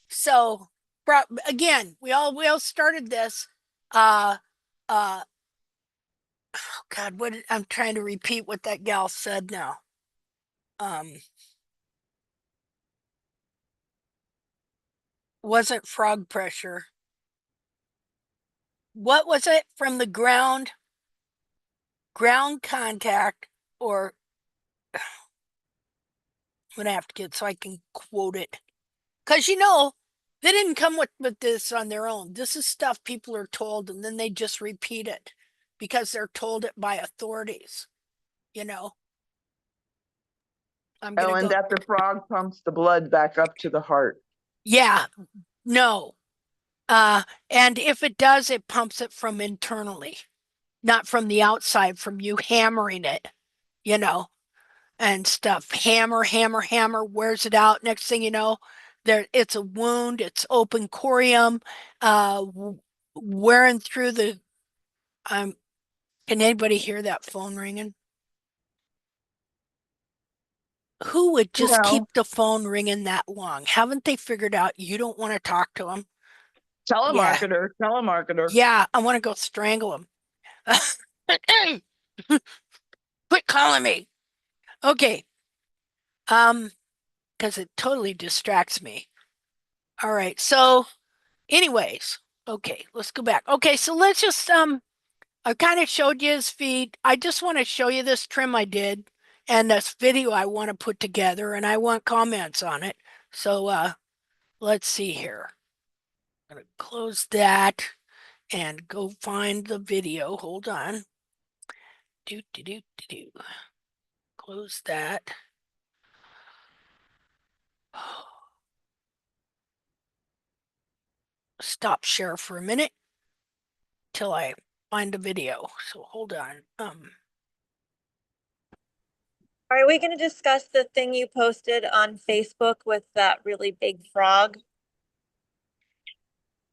[SPEAKER 1] So again, we all started this. Oh God, I'm trying to repeat what that gal said now. Wasn't frog pressure. What was it? From the ground contact, or I'm gonna have to get so I can quote it. Because they didn't come with this on their own. This is stuff people are told and then they just repeat it because they're told it by authorities.
[SPEAKER 15] And that the frog pumps the blood back up to the heart.
[SPEAKER 1] Yeah, no. And if it does, it pumps it from internally, not from the outside, from you hammering it, and stuff. Hammer, hammer, hammer, wears it out. Next thing you know, it's a wound, it's open corium, wearing through the. Can anybody hear that phone ringing? Who would just keep the phone ringing that long? Haven't they figured out you don't want to talk to them?
[SPEAKER 15] Telemarketer.
[SPEAKER 1] Yeah, I want to go strangle him. Quit calling me. Okay. Because it totally distracts me. All right. So, anyways, okay, let's go back. Okay, so let's just I kind of showed you his feet. I just want to show you this trim I did and this video I want to put together, and I want comments on it. So let's see here. I'm gonna close that and go find the video. Hold on. Close that. Stop share for a minute till I find the video. So hold on.
[SPEAKER 14] Are we going to discuss the thing you posted on Facebook with that really big frog?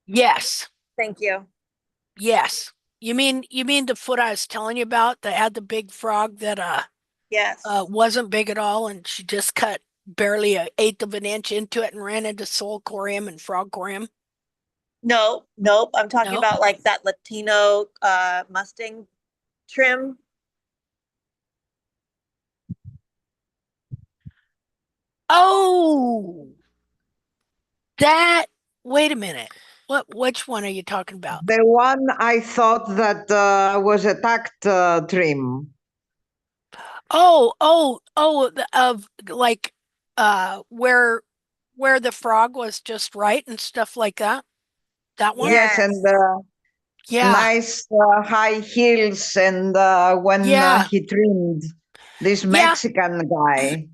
[SPEAKER 1] Yes.
[SPEAKER 14] Thank you.
[SPEAKER 1] Yes. You mean the foot I was telling you about that had the big frog that
[SPEAKER 14] yes
[SPEAKER 1] wasn't big at all, and she just cut barely 1/8 of an inch into it and ran into sole corium and frog corium?
[SPEAKER 14] Nope. I'm talking about like that Latino Mustang trim.
[SPEAKER 1] Oh, wait a minute. Which one are you talking about?
[SPEAKER 5] The one I thought that was a tacked trim.
[SPEAKER 1] Like where the frog was just right and stuff like that. That one?
[SPEAKER 5] Yes, and nice high heels, and when he trimmed this Mexican guy.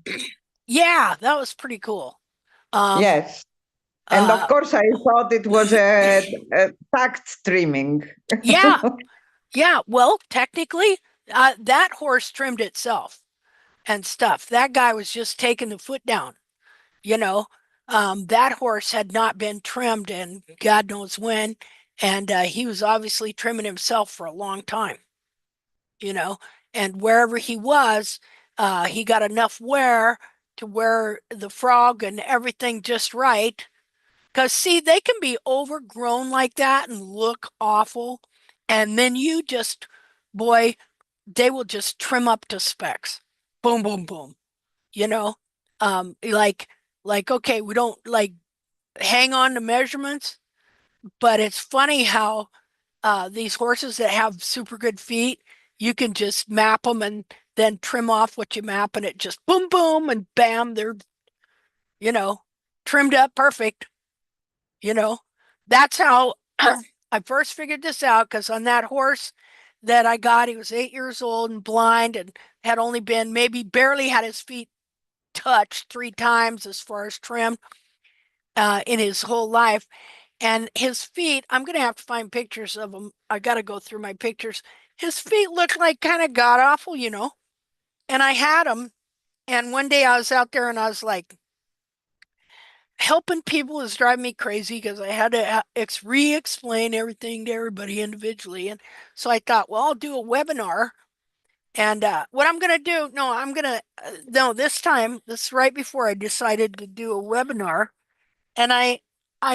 [SPEAKER 1] Yeah, that was pretty cool.
[SPEAKER 5] Yes. And of course, I thought it was a tacked trimming.
[SPEAKER 1] Yeah. Well, technically, that horse trimmed itself and stuff. That guy was just taking the foot down. That horse had not been trimmed in God knows when, and he was obviously trimming himself for a long time. And wherever he was, he got enough wear to wear the frog and everything just right. Because, see, they can be overgrown like that and look awful. And then you just, boy, they will just trim up to specs. Boom, boom, boom. You know, like, okay, we don't like hang on to measurements, but it's funny how these horses that have super good feet, you can just map them and then trim off what you map, and it just boom, boom, and bam, they're, you know, trimmed up perfect. You know, that's how I first figured this out, because on that horse that I got, he was 8 years old and blind and had only been maybe barely had his feet touched 3 times as far as trim in his whole life. And his feet, I'm going to have to find pictures of him. I got to go through my pictures. His feet looked like kind of god awful, you know. And I had him. And one day I was out there and I was like, helping people was driving me crazy because I had to re-explain everything to everybody individually. And so I thought, well, I'll do a webinar. And what I'm going to do, no, no, this time, this is right before I decided to do a webinar. And I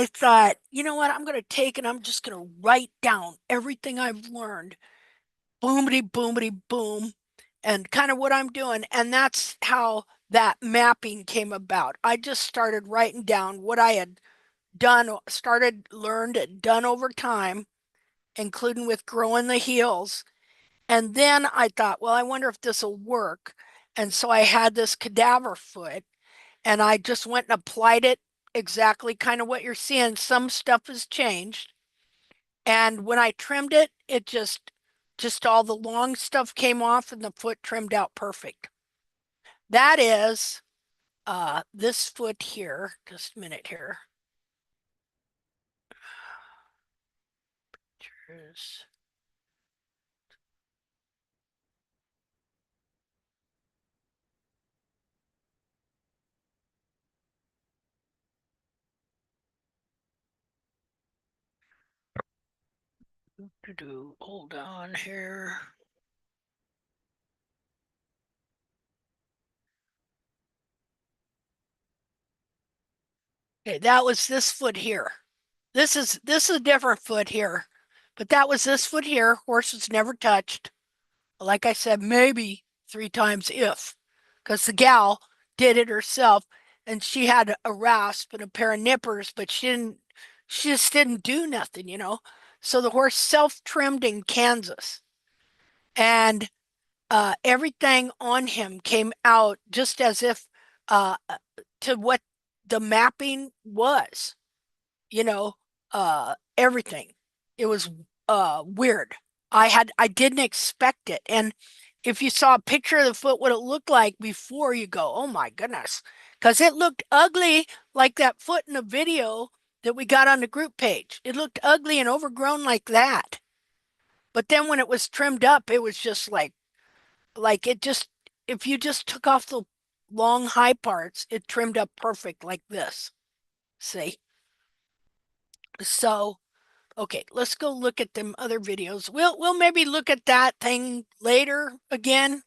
[SPEAKER 1] thought, you know what, I'm going to take and I'm just going to write down everything I've learned, boomity, boomity, boom, and kind of what I'm doing. And that's how that mapping came about. I just started writing down what I had done, started, learned, and done over time, including with growing the heels. And then I thought, well, I wonder if this will work. And so I had this cadaver foot and I just went and applied it exactly kind of what you're seeing. Some stuff has changed. And when I trimmed it, it just all the long stuff came off and the foot trimmed out perfect. That is this foot here. Just a minute here. Pictures. Hold on here. Okay, that was this foot here. This is a different foot here, but that was this foot here. Horse was never touched. Like I said, maybe 3 times if, because the gal did it herself, and she had a rasp and a pair of nippers, but she just didn't do nothing, you know. So the horse self-trimmed in Kansas, and everything on him came out just as if to what the mapping was, you know, everything. It was weird. I didn't expect it. And if you saw a picture of the foot, what it looked like before, you go, oh my goodness. Because it looked ugly like that foot in the video that we got on the group page. It looked ugly and overgrown like that. But then when it was trimmed up, it was just like it just, if you just took off the long high parts, it trimmed up perfect like this. See? So, okay, let's go look at them other videos. We'll maybe look at that thing later again.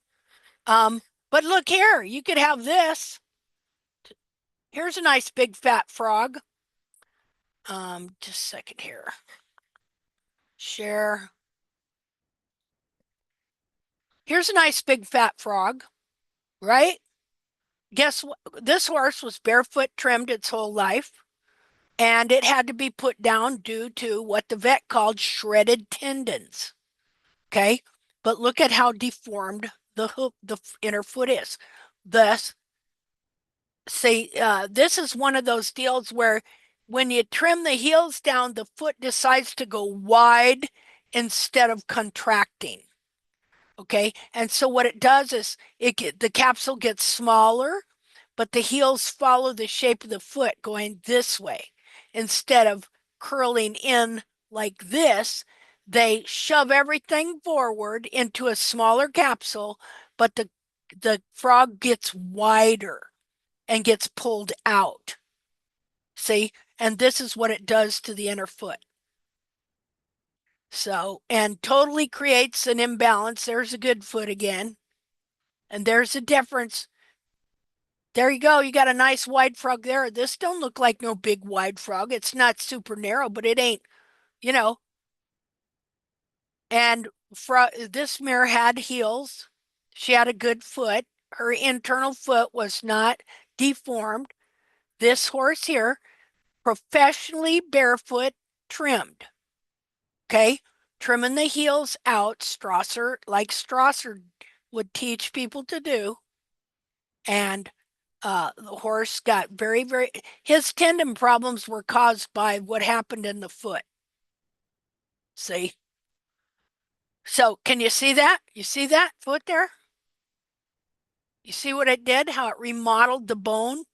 [SPEAKER 1] But look here, you could have this. Here's a nice big fat frog. Just a second here. Share. Here's a nice big fat frog, right? Guess what? This horse was barefoot trimmed its whole life, and it had to be put down due to what the vet called shredded tendons. Okay, but look at how deformed the inner foot is. Thus, say this is one of those deals where when you trim the heels down, the foot decides to go wide instead of contracting. Okay, and so what it does is the capsule gets smaller, but the heels follow the shape of the foot going this way instead of curling in like this. They shove everything forward into a smaller capsule, but the frog gets wider and gets pulled out. See? And this is what it does to the inner foot. So, and totally creates an imbalance. There's a good foot again. And there's a difference. There you go. You got a nice wide frog there. This don't look like no big wide frog. It's not super narrow, but it ain't, you know. And this mare had heels. She had a good foot. Her internal foot was not deformed. This horse here, professionally barefoot trimmed. Okay, trimming the heels out, like Strasser would teach people to do. And the horse got his tendon problems were caused by what happened in the foot. See? So can you see that? You see that foot there? You see what it did? How it remodeled the bone?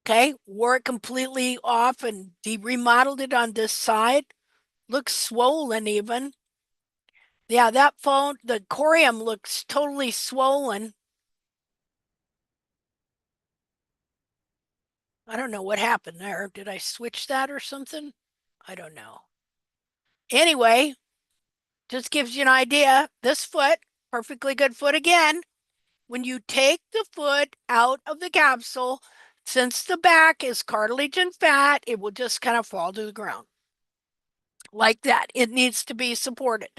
[SPEAKER 1] Okay, wore it completely off and remodeled it on this side. Looks swollen even. Yeah, the corium looks totally swollen. I don't know what happened there. Did I switch that or something? I don't know. Anyway, just gives you an idea. This foot, perfectly good foot again. When you take the foot out of the capsule, since the back is cartilage and fat, it will just kind of fall to the ground. Like that. It needs to be supported.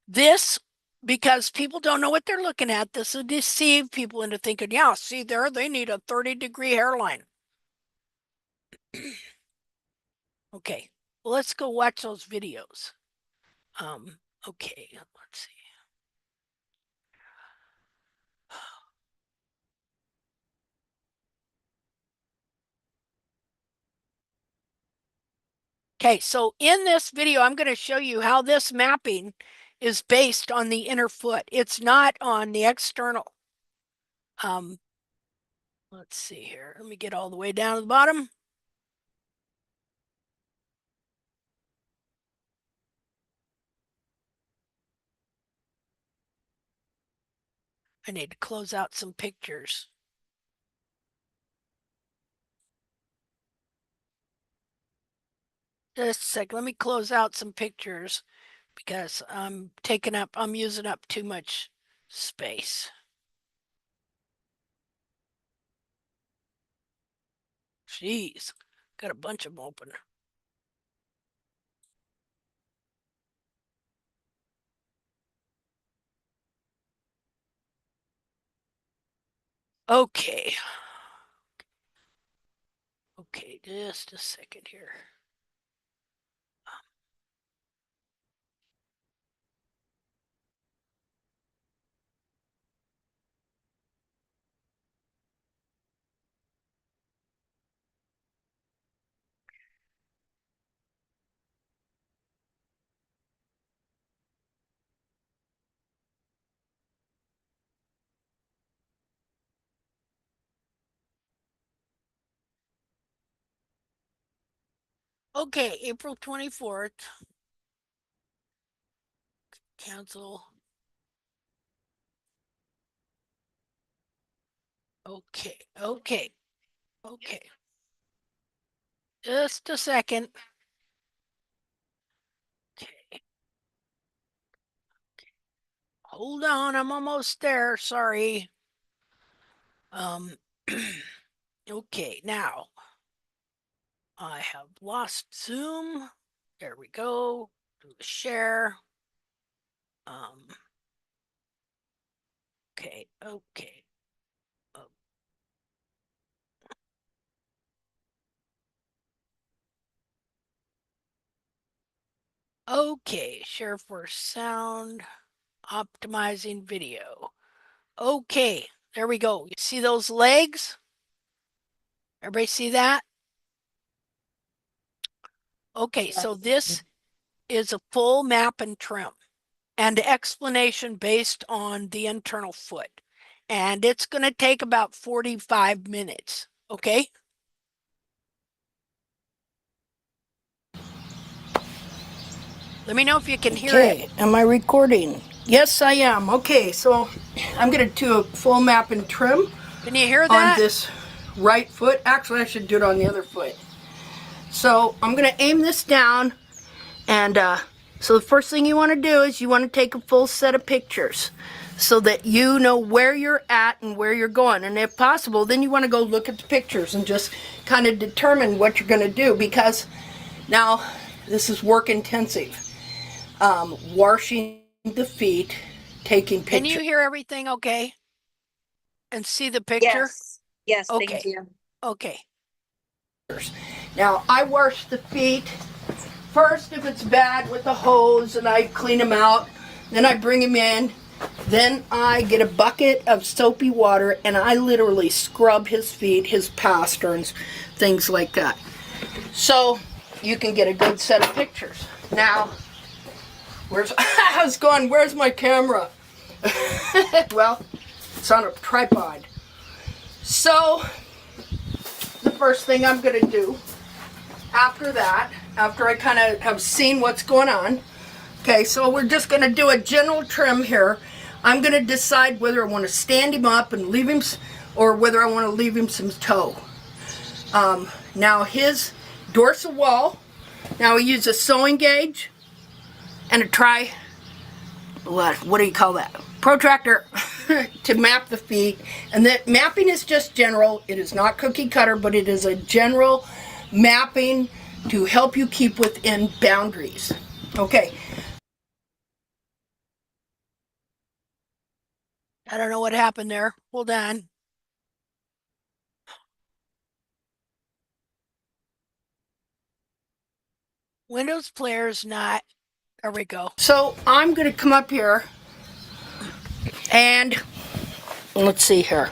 [SPEAKER 1] This, because people don't know what they're looking at, this will deceive people into thinking, yeah, see there, they need a 30-degree hairline. Okay, well, let's go watch those videos. Okay, let's see. Okay, so in this video, I'm going to show you how this mapping is based on the inner foot. It's not on the external. Let's see here. Let me get all the way down to the bottom. I need to close out some pictures. Just a sec. Let me close out some pictures because I'm using up too much space. Jeez, got a bunch of them open. Okay. Okay, just a second here. Okay, April 24th. Cancel. Okay, okay, okay. Just a second. Okay. Hold on, I'm almost there. Sorry. Okay, now I have lost Zoom. There we go. Do the share. Okay, okay. Okay, share for sound, optimizing video. Okay, there we go. You see those legs? Everybody see that? Okay, so this is a full map and trim and explanation based on the internal foot. And it's going to take about 45 minutes, okay? Let me know if you can hear it. Okay, am I recording? Yes, I am. Okay, so I'm going to do a full map and trim. Can you hear that? On this right foot. Actually, I should do it on the other foot. So I'm going to aim this down. And so the first thing you want to do is you want to take a full set of pictures. so that you know where you're at and where you're going. And if possible, then you want to go look at the pictures and just kind of determine what you're going to do, because now this is work intensive. Washing the feet, taking pictures. Can you hear everything okay? And see the picture?
[SPEAKER 14] Yes,
[SPEAKER 1] Okay.
[SPEAKER 14] thank you.
[SPEAKER 1] Okay. Now, I wash the feet first if it's bad with a hose, and I clean them out. Then I bring them in. Then I get a bucket of soapy water, and I literally scrub his feet, his pasterns, things like that. So you can get a good set of pictures. Now, I was going, where's my camera? Well, it's on a tripod. So, the first thing I'm going to do after that, after I kind of have seen what's going on, okay, so we're just going to do a general trim here. I'm going to decide whether I want to stand him up and leave him, or whether I want to leave him some toe. Now, his dorsal wall, now we use a sewing gauge and a what do you call that? Protractor to map the feet. And that mapping is just general. It is not cookie cutter, but it is a general mapping to help you keep within boundaries. Okay. I don't know what happened there. Hold on. Windows player is not. There we go. So I'm going to come up here and let's see here.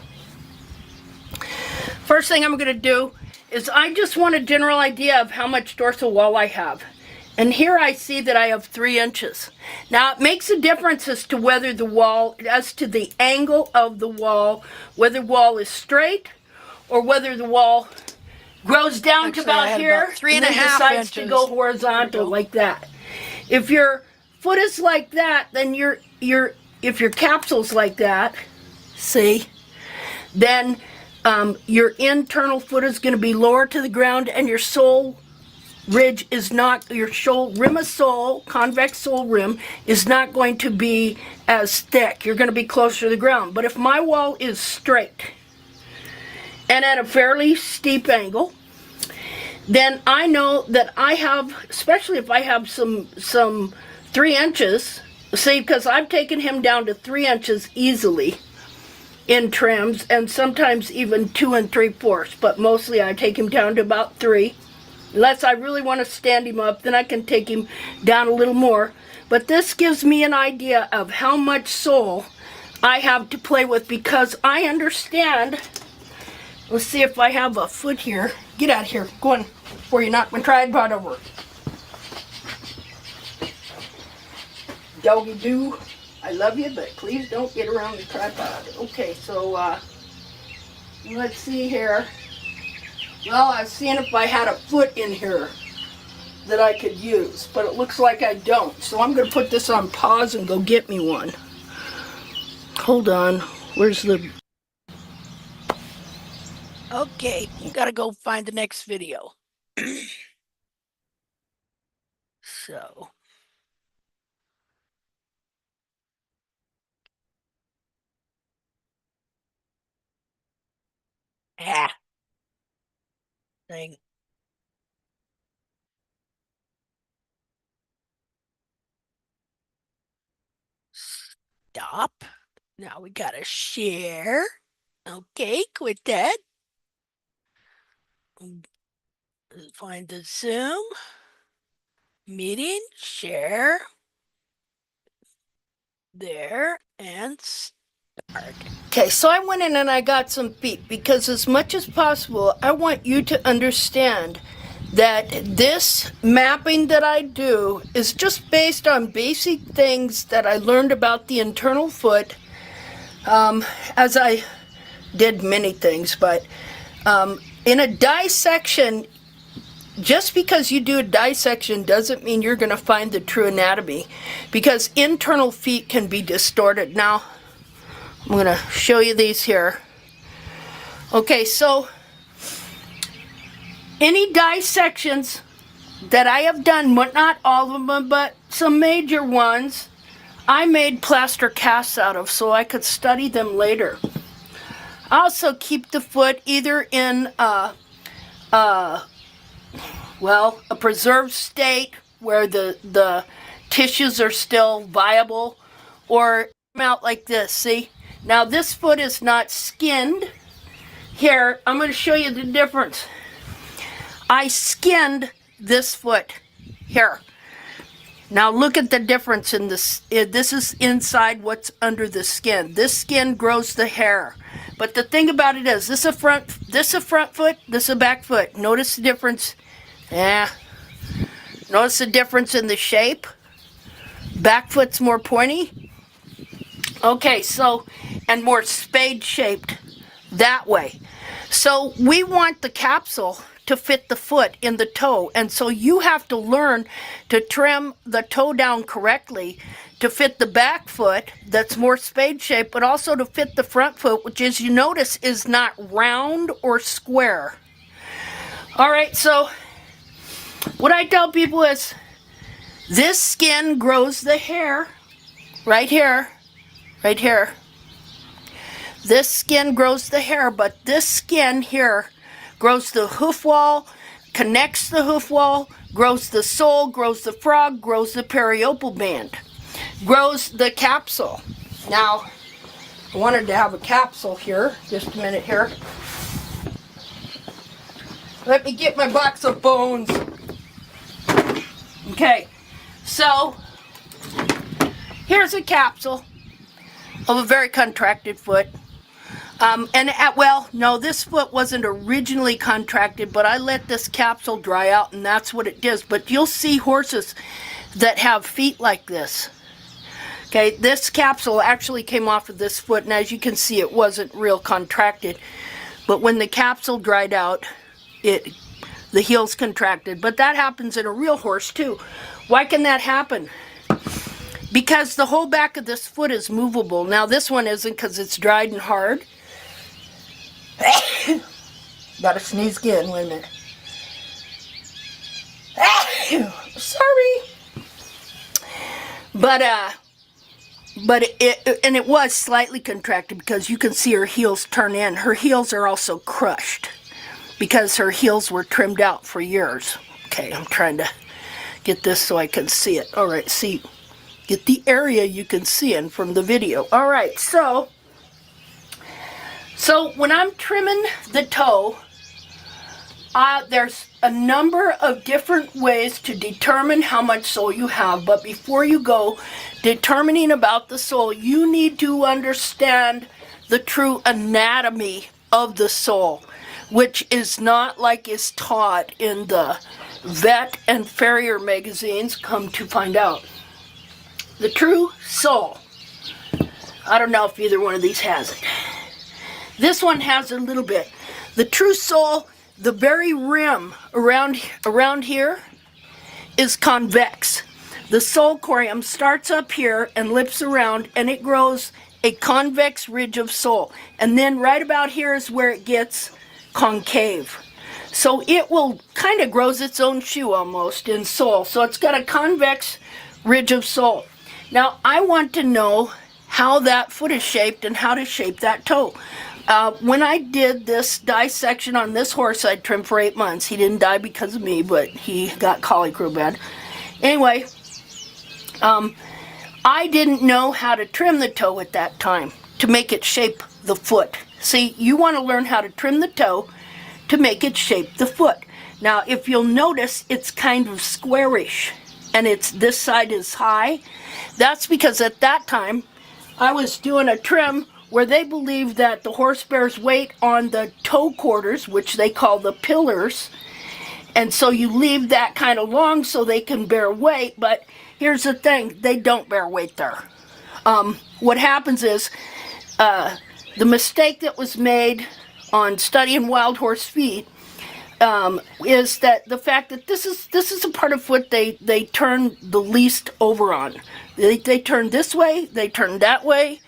[SPEAKER 1] First thing I'm going to do is I just want a general idea of how much dorsal wall I have. And here I see that I have 3 inches. Now it makes a difference as to whether the wall, as to the angle of the wall, whether the wall is straight or whether the wall grows down to about here, about 3.5 inches, decides to go horizontal like that. If your foot is like that, then if your capsule's like that, see, then your internal foot is going to be lower to the ground, and your sole ridge is not, your rim of sole, convex sole rim, is not going to be as thick. You're going to be closer to the ground. But if my wall is straight and at a fairly steep angle, then I know that I have, especially if I have some 3 inches, see, because I've taken him down to 3 inches easily in trims, and sometimes even 2 3/4, but mostly I take him down to about 3. Unless I really want to stand him up, then I can take him down a little more. But this gives me an idea of how much sole I have to play with, because I understand. Let's see if I have a foot here. Get out of here. Go on before you knock my tripod over. Doggy do. I love you, but please don't get around the tripod. Okay, so let's see here. Well, I was seeing if I had a foot in here that I could use, but it looks like I don't. So I'm going to put this on pause and go get me one. Hold on. Where's the... Okay, gotta go find the next video. So. Thing. Stop. Now we gotta share. Okay, quit that. Find the Zoom meeting, share. There, and start. Okay, so I went in and I got some feet, because as much as possible, I want you to understand that this mapping that I do is just based on basic things that I learned about the internal foot, as I did many things, but in a dissection, just because you do a dissection doesn't mean you're going to find the true anatomy, because internal feet can be distorted. Now, I'm going to show you these here. Okay, so any dissections that I have done, not all of them, but some major ones, I made plaster casts out of so I could study them later. I also keep the foot either in well, a preserved state where the tissues are still viable, or out like this, see? Now this foot is not skinned. Here, I'm going to show you the difference. I skinned this foot here. Now look at the difference in this. This is inside what's under the skin. This skin grows the hair. But the thing about it is, this is a front foot, this is a back foot. Notice the difference. Yeah. Notice the difference in the shape. Back foot's more pointy. Okay, so, and more spade shaped that way. So we want the capsule to fit the foot in the toe, and so you have to learn to trim the toe down correctly to fit the back foot that's more spade shaped, but also to fit the front foot, which, as you notice, is not round or square. All right, so what I tell people is this skin grows the hair right here, right here. This skin grows the hair, but this skin here grows the hoof wall, connects the hoof wall, grows the sole, grows the frog, grows the periopal band, grows the capsule. Now, I wanted to have a capsule here. Just a minute here. Let me get my box of bones. Okay, so here's a capsule of a very contracted foot. Well, no, this foot wasn't originally contracted, but I let this capsule dry out, and that's what it does. But you'll see horses that have feet like this. Okay, this capsule actually came off of this foot, and as you can see, it wasn't real contracted. But when the capsule dried out, the heels contracted. But that happens in a real horse, too. Why can that happen? Because the whole back of this foot is movable. Now, this one isn't because it's dried and hard. Gotta sneeze again, wait a minute. Sorry. But it was slightly contracted because you can see her heels turn in. Her heels are also crushed because her heels were trimmed out for years. Okay, I'm trying to get this so I can see it. All right, see, get the area you can see in from the video. All right, so when I'm trimming the toe, there's a number of different ways to determine how much sole you have. But before you go determining about the sole, you need to understand the true anatomy of the sole, which is not like is taught in the vet and farrier magazines, come to find out. The true sole. I don't know if either one of these has it. This one has a little bit. The true sole, the very rim around here is convex. The sole corium starts up here and lips around, and it grows a convex ridge of sole. And then right about here is where it gets concave. So it will kind of grows its own shoe almost in sole. So it's got a convex ridge of sole. Now I want to know how that foot is shaped and how to shape that toe. When I did this dissection on this horse I'd trimmed for 8 months. He didn't die because of me, but he got colic real bad. Anyway, I didn't know how to trim the toe at that time to make it shape the foot. See, you want to learn how to trim the toe to make it shape the foot. Now, if you'll notice, it's kind of squarish, and this side is high. That's because at that time, I was doing a trim where they believe that the horse bears weight on the toe quarters, which they call the pillars, and so you leave that kind of long so they can bear weight. But here's the thing, they don't bear weight there. What happens is the mistake that was made on studying wild horse feet is that the fact that this is a part of foot they turn the least over on. They turn this way, they turn that way.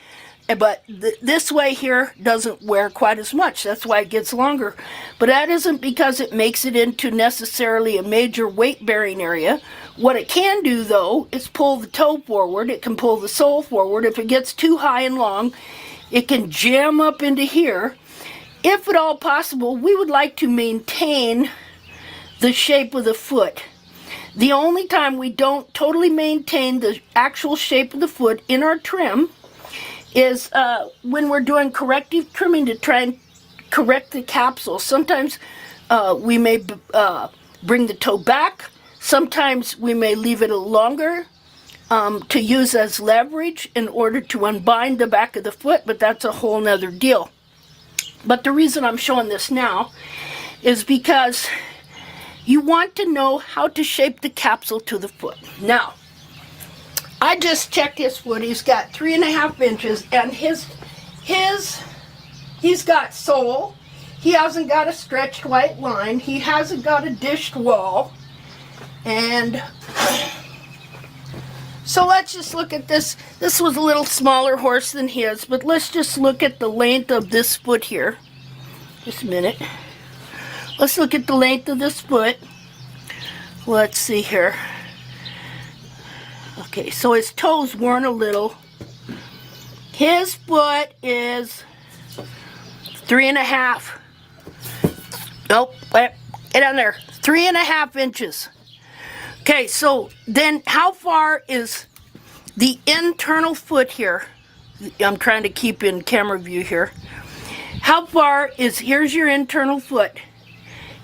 [SPEAKER 1] but this way here doesn't wear quite as much. That's why it gets longer. But that isn't because it makes it into necessarily a major weight-bearing area. What it can do, though, is pull the toe forward. It can pull the sole forward. If it gets too high and long, it can jam up into here. If at all possible, we would like to maintain the shape of the foot. The only time we don't totally maintain the actual shape of the foot in our trim is when we're doing corrective trimming to try and correct the capsule. Sometimes we may bring the toe back. Sometimes we may leave it a longer to use as leverage in order to unbind the back of the foot, but that's a whole nother deal. But the reason I'm showing this now is because you want to know how to shape the capsule to the foot. Now, I just checked his foot. He's got 3.5 inches, and he's got sole. He hasn't got a stretched white line. He hasn't got a dished wall. And so let's just look at this. This was a little smaller horse than his, but let's just look at the length of this foot here. Just a minute. Let's look at the length of this foot. Let's see here. Okay, so his toes worn a little. His foot is 3.5. Nope, get on there. 3.5 inches. Okay, so then how far is the internal foot here? I'm trying to keep in camera view here. How far is, here's your internal foot.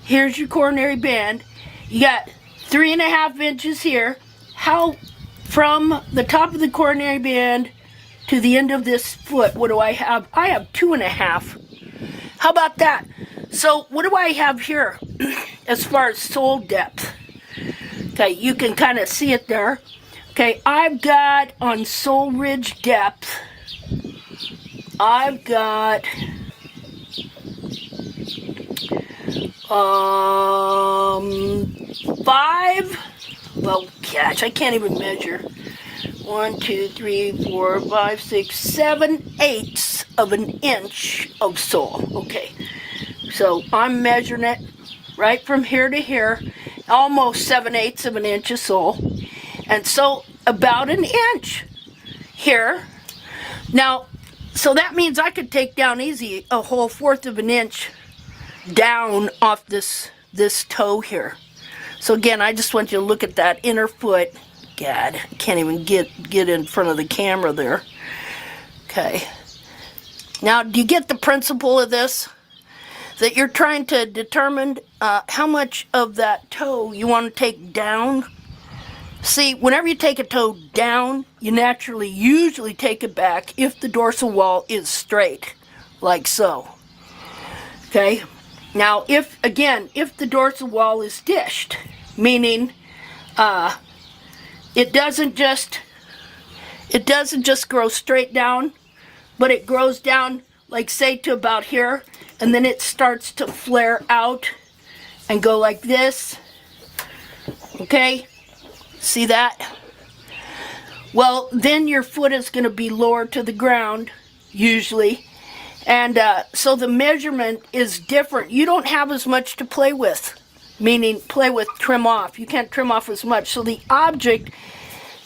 [SPEAKER 1] Here's your coronary band. You got 3.5 inches here. How from the top of the coronary band to the end of this foot, what do I have? I have 2.5. How about that? So what do I have here as far as sole depth? Okay, you can kind of see it there. Okay, I've got on sole ridge depth, I've got 5, well, gosh, I can't even measure. 1, 2, 3, 4, 5, 6, 7/8 of an inch of sole. Okay, so I'm measuring it right from here to here, almost 7/8 of an inch of sole. And so about an inch here. Now, so that means I could take down easy a whole 1/4 of an inch down off this toe here. So again, I just want you to look at that inner foot. God, I can't even get in front of the camera there. Okay. Now, do you get the principle of this? That you're trying to determine how much of that toe you want to take down. See, whenever you take a toe down, you naturally usually take it back if the dorsal wall is straight, like so. Okay? Now, if the dorsal wall is dished, meaning it doesn't just grow straight down, but it grows down, like say to about here, and then it starts to flare out and go like this. Okay? See that? Well, then your foot is going to be lower to the ground, usually. And so the measurement is different. You don't have as much to play with, meaning play with, trim off. You can't trim off as much. So the object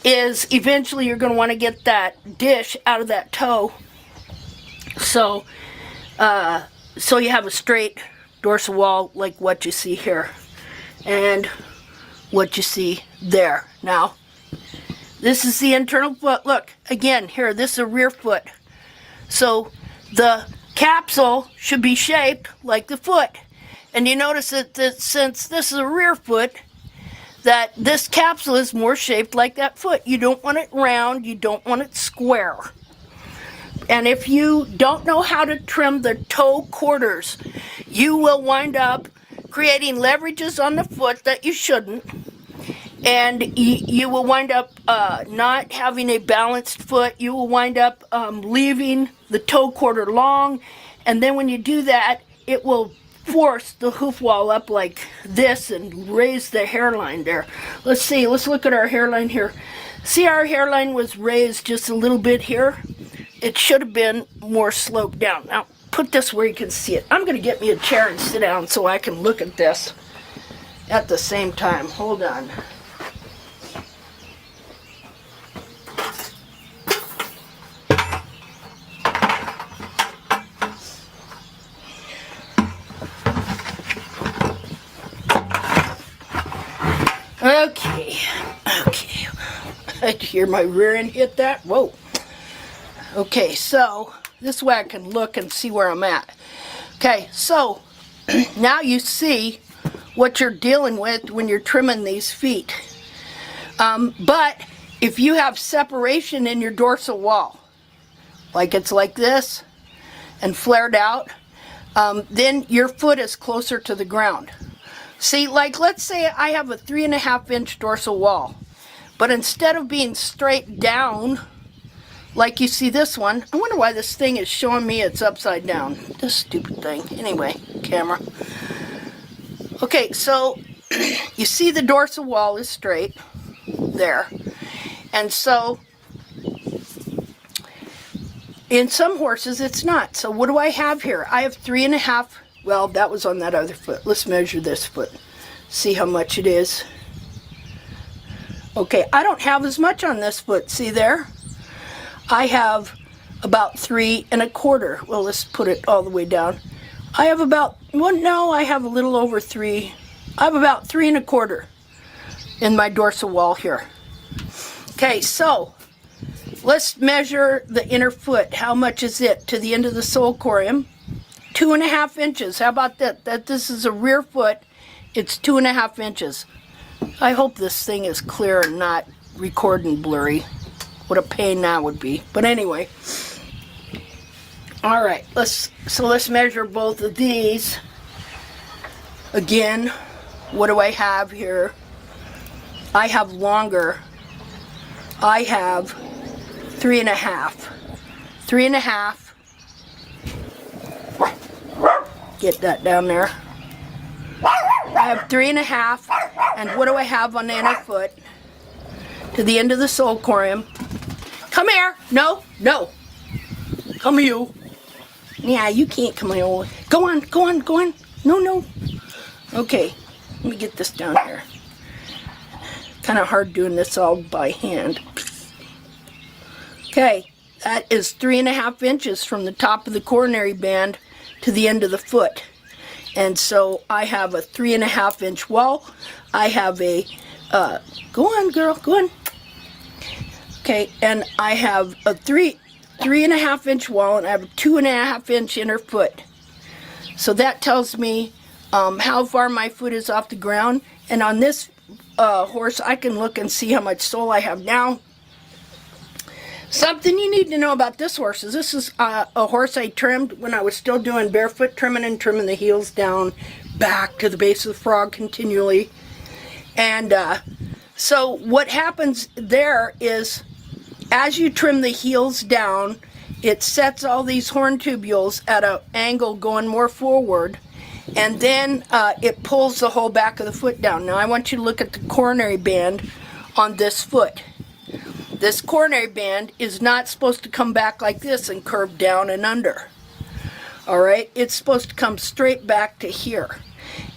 [SPEAKER 1] is eventually you're going to want to get that dish out of that toe. So, so you have a straight dorsal wall like what you see here and what you see there. Now, this is the internal foot. Look, again, here, this is a rear foot. So the capsule should be shaped like the foot. And you notice that since this is a rear foot, that this capsule is more shaped like that foot. You don't want it round, you don't want it square. And if you don't know how to trim the toe quarters, you will wind up creating leverages on the foot that you shouldn't. And you will wind up not having a balanced foot. You will wind up leaving the toe quarter long. And then when you do that, it will force the hoof wall up like this and raise the hairline there. Let's see, let's look at our hairline here. See, our hairline was raised just a little bit here. it should have been more sloped down. Now, put this where you can see it. I'm going to get me a chair and sit down so I can look at this at the same time. Hold on. Okay. I hear my rear end hit that. Whoa. Okay, so this way I can look and see where I'm at. Okay, so now you see what you're dealing with when you're trimming these feet. But if you have separation in your dorsal wall, like it's like this and flared out, then your foot is closer to the ground. See, like let's say I have a 3.5-inch dorsal wall, but instead of being straight down, like you see this one, I wonder why this thing is showing me it's upside down. This stupid thing. Anyway, camera. Okay, so you see the dorsal wall is straight there. And so in some horses it's not. So what do I have here? I have 3.5. Well, that was on that other foot. Let's measure this foot. See how much it is. Okay, I don't have as much on this foot. See there? I have about 3.25. Well, let's put it all the way down. I have about, well, no, I have a little over 3. I have about 3.25 in my dorsal wall here. Okay, so let's measure the inner foot. How much is it to the end of the sole corium? 2.5 inches. How about that? This is a rear foot. It's 2.5 inches. I hope this thing is clear and not recording blurry. What a pain that would be. But anyway. All right. Let's measure both of these. Again, what do I have here? I have longer. I have 3.5. 3.5. Get that down there. I have 3.5, and what do I have on the inner foot? To the end of the sole corium. Come here. No. Come here. Yeah, you can't come here. Go on. No. Okay, let me get this down here. Kind of hard doing this all by hand. Okay, that is 3.5 inches from the top of the coronary band to the end of the foot. And so I have a 3.5-inch wall. I have a, go on girl, go on. Okay, and I have a 3.5-inch wall, and I have a 2.5-inch inner foot. So that tells me how far my foot is off the ground. And on this horse, I can look and see how much sole I have now. Something you need to know about this horse is this is a horse I trimmed when I was still doing barefoot trimming and trimming the heels down back to the base of the frog continually. And so what happens there is as you trim the heels down, it sets all these horn tubules at an angle going more forward, and then it pulls the whole back of the foot down. Now I want you to look at the coronary band on this foot. This coronary band is not supposed to come back like this and curve down and under. All right, it's supposed to come straight back to here.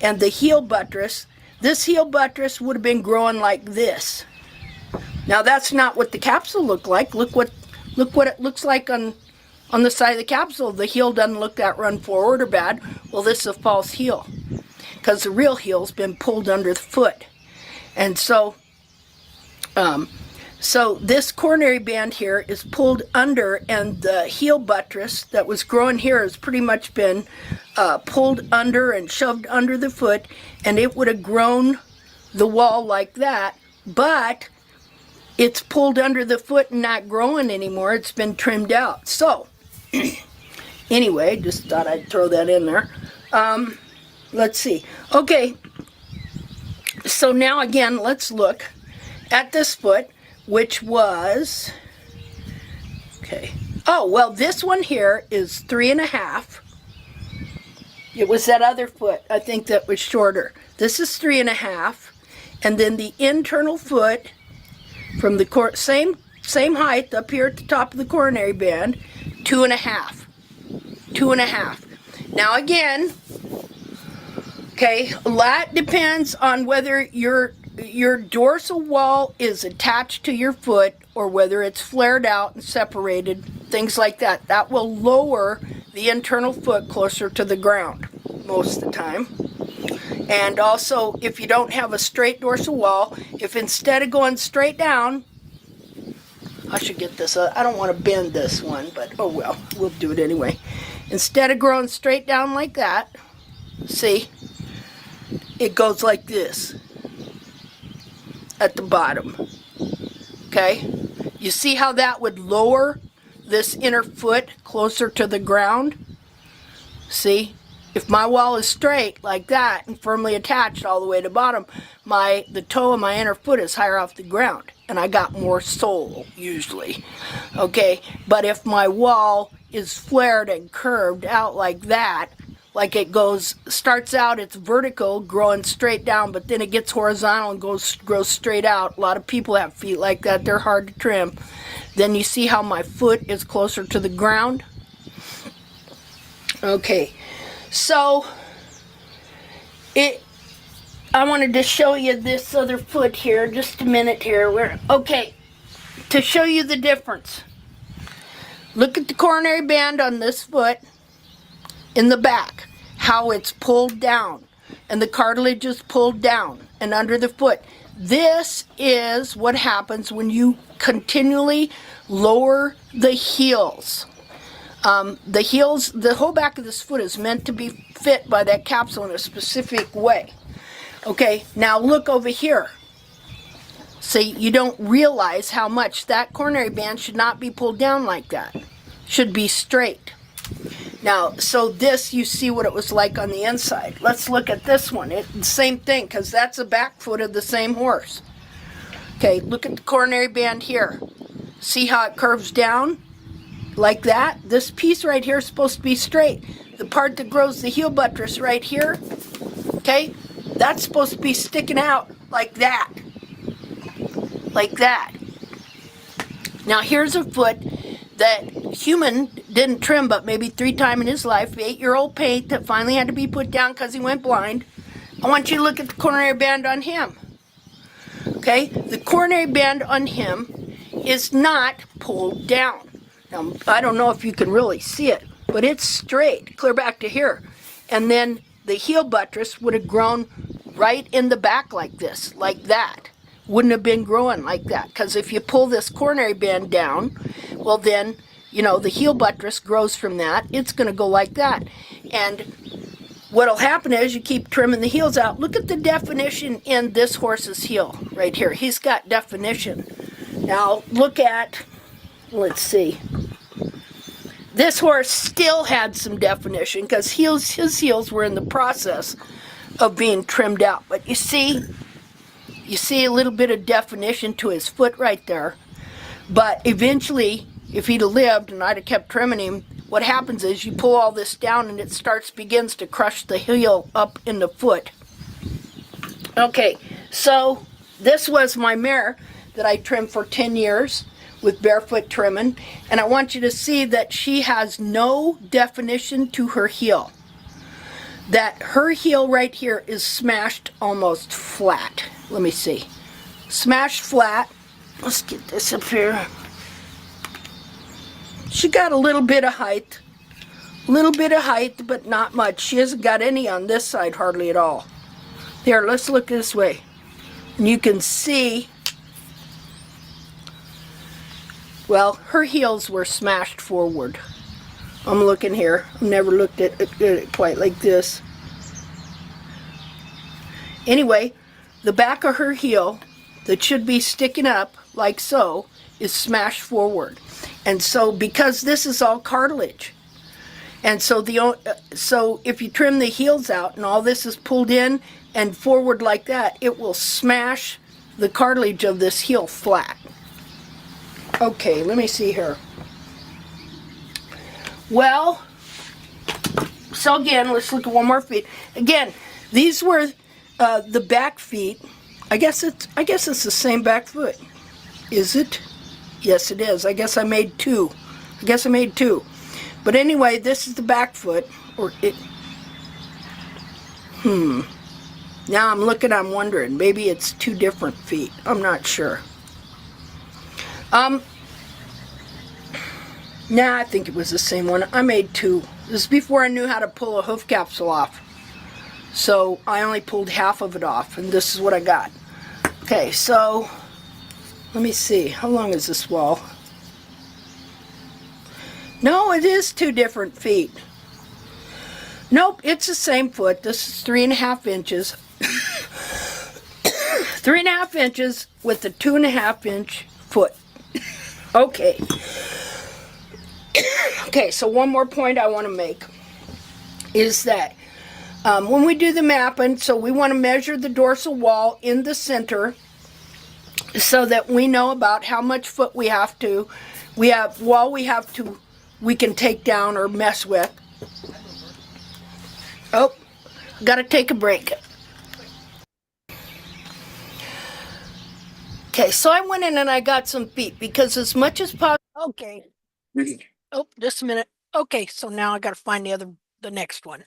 [SPEAKER 1] And the heel buttress, this heel buttress would have been growing like this. Now that's not what the capsule looked like. Look what it looks like on the side of the capsule. The heel doesn't look that run forward or bad. Well, this is a false heel because the real heel's been pulled under the foot. And so so this coronary band here is pulled under, and the heel buttress that was growing here has pretty much been pulled under and shoved under the foot, and it would have grown the wall like that, but it's pulled under the foot and not growing anymore. It's been trimmed out. So anyway, just thought I'd throw that in there. Let's see. Okay, so now again, let's look at this foot, which was, okay. Oh, well, this one here is 3.5. It was that other foot, I think, that was shorter. This is 3.5. And then the internal foot from the same same height up here at the top of the coronary band, 2.5. 2.5. Now again, okay, a lot depends on whether your dorsal wall is attached to your foot or whether it's flared out and separated, things like that. That will lower the internal foot closer to the ground most of the time. And also, if you don't have a straight dorsal wall, if instead of going straight down, I should get this, I don't want to bend this one, but oh well, we'll do it anyway. Instead of growing straight down like that, see, it goes like this at the bottom, okay? You see how that would lower this inner foot closer to the ground? See? If my wall is straight like that and firmly attached all the way to the bottom, the toe of my inner foot is higher off the ground, and I got more sole usually. Okay, but if my wall is flared and curved out like that, like it starts out, it's vertical, growing straight down, but then it gets horizontal and grows straight out. A lot of people have feet like that. They're hard to trim. Then you see how my foot is closer to the ground? Okay. So, I wanted to show you this other foot here, just a minute here. Okay, to show you the difference. Look at the coronary band on this foot in the back, how it's pulled down, and the cartilage is pulled down and under the foot. This is what happens when you continually lower the heels. The heels, the whole back of this foot is meant to be fit by that capsule in a specific way. Okay, now look over here. See, you don't realize how much that coronary band should not be pulled down like that. Should be straight. Now, so this, you see what it was like on the inside. Let's look at this one. It's the same thing, because that's the back foot of the same horse. Okay, look at the coronary band here. See how it curves down? Like that. This piece right here is supposed to be straight. The part that grows the heel buttress right here, okay, that's supposed to be sticking out like that. Like that. Now here's a foot that human didn't trim but maybe 3 times in his life, 8-year-old Pate that finally had to be put down because he went blind. I want you to look at the coronary band on him. Okay, the coronary band on him is not pulled down. Now, I don't know if you can really see it, but it's straight, clear back to here. And then the heel buttress would have grown right in the back like this, like that. Wouldn't have been growing like that, because if you pull this coronary band down, well then, you know, the heel buttress grows from that. It's going to go like that. And what'll happen is you keep trimming the heels out. Look at the definition in this horse's heel right here. He's got definition. Now look at, let's see. This horse still had some definition because his heels were in the process of being trimmed out. But you see a little bit of definition to his foot right there. But eventually, if he'd have lived and I'd have kept trimming him, what happens is you pull all this down and it begins to crush the heel up in the foot. Okay, so this was my mare that I trimmed for 10 years with barefoot trimming, and I want you to see that she has no definition to her heel. That her heel right here is smashed almost flat. Let me see. Smashed flat. Let's get this up here. She got a little bit of height. But not much. She hasn't got any on this side hardly at all. Here, let's look this way. And you can see, well, her heels were smashed forward. I'm looking here. I've never looked at it quite like this. Anyway, the back of her heel that should be sticking up like so is smashed forward. And so because this is all cartilage, and so so if you trim the heels out and all this is pulled in and forward like that, it will smash the cartilage of this heel flat. Okay, let me see here. Well, so again, let's look at one more feet. Again, these were the back feet. I guess it's the same back foot. Is it? Yes, it is. I guess I made two. But anyway, this is the back foot. Now I'm wondering. Maybe it's two different feet. I'm not sure. Nah, I think it was the same one. I made two. This is before I knew how to pull a hoof capsule off. So I only pulled half of it off, and this is what I got. Okay, so let me see. How long is this wall? No, it is two different feet. Nope, it's the same foot. This is 3.5 inches. 3.5 inches with a 2.5 inch foot. Okay. Okay, so one more point I want to make is that when we do the mapping, so we want to measure the dorsal wall in the center so that we know about how much foot we can take down or mess with. Oh, gotta take a break. Okay, so I went in and I got some feet because as much as possible. Okay. Oh, just a minute. Okay, so now I gotta find the next one.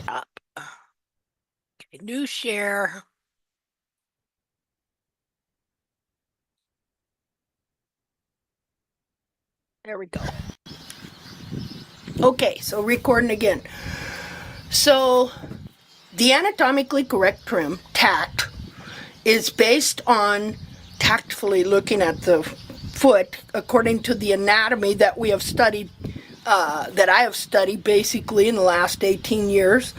[SPEAKER 1] Up. Okay, new share. There we go. Okay, so recording again. So the anatomically correct trim, tact, is based on tactfully looking at the foot according to the anatomy that we have studied, that I have studied basically in the last 18 years,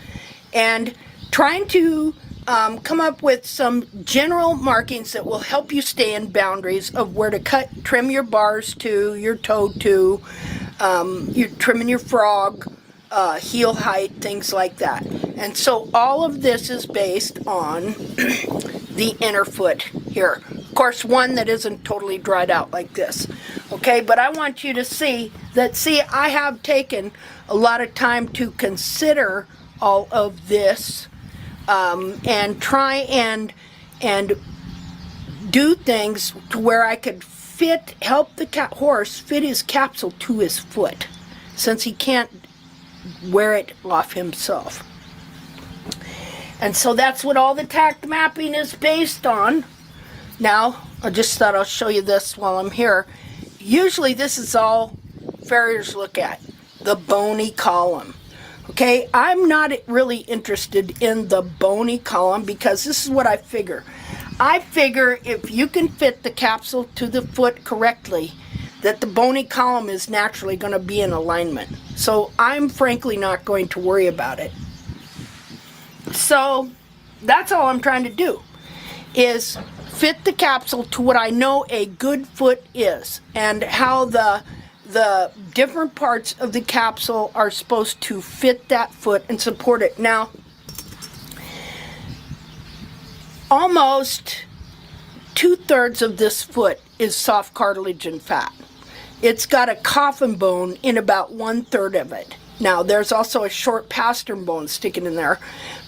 [SPEAKER 1] and trying to come up with some general markings that will help you stay in boundaries of where to trim your bars to, your toe to, you're trimming your frog, heel height, things like that. And so all of this is based on the inner foot here. Of course, one that isn't totally dried out like this. Okay, but I want you to see that, I have taken a lot of time to consider all of this and try and do things to where I could help the horse fit his capsule to his foot, since he can't wear it off himself. And so that's what all the tact mapping is based on. Now, I just thought I'll show you this while I'm here. Usually this is all farriers look at, the bony column. Okay, I'm not really interested in the bony column because this is what I figure. I figure if you can fit the capsule to the foot correctly, that the bony column is naturally going to be in alignment. So I'm frankly not going to worry about it. So that's all I'm trying to do, is fit the capsule to what I know a good foot is, and how the different parts of the capsule are supposed to fit that foot and support it. Now, almost 2/3 of this foot is soft cartilage and fat. It's got a coffin bone in about 1/3 of it. Now, there's also a short pastern bone sticking in there,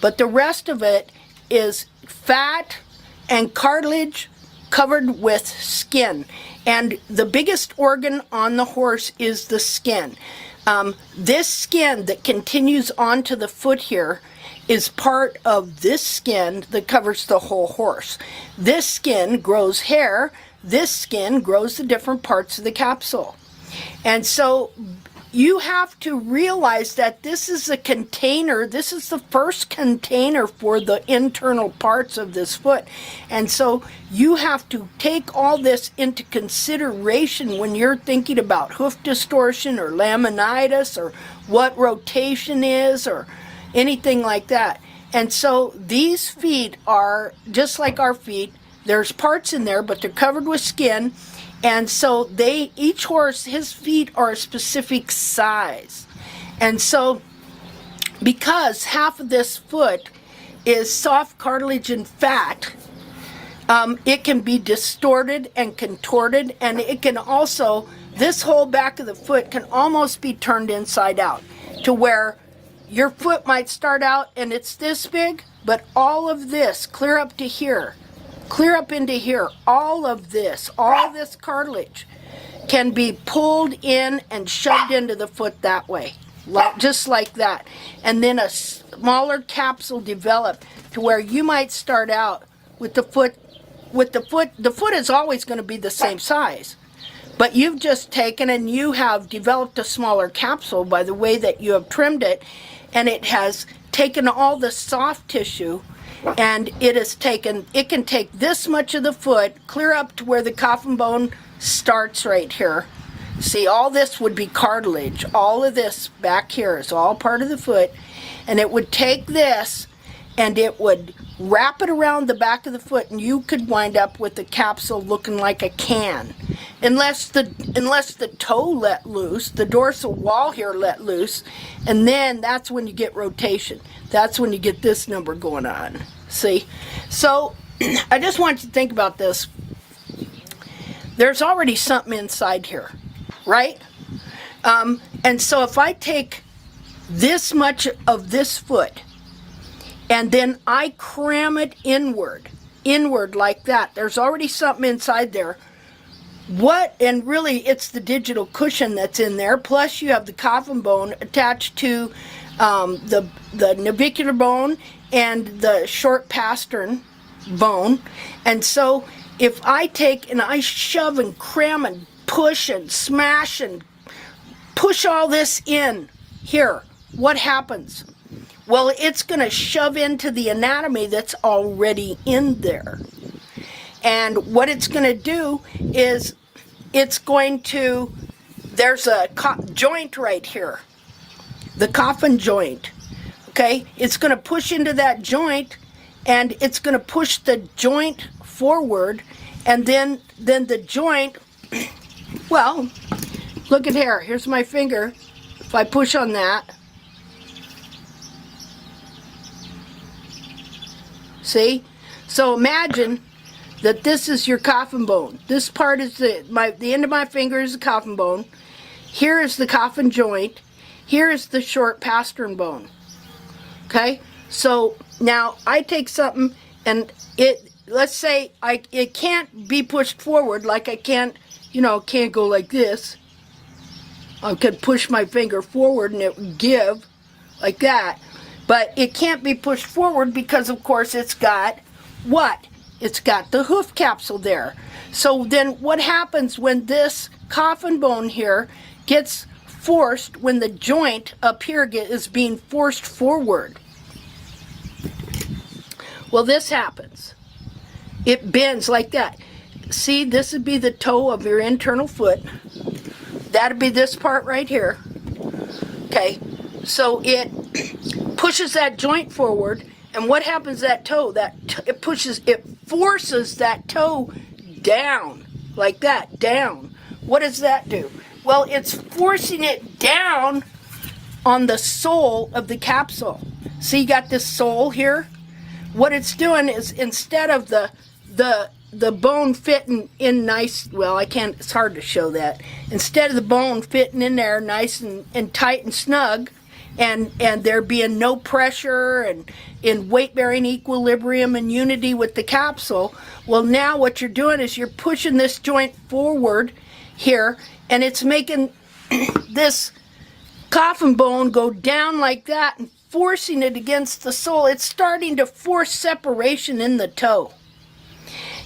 [SPEAKER 1] but the rest of it is fat and cartilage covered with skin. And the biggest organ on the horse is the skin. This skin that continues onto the foot here is part of this skin that covers the whole horse. This skin grows hair. This skin grows the different parts of the capsule. And so you have to realize that this is a container. This is the first container for the internal parts of this foot. And so you have to take all this into consideration when you're thinking about hoof distortion or laminitis or what rotation is or anything like that. And so these feet are just like our feet. There's parts in there, but they're covered with skin. And so each horse, his feet are a specific size. And so because half of this foot is soft cartilage and fat, it can be distorted and contorted, and it can also, this whole back of the foot can almost be turned inside out to where your foot might start out and it's this big, but all of this clear up to here, clear up into here, all this cartilage can be pulled in and shoved into the foot that way, just like that. And then a smaller capsule developed to where you might start out with the foot, the foot is always going to be the same size. But you've just taken and you have developed a smaller capsule by the way that you have trimmed it, and it has taken all the soft tissue, and it can take this much of the foot clear up to where the coffin bone starts right here. See, all this would be cartilage. All of this back here is all part of the foot, and it would take this and it would wrap it around the back of the foot, and you could wind up with the capsule looking like a can. Unless the toe let loose, the dorsal wall here let loose, and then that's when you get rotation. That's when you get this number going on. See? So I just want you to think about this. There's already something inside here, right? And so if I take this much of this foot and then I cram it inward like that, there's already something inside there. And really it's the digital cushion that's in there, plus you have the coffin bone attached to the navicular bone and the short pastern bone. And so if I take and I shove and cram and push and smash and push all this in here, what happens? Well, it's going to shove into the anatomy that's already in there. And what it's going to do is there's a joint right here, the coffin joint, okay? It's going to push into that joint, and it's going to push the joint forward, and then the joint, well, look at here. Here's my finger. If I push on that, see? So imagine that this is your coffin bone. This part is the end of my finger is the coffin bone. Here is the coffin joint. Here is the short pastern bone. Okay? So now I take something and let's say it can't be pushed forward, like I can't go like this. I could push my finger forward and it would give like that. But it can't be pushed forward because, of course, it's got what? It's got the hoof capsule there. So then what happens when this coffin bone here gets forced, when the joint up here is being forced forward? Well, this happens. It bends like that. See, this would be the toe of your internal foot. That'd be this part right here. Okay, so it pushes that joint forward, and what happens to that toe? It forces that toe down, like that, down. What does that do? Well, it's forcing it down on the sole of the capsule. See, you got this sole here? What it's doing is, instead of the bone fitting in nice, well, it's hard to show that. Instead of the bone fitting in there nice and tight and snug, and there being no pressure and in weight-bearing equilibrium and unity with the capsule, well, now what you're doing is you're pushing this joint forward here, and it's making this coffin bone go down like that and forcing it against the sole. It's starting to force separation in the toe.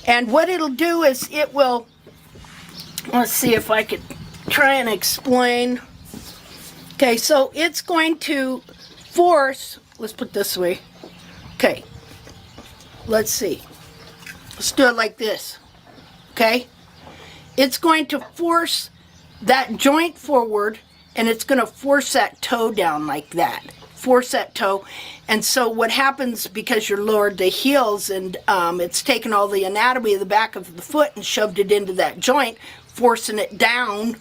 [SPEAKER 1] And what it'll do is let's see if I could try and explain. Okay, so it's going to force, let's put it this way. Okay, let's see. Let's do it like this. Okay? It's going to force that joint forward, and it's going to force that toe down like that. Force that toe. And so what happens, because you're lowered the heels and it's taken all the anatomy of the back of the foot and shoved it into that joint, forcing it down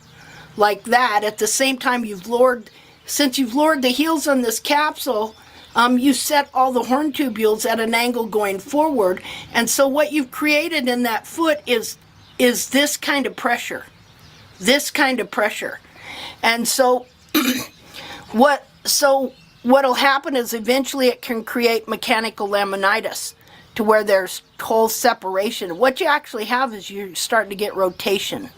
[SPEAKER 1] like that. At the same time, since you've lowered the heels on this capsule, you set all the horn tubules at an angle going forward. And so what you've created in that foot is this kind of pressure. This kind of pressure. And so what'll happen is eventually it can create mechanical laminitis to where there's whole separation. What you actually have is you're starting to get rotation.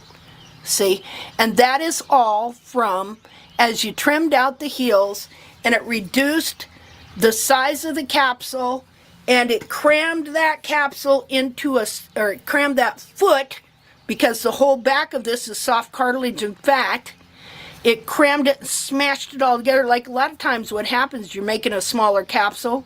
[SPEAKER 1] See? And that is all from as you trimmed out the heels and it reduced the size of the capsule and it crammed that capsule into or it crammed that foot because the whole back of this is soft cartilage and fat. It crammed it and smashed it all together. Like a lot of times what happens, you're making a smaller capsule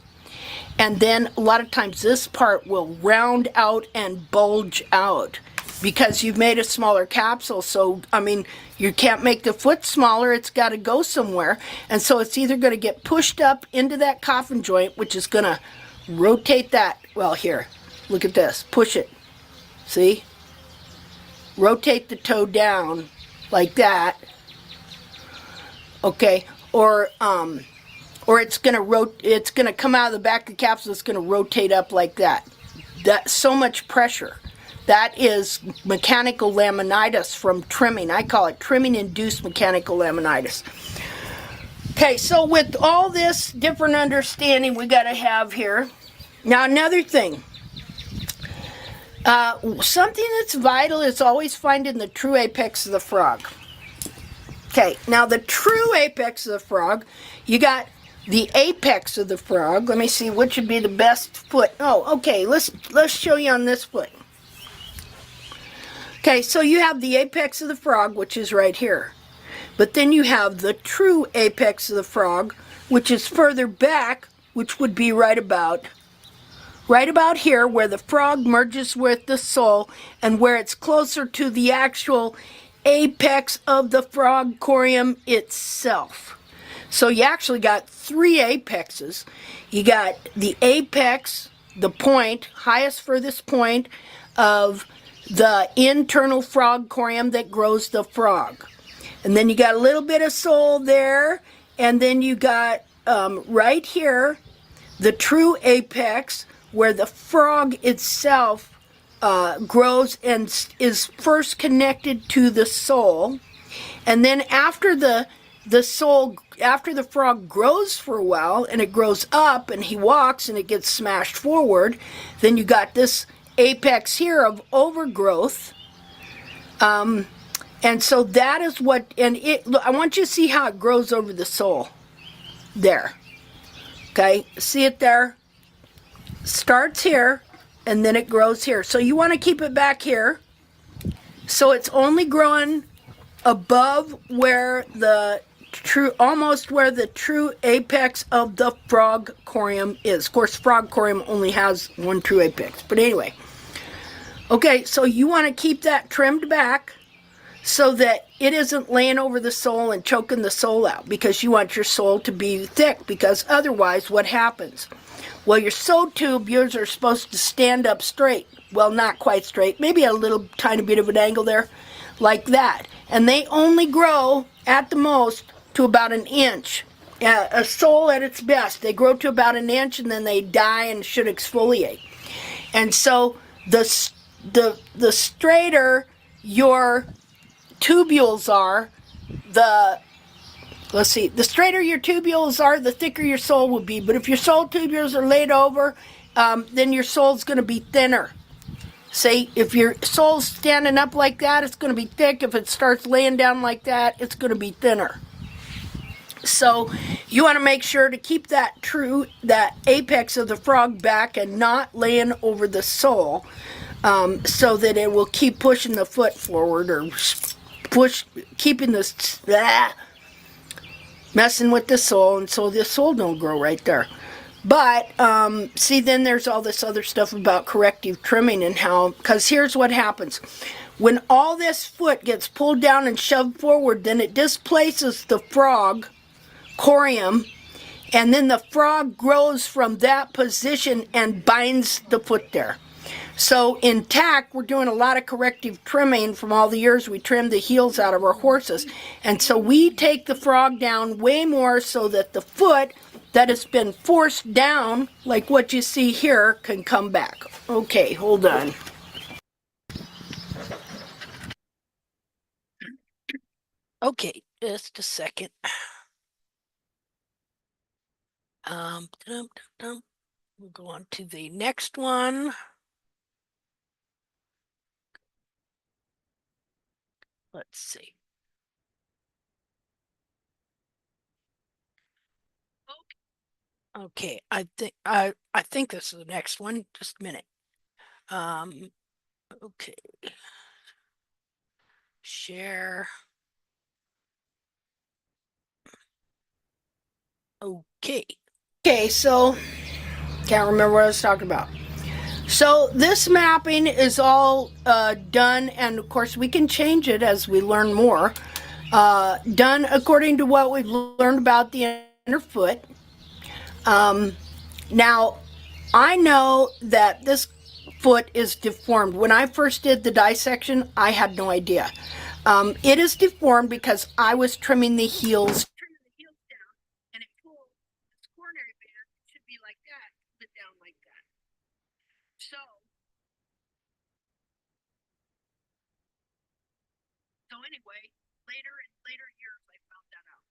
[SPEAKER 1] and then a lot of times this part will round out and bulge out because you've made a smaller capsule. So, I mean, you can't make the foot smaller. It's got to go somewhere. And so it's either going to get pushed up into that coffin joint, which is going to rotate that. Well, here, look at this. Push it. See? Rotate the toe down like that. Okay. Or it's going to come out of the back of the capsule. It's going to rotate up like that. That's so much pressure. That is mechanical laminitis from trimming. I call it trimming-induced mechanical laminitis. Okay, so with all this different understanding we got to have here. Now, another thing. Something that's vital is always finding the true apex of the frog. Okay, now the true apex of the frog, you got the apex of the frog. Let me see which would be the best foot. Oh, okay, let's show you on this foot. Okay, so you have the apex of the frog, which is right here. But then you have the true apex of the frog, which is further back, which would be right about here where the frog merges with the sole and where it's closer to the actual apex of the frog corium itself. So you actually got three apexes. You got the apex, the point, highest furthest point of the internal frog corium that grows the frog. And then you got a little bit of sole there, and then you got right here the true apex where the frog itself grows and is first connected to the sole. And then after the frog grows for a while and it grows up and he walks and it gets smashed forward, then you got this apex here of overgrowth. And so that is what, I want you to see how it grows over the sole. There. Okay, see it there? Starts here and then it grows here. So you want to keep it back here. So it's only growing above where almost where the true apex of the frog corium is. Of course, frog corium only has one true apex, but anyway. Okay, so you want to keep that trimmed back so that it isn't laying over the sole and choking the sole out, because you want your sole to be thick, because otherwise what happens? Well, your sew tubules are supposed to stand up straight. Well, not quite straight, maybe a little tiny bit of an angle there, like that. And they only grow at the most to about an inch. A sole at its best, they grow to about an inch and then they die and should exfoliate. And so the straighter your tubules are, the straighter your tubules are, the thicker your sole will be. But if your sole tubules are laid over, then your sole's going to be thinner. See, if your sole's standing up like that, it's going to be thick. If it starts laying down like that, it's going to be thinner. So you want to make sure to keep that apex of the frog back and not laying over the sole, so that it will keep pushing the foot forward, or keeping this, messing with the sole, and so the sole don't grow right there. But, see, then there's all this other stuff about corrective trimming and how, because here's what happens. When all this foot gets pulled down and shoved forward, then it displaces the frog corium, and then the frog grows from that position and binds the foot there. So in tack, we're doing a lot of corrective trimming from all the years we trimmed the heels out of our horses. And so we take the frog down way more so that the foot that has been forced down, like what you see here, can come back. Okay, hold on. Okay, just a second. We'll go on to the next one. Let's see. Okay, I think this is the next one. Just a minute. Okay. Share. Okay. Okay, so can't remember what I was talking about. So this mapping is all done, and of course we can change it as we learn more. Done according to what we've learned about the inner foot. Now, I know that this foot is deformed. When I first did the dissection, I had no idea. It is deformed because I was trimming the heels. And it pulled this coronary band. It should be like that, but down like that. So anyway, later years, I found that out.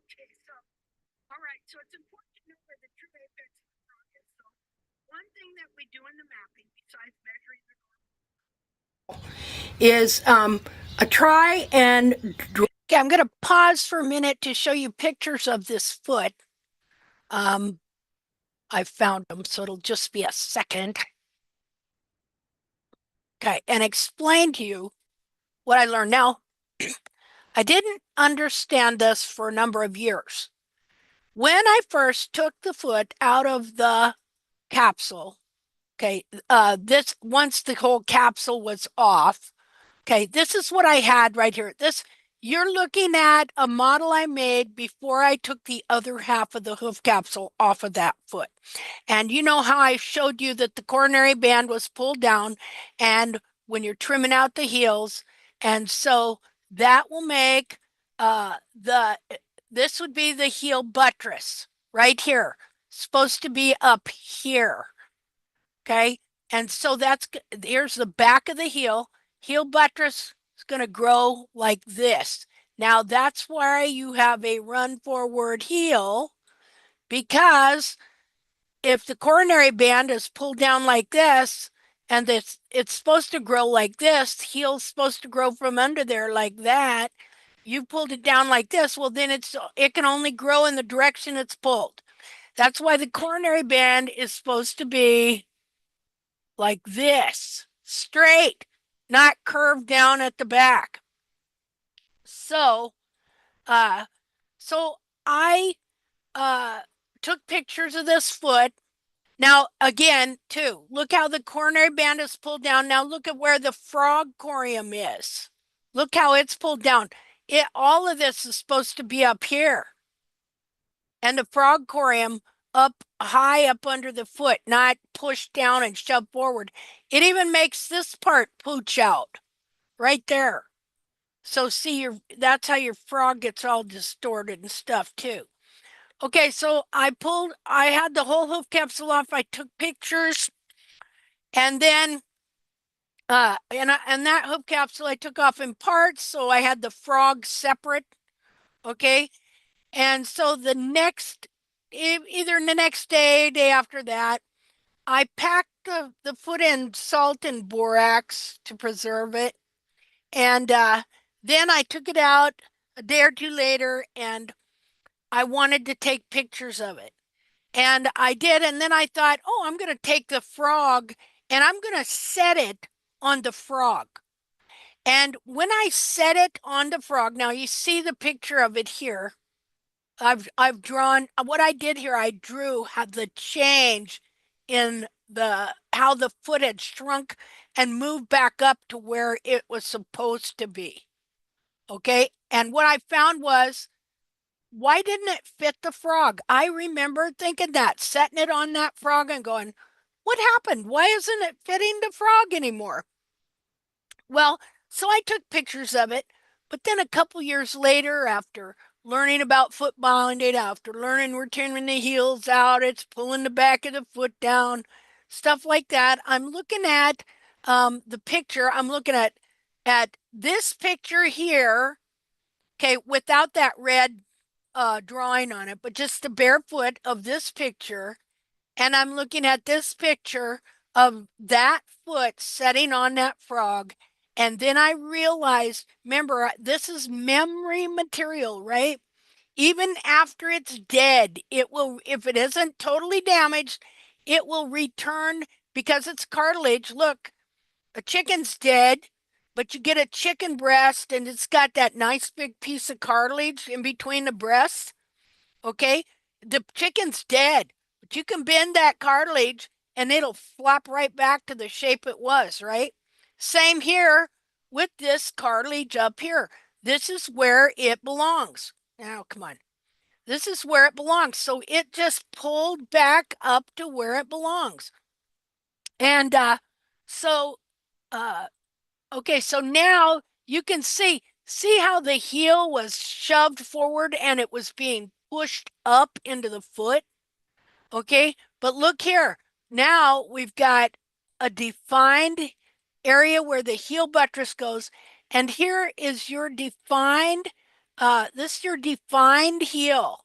[SPEAKER 1] Okay, so all right, so it's important to know where the true apex of the frog is. So one thing that we do in the mapping, besides measuring the is a try and okay, I'm going to pause for a minute to show you pictures of this foot. I found them, so it'll just be a second. Okay, and explain to you what I learned. Now, I didn't understand this for a number of years. When I first took the foot out of the capsule, okay, this once the whole capsule was off, okay, this is what I had right here. You're looking at a model I made before I took the other half of the hoof capsule off of that foot. And you know how I showed you that the coronary band was pulled down, and when you're trimming out the heels, and so that will make this would be the heel buttress right here, supposed to be up here. Okay, and so here's the back of the heel buttress is going to grow like this. Now that's why you have a run forward heel, because if the coronary band is pulled down like this, and it's supposed to grow like this, the heel's supposed to grow from under there like that. You pulled it down like this, well then it can only grow in the direction it's pulled. That's why the coronary band is supposed to be like this, straight, not curved down at the back. So I took pictures of this foot. Now, again, too, look how the coronary band is pulled down. Now look at where the frog corium is. Look how it's pulled down. All of this is supposed to be up here. And the frog corium up high up under the foot, not pushed down and shoved forward. It even makes this part pooch out right there. So see, that's how your frog gets all distorted and stuff too. Okay, so I had the whole hoof capsule off. I took pictures, and then and that hoof capsule I took off in parts, so I had the frog separate. Okay, and so either the next day after that, I packed the foot in salt and borax to preserve it, and then I took it out a day or two later, and I wanted to take pictures of it. And I did, and then I thought, oh, I'm going to take the frog and I'm going to set it on the frog. And when I set it on the frog, now you see the picture of it here. I've drawn what I did here. I drew how the change in how the foot had shrunk and moved back up to where it was supposed to be. Okay, and what I found was, why didn't it fit the frog? I remember thinking that, setting it on that frog and going, what happened? Why isn't it fitting the frog anymore? Well, so I took pictures of it, but then a couple years later, after learning about foot bonding, after learning we're turning the heels out, it's pulling the back of the foot down, stuff like that, I'm looking at the picture. I'm looking at this picture here, okay, without that red drawing on it, but just the barefoot of this picture. And I'm looking at this picture of that foot setting on that frog. And then I realized, remember, this is memory material, right? Even after it's dead, it will, if it isn't totally damaged, it will return because it's cartilage. Look, a chicken's dead, but you get a chicken breast and it's got that nice big piece of cartilage in between the breasts. Okay, the chicken's dead, but you can bend that cartilage and it'll flop right back to the shape it was, right? Same here with this cartilage up here. This is where it belongs. Now, come on. This is where it belongs. So it just pulled back up to where it belongs. And so, uh, okay, so now you can see how the heel was shoved forward and it was being pushed up into the foot. Okay, but look here. Now we've got a defined area where the heel buttress goes. And here is your defined, this is your defined heel.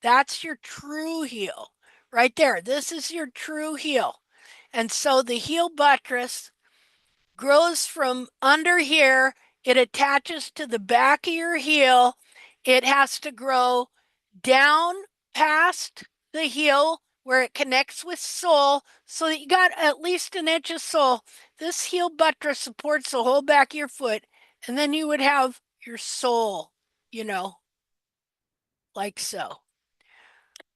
[SPEAKER 1] That's your true heel right there. This is your true heel. And so the heel buttress grows from under here. It attaches to the back of your heel. It has to grow down past the heel where it connects with sole so that you got at least an inch of sole. This heel buttress supports the whole back of your foot. And then you would have your sole, you know, like so.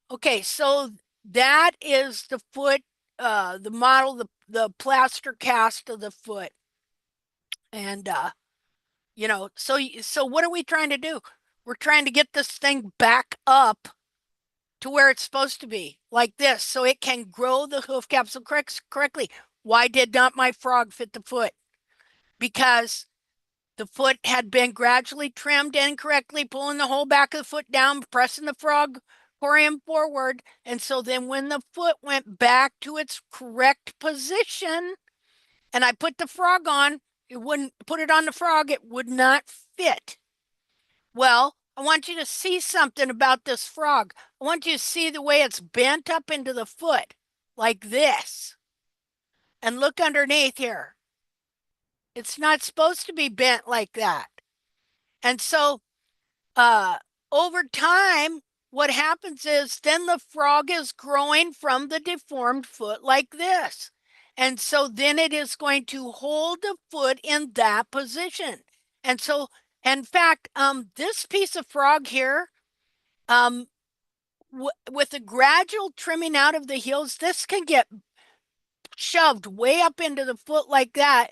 [SPEAKER 1] Okay, so that is the foot, the model, the plaster cast of the foot. And, you know, so what are we trying to do? We're trying to get this thing back up to where it's supposed to be, like this, so it can grow the hoof capsule correctly. Why did not my frog fit the foot? Because the foot had been gradually trimmed incorrectly, pulling the whole back of the foot down, pressing the frog corium forward. And so then when the foot went back to its correct position and I put the frog on, it wouldn't put it on the frog, it would not fit. Well, I want you to see something about this frog. I want you to see the way it's bent up into the foot like this. And look underneath here. It's not supposed to be bent like that. And so over time, what happens is then the frog is growing from the deformed foot like this. And so then it is going to hold the foot in that position. And so, in fact, this piece of frog here, with a gradual trimming out of the heels, this can get shoved way up into the foot like that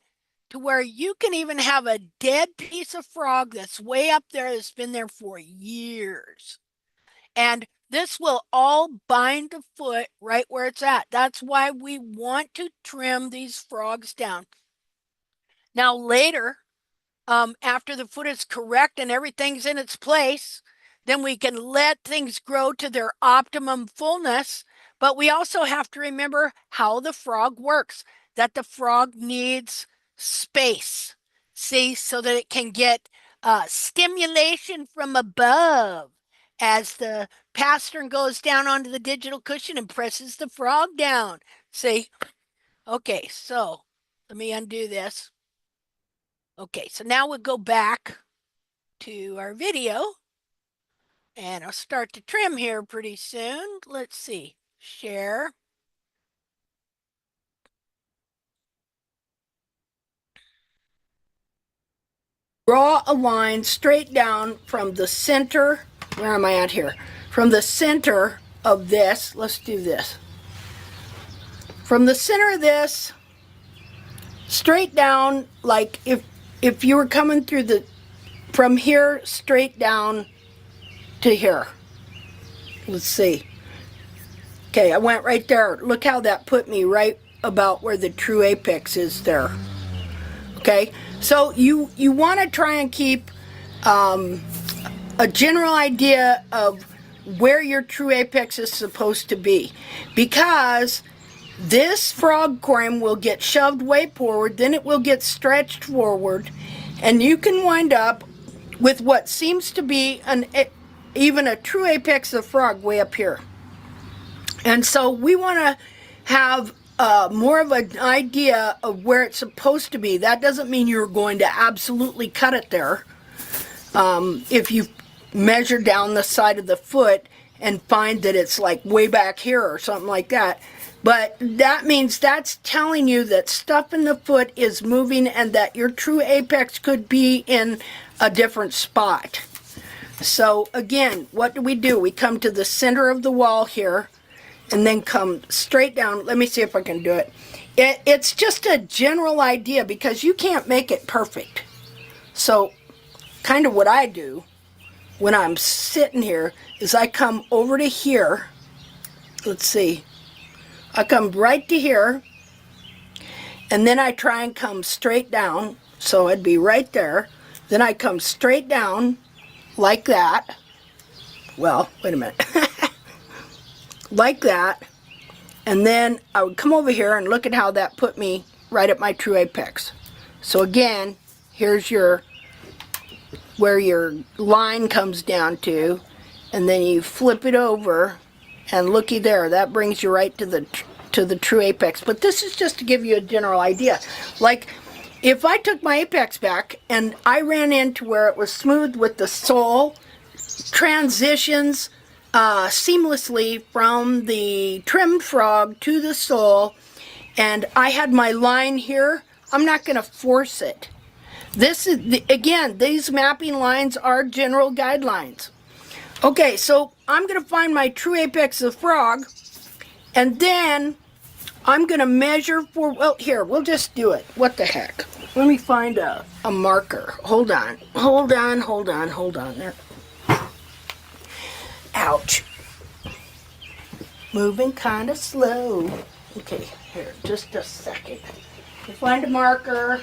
[SPEAKER 1] to where you can even have a dead piece of frog that's way up there that's been there for years. And this will all bind the foot right where it's at. That's why we want to trim these frogs down. Now later, after the foot is correct and everything's in its place, then we can let things grow to their optimum fullness. But we also have to remember how the frog works, that the frog needs space, see, so that it can get stimulation from above as the pastern goes down onto the digital cushion and presses the frog down. See? Okay, so let me undo this. Okay, so now we'll go back to our video and I'll start to trim here pretty soon. Let's see, share. Draw a line straight down from the center. Where am I at here? From the center of this, let's do this. From the center of this, straight down, like if you were coming through from here straight down to here. Let's see. Okay, I went right there. Look how that put me right about where the true apex is there. Okay, so you want to try and keep a general idea of where your true apex is supposed to be, because this frog corium will get shoved way forward, then it will get stretched forward, and you can wind up with what seems to be even a true apex of the frog way up here. And so we want to have more of an idea of where it's supposed to be. That doesn't mean you're going to absolutely cut it there. If you measure down the side of the foot and find that it's like way back here or something like that. But that means that's telling you that stuff in the foot is moving and that your true apex could be in a different spot. So again, what do? We come to the center of the wall here and then come straight down. Let me see if I can do it. It's just a general idea because you can't make it perfect. So kind of what I do when I'm sitting here is I come over to here. Let's see. I come right to here, and then I try and come straight down, so I'd be right there. Then I come straight down like that. Well, wait a minute. Like that. And then I would come over here and look at how that put me right at my true apex. So again, here's where your line comes down to, and then you flip it over. And looky there, that brings you right to the true apex. But this is just to give you a general idea. Like, if I took my apex back and I ran into where it was smooth with the sole, transitions seamlessly from the trimmed frog to the sole, and I had my line here, I'm not going to force it. This is, again, these mapping lines are general guidelines. Okay, so I'm going to find my true apex of the frog, and then I'm going to measure for, well, here, we'll just do it. What the heck? Let me find a marker. Hold on. There. Ouch. Moving kind of slow. Okay, here, just a second. You find a marker.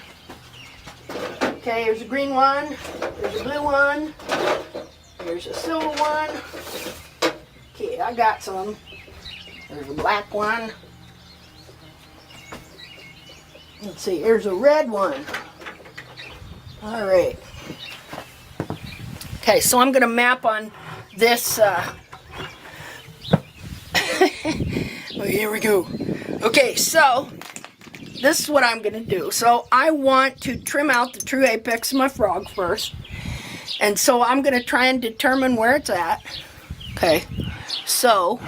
[SPEAKER 1] Okay, here's a green one. There's a blue one. Here's a silver one. Okay, I got some. There's a black one. Let's see, here's a red one. All right. Okay, so I'm going to map on this. Oh, here we go. Okay, so this is what I'm going to do. So I want to trim out the true apex of my frog first. And so I'm going to try and determine where it's at. Okay, so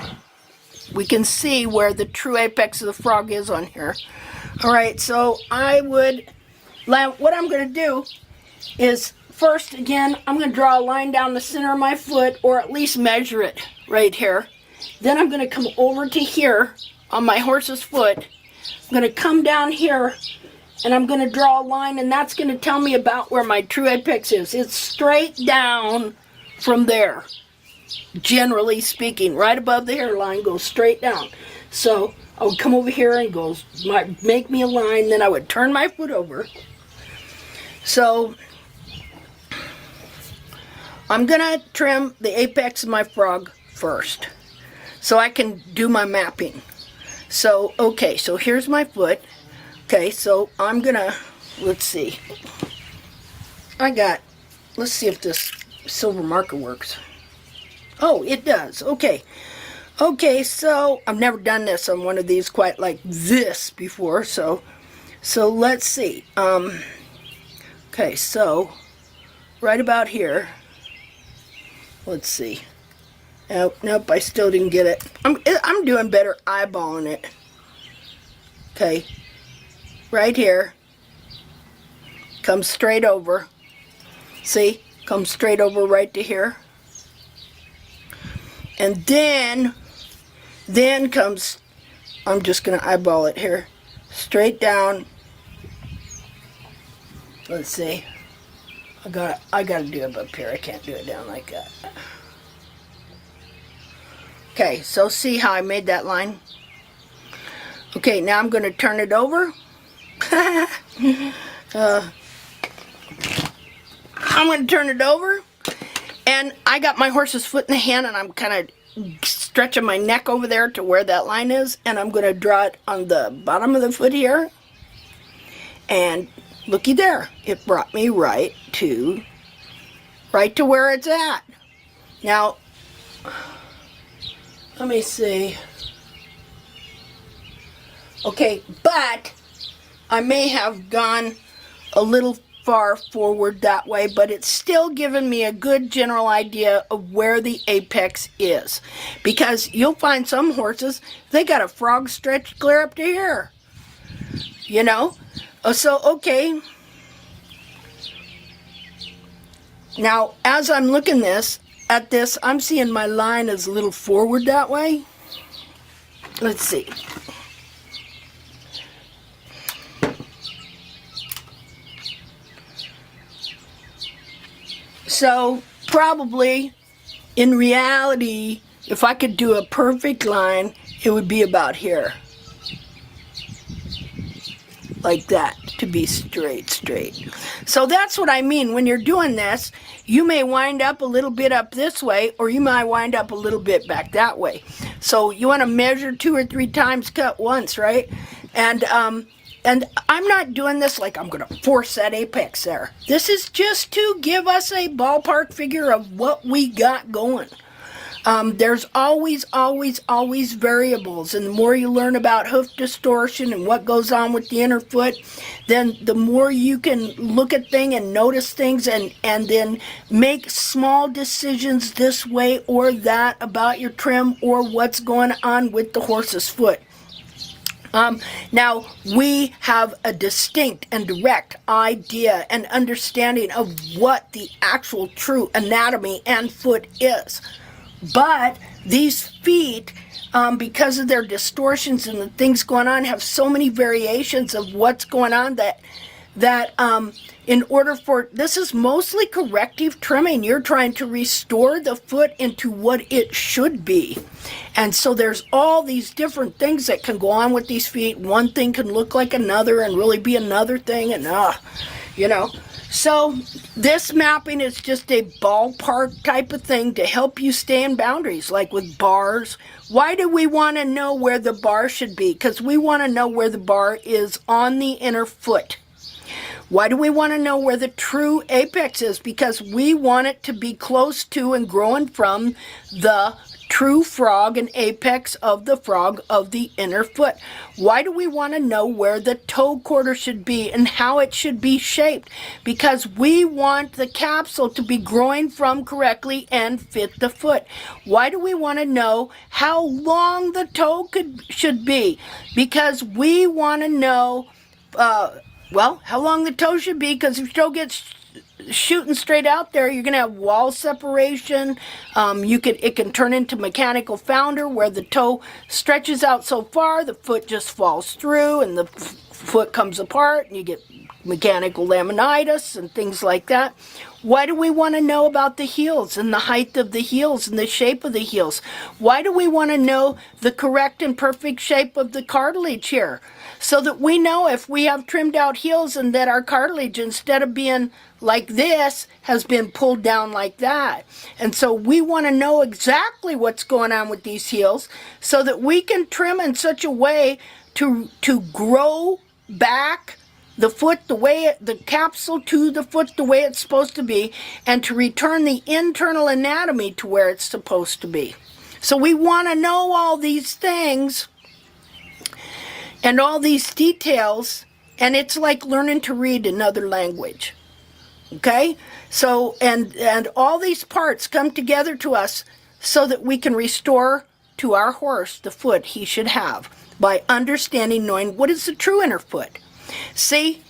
[SPEAKER 1] we can see where the true apex of the frog is on here. All right, so what I'm going to do is first, again, I'm going to draw a line down the center of my foot, or at least measure it right here. Then I'm going to come over to here on my horse's foot. I'm going to come down here, and I'm going to draw a line, and that's going to tell me about where my true apex is. It's straight down from there, generally speaking. Right above the hairline, goes straight down. So I would come over here and make me a line, then I would turn my foot over. So I'm going to trim the apex of my frog first, so I can do my mapping. So, okay, so here's my foot. Okay, so I'm gonna, let's see. Let's see if this silver marker works. Oh, it does. Okay. Okay, so I've never done this on one of these quite like this before, so let's see. Okay, so right about here. Let's see. Nope, I still didn't get it. I'm doing better eyeballing it. Okay. Right here. Comes straight over. See? Comes straight over right to here. And then comes, I'm just going to eyeball it here. Straight down. Let's see. I gotta do it up here. I can't do it down like that. Okay, so see how I made that line? Okay, now I'm going to turn it over. I'm going to turn it over. And I got my horse's foot in the hand, and I'm kind of stretching my neck over there to where that line is. And I'm going to draw it on the bottom of the foot here. And looky there. It brought me right to where it's at. Now, let me see. Okay, but I may have gone a little far forward that way, but it's still given me a good general idea of where the apex is. Because you'll find some horses, they got a frog stretched clear up to here. You know? So, okay. Now, as I'm looking at this, I'm seeing my line is a little forward that way. Let's see. So, probably, in reality, if I could do a perfect line, it would be about here. Like that, to be straight. So that's what I mean. When you're doing this, you may wind up a little bit up this way, or you might wind up a little bit back that way. So you want to measure 2 or 3 times, cut once, right? And I'm not doing this like I'm going to force that apex there. This is just to give us a ballpark figure of what we got going. There's always variables, and the more you learn about hoof distortion and what goes on with the inner foot, then the more you can look at things and notice things and then make small decisions this way or that about your trim or what's going on with the horse's foot. Now, we have a distinct and direct idea and understanding of what the actual true anatomy and foot is. But these feet, because of their distortions and the things going on, have so many variations of what's going on that in order for, this is mostly corrective trimming. You're trying to restore the foot into what it should be. And so there's all these different things that can go on with these feet. One thing can look like another and really be another thing, and you know. So this mapping is just a ballpark type of thing to help you stay in boundaries, like with bars. Why do we want to know where the bar should be? Because we want to know where the bar is on the inner foot. Why do we want to know where the true apex is? Because we want it to be close to and growing from the true frog and apex of the frog of the inner foot. Why do we want to know where the toe quarter should be and how it should be shaped? Because we want the capsule to be growing from correctly and fit the foot. Why do we want to know how long the toe should be? Because we want to know how long the toe should be, because if your toe gets shooting straight out there, you're going to have wall separation. It can turn into mechanical founder, where the toe stretches out so far the foot just falls through and the foot comes apart, and you get mechanical laminitis and things like that. Why do we want to know about the heels and the height of the heels and the shape of the heels? Why do we want to know the correct and perfect shape of the cartilage here? So that we know if we have trimmed out heels and that our cartilage, instead of being like this, has been pulled down like that. And so we want to know exactly what's going on with these heels so that we can trim in such a way to grow back the foot the capsule to the foot the way it's supposed to be, and to return the internal anatomy to where it's supposed to be. So we want to know all these things and all these details, and it's like learning to read another language. Okay? So, and all these parts come together to us so that we can restore to our horse the foot he should have by understanding, knowing what is the true inner foot. See,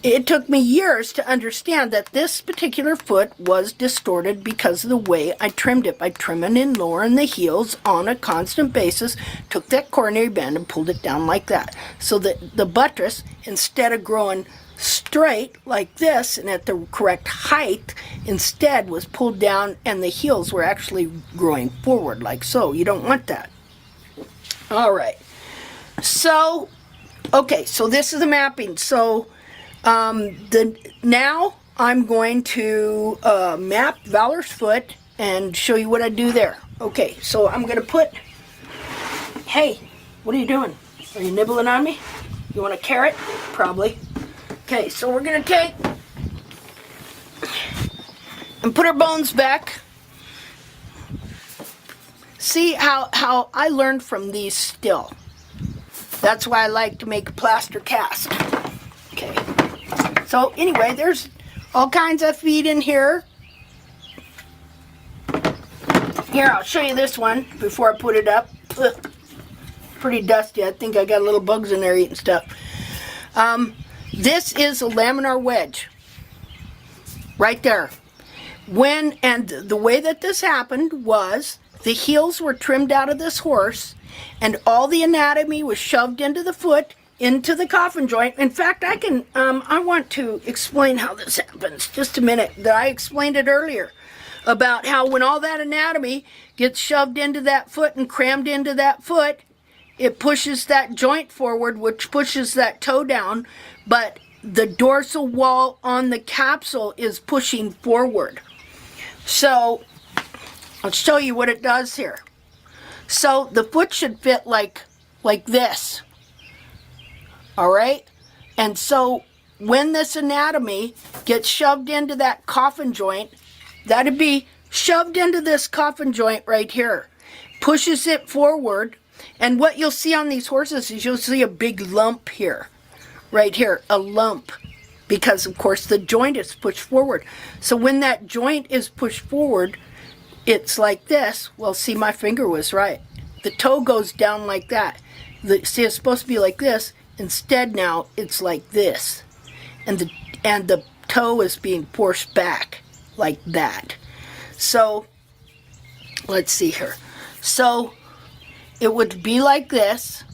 [SPEAKER 1] it took me years to understand that this particular foot was distorted because of the way I trimmed it, by trimming and lowering the heels on a constant basis, took that coronary band and pulled it down like that. So that the buttress, instead of growing straight like this and at the correct height, instead was pulled down and the heels were actually growing forward like so. You don't want that. All right. So, okay, so this is the mapping. So now I'm going to map Valor's foot and show you what I do there. Okay, so I'm going to put, hey, what are you doing? Are you nibbling on me? You want a carrot? Probably. Okay, so we're going to take and put our bones back. see how I learned from these still. That's why I like to make a plaster cast. Okay. So anyway, there's all kinds of feet in here. Here, I'll show you this one before I put it up. Ugh, pretty dusty. I think I got little bugs in there eating stuff. This is a laminar wedge. Right there. And the way that this happened was the heels were trimmed out of this horse and all the anatomy was shoved into the foot, into the coffin joint. In fact, I want to explain how this happens. Just a minute. I explained it earlier about how when all that anatomy gets shoved into that foot and crammed into that foot, it pushes that joint forward, which pushes that toe down, but the dorsal wall on the capsule is pushing forward. So I'll show you what it does here. So the foot should fit like this. All right? And so when this anatomy gets shoved into that coffin joint, that'd be shoved into this coffin joint right here, pushes it forward. And what you'll see on these horses is you'll see a big lump here, right here, a lump, because of course the joint is pushed forward. So when that joint is pushed forward, it's like this. Well, see, my finger was right. The toe goes down like that. See, it's supposed to be like this. Instead now it's like this. And the toe is being forced back like that. So let's see here. So it would be like this,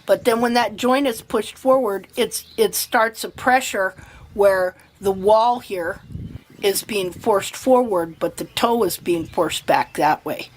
[SPEAKER 1] but then when that joint is pushed forward, it starts a pressure where the wall here is being forced forward, but the toe is being forced back that way.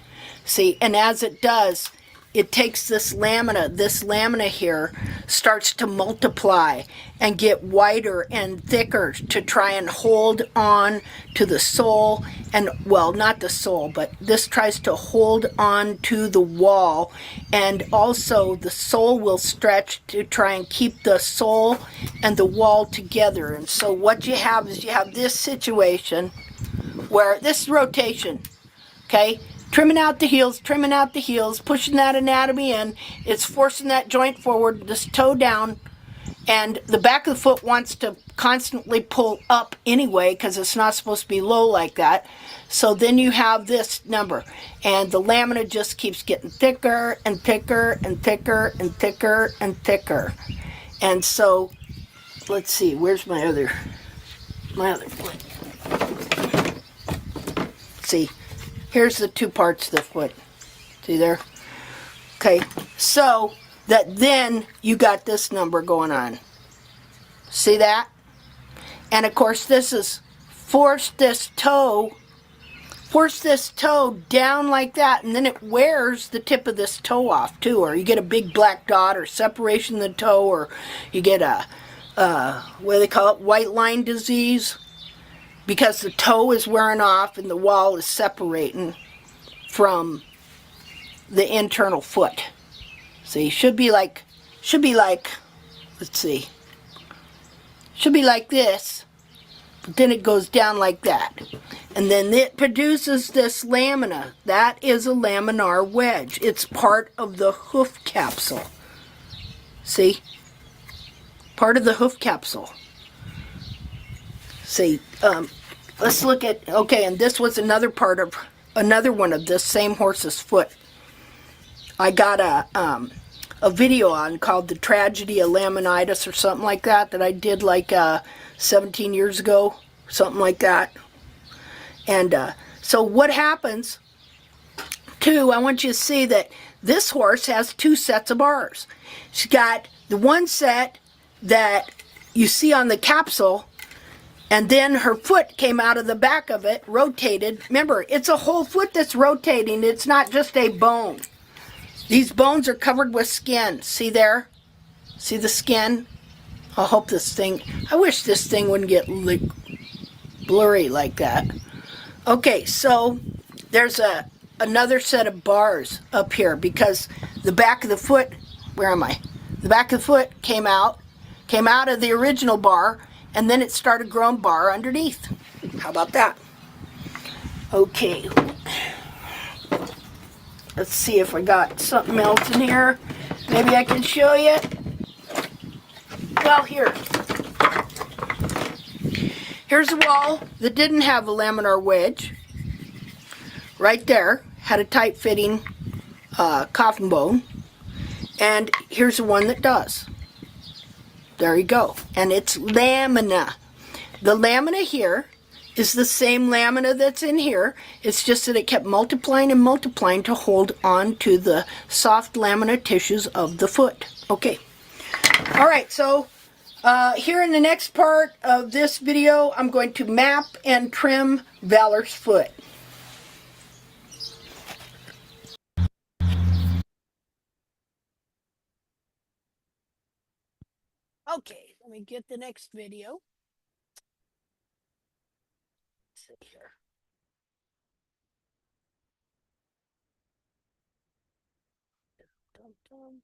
[SPEAKER 1] See, and as it does, it takes this lamina here starts to multiply and get wider and thicker to try and hold on to the sole, and well, not the sole, but this tries to hold on to the wall, and also the sole will stretch to try and keep the sole and the wall together. And so what you have is you have this situation where this is rotation, okay? Trimming out the heels, pushing that anatomy in. It's forcing that joint forward, this toe down, and the back of the foot wants to constantly pull up anyway because it's not supposed to be low like that. So then you have this number, and the lamina just keeps getting thicker and thicker and thicker and thicker and thicker. And so, let's see, where's my other foot? See. Here's the two parts of the foot. See there? Okay, so that then you got this number going on. See that? And of course this is force this toe down like that, and then it wears the tip of this toe off too, or you get a big black dot or separation of the toe, or you get a, what do they call it, white line disease, because the toe is wearing off and the wall is separating from the internal foot. See, should be like, let's see, should be like this, but then it goes down like that. And then it produces this lamina. That is a laminar wedge. It's part of the hoof capsule. See? Part of the hoof capsule. See, let's look at, okay, and this was another one of this same horse's foot. I got a video on called The Tragedy of Laminitis or something like that I did like 17 years ago, something like that. And so what happens, too, I want you to see that this horse has two sets of bars. She's got the one set that you see on the capsule, and then her foot came out of the back of it, rotated. Remember, it's a whole foot that's rotating. It's not just a bone. These bones are covered with skin. See there? See the skin? I hope this thing, I wish this thing wouldn't get blurry like that. Okay, so there's another set of bars up here because the back of the foot, where am I? The back of the foot came out of the original bar, and then it started growing bar underneath. How about that? Okay. Let's see if I got something else in here. Maybe I can show you. Well, here's a wall that didn't have a laminar wedge. Right there, had a tight fitting coffin bone. And here's the one that does. There you go. And it's lamina. The lamina here is the same lamina that's in here. It's just that it kept multiplying and multiplying to hold on to the soft lamina tissues of the foot. Okay. All right, so here in the next part of this video, I'm going to map and trim Valor's foot. Okay, let me get the next video. Let's see here. Dum, dum.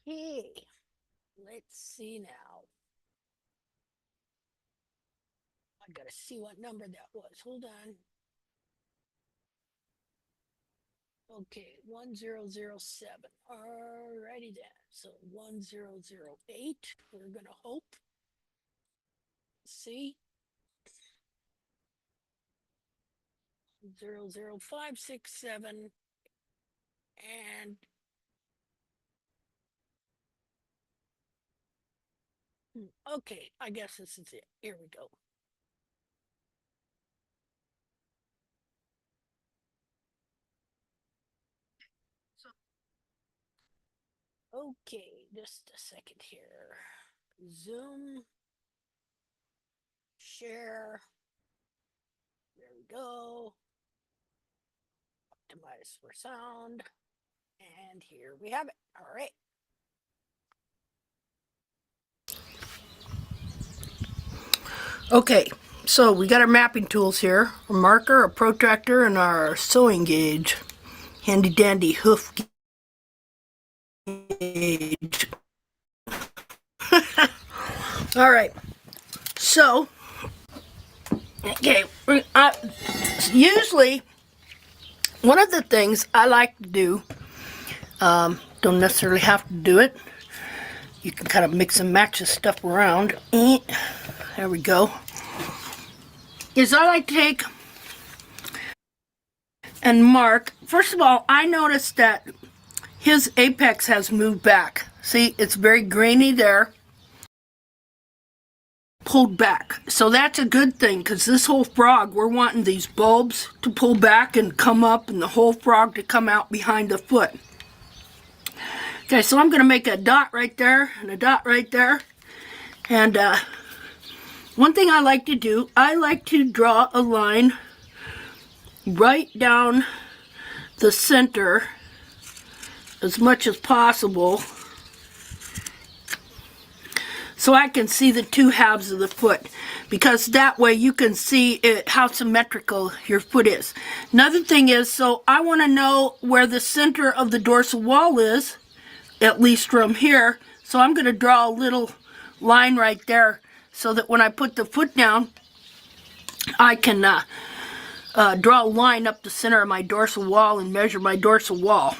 [SPEAKER 1] Okay, let's see now. I gotta see what number that was. Hold on. Okay, 1007. Alrighty then. So 1008. We're gonna hope. See. 00567. And okay, I guess this is it. Here we go. Okay, just a second here. Zoom. Share. There we go. Optimize for sound. And here we have it. All right. Okay, so we got our mapping tools here. A marker, a protractor, and our sewing gauge. Handy dandy hoof gauge. All right, so, okay, usually one of the things I like to do, don't necessarily have to do it, you can kind of mix and match this stuff around. There we go. Is I like to take and mark. First of all, I noticed that his apex has moved back. See, it's very grainy there. Pulled back. So that's a good thing, because this whole frog, we're wanting these bulbs to pull back and come up, and the whole frog to come out behind the foot. Okay, so I'm going to make a dot right there and a dot right there. And one thing I like to do, I like to draw a line right down the center as much as possible so I can see the two halves of the foot, because that way you can see how symmetrical your foot is. Another thing is, so I want to know where the center of the dorsal wall is, at least from here, so I'm going to draw a little line right there so that when I put the foot down, I can draw a line up the center of my dorsal wall and measure my dorsal wall.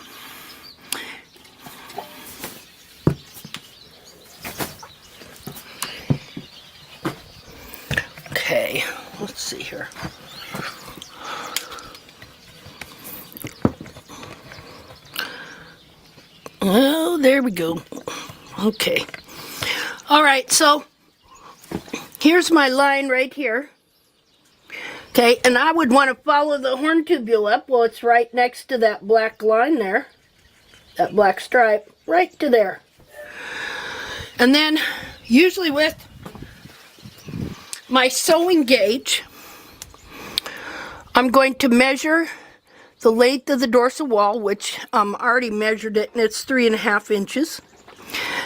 [SPEAKER 1] Okay, let's see here. Oh, there we go. Okay. All right, so here's my line right here. Okay, and I would want to follow the horn tubule up. Well, it's right next to that black line there. That black stripe, right to there. And then, usually with my sewing gauge, I'm going to measure the length of the dorsal wall, which I already measured it, and it's 3.5 inches.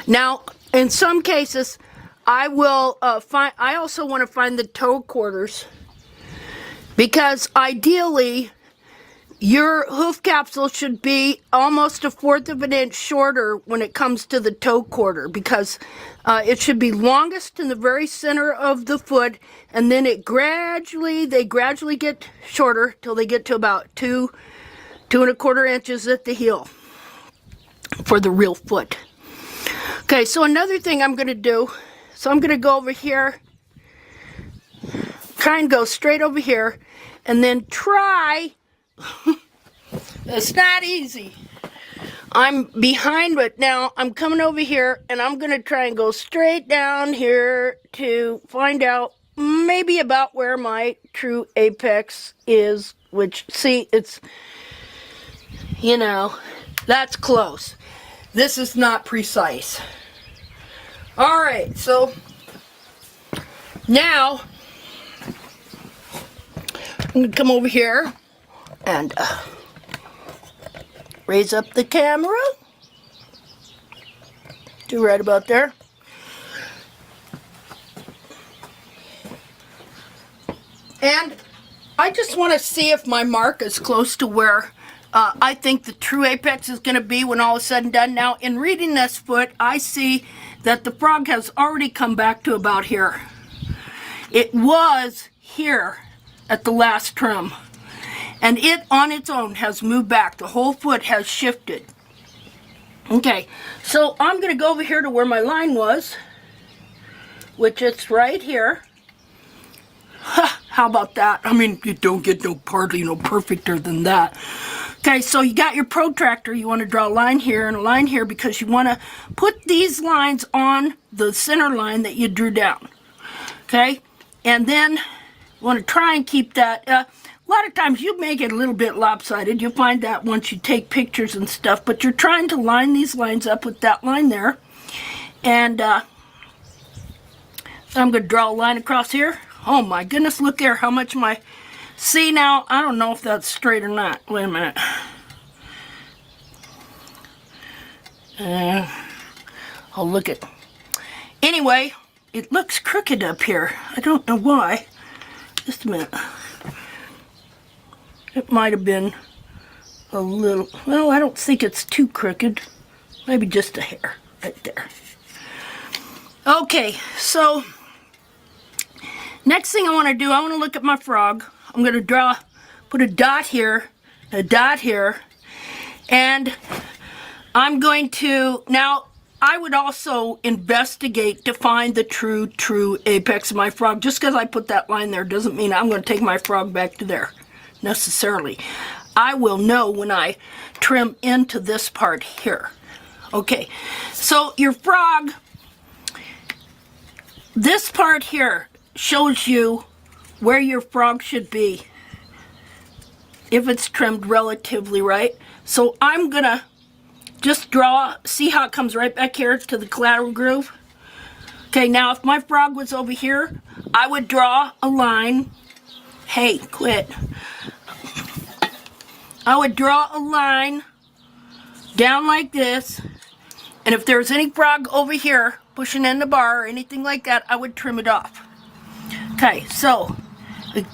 [SPEAKER 1] Now, in some cases, I will I also want to find the toe quarters, because ideally, your hoof capsule should be almost 1/4 of an inch shorter when it comes to the toe quarter, because it should be longest in the very center of the foot, and then they gradually get shorter till they get to about 2.25 inches at the heel for the real foot. Okay, so another thing I'm going to do, so I'm going to go over here, try and go straight over here, and then try. It's not easy. I'm behind, but now I'm coming over here, and I'm going to try and go straight down here to find out maybe about where my true apex is, which, see, it's, you know, that's close. This is not precise. All right, so now I'm going to come over here and raise up the camera to right about there. And I just want to see if my mark is close to where I think the true apex is going to be when all is said and done. Now, in reading this foot, I see that the frog has already come back to about here. It was here at the last trim. And it, on its own, has moved back. The whole foot has shifted. Okay, so I'm going to go over here to where my line was, which it's right here. How about that? I mean, you don't get no perfecter than that. Okay, so you got your protractor. You want to draw a line here and a line here because you want to put these lines on the center line that you drew down. Okay, and then you want to try and keep that. A lot of times you make it a little bit lopsided. You'll find that once you take pictures and stuff, but you're trying to line these lines up with that line there. And I'm going to draw a line across here. Oh my goodness, look there how much my... See now, I don't know if that's straight or not. Wait a minute. I'll look at... Anyway, it looks crooked up here. I don't know why. Just a minute. It might have been a little... Well, I don't think it's too crooked. Maybe just a hair right there. Okay, so... Next thing I want to do, I want to look at my frog. I'm going to put a dot here, and I'm going to, now I would also investigate to find the true apex of my frog. Just because I put that line there doesn't mean I'm going to take my frog back to there, necessarily. I will know when I trim into this part here. Okay, so your frog, this part here, shows you where your frog should be if it's trimmed relatively right. So I'm gonna just draw, see how it comes right back here to the collateral groove. Okay, now if my frog was over here, I would draw a line. Hey, quit. I would draw a line down like this, and if there's any frog over here pushing in the bar or anything like that, I would trim it off. Okay, so I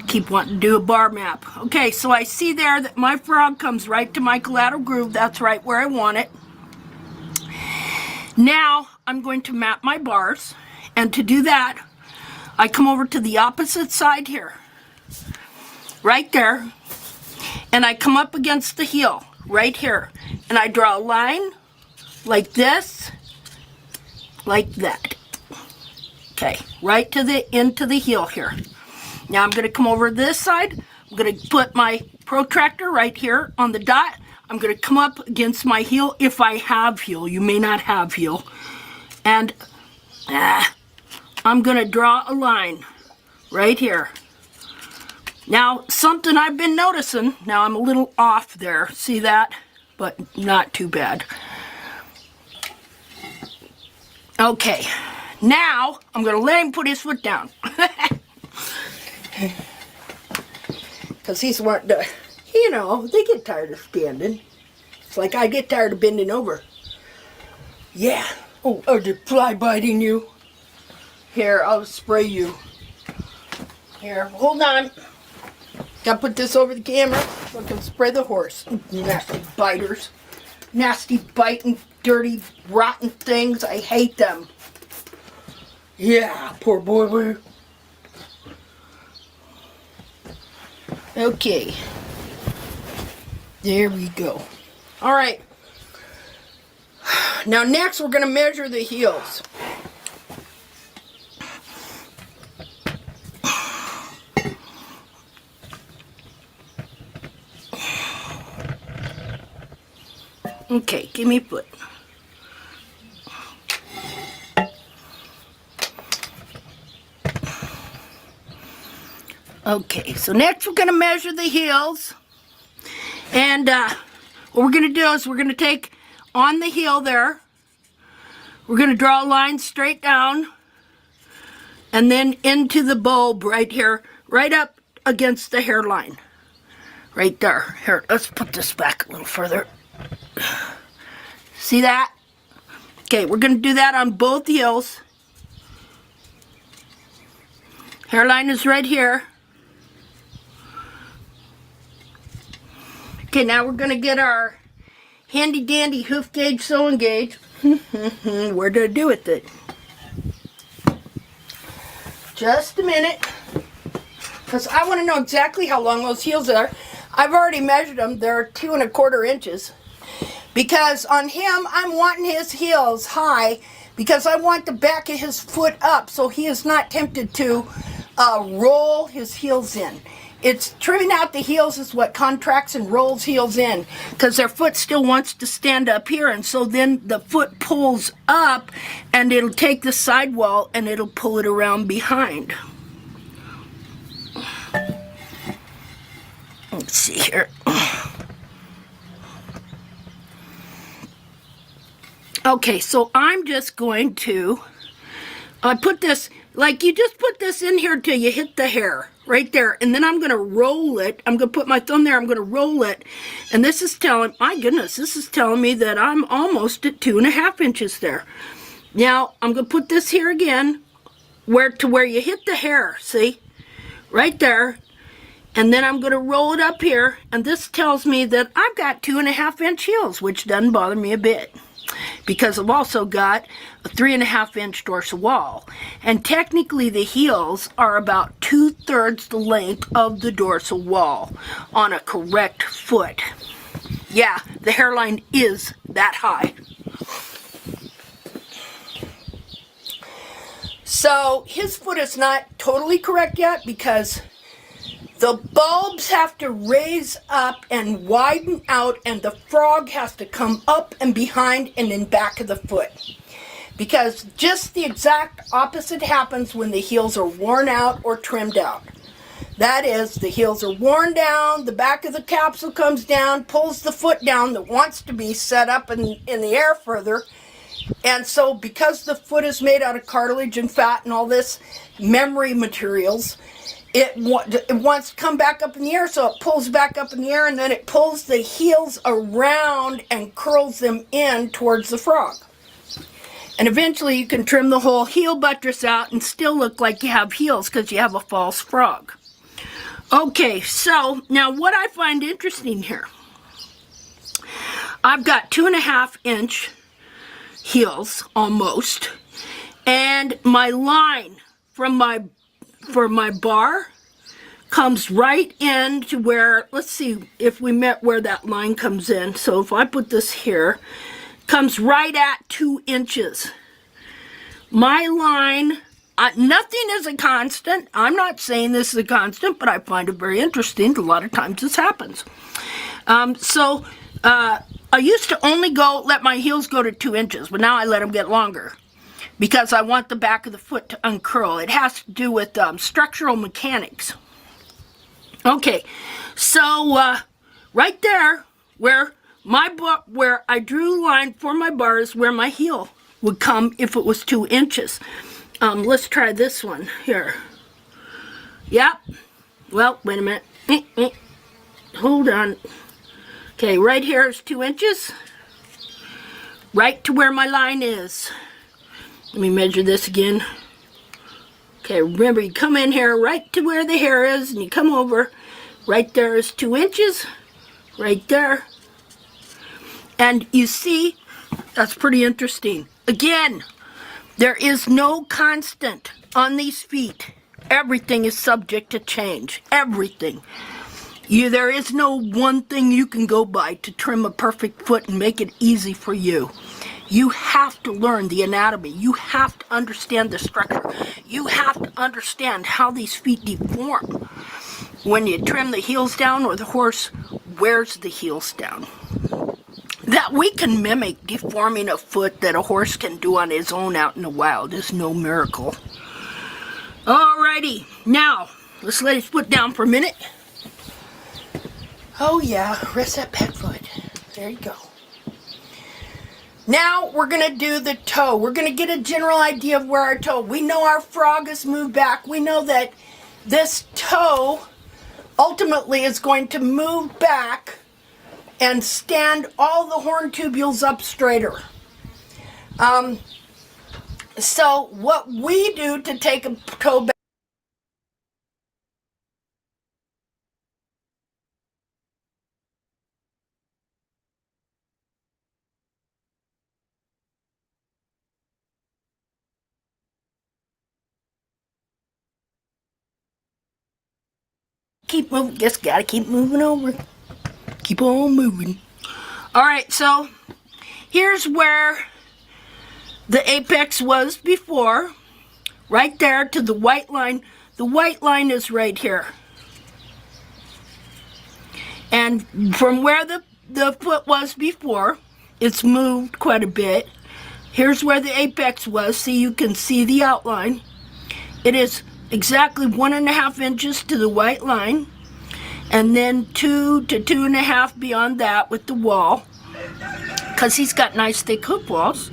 [SPEAKER 1] keep wanting to do a bar map. Okay, so I see there that my frog comes right to my collateral groove. That's right where I want it. Now I'm going to map my bars, and to do that, I come over to the opposite side here, right there, and I come up against the heel right here, and I draw a line like this, like that. Okay, right to the into the heel here. Now I'm going to come over this side. I'm going to put my protractor right here on the dot. I'm going to come up against my heel if I have heel. You may not have heel. And I'm going to draw a line right here. Now, something I've been noticing, now I'm a little off there. See that? But not too bad. Okay. Now, I'm going to let him put his foot down. Because he's wanting to, you know, they get tired of standing. It's like I get tired of bending over. Yeah. Oh, are the fly biting you? Here, I'll spray you. Here, hold on. Gotta put this over the camera so I can spray the horse. Nasty biters. Nasty biting, dirty, rotten things. I hate them. Yeah, poor boy. Okay. There we go. All right. Now next we're going to measure the heels. Okay, give me a foot. Okay, so next we're going to measure the heels. And what we're going to do is we're going to take on the heel there. We're going to draw a line straight down and then into the bulb right here, right up against the hairline. Right there. Here, let's put this back a little further. See that? Okay, we're going to do that on both heels. Hairline is right here. Okay, now we're going to get our handy dandy hoof gauge sewing gauge. Where did I do with it? Just a minute. Because I want to know exactly how long those heels are. I've already measured them. They're 2 1/4 inches. Because on him, I'm wanting his heels high because I want the back of his foot up so he is not tempted to roll his heels in. It's trimming out the heels is what contracts and rolls heels in because their foot still wants to stand up here, and so then the foot pulls up and it'll take the sidewall and it'll pull it around behind. Let's see here. Okay, so I'm just going to put this, like you just put this in here till you hit the hair, right there. And then I'm going to roll it. I'm going to put my thumb there. I'm going to roll it. And this is telling, my goodness, this is telling me that I'm almost at 2 1/2 inches there. Now, I'm going to put this here again, where you hit the hair, see? Right there. And then I'm going to roll it up here. And this tells me that I've got 2 1/2 inch heels, which doesn't bother me a bit, because I've also got a 3 1/2 inch dorsal wall. And technically the heels are about 2/3 the length of the dorsal wall on a correct foot. Yeah, the hairline is that high. So his foot is not totally correct yet because the bulbs have to raise up and widen out, and the frog has to come up and behind and in back of the foot. Because just the exact opposite happens when the heels are worn out or trimmed out. That is, the heels are worn down, the back of the capsule comes down, pulls the foot down that wants to be set up in the air further. And so because the foot is made out of cartilage and fat and all this memory materials, it wants to come back up in the air, so it pulls back up in the air, and then it pulls the heels around and curls them in towards the frog. And eventually you can trim the whole heel buttress out and still look like you have heels because you have a false frog. Okay, so now what I find interesting here, I've got 2 1/2 inch heels almost, and my line for my bar comes right in to where, let's see if we met where that line comes in. So if I put this here, comes right at 2 inches. My line, nothing is a constant. I'm not saying this is a constant, but I find it very interesting. A lot of times this happens. I used to only let my heels go to 2 inches, but now I let them get longer because I want the back of the foot to uncurl. It has to do with structural mechanics. Okay, so right there where I drew the line for my bar is where my heel would come if it was 2 inches. Let's try this one here. Yep. Well, wait a minute. Hold on. Okay, right here is 2 inches. Right to where my line is. Let me measure this again. Okay, remember you come in here right to where the hair is and you come over Right there is 2 inches, right there. And you see, that's pretty interesting. Again, there is no constant on these feet. Everything is subject to change. Everything. There is no one thing you can go by to trim a perfect foot and make it easy for you. You have to learn the anatomy. You have to understand the structure. You have to understand how these feet deform when you trim the heels down or the horse wears the heels down. That we can mimic deforming a foot that a horse can do on his own out in the wild is no miracle. Alrighty, now let's lay his foot down for a minute. Oh yeah, rest that back foot. There you go. Now we're going to do the toe. We're going to get a general idea of where our toe. We know our frog is moved back. We know that this toe ultimately is going to move back and stand all the horn tubules up straighter. So what we do to take a toe back, keep moving, just gotta keep moving over. Keep on moving. Alright, so here's where the apex was before. Right there to the white line. The white line is right here. And from where the foot was before, it's moved quite a bit. Here's where the apex was. See, you can see the outline. It is exactly 1.5 inches to the white line. And then 2 to 2.5 beyond that with the wall. Because he's got nice thick hoof walls.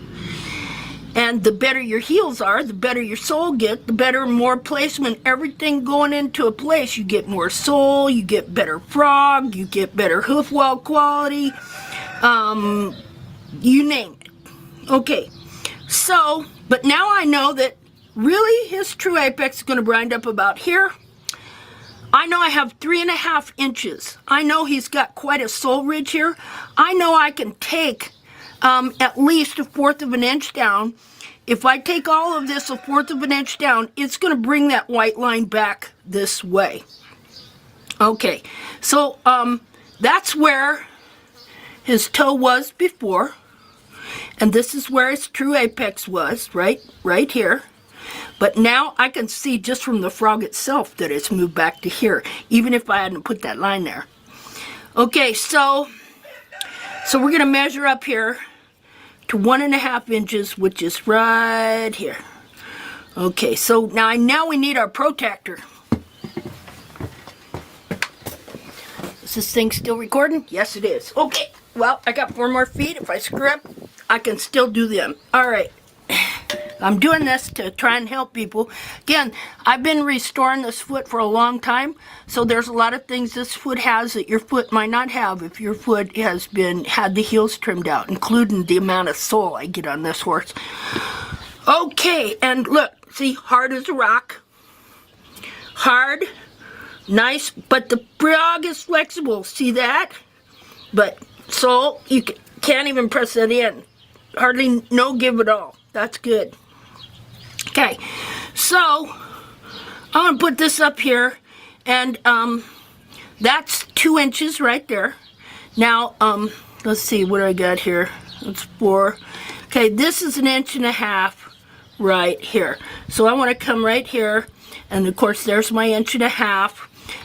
[SPEAKER 1] And the better your heels are, the better your sole get, the better, more placement, everything going into a place. You get more sole, you get better frog, you get better hoof wall quality, you name it. Okay, so, but now I know that really his true apex is going to wind up about here. I know I have 3.5 inches. I know he's got quite a sole ridge here. I know I can take at least 1/4 of an inch down. If I take all of this 1/4 of an inch down, it's going to bring that white line back this way. Okay, so that's where his toe was before, and this is where his true apex was, right here. But now I can see just from the frog itself that it's moved back to here, even if I hadn't put that line there. Okay, so we're going to measure up here to 1.5 inches, which is right here. Okay, so now we need our protector. Is this thing still recording? Yes, it is. Okay, well, I got 4 more feet. If I screw up, I can still do them. All right. I'm doing this to try and help people. Again, I've been restoring this foot for a long time, so there's a lot of things this foot has that your foot might not have if your foot has had the heels trimmed out, including the amount of sole I get on this horse. Okay, and look, see, hard as a rock. Hard, nice, but the frog is flexible. See that? But sole, you can't even press that in. Hardly no give at all. That's good. Okay, so I'm going to put this up here, and that's 2 inches right there. Now, let's see, what do I got here? That's 4. Okay, this is 1.5 inches right here. So I want to come right here, and of course, there's my 1.5 inches.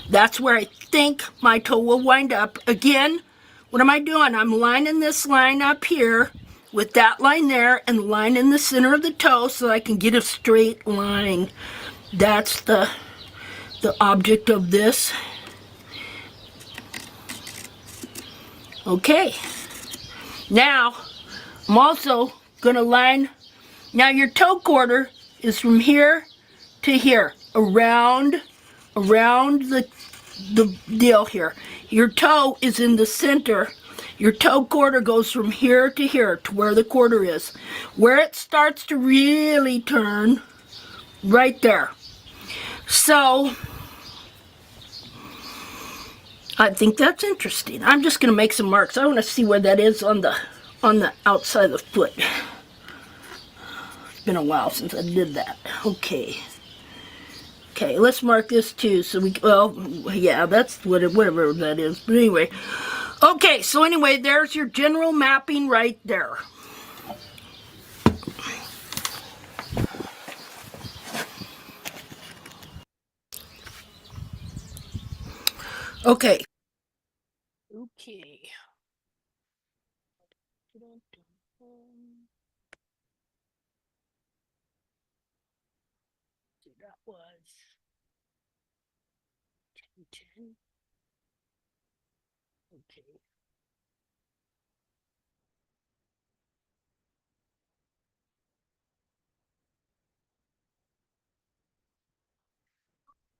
[SPEAKER 1] That's where I think my toe will wind up. Again, what am I doing? I'm lining this line up here with that line there and line in the center of the toe so I can get a straight line. That's the object of this. Okay. Now, I'm also going to line. Now your toe quarter is from here to here, around the deal here. Your toe is in the center. Your toe quarter goes from here to here to where the quarter is. Where it starts to really turn, right there. So, I think that's interesting. I'm just going to make some marks. I want to see where that is on the outside of the foot. It's been a while since I did that. Okay. Okay, let's mark this too. So we, well, yeah, that's whatever that is. But anyway. Okay, so anyway, there's your general mapping right there. Okay. Okay. So that was 10. Okay.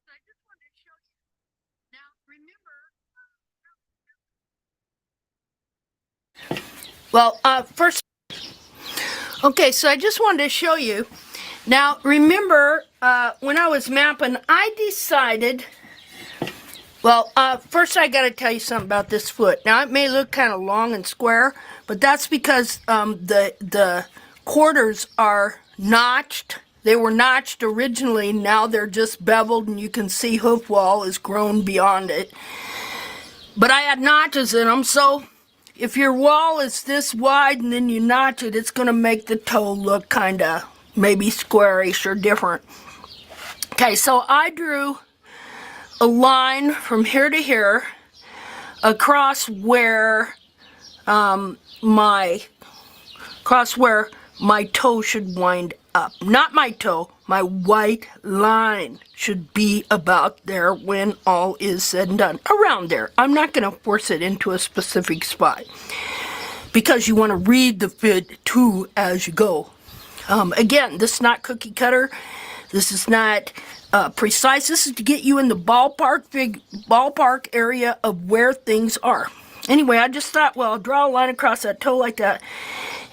[SPEAKER 1] I just wanted to show you. Now, remember. Well, first. Okay, so I just wanted to show you. Now, remember, when I was mapping, I decided. Well, first I got to tell you something about this foot. Now, it may look kind of long and square, but that's because the quarters are notched. They were notched originally. Now they're just beveled, and you can see hoof wall is grown beyond it. But I had notches in them, so if your wall is this wide and then you notch it, it's going to make the toe look kind of maybe squarish or different. Okay, so I drew a line from here to here across where my toe should wind up. Not my toe, my white line should be about there when all is said and done. Around there. I'm not going to force it into a specific spot because you want to read the fit too as you go. Again, this is not cookie cutter. This is not precise. This is to get you in the ballpark area of where things are. Anyway, I just thought, well, I'll draw a line across that toe like that.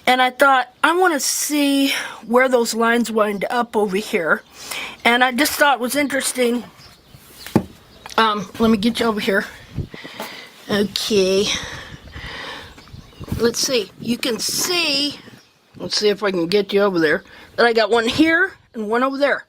[SPEAKER 1] And I thought, I want to see where those lines wind up over here. And I just thought it was interesting. Let me get you over here. Okay. Let's see. You can see, let's see if I can get you over there, that I got one here and one over there.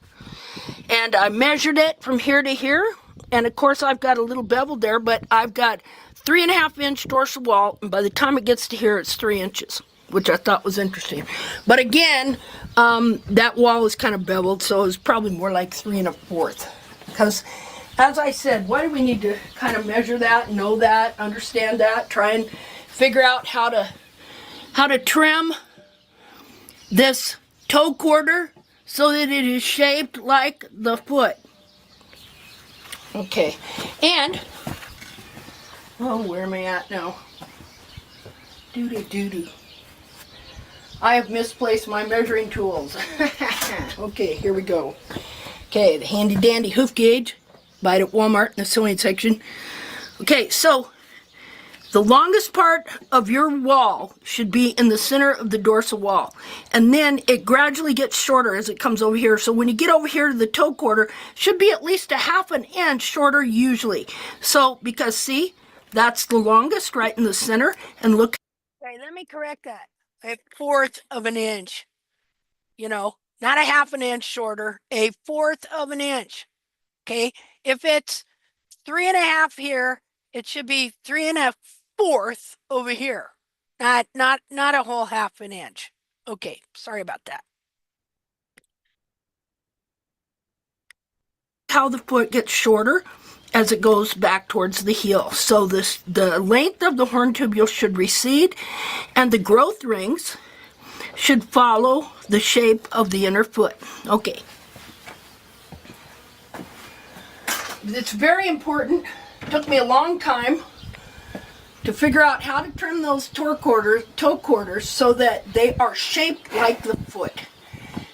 [SPEAKER 1] And I measured it from here to here. And of course, I've got a little bevel there, but I've got 3.5 inch dorsal wall. And by the time it gets to here, it's 3 inches, which I thought was interesting. But again, that wall is kind of beveled, so it's probably more like 3 1/4. Because, as I said, why do we need to kind of measure that, know that, understand that, try and figure out how to trim this toe quarter so that it is shaped like the foot. Okay, and, oh, where am I at now? Doo-doo-doo-doo. I have misplaced my measuring tools. Okay, here we go. Okay, the handy dandy hoof gauge. Buy it at Walmart in the sewing section. Okay, so the longest part of your wall should be in the center of the dorsal wall. And then it gradually gets shorter as it comes over here. So when you get over here to the toe quarter, it should be at least 1/2 inch shorter usually. So, because see, that's the longest right in the center. And look. Okay, let me correct that. 1/4 of an inch. You know, not 1/2 inch shorter, 1/4 of an inch. Okay, if it's 3.5 here, it should be 3 1/4 over here. Not a whole 1/2 inch. Okay, sorry about that. How the foot gets shorter as it goes back towards the heel. So the length of the horn tubule should recede, and the growth rings should follow the shape of the inner foot. Okay. It's very important. It took me a long time to figure out how to trim those toe quarters so that they are shaped like the foot.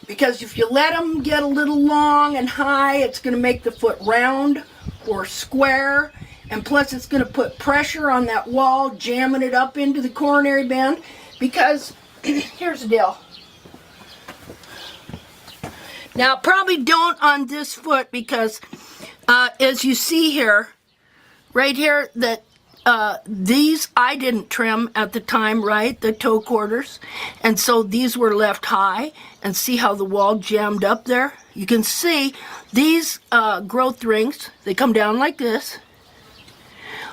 [SPEAKER 1] Because if you let them get a little long and high, it's going to make the foot round or square. And plus it's going to put pressure on that wall, jamming it up into the coronary band. Because, here's the deal. Now, probably don't on this foot because, as you see here, right here that these I didn't trim at the time, right? The toe quarters. And so these were left high. And see how the wall jammed up there? You can see these growth rings, they come down like this,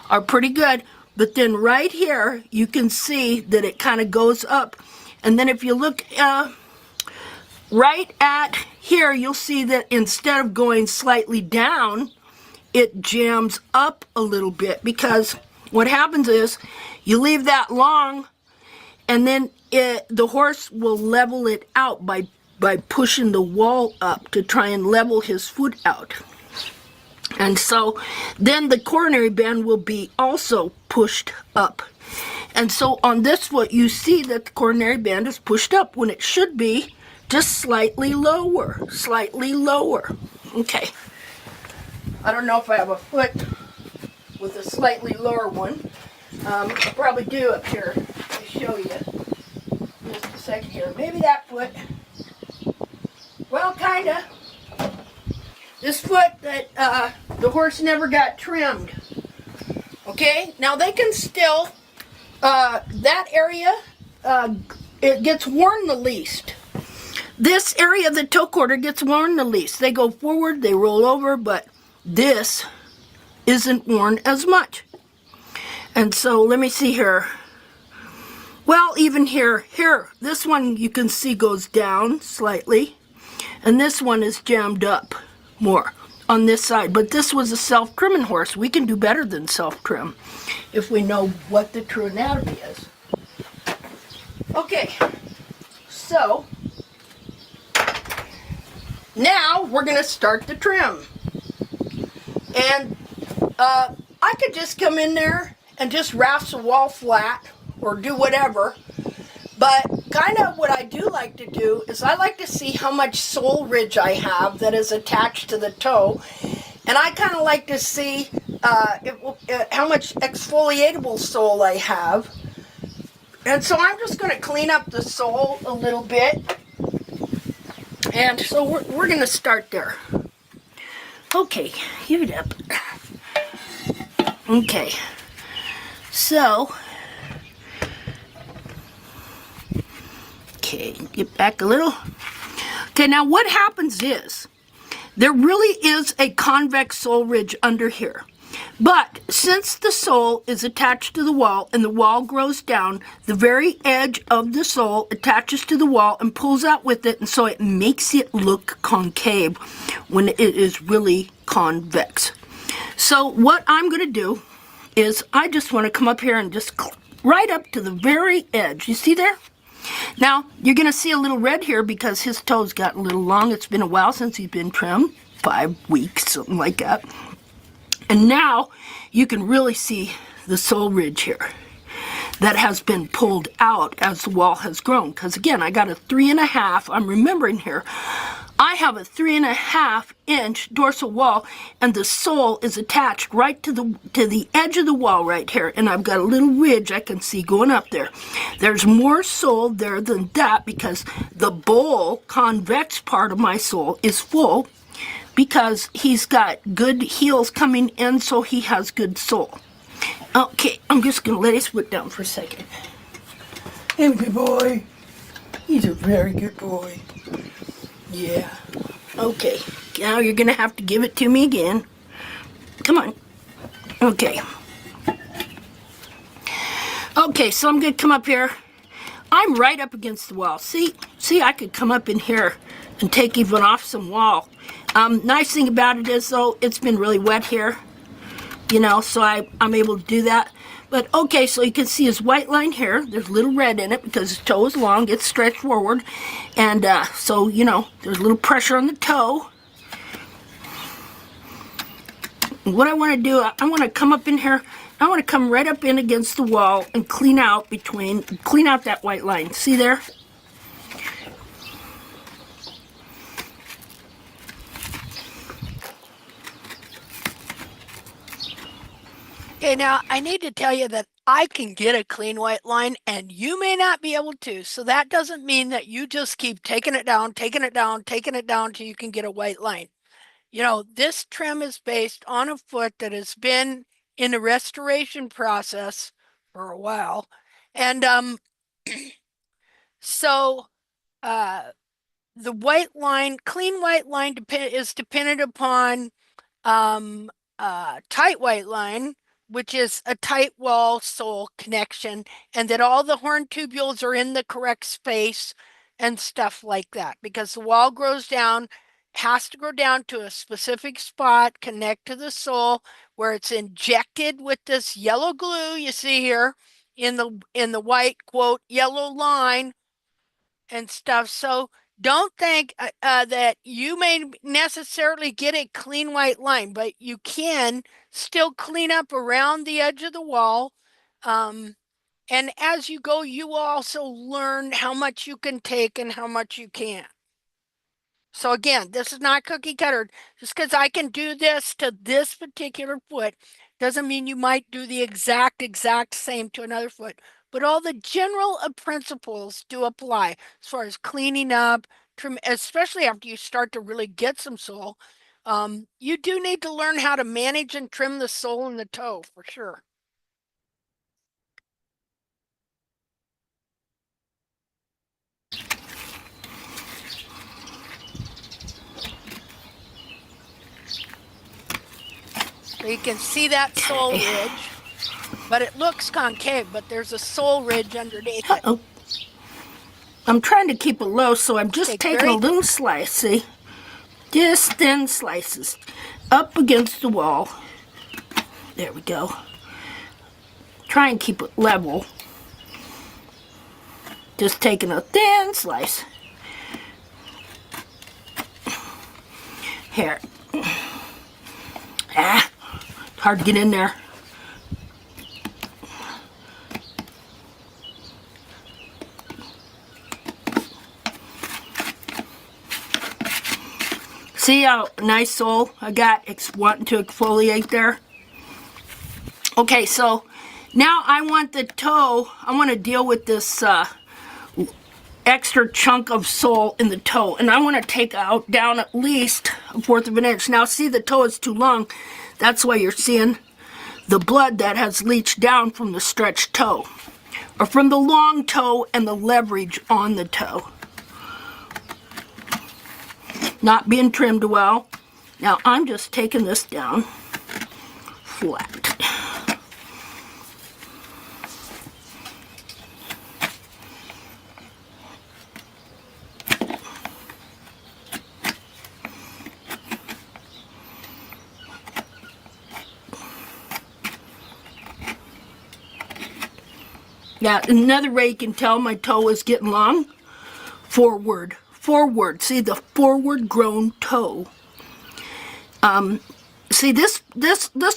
[SPEAKER 1] are pretty good. But then right here, you can see that it kind of goes up. And then if you look right at here, you'll see that instead of going slightly down, it jams up a little bit, because what happens is you leave that long and then the horse will level it out by pushing the wall up to try and level his foot out. And so then the coronary band will be also pushed up. And so on this foot, you see that the coronary band is pushed up when it should be just slightly lower, slightly lower. Okay. I don't know if I have a foot with a slightly lower one. I probably do up here to show you. Just a second here. Maybe that foot. Well, kinda. This foot that the horse never got trimmed. Okay? Now they can still, that area, it gets worn the least. This area of the toe quarter gets worn the least. They go forward, they roll over, but this isn't worn as much. And so let me see here. Well, even here, this one you can see goes down slightly, and this one is jammed up more on this side. But this was a self-trimming horse. We can do better than self-trim if we know what the true anatomy is. Okay, so now we're going to start the trim. And I could just come in there and just rasp the wall flat or do whatever. But kind of what I do like to do is I like to see how much sole ridge I have that is attached to the toe. And I kind of like to see how much exfoliatable sole I have. And so I'm just going to clean up the sole a little bit. And so we're going to start there. Okay, give it up. Okay, so, okay, get back a little. Okay, now what happens is, there really is a convex sole ridge under here. But since the sole is attached to the wall and the wall grows down, the very edge of the sole attaches to the wall and pulls out with it, and so it makes it look concave when it is really convex. So what I'm going to do is I just want to come up here and just right up to the very edge. You see there? Now, you're going to see a little red here because his toes got a little long. It's been a while since he's been trimmed, 5 weeks, something like that. And now you can really see the sole ridge here that has been pulled out as the wall has grown. Because again, I got a 3.5, I'm remembering here, I have a 3.5 inch dorsal wall, and the sole is attached right to the edge of the wall right here, and I've got a little ridge I can see going up there. There's more sole there than that because the bowl convex part of my sole is full because he's got good heels coming in, so he has good sole. Okay, I'm just going to let his foot down for a second. Hey, good boy. He's a very good boy. Yeah. Okay, now you're going to have to give it to me again. Come on. Okay. Okay, so I'm going to come up here. I'm right up against the wall. See, I could come up in here and take even off some wall. Nice thing about it is, though, it's been really wet here. You know, so I'm able to do that. But, okay, so you can see his white line here. There's a little red in it because his toe is long. It's stretched forward. And so, you know, there's a little pressure on the toe. And what I want to do, I want to come up in here. I want to come right up in against the wall and clean out that white line. See there? Okay, now I need to tell you that I can get a clean white line and you may not be able to. So that doesn't mean that you just keep taking it down, taking it down, taking it down till you can get a white line. You know, this trim is based on a foot that has been in the restoration process for a while. And so the white line, clean white line is dependent upon tight white line, which is a tight wall sole connection, and that all the horn tubules are in the correct space and stuff like that, because the wall grows down, has to go down to a specific spot, connect to the sole, where it's injected with this yellow glue you see here in the white quote yellow line and stuff. So don't think that you may necessarily get a clean white line, but you can still clean up around the edge of the wall. And as you go, you will also learn how much you can take and how much you can't. So again, this is not cookie cutter. Just because I can do this to this particular foot doesn't mean you might do the exact same to another foot. But all the general principles do apply as far as cleaning up, trim, especially after you start to really get some sole. You do need to learn how to manage and trim the sole and the toe for sure. So you can see that sole ridge, but it looks concave, but there's a sole ridge underneath it.
[SPEAKER 16] I'm trying to keep it low, so I'm just taking a little slice, see? Just thin slices up against the wall. There we go. Try and keep it level. Just taking a thin slice. Here. Hard to get in there. See how nice sole I got wanting to exfoliate there? Okay, so now I want the toe, I want to deal with this extra chunk of sole in the toe, and I want to take out down at least 1/4 of an inch. Now see, the toe is too long. That's why you're seeing the blood that has leached down from the stretched toe, or from the long toe and the leverage on the toe. Not being trimmed well. Now I'm just taking this down flat. Now another way you can tell my toe is getting long, forward. See the forward grown toe. See this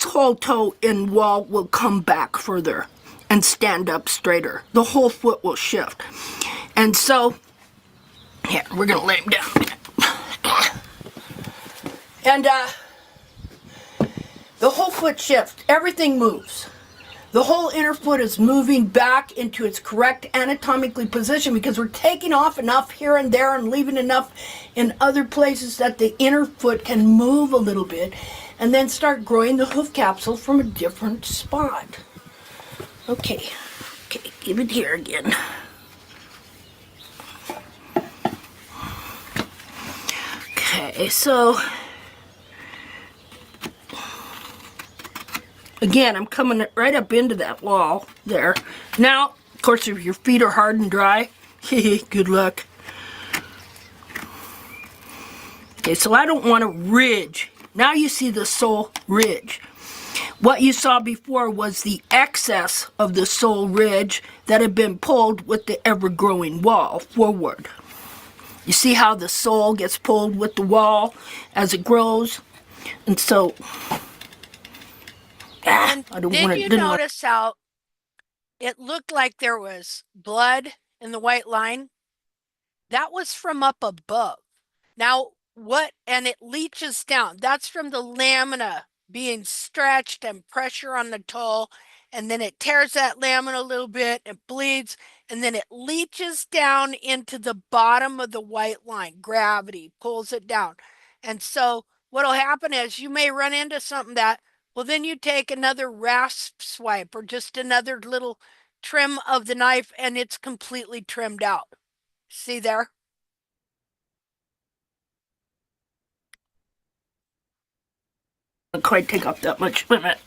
[SPEAKER 16] whole toe and wall will come back further and stand up straighter. The whole foot will shift. And so, here, we're gonna lay him down. And the whole foot shifts, everything moves. The whole inner foot is moving back into its correct anatomically position, because we're taking off enough here and there and leaving enough in other places that the inner foot can move a little bit and then start growing the hoof capsule from a different spot. Okay, give it here again. Okay, so again, I'm coming right up into that wall there. Now, of course, if your feet are hard and dry, good luck. Okay, so I don't want a ridge. Now you see the sole ridge. What you saw before was the excess of the sole ridge that had been pulled with the ever-growing wall forward. You see how the sole gets pulled with the wall as it grows? And so
[SPEAKER 1] did you notice how it looked like there was blood in the white line? That was from up above. Now, and it leaches down. That's from the lamina being stretched and pressure on the toe, and then it tears that lamina a little bit, it bleeds, and then it leaches down into the bottom of the white line. Gravity pulls it down. And so what'll happen is you may run into something that Well, then you take another rasp swipe or just another little trim of the knife and it's completely trimmed out. See there?
[SPEAKER 16] Don't quite take up that much. Wait a minute.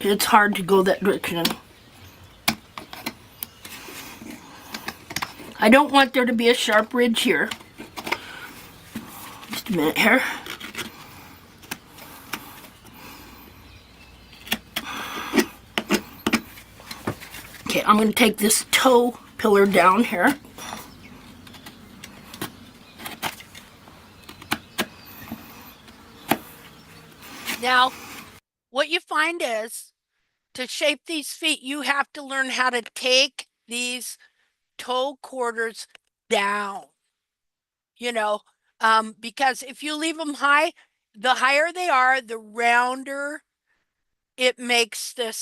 [SPEAKER 16] It's hard to go that direction. I don't want there to be a sharp ridge here. Just a minute here. Okay, I'm going to take this toe pillar down here.
[SPEAKER 1] Now, what you find is to shape these feet, you have to learn how to take these toe quarters down, because if you leave them high, the higher they are, the rounder it makes the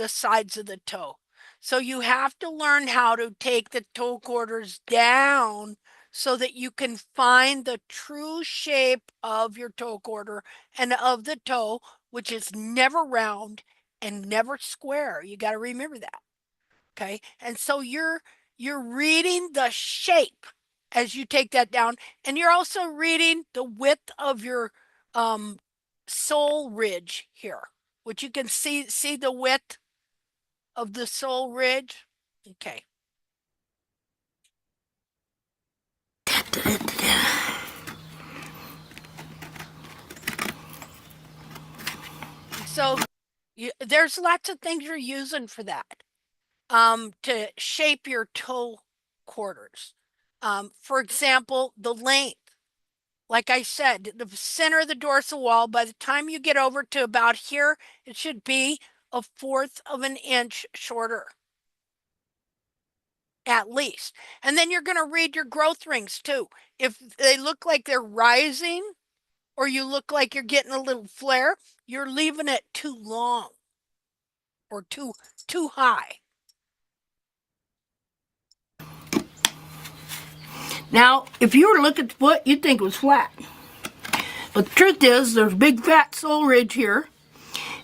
[SPEAKER 1] sides of the toe. So you have to learn how to take the toe quarters down so that you can find the true shape of your toe quarter and of the toe, which is never round and never square. You got to remember that. Okay? And so you're reading the shape as you take that down, and you're also reading the width of your sole ridge here, which you can see the width of the sole ridge. Okay. So there's lots of things you're using for that, to shape your toe quarters. For example, the length. Like I said, the center of the dorsal wall, by the time you get over to about here, it should be 1/4 of an inch shorter. At least. And then you're going to read your growth rings too. If they look like they're rising or you look like you're getting a little flare, you're leaving it too long or too high.
[SPEAKER 16] Now, if you were to look at the foot, you'd think it was flat. But the truth is, there's a big fat sole ridge here.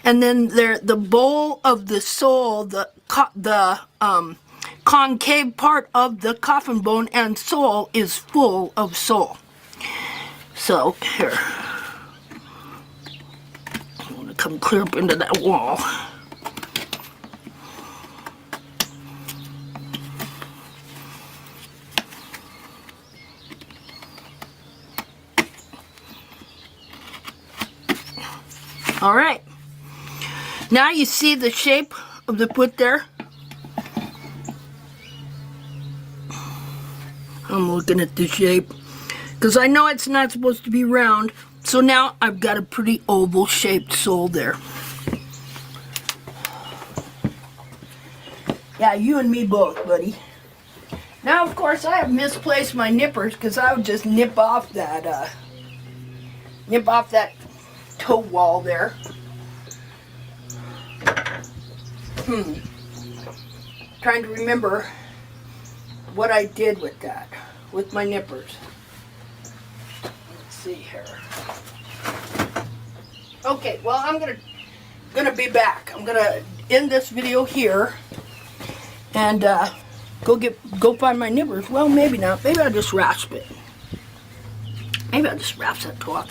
[SPEAKER 16] And then the bowl of the sole, the concave part of the coffin bone and sole is full of sole. So, here. I want to come clear up into that wall. All right. Now you see the shape of the foot there. I'm looking at the shape because I know it's not supposed to be round. So now I've got a pretty oval shaped sole there. Yeah, you and me both, buddy. Now, of course, I have misplaced my nippers because I would just nip off that toe wall there. Trying to remember what I did with that, with my nippers. Let's see here. Okay, well, I'm gonna be back. I'm gonna end this video here and go find my nippers. Well, maybe not. Maybe I'll just rasp it. Maybe I'll just rasp that toe off.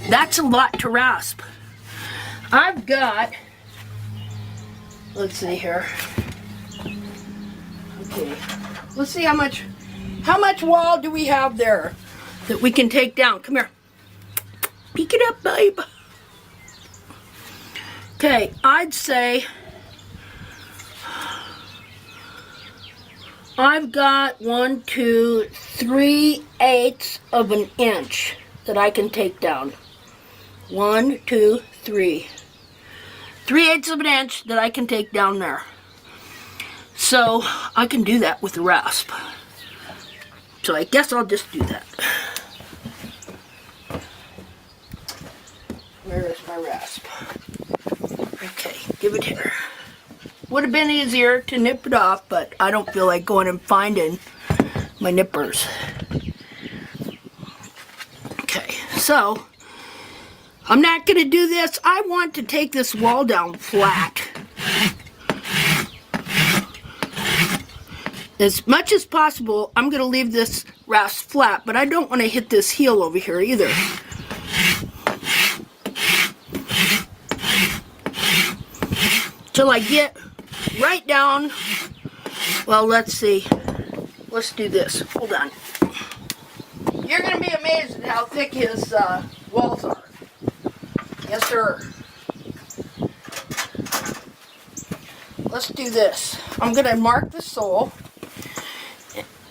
[SPEAKER 16] That's a lot to rasp. I've got, let's see here. Okay, let's see how much wall do we have there that we can take down. Come here. Peek it up, babe. Okay, I'd say I've got 1, 2, 3/8 of an inch that I can take down. 1, 2, 3. 3/8 of an inch that I can take down there. So I can do that with a rasp. So I guess I'll just do that. Where is my rasp? Okay, give it here. Would have been easier to nip it off, but I don't feel like going and finding my nippers. Okay, so I'm not going to do this. I want to take this wall down flat. As much as possible, I'm going to leave this rasp flat, but I don't want to hit this heel over here either. Till I get right down. Well, let's see. Let's do this. Hold on. You're going to be amazed at how thick his walls are. Yes, sir. Let's do this. I'm going to mark the sole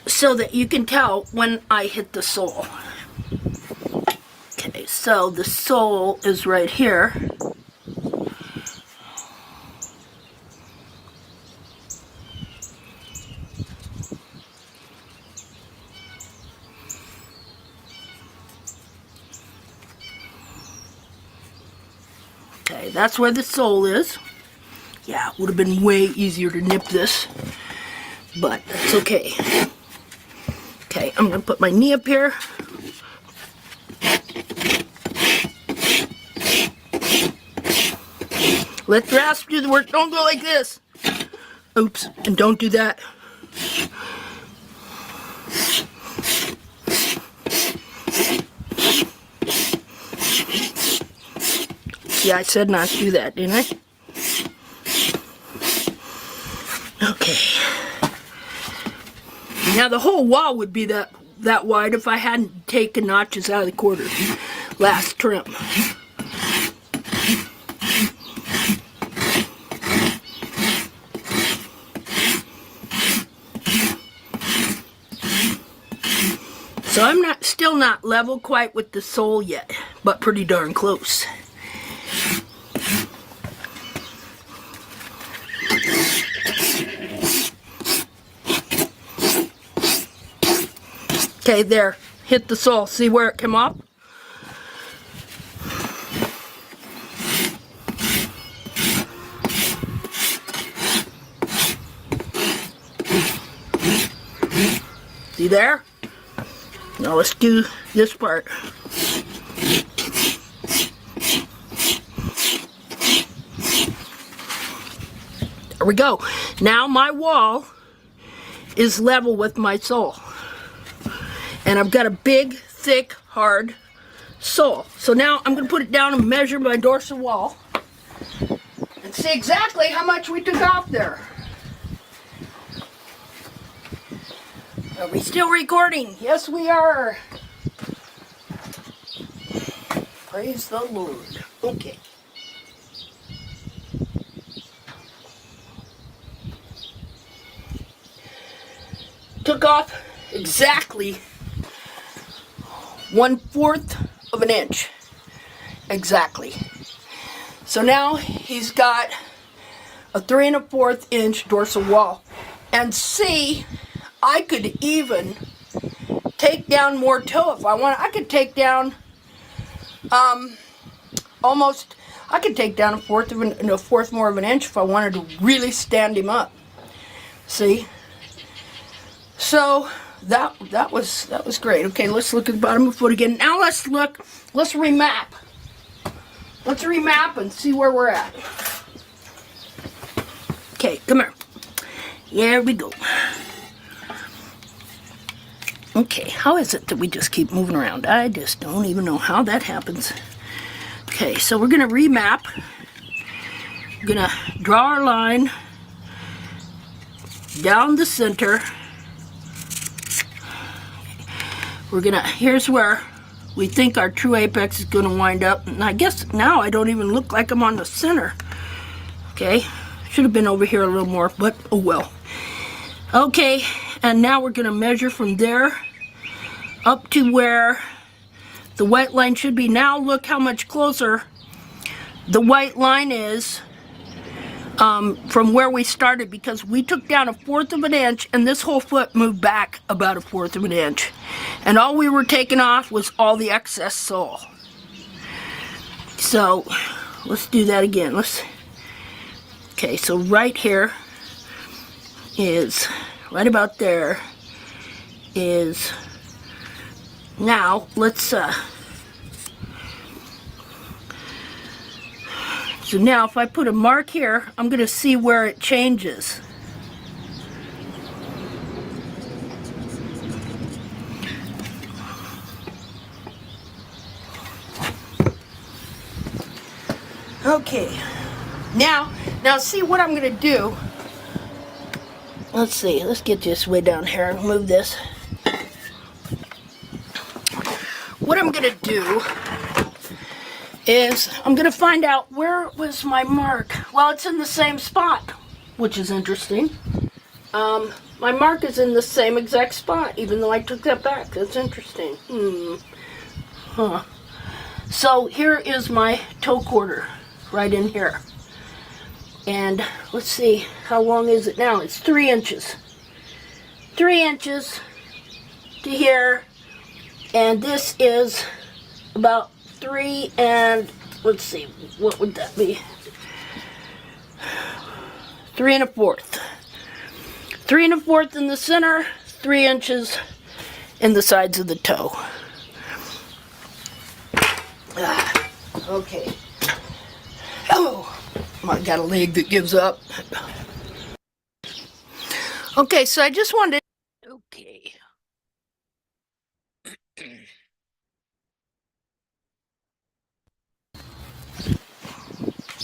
[SPEAKER 16] so that you can tell when I hit the sole. Okay, so the sole is right here. Okay, that's where the sole is. Yeah, it would have been way easier to nip this, but that's okay. Okay, I'm gonna put my knee up here. Let the rasp do the work. Don't go like this. Oops, and don't do that. Yeah, I said not to do that, didn't I? Okay. Now the whole wall would be that wide if I hadn't taken notches out of the quarters last trim. So I'm still not level quite with the sole yet, but pretty darn close. Okay, there. Hit the sole. See where it came off? See there? Now let's do this part. There we go. Now my wall is level with my sole. And I've got a big, thick, hard sole. So now I'm going to put it down and measure my dorsal wall and see exactly how much we took off there. Are we still recording? Yes, we are. Praise the Lord. Okay. Took off exactly 1/4 of an inch. Exactly. So now he's got a 3 1/4 inch dorsal wall. And see, I could even take down more toe if I want. I could take down almost, I could take down a fourth more of an inch if I wanted to really stand him up. See? So that was great. Okay, let's look at the bottom of the foot again. Now let's remap. Let's remap and see where we're at. Okay, come here. Here we go. Okay, how is it that we just keep moving around? I just don't even know how that happens. Okay, so we're gonna remap. We're gonna draw our line down the center. Here's where we think our true apex is gonna wind up. And I guess now I don't even look like I'm on the center. Okay, should have been over here a little more, but oh well. Okay, and now we're gonna measure from there up to where the white line should be. Now look how much closer the white line is from where we started, because we took down 1/4 of an inch and this whole foot moved back about 1/4 of an inch. And all we were taking off was all the excess sole. So let's do that again. Okay, so right here is, right about there is, now let's So now if I put a mark here, I'm going to see where it changes. Okay, now see what I'm going to do. Let's see, let's get this way down here and move this. What I'm going to do is I'm going to find out where was my mark. Well, it's in the same spot, which is interesting. My mark is in the same exact spot, even though I took that back. That's interesting. So here is my toe quarter, right in here. And let's see, how long is it now? It's 3 inches. 3 inches to here. And this is about 3 and, let's see, what would that be? 3 1/4. 3 1/4 in the center, 3 inches in the sides of the toe. Okay. Oh, I got a leg that gives up. Okay, so I just wanted to... Okay.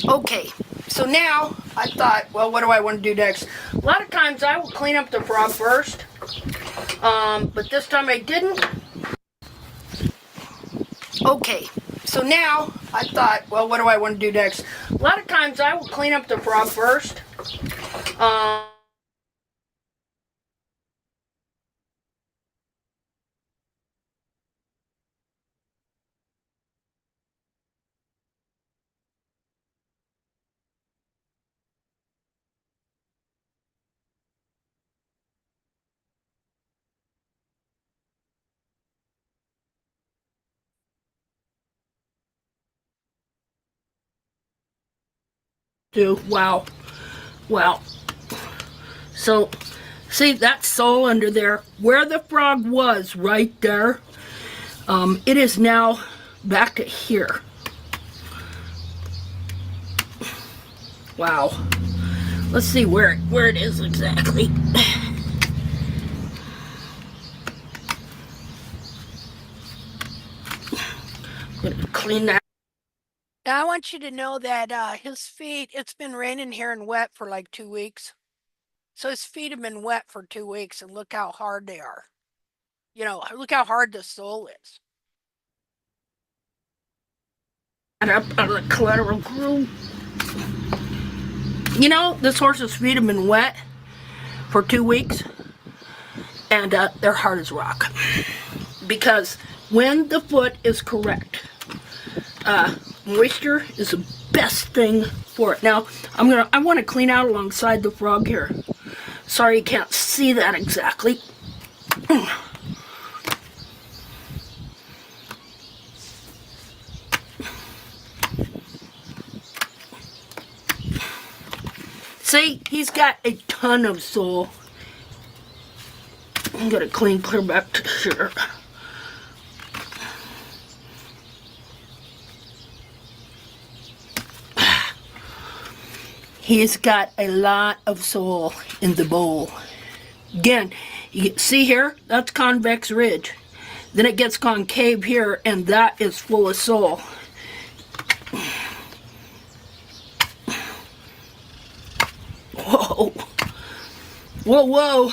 [SPEAKER 16] Okay, so now I thought, well, what do I want to do next? A lot of times I will clean up the frog first, but this time I didn't. Okay, so now I thought, well, what do I want to do next? A lot of times I will clean up the frog first. Wow. So, see that sole under there, where the frog was, right there, it is now back to here. Wow. Let's see where it is exactly. I'm gonna clean that. Now I want you to know that his feet, it's been raining here and wet for like 2 weeks. So his feet have been wet for 2 weeks, and look how hard they are. You know, look how hard the sole is. And up on the collateral groove. You know, this horse's feet have been wet for 2 weeks, and they're hard as rock. Because when the foot is correct, moisture is the best thing for it. Now, I want to clean out alongside the frog here. Sorry you can't see that exactly. See, he's got a ton of sole. I'm gonna clear back to here. He's got a lot of sole in the bowl. Again, you see here, that's convex ridge. Then it gets concave here, and that is full of sole. Whoa. Whoa, whoa.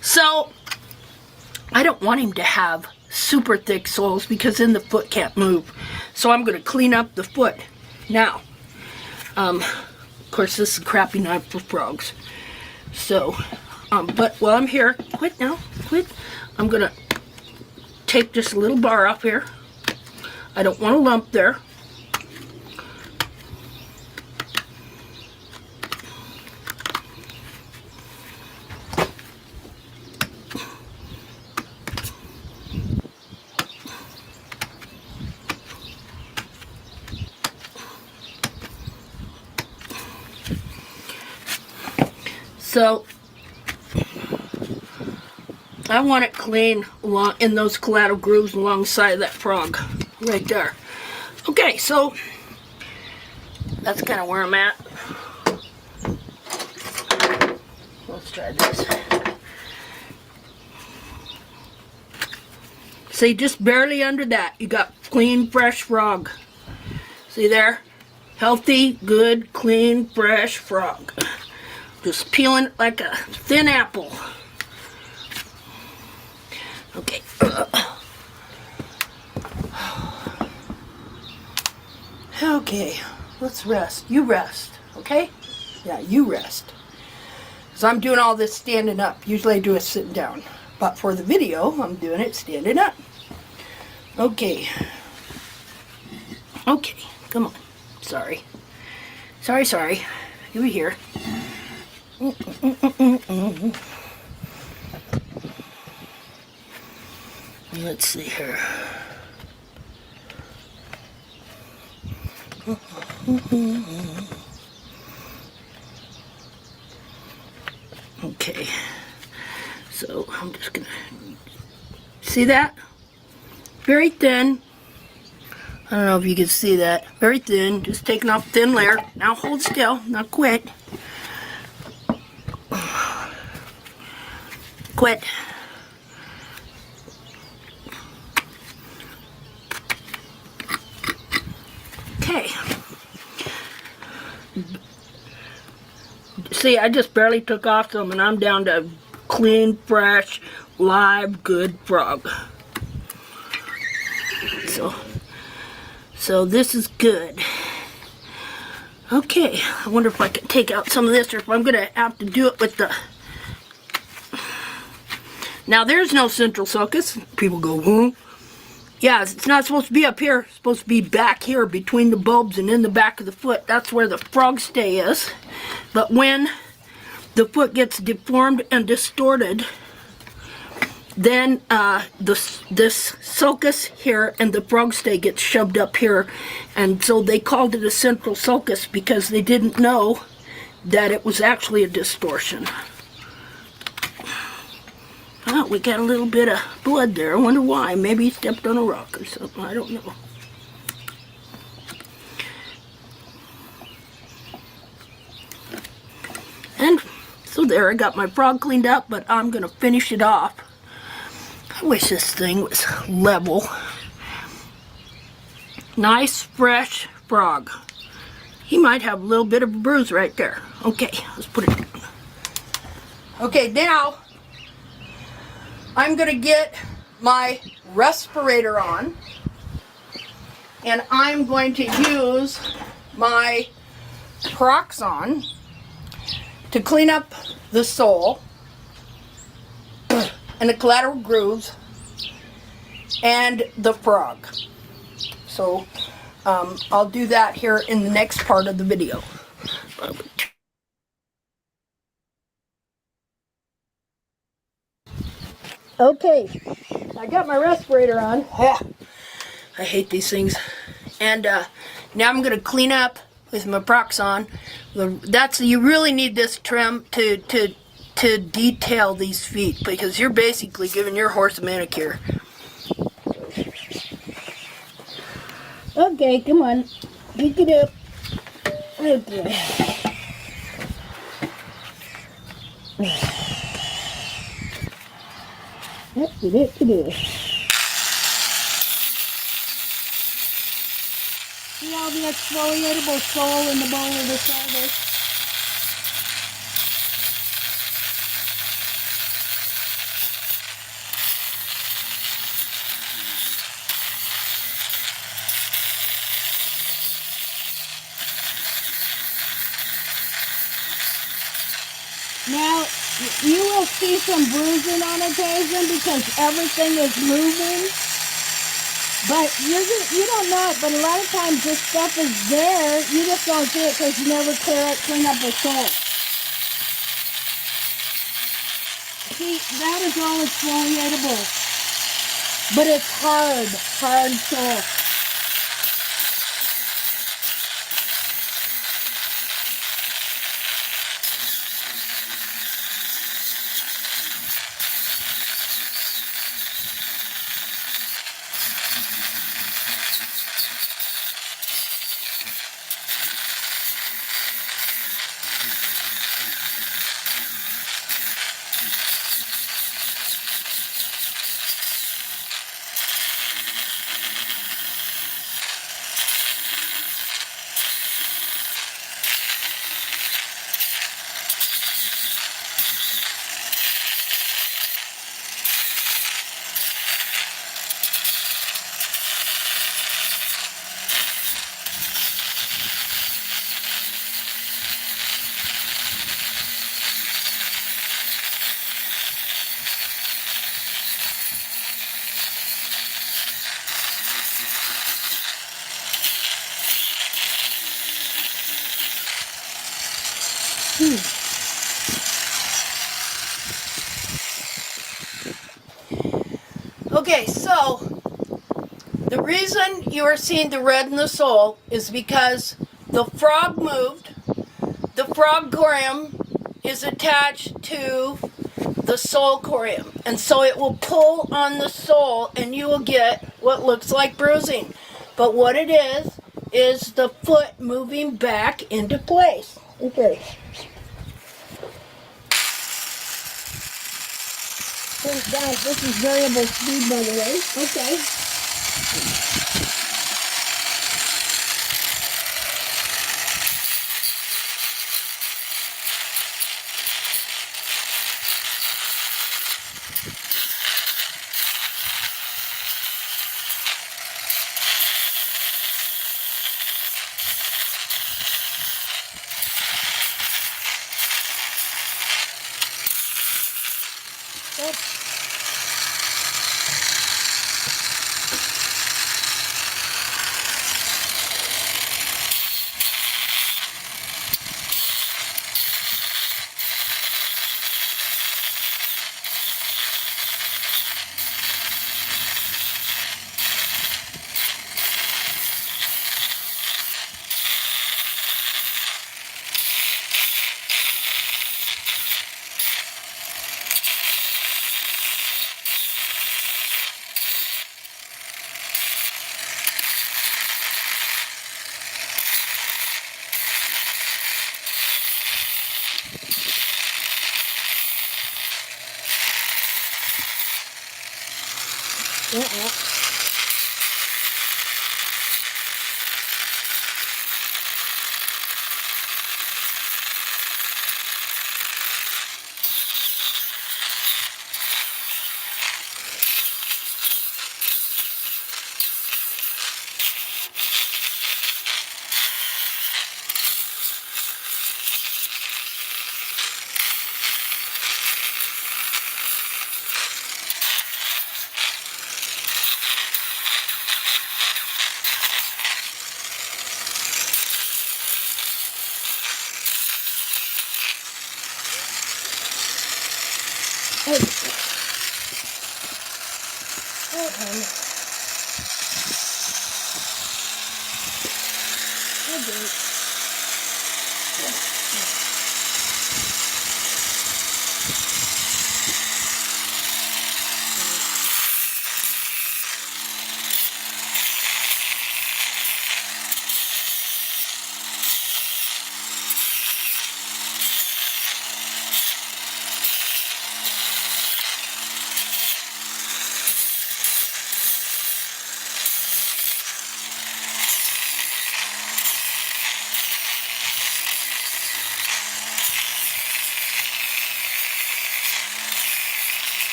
[SPEAKER 16] So, I don't want him to have super thick soles because then the foot can't move. So I'm going to clean up the foot. Now, of course, this is a crappy knife for frogs. So, but while I'm here, quit now, quit. I'm going to take just a little bar off here. I don't want a lump there. So, I want it clean along in those collateral grooves alongside of that frog, right there. Okay, so that's kind of where I'm at. Let's try this. See, just barely under that, you got clean, fresh frog. See there? Healthy, good, clean, fresh frog. Just peeling it like a thin apple. Okay. Okay, let's rest. You rest, okay? Yeah, you rest. Because I'm doing all this standing up. Usually I do it sitting down. But for the video, I'm doing it standing up. Okay. Okay, come on. Sorry. Sorry. You were here. Let's see here. Okay. So I'm just gonna see that? Very thin. I don't know if you can see that. Very thin, just taking off thin layer. Now hold still, not quit. Quit. Okay. See, I just barely took off some and I'm down to clean, fresh, live, good frog. So this is good. Okay, I wonder if I can take out some of this or if I'm gonna have to do it with the... Now there's no central sulcus. People go, huh? Yeah, it's not supposed to be up here. It's supposed to be back here between the bulbs and in the back of the foot. That's where the frog stay is. But when the foot gets deformed and distorted, then this sulcus here and the frog stay gets shoved up here. And so they called it a central sulcus because they didn't know that it was actually a distortion. Oh, we got a little bit of blood there. I wonder why. Maybe he stepped on a rock or something. I don't know. And so there, I got my frog cleaned up, but I'm going to finish it off. I wish this thing was level. Nice, fresh frog. He might have a little bit of a bruise right there. Okay, let's put it down. Okay, now I'm going to get my respirator on, and I'm going to use my Proxon to clean up the sole and the collateral grooves and the frog. So I'll do that here in the next part of the video. Okay, I got my respirator on. I hate these things. And now I'm gonna clean up with my Proxon. You really need this trim to detail these feet because you're basically giving your horse a manicure. Okay, come on, pick it up. Okay. See all the exfoliatable sole in the bone of the shoulder? Now, you will see some bruising on occasion because everything is moving. But you don't know it, but a lot of times this stuff is there. You just don't see it because you never clean up the sole. See, that is all exfoliatable. But it's hard sole. Okay, so the reason you are seeing the red in the sole is because the frog moved. The frog corium is attached to the sole corium, and so it will pull on the sole and you will get what looks like bruising. But what it is the foot moving back into place. Okay. This is variable speed, by the way. Okay.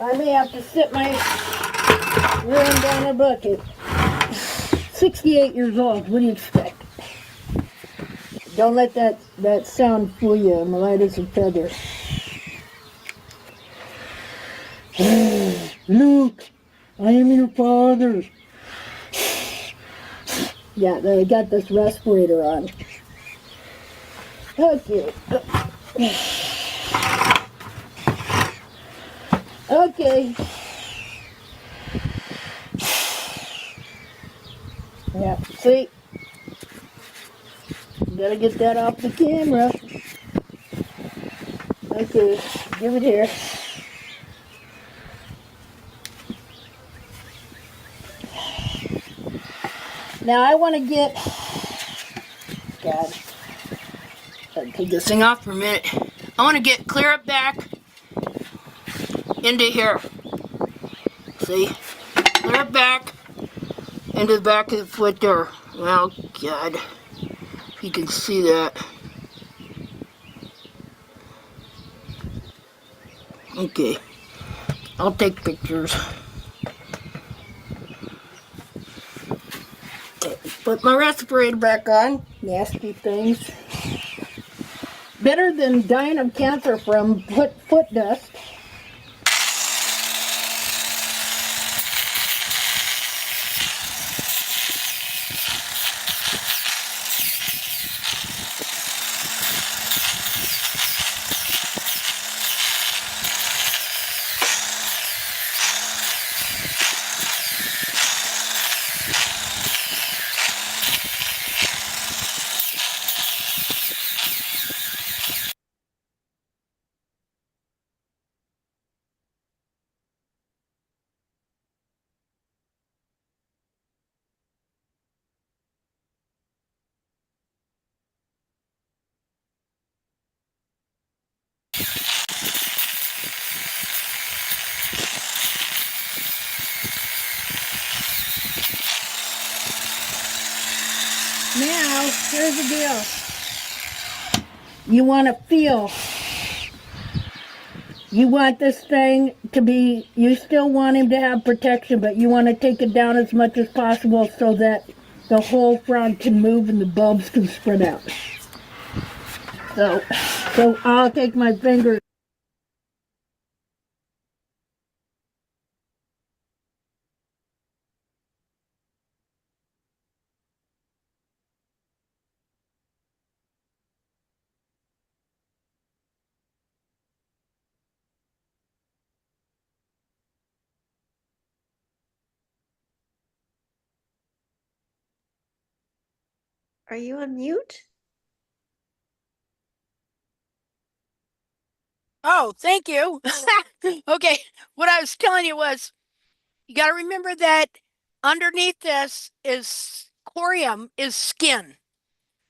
[SPEAKER 16] I may have to sit my rear down a bucket. 68 years old, what do you expect? Don't let that sound fool you. I'm light as a feather. Luke, I am your father. Yeah, I got this respirator on. Okay. Okay. Yeah, see? Gotta get that off the camera. Okay, give it here. Now I want to get, God, gotta take this thing off for a minute. I want to get clear up back into here. See? Clear up back into the back of the foot there. Well, God, if you can see that. Okay, I'll take pictures. Okay, put my respirator back on. Nasty things. Better than dying of cancer from foot dust. Now, here's the deal. You want to feel. You want this thing to be, you still want him to have protection, but you want to take it down as much as possible so that the whole frog can move and the bulbs can spread out. So I'll take my finger.
[SPEAKER 12] Are you on mute?
[SPEAKER 1] Oh, thank you. Okay, what I was telling you was you got to remember that underneath this is corium is skin,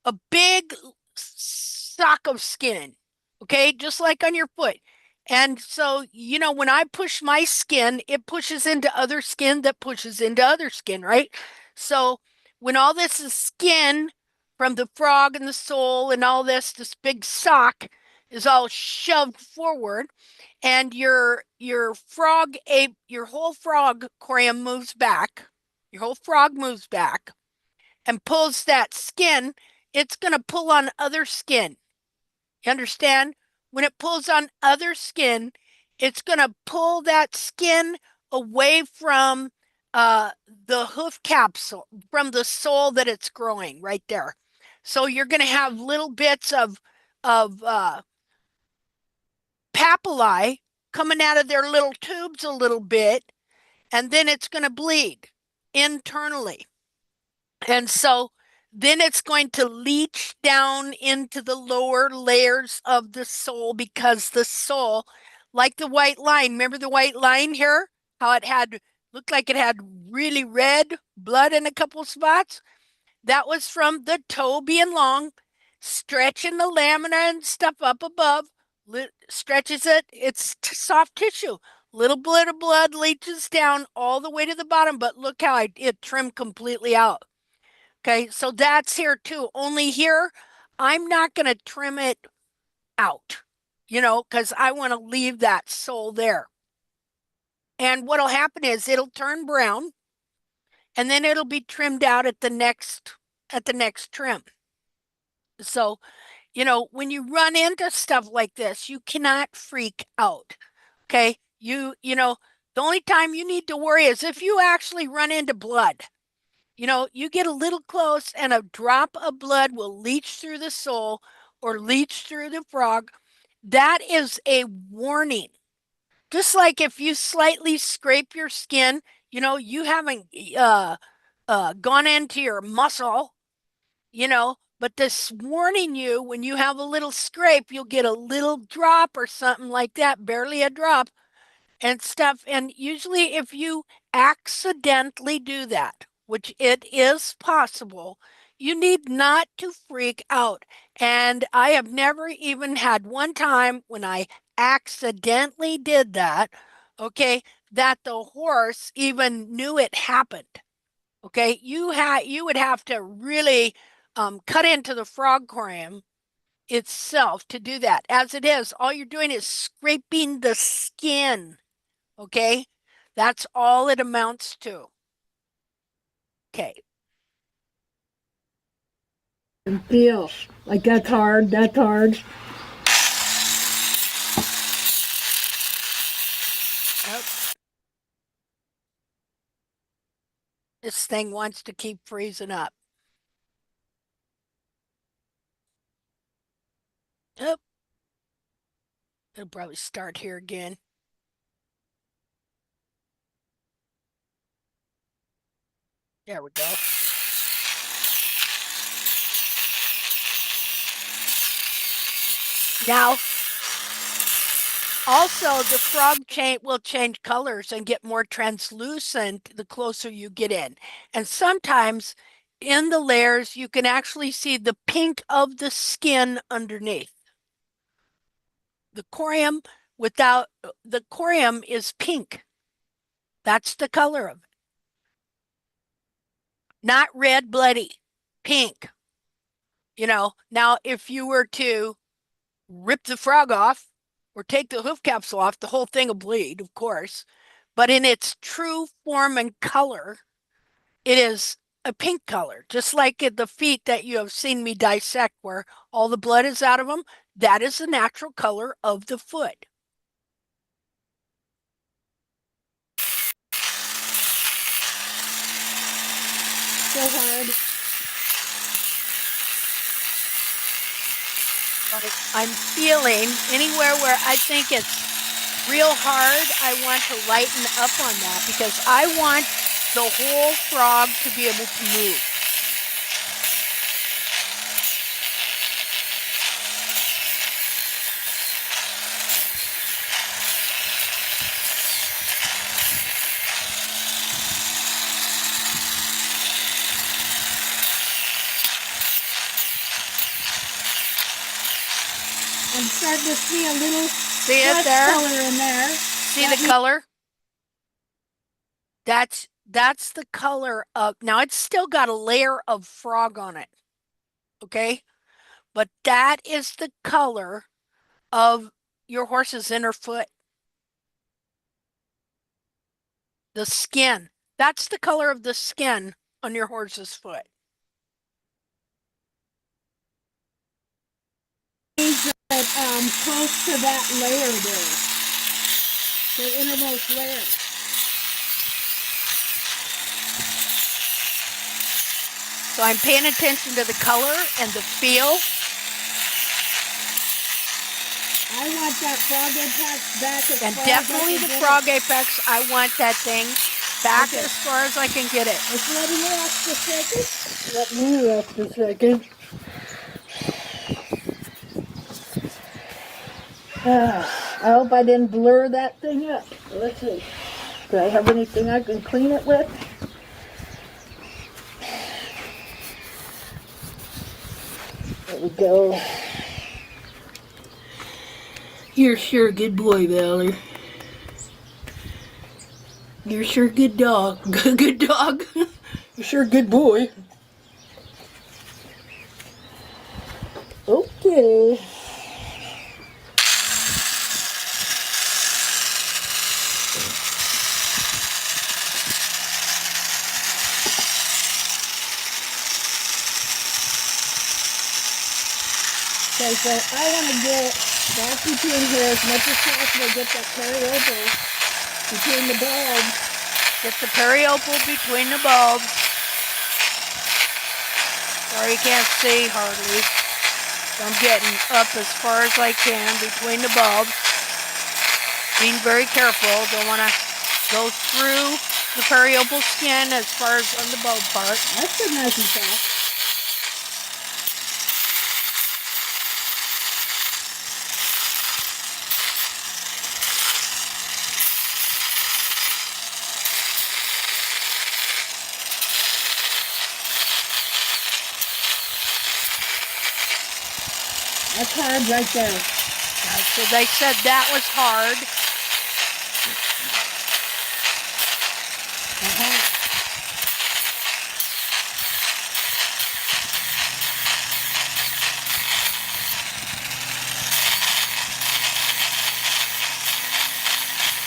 [SPEAKER 1] a big sock of skin. Okay, just like on your foot. And so, when I push my skin, it pushes into other skin that pushes into other skin, right? So, when all this is skin from the frog and the sole and all this big sock is all shoved forward, and your whole frog corium moves back. Your whole frog moves back and pulls that skin, it's going to pull on other skin. You understand? When it pulls on other skin, it's going to pull that skin away from the hoof capsule, from the sole that it's growing right there. So you're going to have little bits of papillae coming out of their little tubes a little bit, and then it's going to bleed internally. And so then it's going to leach down into the lower layers of the sole, because the sole, like the white line, remember the white line here? How it looked like it had really red blood in a couple spots? That was from the toe being long, stretching the lamina and stuff up above, stretches it. It's soft tissue. Little bit of blood leaches down all the way to the bottom, but look how it trimmed completely out. Okay, so that's here too. Only here, I'm not going to trim it out, because I want to leave that sole there. And what'll happen is it'll turn brown, and then it'll be trimmed out at the next trim. So, when you run into stuff like this, you cannot freak out. Okay? The only time you need to worry is if you actually run into blood. You get a little close and a drop of blood will leach through the sole or leach through the frog. That is a warning. Just like if you slightly scrape your skin, you haven't gone into your muscle, but this warning you when you have a little scrape, you'll get a little drop or something like that, barely a drop and stuff. And usually if you accidentally do that, which it is possible, you need not to freak out. And I have never even had one time when I accidentally did that, okay, that the horse even knew it happened. Okay, you would have to really cut into the frog corium itself to do that. As it is, all you're doing is scraping the skin. Okay, that's all it amounts to. Okay.
[SPEAKER 16] And feel like that's hard, that's hard.
[SPEAKER 1] Yep. This thing wants to keep freezing up. Yep. It'll probably start here again. There we go. Now, also the frog will change colors and get more translucent the closer you get in. And sometimes in the layers, you can actually see the pink of the skin underneath. The corium is pink. That's the color of it. Not red bloody, pink. Now if you were to rip the frog off or take the hoof capsule off, the whole thing will bleed, of course. But in its true form and color, it is a pink color, just like the feet that you have seen me dissect where all the blood is out of them. That is the natural color of the foot.
[SPEAKER 16] So hard.
[SPEAKER 1] But I'm feeling anywhere where I think it's real hard, I want to lighten up on that because I want the whole frog to be able to move.
[SPEAKER 16] I'm starting to see a little
[SPEAKER 1] color
[SPEAKER 16] in there.
[SPEAKER 1] See the color? That's the color of, now it's still got a layer of frog on it. Okay? But that is the color of your horse's inner foot. The skin. That's the color of the skin on your horse's foot.
[SPEAKER 16] Close to that layer there. The innermost layer.
[SPEAKER 1] So I'm paying attention to the color and the feel.
[SPEAKER 16] I want that frog apex back as
[SPEAKER 1] And
[SPEAKER 16] far
[SPEAKER 1] definitely
[SPEAKER 16] as I
[SPEAKER 1] the
[SPEAKER 16] can
[SPEAKER 1] frog
[SPEAKER 16] get it.
[SPEAKER 1] apex, I want that thing back as far as I can get it.
[SPEAKER 16] Just let me rest a second. Let me rest a second. I hope I didn't blur that thing up. Let's see. Do I have anything I can clean it with? There we go. You're sure a good boy, Valerie. You're sure a good dog. Good dog. You're sure a good boy. Okay. Okay, so I want to get back between here as much as possible, get that periople between the bulbs.
[SPEAKER 1] Get the periople between the bulbs. Sorry you can't see hardly. So I'm getting up as far as I can between the bulbs. Being very careful. Don't want to go through the periople skin as far as on the bulb part.
[SPEAKER 16] That's good nice and fast.
[SPEAKER 17] That's hard right there.
[SPEAKER 1] So they said that was hard.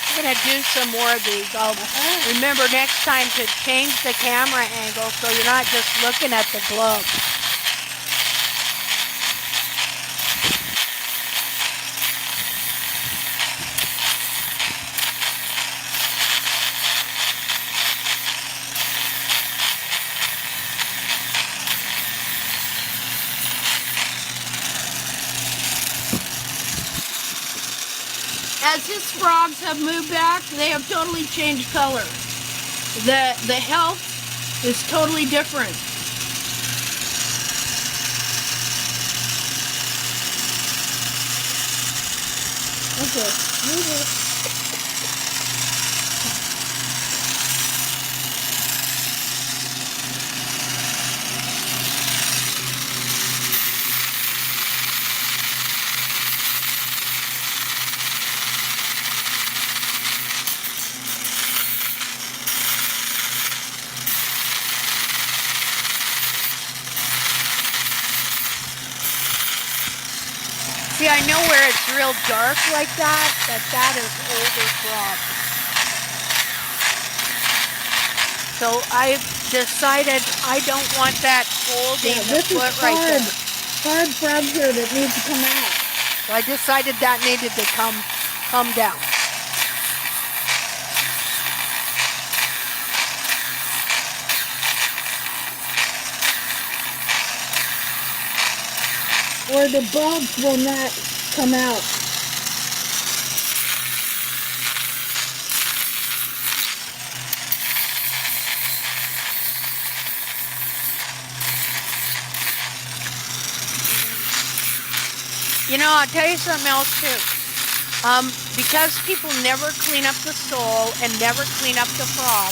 [SPEAKER 1] I'm gonna do some more of these. I'll remember next time to change the camera angle so you're not just looking at the glove.
[SPEAKER 16] As his frogs have moved back, they have totally changed color. The health is totally different.
[SPEAKER 17] Okay, move it.
[SPEAKER 1] See, I know where it's real dark like that is older frog. So I decided I don't want that holding the
[SPEAKER 17] This is
[SPEAKER 1] foot right
[SPEAKER 17] hard,
[SPEAKER 1] there.
[SPEAKER 17] hard frog here that needs to come out.
[SPEAKER 1] So I decided that needed to come down.
[SPEAKER 17] Or the bulbs will not come out.
[SPEAKER 1] You know, I'll tell you something else too. Because people never clean up the sole and never clean up the frog,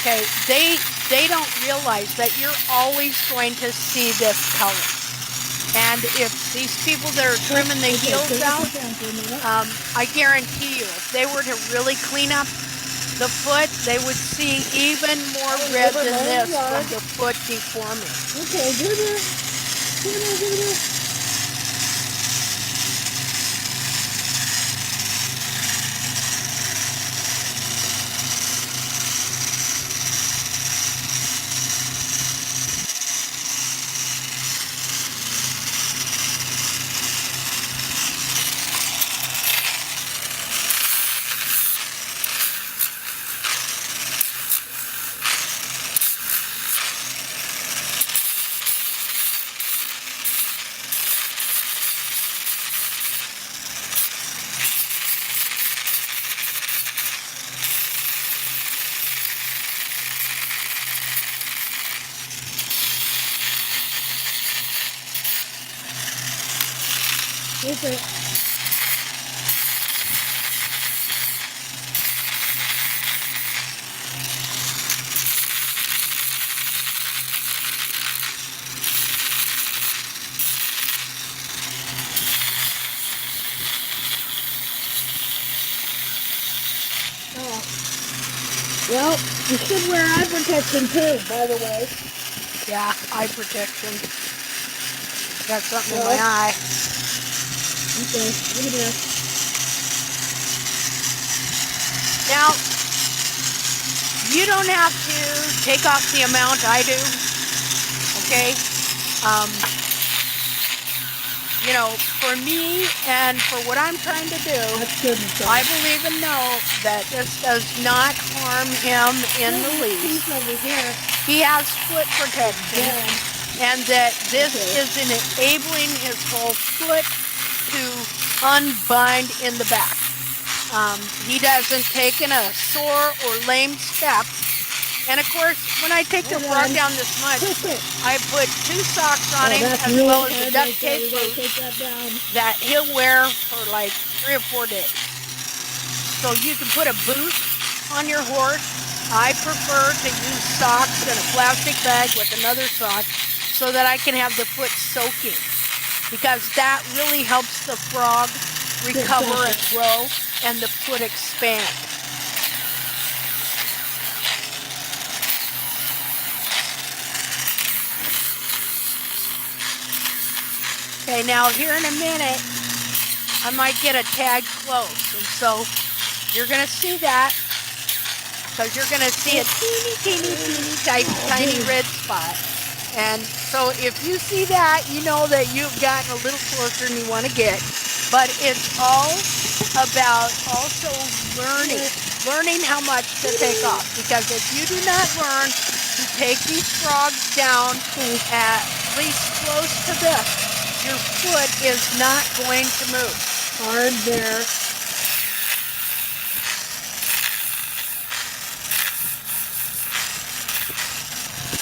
[SPEAKER 1] okay, they don't realize that you're always going to see this color. And if these people that are trimming the heels out, I guarantee you, if they were to really clean up the foot, they would see even more red than this from the foot deforming.
[SPEAKER 17] Okay, give it. Okay. Well, you should wear eye protection too, by the way.
[SPEAKER 1] Yeah, eye protection. Got something in my eye.
[SPEAKER 17] Okay, look at this.
[SPEAKER 1] Now, you don't have to take off the amount I do, okay? You know, for me and for what I'm trying to do, I believe and know that this does not harm him in the least. He has foot protection, and that this is enabling his whole foot to unbind in the back. He doesn't take in a sore or lame step. And of course, when I take the frog down this much, I put 2 socks on him as well as a duct tape boot that he'll wear for like 3 or 4 days. So you can put a boot on your horse. I prefer to use socks in a plastic bag with another sock so that I can have the foot soaking. because that really helps the frog recover and grow and the foot expand. Okay, now here in a minute, I might get a tag close. And so you're going to see that because you're going to see a teeny tiny red spot. And so if you see that, you know that you've gotten a little closer than you want to get. But it's all about also learning how much to take off. Because if you do not learn to take these frogs down at least close to this, your foot is not going to move.
[SPEAKER 17] Hard there.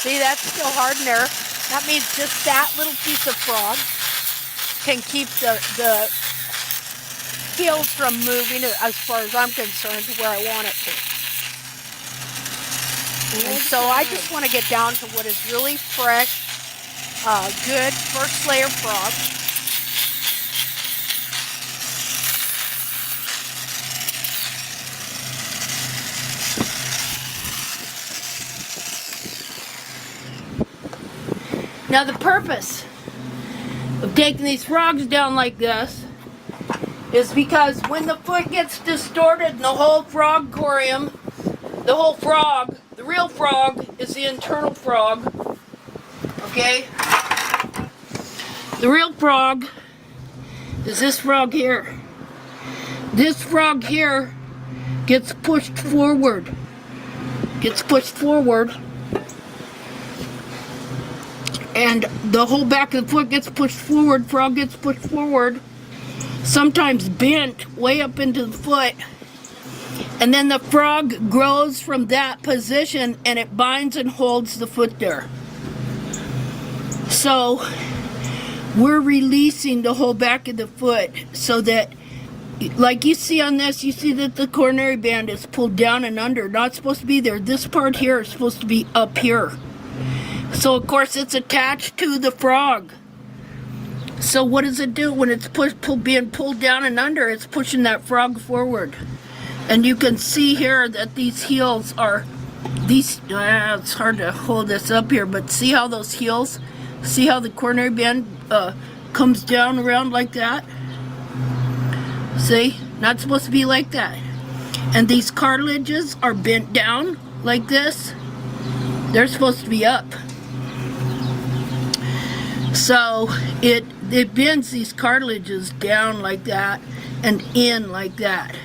[SPEAKER 1] See, that's still hard in there. That means just that little piece of frog can keep the heels from moving, as far as I'm concerned, to where I want it to. And so I just want to get down to what is really fresh, good first layer frog.
[SPEAKER 16] Now the purpose of taking these frogs down like this is because when the foot gets distorted in the whole frog corium, the whole frog, the real frog is the internal frog, okay? The real frog is this frog here. This frog here gets pushed forward, and the whole back of the foot gets pushed forward, frog gets pushed forward, sometimes bent way up into the foot, and then the frog grows from that position and it binds and holds the foot there. So we're releasing the whole back of the foot so that, like you see on this, you see that the coronary band is pulled down and under, not supposed to be there. This part here is supposed to be up here. So of course it's attached to the frog. So what does it do when it's being pulled down and under? It's pushing that frog forward. And you can see here that these heels are, it's hard to hold this up here, but see how those heels, see how the coronary band comes down around like that? See, not supposed to be like that. And these cartilages are bent down like this. They're supposed to be up. So it bends these cartilages down like that and in like that.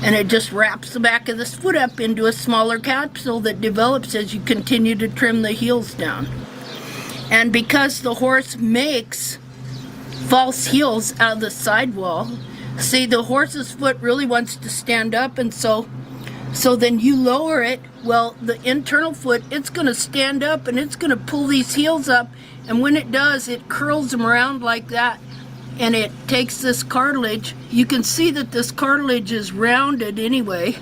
[SPEAKER 16] And it just wraps the back of this foot up into a smaller capsule that develops as you continue to trim the heels down. And because the horse makes false heels out of the sidewall, see, the horse's foot really wants to stand up, and so then you lower it. Well, the internal foot, it's going to stand up and it's going to pull these heels up, and when it does, it curls them around like that, and it takes this cartilage. You can see that this cartilage is rounded anyway.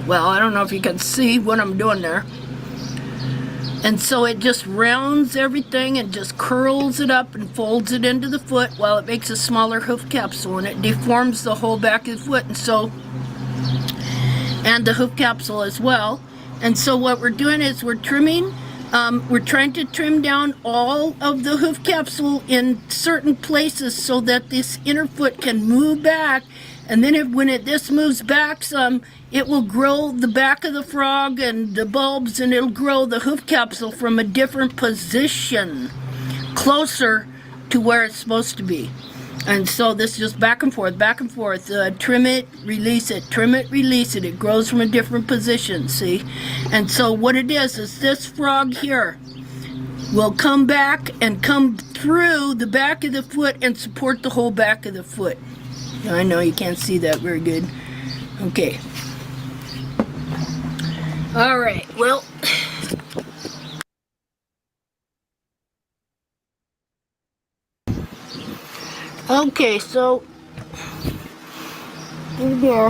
[SPEAKER 16] Well, I don't know if you can see what I'm doing there. And so it just rounds everything and just curls it up and folds it into the foot while it makes a smaller hoof capsule, and it deforms the whole back of the foot, and the hoof capsule as well. And so what we're doing is we're trimming, we're trying to trim down all of the hoof capsule in certain places so that this inner foot can move back. And then when this moves back some, it will grow the back of the frog and the bulbs, and it'll grow the hoof capsule from a different position, closer to where it's supposed to be. And so this is just back and forth, trim it, release it, trim it, release it. It grows from a different position, see? And so what it is this frog here will come back and come through the back of the foot and support the whole back of the foot. I know you can't see that very good. Okay. All right, well. Okay, so here we go.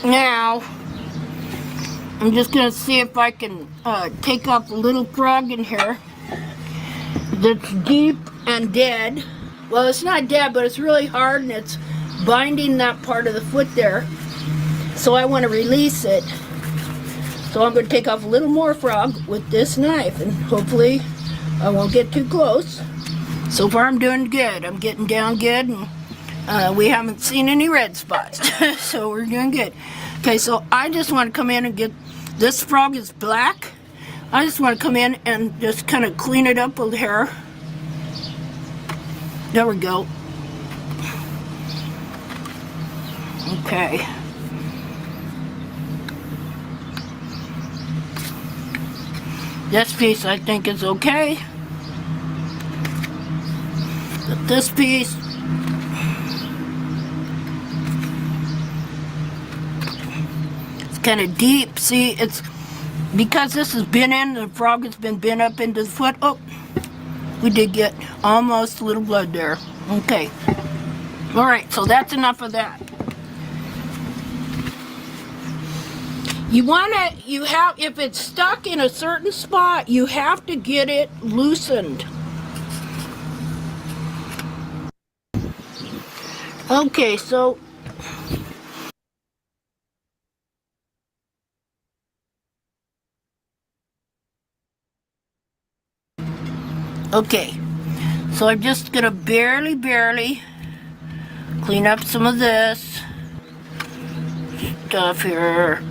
[SPEAKER 16] Now, I'm just gonna see if I can take off a little frog in here that's deep and dead. Well, it's not dead, but it's really hard and it's binding that part of the foot there. So I want to release it. So I'm going to take off a little more frog with this knife, and hopefully I won't get too close. So far I'm doing good. I'm getting down good, and we haven't seen any red spots. So we're doing good. Okay, so I just want to come in and get, this frog is black. I just want to come in and just kind of clean it up with hair. There we go. Okay. This piece I think is okay. But this piece, it's kind of deep. See, it's because this has been in, the frog has been bent up into the foot. Oh, we did get almost a little blood there. Okay. All right, so that's enough of that. You want to, if it's stuck in a certain spot, you have to get it loosened. Okay, so okay, so I'm just gonna barely clean up some of this stuff here.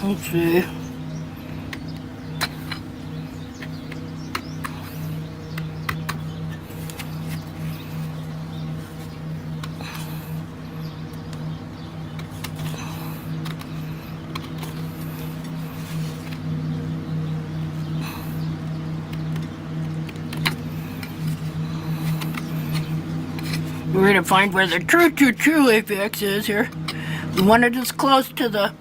[SPEAKER 16] Let's see. We're gonna find where the true apex is here. We want it as close to the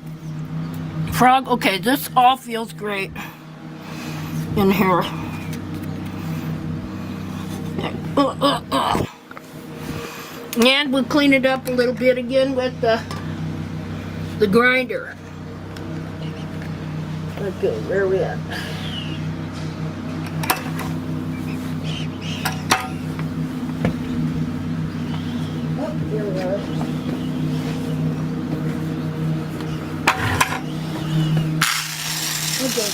[SPEAKER 16] frog. Okay, this all feels great in here. And we'll clean it up a little bit again with the grinder. Okay, where are we at? Oh, here we are. Okay,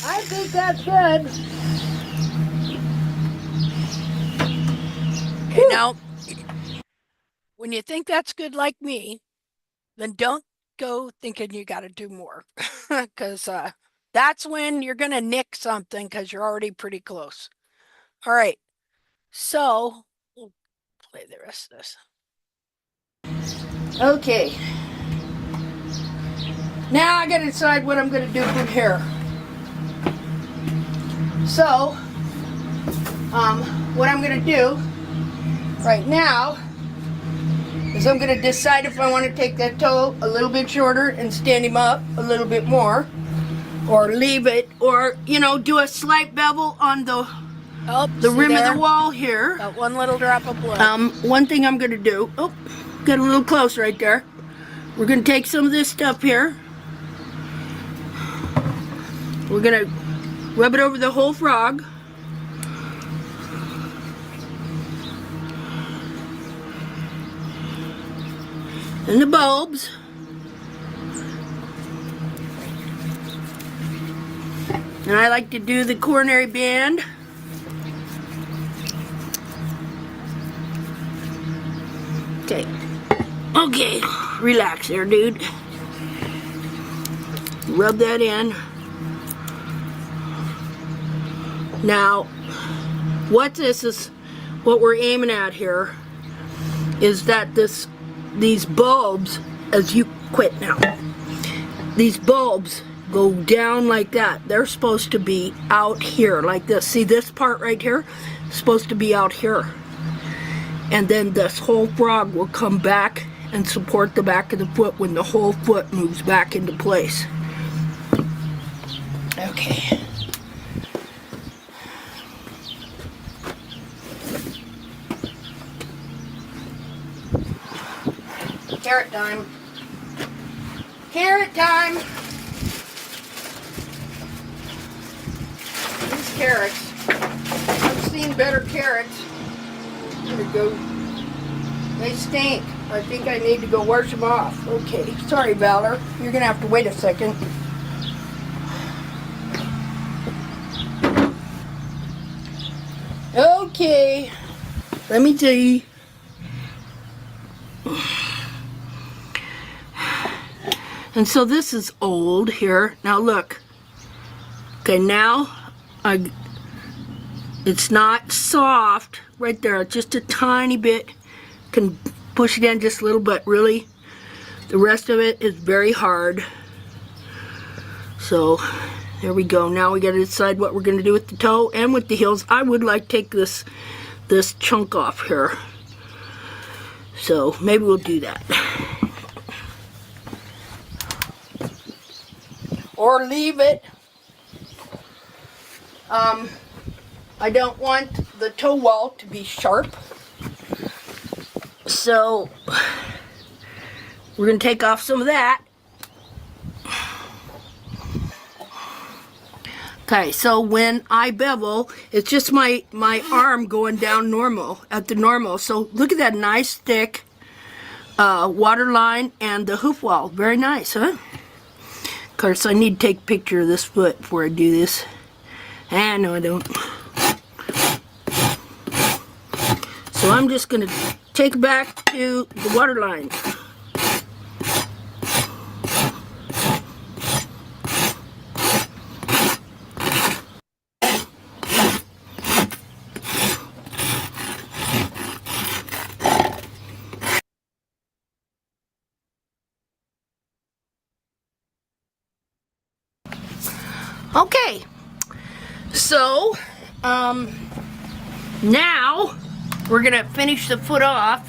[SPEAKER 16] I think that's good.
[SPEAKER 1] Okay, now, when you think that's good like me, then don't go thinking you got to do more because that's when you're going to nick something because you're already pretty close. All right. So we'll play the rest of this.
[SPEAKER 16] Okay. Now I gotta decide what I'm gonna do from here. So, what I'm gonna do right now is I'm gonna decide if I want to take that toe a little bit shorter and stand him up a little bit more, or leave it, or, you know, do a slight bevel on the rim of the wall here.
[SPEAKER 1] Got one little drop of blood.
[SPEAKER 16] One thing I'm gonna do, got a little close right there. We're gonna take some of this stuff here. We're gonna rub it over the whole frog. And the bulbs. And I like to do the coronary band. Okay. Okay. Relax there, dude. Rub that in. Now, what we're aiming at here is that these bulbs, as you quit now, these bulbs go down like that. They're supposed to be out here like this. See this part right here? It's supposed to be out here. And then this whole frog will come back and support the back of the foot when the whole foot moves back into place. Okay. Carrot time. Carrot time. These carrots. I've seen better carrots. There we go. They stink. I think I need to go wash them off. Okay. Sorry, Valor. You're going to have to wait a second. Okay. Let me see. And so this is old here. Now look. Okay, now it's not soft right there. Just a tiny bit. Can push it in just a little, but really the rest of it is very hard. So there we go. Now we got to decide what we're going to do with the toe and with the heels. I would like to take this chunk off here. So maybe we'll do that. Or leave it. I don't want the toe wall to be sharp. So we're going to take off some of that. Okay, so when I bevel, it's just my arm going down at the normal. So look at that nice thick water line and the hoof wall. Very nice, huh? Of course, I need to take a picture of this foot before I do this. No, I don't. So I'm just going to take it back to the water line. Okay, so now we're gonna finish the foot off,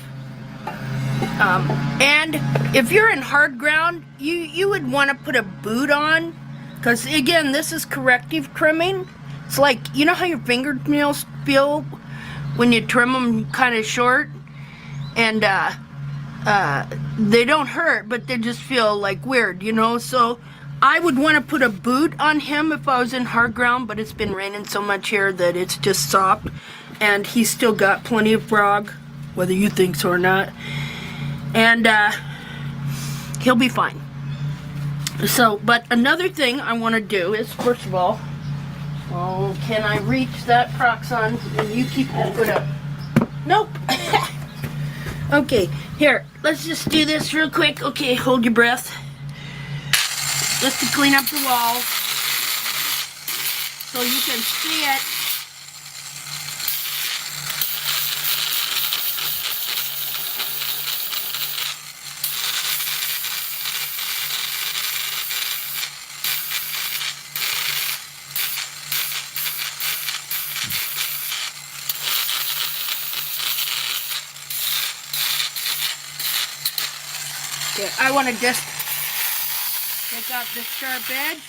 [SPEAKER 16] and if you're in hard ground, you would want to put a boot on, because again, this is corrective trimming. It's like, you know how your fingernails feel when you trim them kind of short, and they don't hurt, but they just feel like weird, you know. So I would want to put a boot on him if I was in hard ground, but it's been raining so much here that it's just soft, and he's still got plenty of frog, whether you think so or not, and he'll be fine. So, but another thing I want to do is, first of all, can I reach that proxon and you keep your foot up? Nope. Okay, here, let's just do this real quick. Okay, hold your breath. just to clean up the wall so you can see it. Okay, I want to just take out this sharp edge.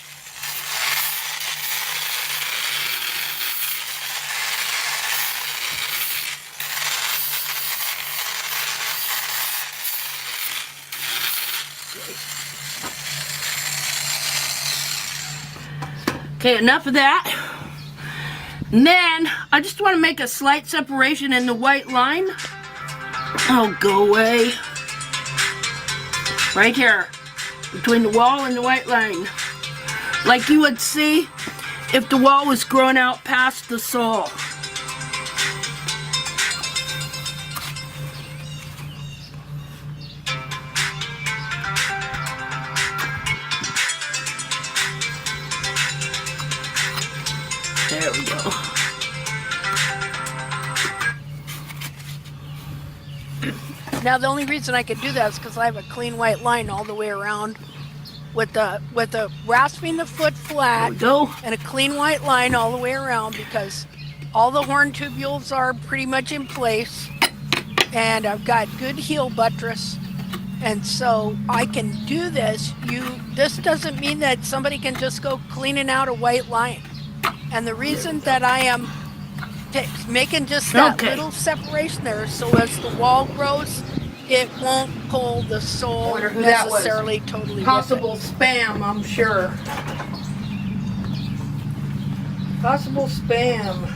[SPEAKER 16] Okay, enough of that. And then I just want to make a slight separation in the white line. Oh, go away. Right here, between the wall and the white line. Like you would see if the wall was growing out past the sole. There we go.
[SPEAKER 1] Now the only reason I could do that is because I have a clean white line all the way around with the rasping the foot flat and a clean white line all the way around, because all the horn tubules are pretty much in place and I've got good heel buttress, and so I can do this. This doesn't mean that somebody can just go cleaning out a white line. And the reason that I am making just that little separation there, so as the wall grows, it won't pull the sole necessarily totally
[SPEAKER 16] Possible
[SPEAKER 1] with it.
[SPEAKER 16] spam, I'm sure. Possible spam.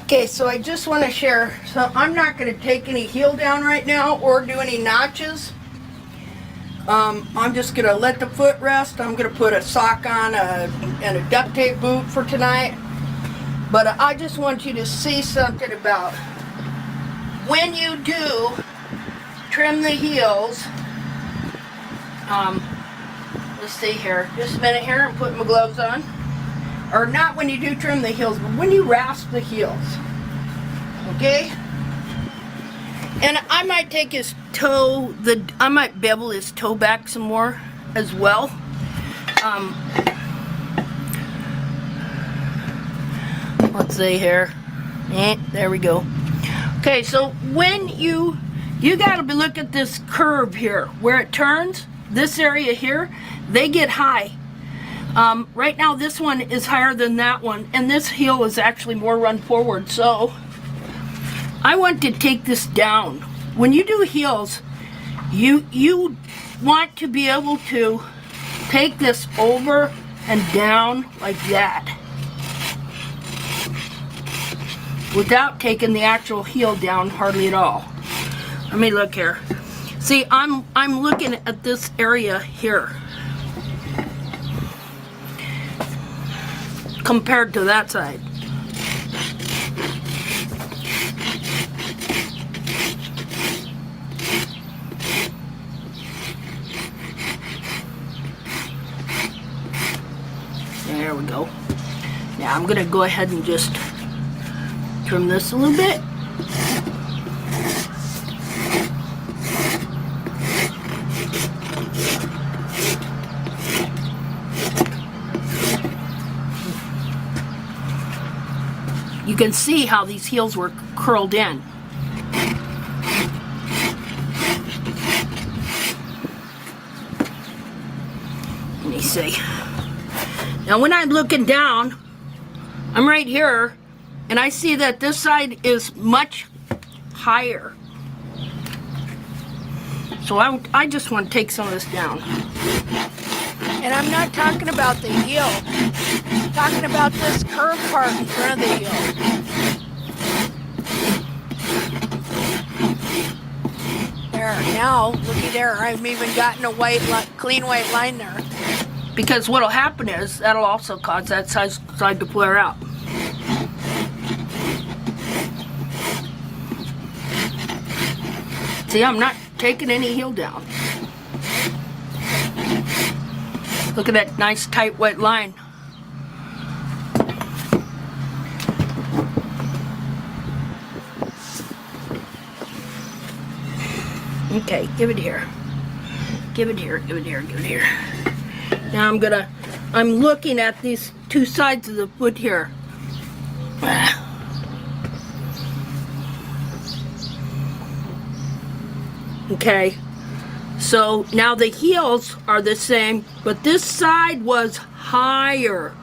[SPEAKER 16] Okay, so I just want to share, so I'm not going to take any heel down right now or do any notches. I'm just going to let the foot rest. I'm going to put a sock on and a duct tape boot for tonight. But I just want you to see something about when you do trim the heels. Let's see here, just a minute here, I'm putting my gloves on. Or not when you do trim the heels, but when you rasp the heels. Okay? And I might take his toe, I might bevel his toe back some more as well. Let's see here. There we go. Okay, so when you gotta look at this curve here, where it turns, this area here, they get high. Right now this one is higher than that one, and this heel is actually more run forward, so I want to take this down. When you do heels, you want to be able to take this over and down like that without taking the actual heel down hardly at all. Let me look here. See, I'm looking at this area here compared to that side. There we go. Now I'm gonna go ahead and just trim this a little bit. You can see how these heels were curled in. Let me see. Now when I'm looking down, I'm right here, and I see that this side is much higher. So I just want to take some of this down.
[SPEAKER 1] And I'm not talking about the heel. I'm talking about this curved part in front of the heel. There, now, looky there. I've even gotten a clean white line there.
[SPEAKER 16] Because what'll happen is, that'll also cause that side to flare out. See, I'm not taking any heel down. Look at that nice tight wet line. Okay, give it here. Give it here, give it here, give it here. Now I'm looking at these two sides of the foot here. Okay, so now the heels are the same, but this side was higher.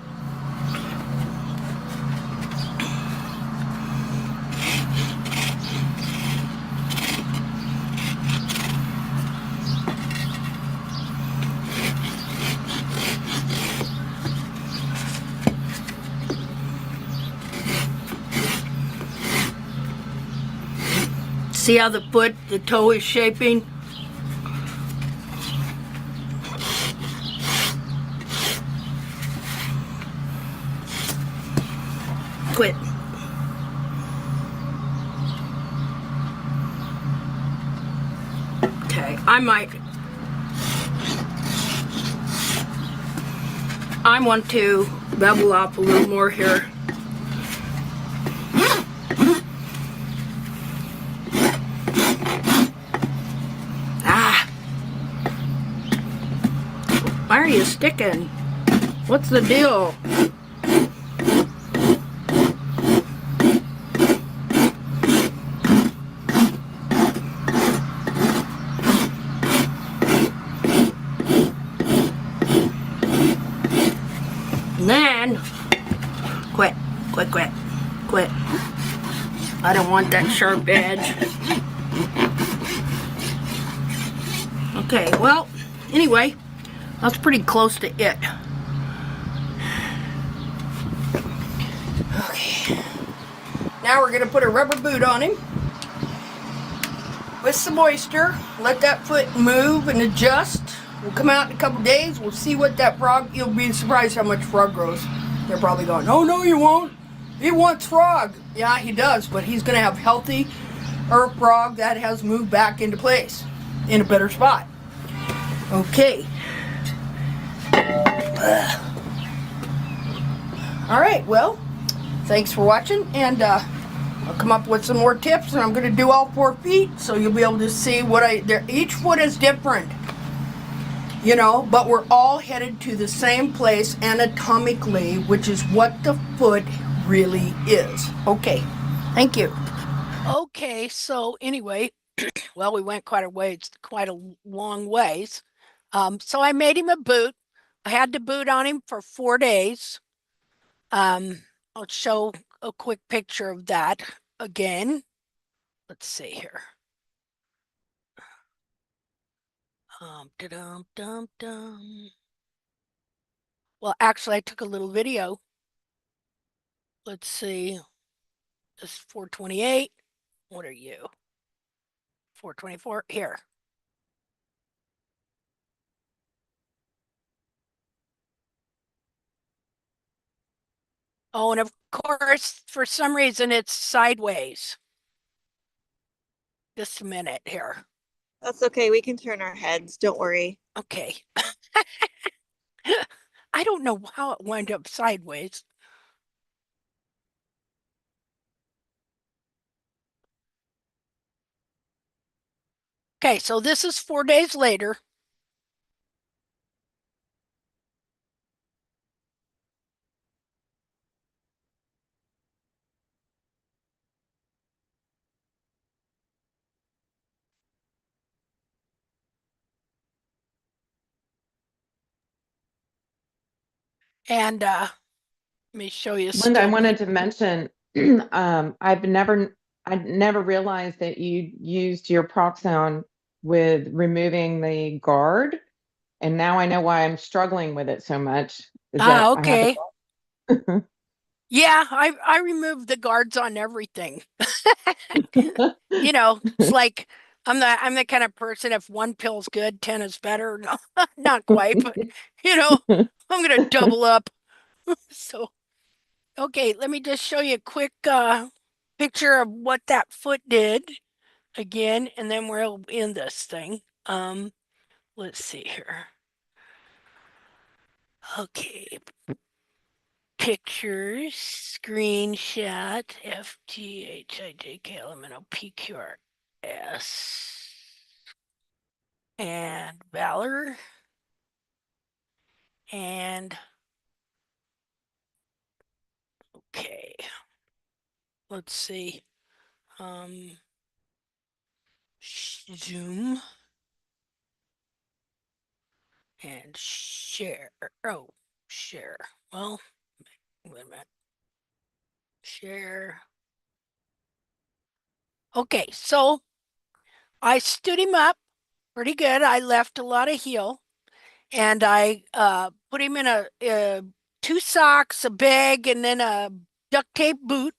[SPEAKER 16] See how the toe is shaping? Quit. Okay, I want to bevel up a little more here. Why are you sticking? What's the deal? And then, quit. I don't want that sharp edge. Okay, well, anyway, that's pretty close to it. Okay. Now we're gonna put a rubber boot on him with some moisture. Let that foot move and adjust. We'll come out in a couple days. We'll see what that frog, you'll be surprised how much frog grows. They're probably going, oh no you won't. He wants frog. Yeah, he does, but he's gonna have healthy frog that has moved back into place in a better spot. Okay. All right, well, thanks for watching, and I'll come up with some more tips, and I'm going to do all 4 feet, so you'll be able to see what each foot is different, you know, but we're all headed to the same place anatomically, which is what the foot really is. Okay, thank you. Okay, so anyway, well, we went quite a long ways. So I made him a boot. I had the boot on him for 4 days. I'll show a quick picture of that again. Let's see here. Well, actually, I took a little video. Let's see. This is 428. What are you? 424. Here. Oh, and of course, for some reason, it's sideways. Just a minute here.
[SPEAKER 14] That's okay. We can turn our heads. Don't worry.
[SPEAKER 1] Okay. I don't know how it wound up sideways. Okay, so this is 4 days later. And let me show you.
[SPEAKER 6] Linda, I wanted to mention, I never realized that you used your proxone with removing the guard, and now I know why I'm struggling with it so much. Is that
[SPEAKER 1] okay. Yeah, I removed the guards on everything. You know, it's like I'm the kind of person, if 1 pill's good, 10 is better. No, not quite, but you know, I'm gonna double up. So, okay, let me just show you a quick picture of what that foot did. again, and then we'll end this thing. Let's see here. Okay. Pictures, screenshot, FGHIJKLMNOPQRS. And Valor. And okay. Let's see. Zoom. And share. Oh, share. Well, wait a minute. Share. Okay, so I stood him up pretty good. I left a lot of heel, and I put him in a 2 socks, a bag, and then a duct tape boot,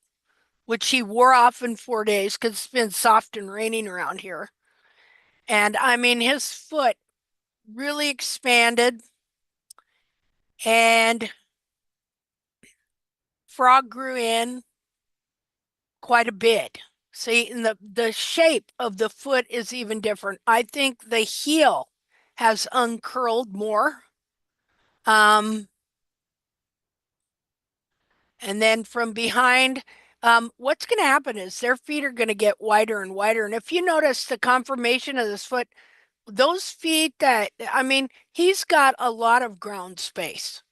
[SPEAKER 1] which he wore off in 4 days because it's been soft and raining around here. And I mean, his foot really expanded, and frog grew in quite a bit. See, and the shape of the foot is even different. I think the heel has uncurled more. And then from behind, what's going to happen is their feet are going to get wider and wider. And if you notice the conformation of this foot, those feet that, I mean, he's got a lot of ground space,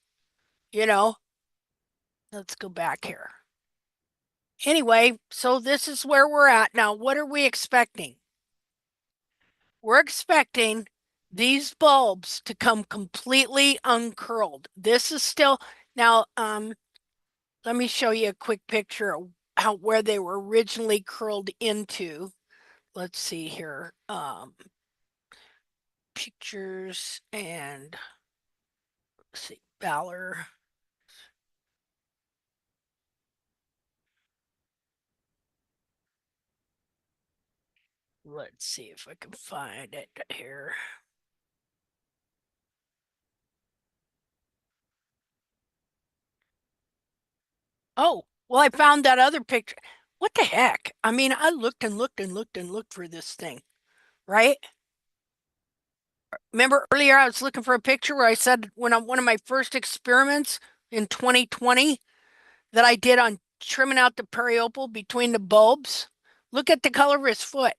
[SPEAKER 1] you know. Let's go back here. Anyway, so this is where we're at. Now, what are we expecting? We're expecting these bulbs to come completely uncurled. This is still, now, let me show you a quick picture of where they were originally curled into. Let's see here. Pictures and let's see, Valor. Let's see if I can find it here. Oh, well, I found that other picture. What the heck? I mean, I looked and looked and looked and looked for this thing, right? Remember earlier I was looking for a picture where I said when I'm one of my first experiments in 2020 that I did on trimming out the periopal between the bulbs. Look at the color of his foot.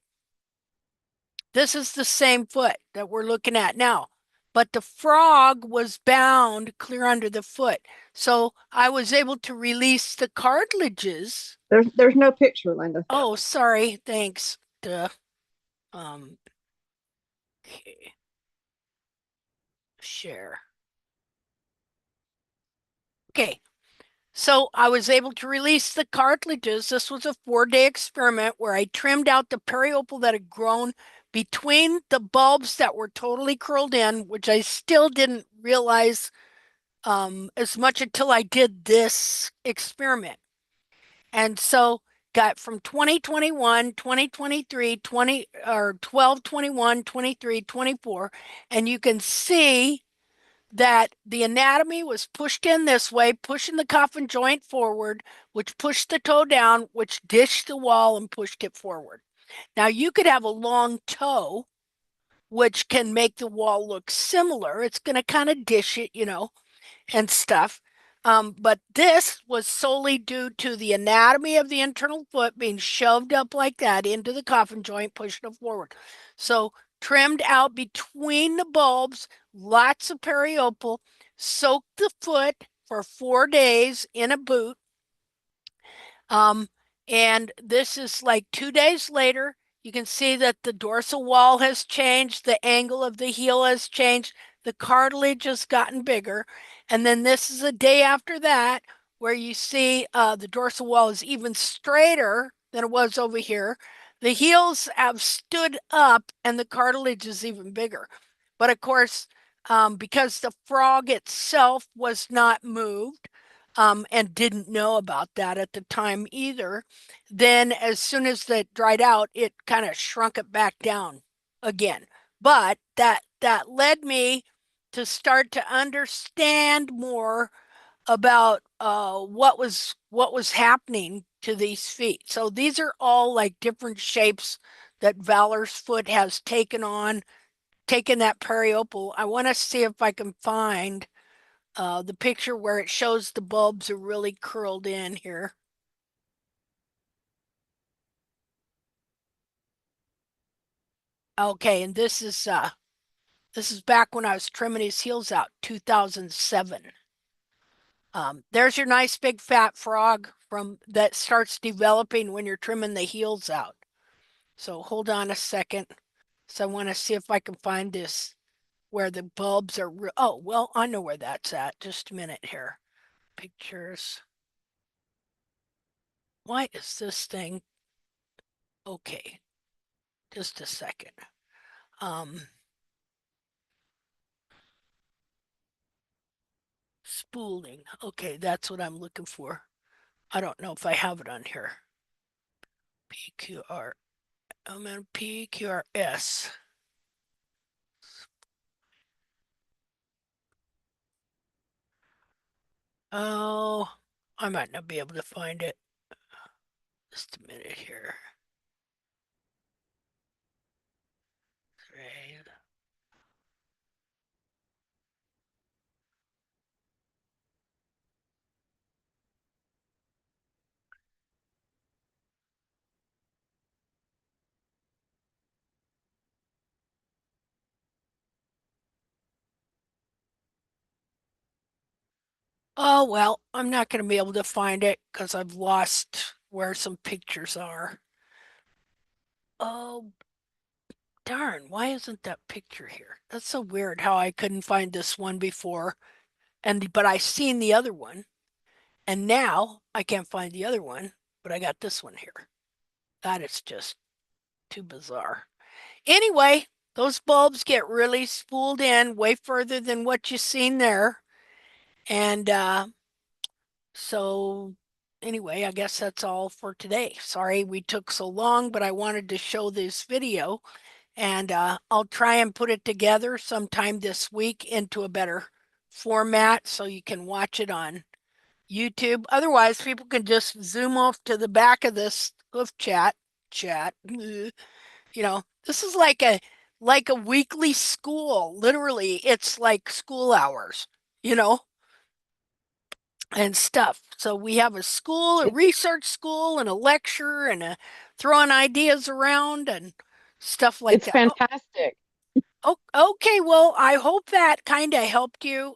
[SPEAKER 1] This is the same foot that we're looking at now, but the frog was bound clear under the foot. So I was able to release the cartilages.
[SPEAKER 4] There's no picture, Linda.
[SPEAKER 1] Oh, sorry. Thanks. Duh. Okay. Share. Okay. So I was able to release the cartilages. This was a 4-day experiment where I trimmed out the periopal that had grown between the bulbs that were totally curled in, which I still didn't realize as much until I did this experiment. And so got from 2021, 2023, 20 or 12, 21, 23, 24, and you can see that the anatomy was pushed in this way, pushing the coffin joint forward, which pushed the toe down, which dished the wall and pushed it forward. Now you could have a long toe, which can make the wall look similar. It's going to kind of dish it, you know, and stuff. But this was solely due to the anatomy of the internal foot being shoved up like that into the coffin joint, pushing it forward. So trimmed out between the bulbs, lots of periopal, soaked the foot for 4 days in a boot. And this is like 2 days later. You can see that the dorsal wall has changed, the angle of the heel has changed, the cartilage has gotten bigger. And then this is a day after that where you see the dorsal wall is even straighter than it was over here. The heels have stood up and the cartilage is even bigger. But of course, because the frog itself was not moved, and didn't know about that at the time either, then as soon as that dried out, it kind of shrunk it back down again. But that led me to start to understand more about what was happening to these feet. So these are all like different shapes that Valor's foot has taken that periopal. I want to see if I can find the picture where it shows the bulbs are really curled in here. Okay, and this is back when I was trimming his heels out, 2007. There's your nice big fat frog from that starts developing when you're trimming the heels out. So hold on a second. So I want to see if I can find this where the bulbs are. Oh, well, I know where that's at. Just a minute here. Pictures. Why is this thing? Okay, just a second. Spooling. Okay, that's what I'm looking for. I don't know if I have it on here. PQR. I'm in PQRS. Oh, I might not be able to find it. Just a minute here. Right. Oh, well, I'm not going to be able to find it because I've lost where some pictures are. Oh, darn, why isn't that picture here? That's so weird how I couldn't find this one before. But I seen the other one, and now I can't find the other one, but I got this one here. That is just too bizarre. Anyway, those bulbs get really spooled in way further than what you seen there. And so anyway, I guess that's all for today. Sorry we took so long, but I wanted to show this video, and I'll try and put it together sometime this week into a better format so you can watch it on YouTube. Otherwise, people can just zoom off to the back of this Hoof chat. This is like a weekly school. Literally, it's like school hours, you know, and stuff. So we have a school, a research school, and a lecture, and a throwing ideas around and stuff like
[SPEAKER 6] It's
[SPEAKER 1] that.
[SPEAKER 6] fantastic.
[SPEAKER 1] Oh, okay. Well, I hope that kind of helped you.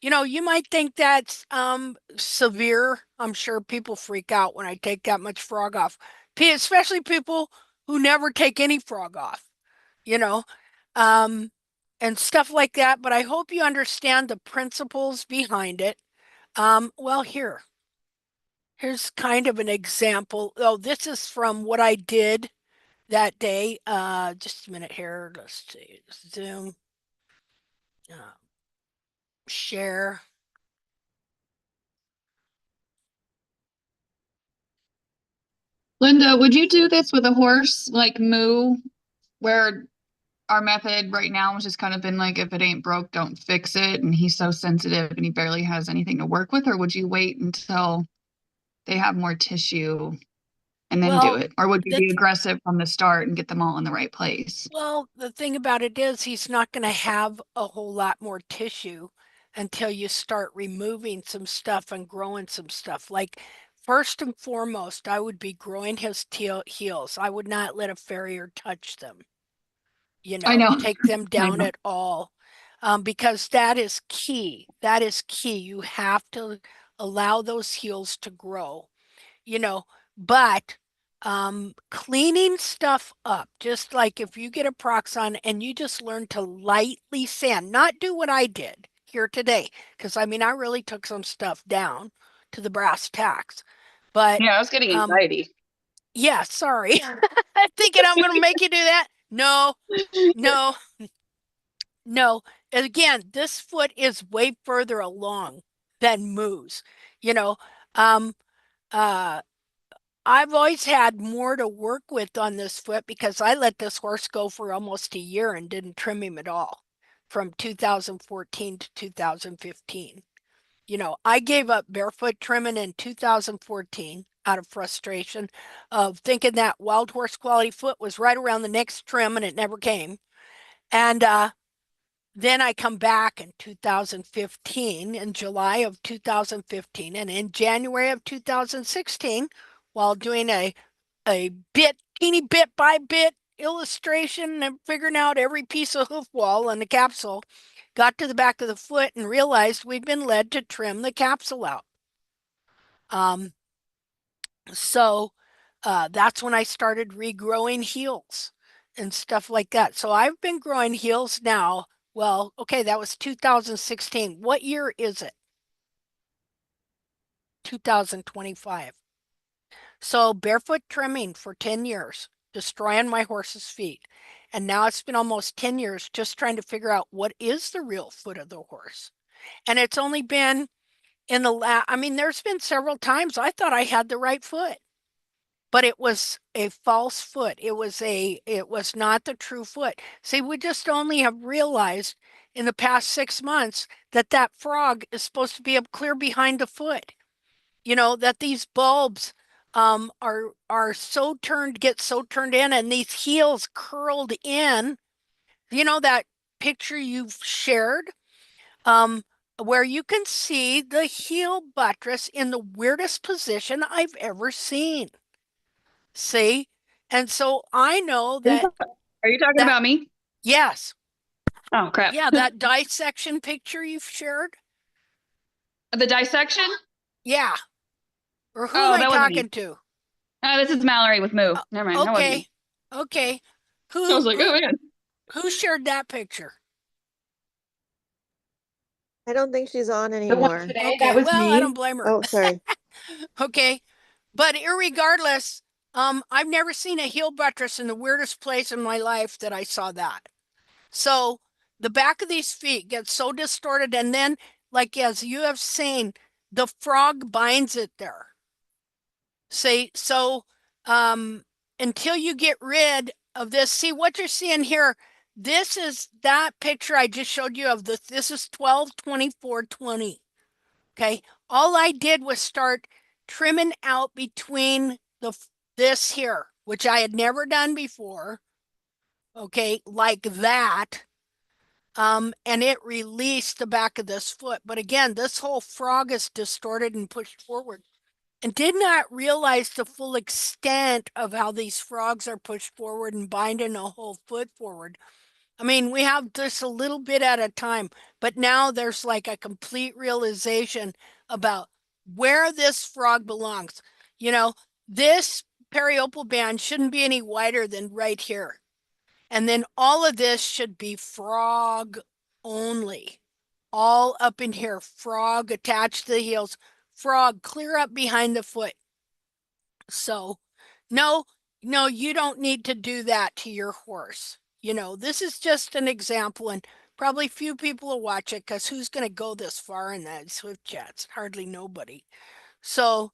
[SPEAKER 1] You might think that's severe. I'm sure people freak out when I take that much frog off, especially people who never take any frog off, you know, um, and stuff like that. But I hope you understand the principles behind it. Well, here's kind of an example. Oh, this is from what I did that day. Just a minute here. Let's see. Zoom. Share.
[SPEAKER 7] Linda, would you do this with a horse like Moo, where our method right now has just kind of been like, if it ain't broke, don't fix it, and he's so sensitive and he barely has anything to work with? Or would you wait until they have more tissue and then do
[SPEAKER 1] Well,
[SPEAKER 7] it? Or would you be aggressive from the start and get them all in the right place?
[SPEAKER 1] well, the thing about it is he's not going to have a whole lot more tissue until you start removing some stuff and growing some stuff. Like first and foremost, I would be growing his heels. I would not let a farrier touch them,
[SPEAKER 7] I know.
[SPEAKER 1] take them
[SPEAKER 7] I
[SPEAKER 1] down
[SPEAKER 7] know.
[SPEAKER 1] at all. Because that is key. That is key. You have to allow those heels to grow. But cleaning stuff up, just like if you get a Proxon and you just learn to lightly sand, not do what I did here today, because I mean I really took some stuff down to the brass tacks. But
[SPEAKER 7] Yeah, I was getting anxiety.
[SPEAKER 1] yeah, sorry. Thinking I'm gonna make you do that. No, no, no. Again, this foot is way further along than Moo's. You know, um, uh, I've always had more to work with on this foot because I let this horse go for almost a year and didn't trim him at all from 2014 to 2015. I gave up barefoot trimming in 2014. out of frustration of thinking that wild horse quality foot was right around the next trim and it never came. And then I come back in 2015, in July of 2015, and in January of 2016, while doing a teeny bit by bit illustration and figuring out every piece of hoof wall and the capsule, got to the back of the foot and realized we'd been led to trim the capsule out. So that's when I started regrowing heels and stuff like that. So I've been growing heels now. Well, okay, that was 2016. What year is it? 2025. So barefoot trimming for 10 years, destroying my horse's feet. And now it's been almost 10 years just trying to figure out what is the real foot of the horse. And it's only been in the I mean, there's been several times I thought I had the right foot, but it was a false foot. It was not the true foot. See, we just only have realized in the past 6 months that that frog is supposed to be up clear behind the foot. You know, that these bulbs are so get so turned in, and these heels curled in. You know that picture you've shared, um, where you can see the heel buttress in the weirdest position I've ever seen. See? And so I know that.
[SPEAKER 18] Are you talking about me?
[SPEAKER 1] Yes.
[SPEAKER 18] Oh, crap.
[SPEAKER 1] Yeah, that dissection picture you've shared.
[SPEAKER 18] The dissection?
[SPEAKER 1] Yeah. Or who
[SPEAKER 18] Oh,
[SPEAKER 1] am I
[SPEAKER 18] that wasn't me.
[SPEAKER 1] talking to?
[SPEAKER 18] This is Mallory with Moo. Never mind. That wasn't
[SPEAKER 1] Okay.
[SPEAKER 18] me.
[SPEAKER 1] Okay.
[SPEAKER 18] I was like, oh man.
[SPEAKER 1] Who shared that picture?
[SPEAKER 12] I don't think she's on
[SPEAKER 6] The one
[SPEAKER 12] anymore.
[SPEAKER 6] today,
[SPEAKER 1] Okay,
[SPEAKER 6] that was
[SPEAKER 1] well, I
[SPEAKER 6] me.
[SPEAKER 1] don't blame her.
[SPEAKER 12] Oh, sorry.
[SPEAKER 1] Okay. But irregardless, I've never seen a heel buttress in the weirdest place in my life that I saw that. So the back of these feet gets so distorted, and then, like as you have seen, the frog binds it there. See, so until you get rid of this, see what you're seeing here. This is that picture I just showed you of this is 12, 24, 20. Okay. All I did was start trimming out between this here, which I had never done before. Okay, like that. And it released the back of this foot. But again, this whole frog is distorted and pushed forward. And did not realize the full extent of how these frogs are pushed forward and binding a whole foot forward. I mean, we have this a little bit at a time, but now there's like a complete realization about where this frog belongs. You know, this periopal band shouldn't be any wider than right here. And then all of this should be frog only. All up in here, frog attached to the heels, frog clear up behind the foot. So, no, you don't need to do that to your horse. You know, this is just an example, and probably few people will watch it because who's going to go this far in that Swift chats? Hardly nobody. So,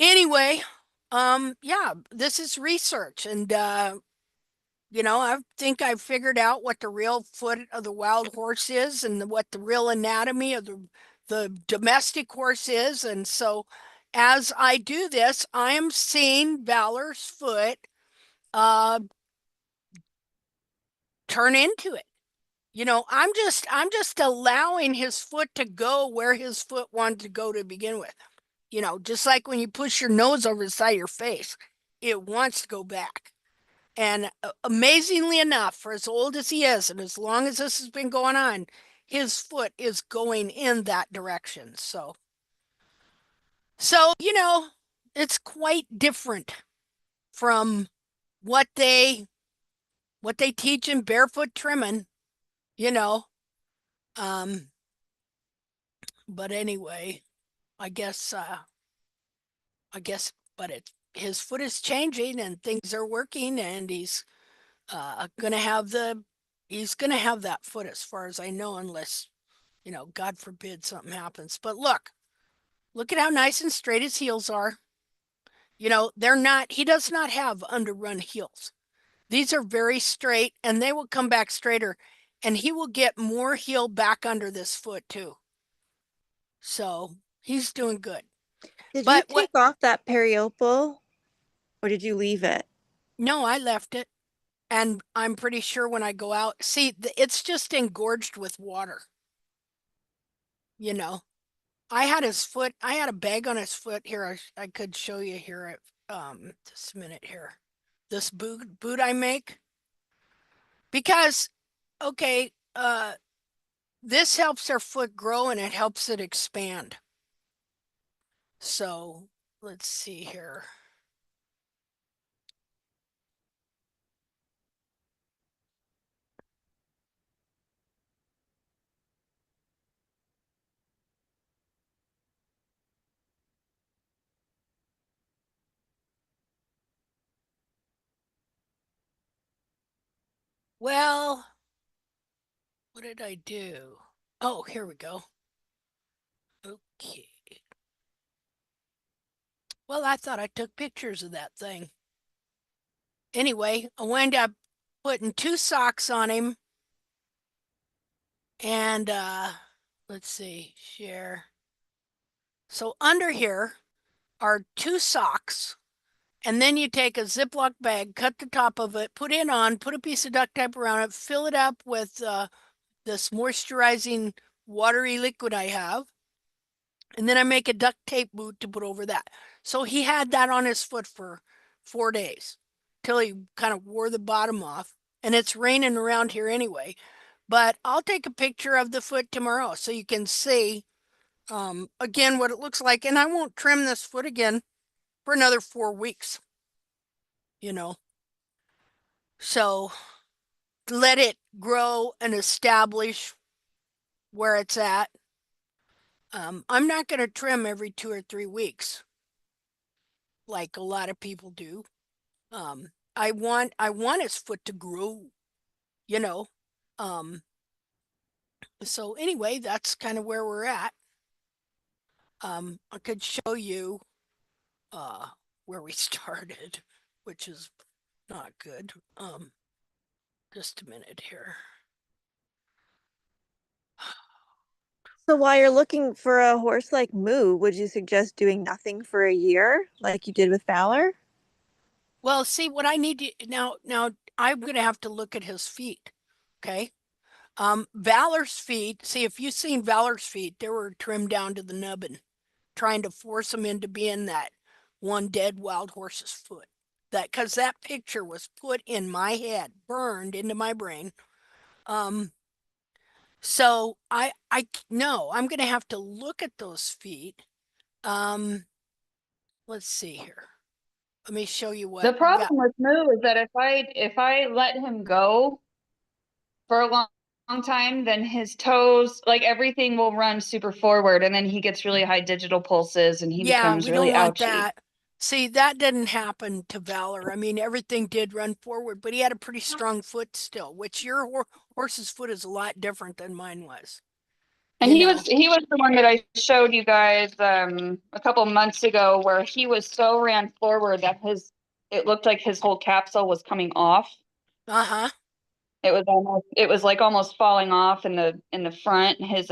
[SPEAKER 1] anyway, yeah, this is research, and you know, I think I've figured out what the real foot of the wild horse is and what the real anatomy of the domestic horse is. And so as I do this, I am seeing Valor's foot turn into it. You know, I'm just allowing his foot to go where his foot wanted to go to begin with. You know, just like when you push your nose over the side of your face, it wants to go back. And amazingly enough, for as old as he is, and as long as this has been going on, his foot is going in that direction. So, you know, it's quite different from what they teach in barefoot trimming, you know. But anyway, I guess but his foot is changing and things are working, and he's gonna have that foot as far as I know, unless, you know, God forbid something happens. But look at how nice and straight his heels are. You know, he does not have underrun heels. These are very straight, and they will come back straighter, and he will get more heel back under this foot too. So he's doing good.
[SPEAKER 14] Did you take off that periopal or did you leave it?
[SPEAKER 1] No, I left it. And I'm pretty sure when I go out, see, it's just engorged with water. You know, I had a bag on his foot here. I could show you here. Just a minute here. This boot I make. Because, okay, this helps their foot grow and it helps it expand. So let's see here. Well, what did I do? Oh, here we go. Okay. Well, I thought I took pictures of that thing. Anyway, I wound up putting 2 socks on him. And let's see, share. So under here are 2 socks. And then you take a Ziploc bag, cut the top of it, put it on, put a piece of duct tape around it, fill it up with this moisturizing watery liquid I have. And then I make a duct tape boot to put over that. So he had that on his foot for 4 days till he kind of wore the bottom off. And it's raining around here anyway. But I'll take a picture of the foot tomorrow so you can see again what it looks like. And I won't trim this foot again for another 4 weeks. You know, so let it grow and establish where it's at. I'm not going to trim every 2 or 3 weeks like a lot of people do. I want his foot to grow, you know. So anyway, that's kind of where we're at. I could show you where we started, which is not good. Just a minute here.
[SPEAKER 14] So while you're looking for a horse like Moo, would you suggest doing nothing for a year like you did with Valor?
[SPEAKER 1] Well, see what I need to now I'm going to have to look at his feet. Okay? Valor's feet, see if you've seen Valor's feet, they were trimmed down to the nubbin, trying to force him into being that one dead wild horse's foot. That cuz that picture was put in my head, burned into my brain. So I no, I'm going to have to look at those feet. Let's see here. Let me show you what
[SPEAKER 18] The problem with Moo is that if I let him go for a long time, then his toes, like everything will run super forward and then he gets really high digital pulses and he becomes
[SPEAKER 1] we
[SPEAKER 18] really
[SPEAKER 1] don't want
[SPEAKER 18] ouchy.
[SPEAKER 1] that. See, that didn't happen to Valor. I mean, everything did run forward, but he had a pretty strong foot still, which your horse's foot is a lot different than mine was.
[SPEAKER 18] And he was the one that I showed you guys a couple months ago where he was so ran forward that it looked like his whole capsule was coming off.
[SPEAKER 1] Uh-huh.
[SPEAKER 18] It was like almost falling off in the front. His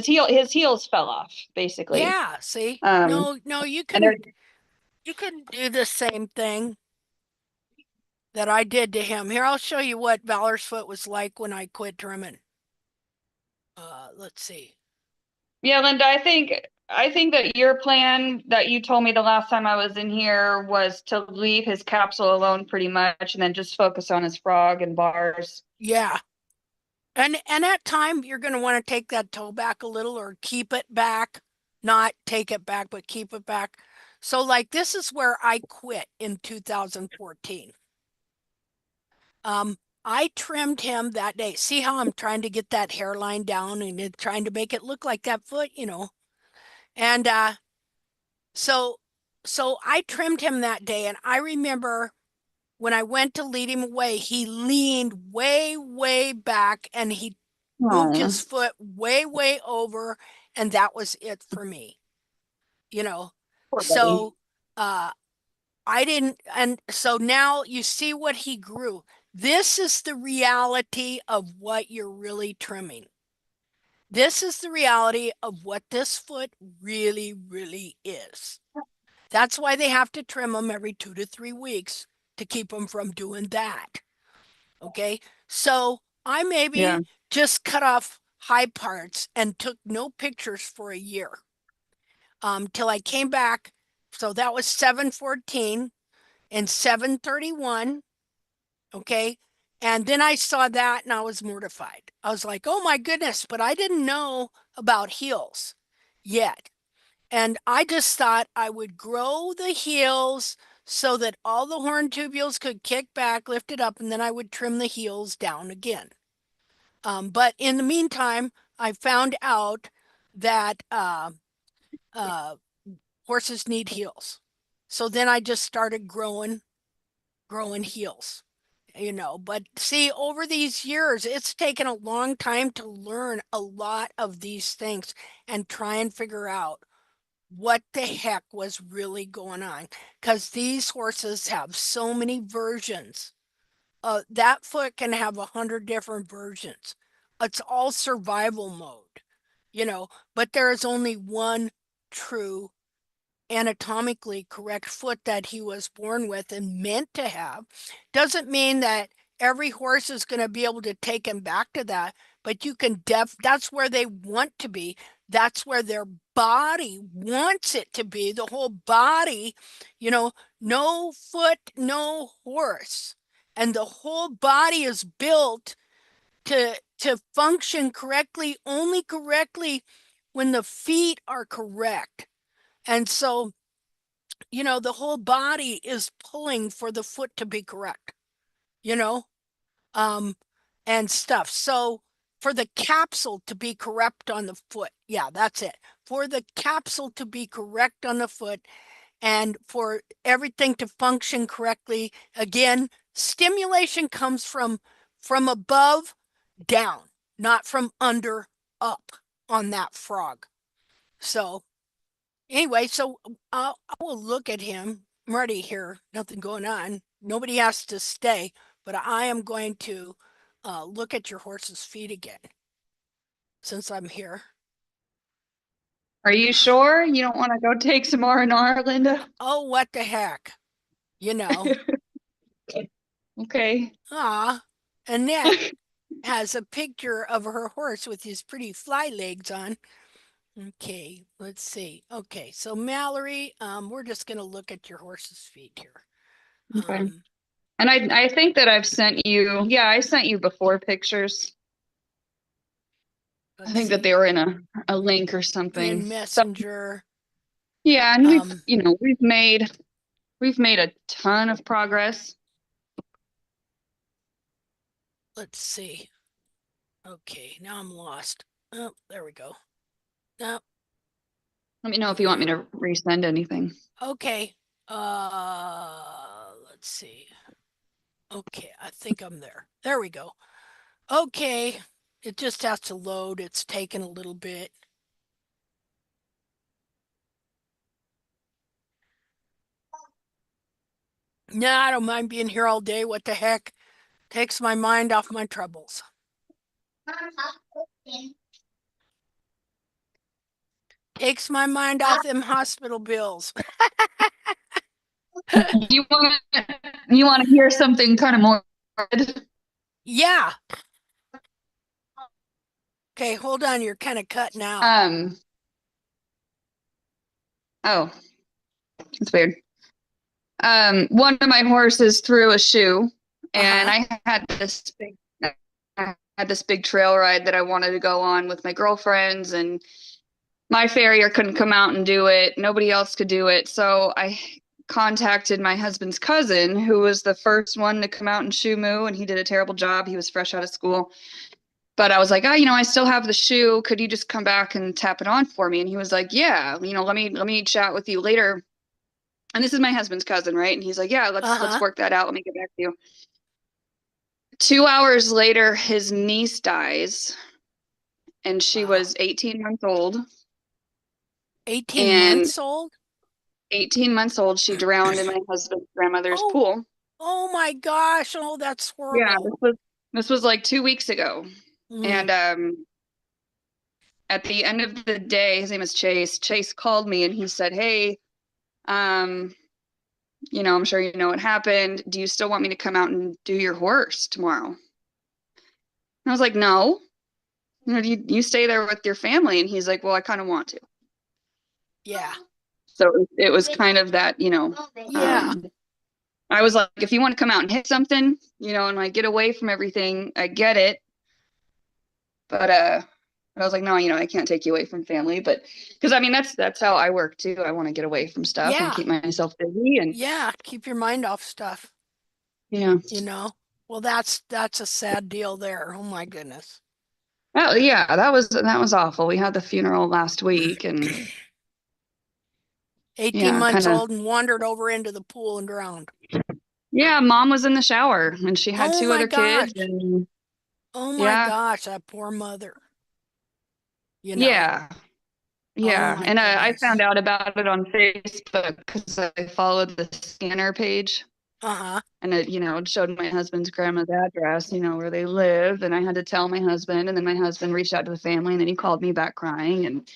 [SPEAKER 18] heels fell off basically.
[SPEAKER 1] Yeah, see? No, you couldn't do the same thing that I did to him. Here, I'll show you what Valor's foot was like when I quit trimming. Let's see.
[SPEAKER 18] Yeah, Linda, I think that your plan that you told me the last time I was in here was to leave his capsule alone pretty much and then just focus on his frog and bars.
[SPEAKER 1] Yeah. And at time you're going to want to take that toe back a little or keep it back, not take it back, but keep it back. So like this is where I quit in 2014. I trimmed him that day. See how I'm trying to get that hairline down and trying to make it look like that foot, you know. And so I trimmed him that day and I remember when I went to lead him away, he leaned way, way back and he moved his foot way, way over, and that was it for me. You know, so I didn't, and so now you see what he grew. This is the reality of what you're really trimming. This is the reality of what this foot really, really is. That's why they have to trim them every 2 to 3 weeks to keep them from doing that. Okay. So I maybe just cut off high parts and took no pictures for a year till I came back. So that was 714 and 731. Okay. And then I saw that and I was mortified. I was like, oh my goodness, but I didn't know about heels yet. And I just thought I would grow the heels so that all the horn tubules could kick back, lift it up, and then I would trim the heels down again. But in the meantime, I found out that horses need heels. So then I just started growing heels, But see, over these years, it's taken a long time to learn a lot of these things and try and figure out what the heck was really going on, because these horses have so many versions. That foot can have 100 different versions. It's all survival mode, but there is only one true anatomically correct foot that he was born with and meant to have. Doesn't mean that every horse is going to be able to take him back to that, but you can that's where they want to be. That's where their body wants it to be. The whole body, no foot, no horse. And the whole body is built to function correctly, only correctly when the feet are correct. And so, the whole body is pulling for the foot to be correct, you know, and stuff. So for the capsule to be correct on the foot, yeah, that's it. For the capsule to be correct on the foot and for everything to function correctly, again, stimulation comes from above down, not from under up on that frog. So anyway, so I will look at him. I'm already here. Nothing going on. Nobody has to stay, but I am going to look at your horse's feet again since I'm here.
[SPEAKER 18] Are you sure you don't want to go take some R&R, Linda?
[SPEAKER 1] Oh, what the heck?
[SPEAKER 18] Okay.
[SPEAKER 1] Annette has a picture of her horse with his pretty fly legs on. Okay, let's see. Okay, so Mallory, we're just going to look at your horse's feet here.
[SPEAKER 18] Okay. And I think that I've sent you, I sent you before pictures. I think that they were in a link or something.
[SPEAKER 1] In Messenger.
[SPEAKER 18] Yeah, and we've made a ton of progress.
[SPEAKER 1] Let's see. Okay, now I'm lost. Oh, there we go. No.
[SPEAKER 18] Let me know if you want me to resend anything.
[SPEAKER 1] Okay. Let's see. Okay, I think I'm there. There we go. Okay. It just has to load. It's taken a little bit. Nah, I don't mind being here all day. What the heck? Takes my mind off my troubles. Takes my mind off them hospital bills.
[SPEAKER 18] You want to hear something kind of more?
[SPEAKER 1] Yeah. Okay, hold on. You're kind of cutting out.
[SPEAKER 18] Oh, that's weird. One of my horses threw a shoe, and I had this big trail ride that I wanted to go on with my girlfriends, and my farrier couldn't come out and do it. Nobody else could do it. So I contacted my husband's cousin, who was the first one to come out and shoe moo, and he did a terrible job. He was fresh out of school. But I was like, I still have the shoe. Could you just come back and tap it on for me? And he was like, yeah, let me chat with you later. And this is my husband's cousin, right? And he's like, yeah, let's work that out. Let me get back to you. 2 hours later, his niece dies, and she was 18 months old.
[SPEAKER 1] 18 months old?
[SPEAKER 18] 18 months old. She drowned in my husband's grandmother's pool.
[SPEAKER 1] Oh my gosh. Oh, that's horrible.
[SPEAKER 18] Yeah, this was like 2 weeks ago. And at the end of the day, his name is Chase. Chase called me and he said, "Hey, I'm sure you know what happened. Do you still want me to come out and do your horse tomorrow?" And I was like, "No. You stay there with your family." And he's like, "Well, I kind of want to."
[SPEAKER 1] Yeah.
[SPEAKER 18] So it was kind of that,
[SPEAKER 1] Yeah.
[SPEAKER 18] I was like, if you want to come out and hit something, and like get away from everything, I get it. But I was like, no, I can't take you away from family. But because I mean, that's how I work too. I want to get away from stuff and keep myself busy and
[SPEAKER 1] keep your mind off stuff.
[SPEAKER 18] Yeah.
[SPEAKER 1] Well, that's a sad deal there. Oh my goodness.
[SPEAKER 18] Oh yeah, that was awful. We had the funeral last week and
[SPEAKER 1] 18 months old and wandered over into the pool and drowned.
[SPEAKER 18] Yeah, mom was in the shower and she had
[SPEAKER 1] Oh
[SPEAKER 18] two
[SPEAKER 1] my
[SPEAKER 18] other kids
[SPEAKER 1] gosh.
[SPEAKER 18] and
[SPEAKER 1] Oh my gosh, that poor mother.
[SPEAKER 18] Yeah. Yeah.
[SPEAKER 1] Oh my
[SPEAKER 18] And I
[SPEAKER 1] goodness.
[SPEAKER 18] found out about it on Facebook because I followed the scanner page.
[SPEAKER 1] Uh-huh.
[SPEAKER 18] And it showed my husband's grandma's address, where they live. And I had to tell my husband, and then my husband reached out to the family, and then he called me back crying.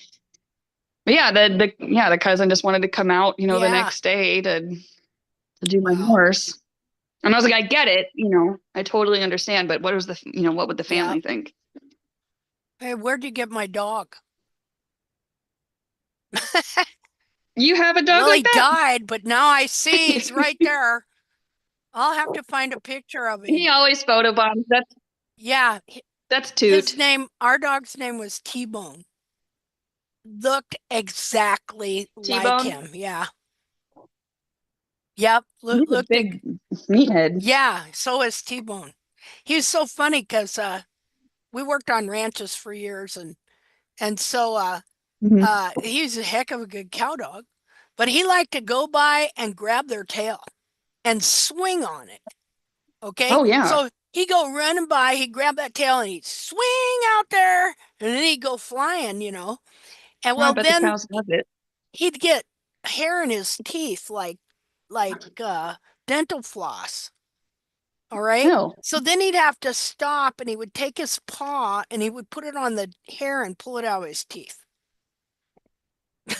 [SPEAKER 18] But yeah, the cousin just wanted to come out, the next day to do my horse. And I was like, I get it, I totally understand, but what would the family think?
[SPEAKER 1] Hey, where'd you get my dog?
[SPEAKER 18] You have a dog
[SPEAKER 1] well,
[SPEAKER 18] like
[SPEAKER 1] he
[SPEAKER 18] that?
[SPEAKER 1] died, but now I see he's right there. I'll have to find a picture of him.
[SPEAKER 18] He always photobombs. That's Toot.
[SPEAKER 1] Our dog's name was T-Bone. Looked exactly like
[SPEAKER 18] T-Bone?
[SPEAKER 1] him. Yeah. Yep.
[SPEAKER 18] He's a big meathead.
[SPEAKER 1] Yeah. So is T-Bone. He was so funny because we worked on ranches for years, and so he's a heck of a good cow dog, but he liked to go by and grab their tail and swing on it. Okay.
[SPEAKER 18] Oh yeah.
[SPEAKER 1] So he'd go running by, he'd grab that tail and he'd swing out there, and then he'd go flying, And well,
[SPEAKER 18] bet
[SPEAKER 1] then
[SPEAKER 18] the cows love it.
[SPEAKER 1] he'd get hair in his teeth like dental floss. All right.
[SPEAKER 18] No.
[SPEAKER 1] So then he'd have to stop and he would take his paw and he would put it on the hair and pull it out of his teeth.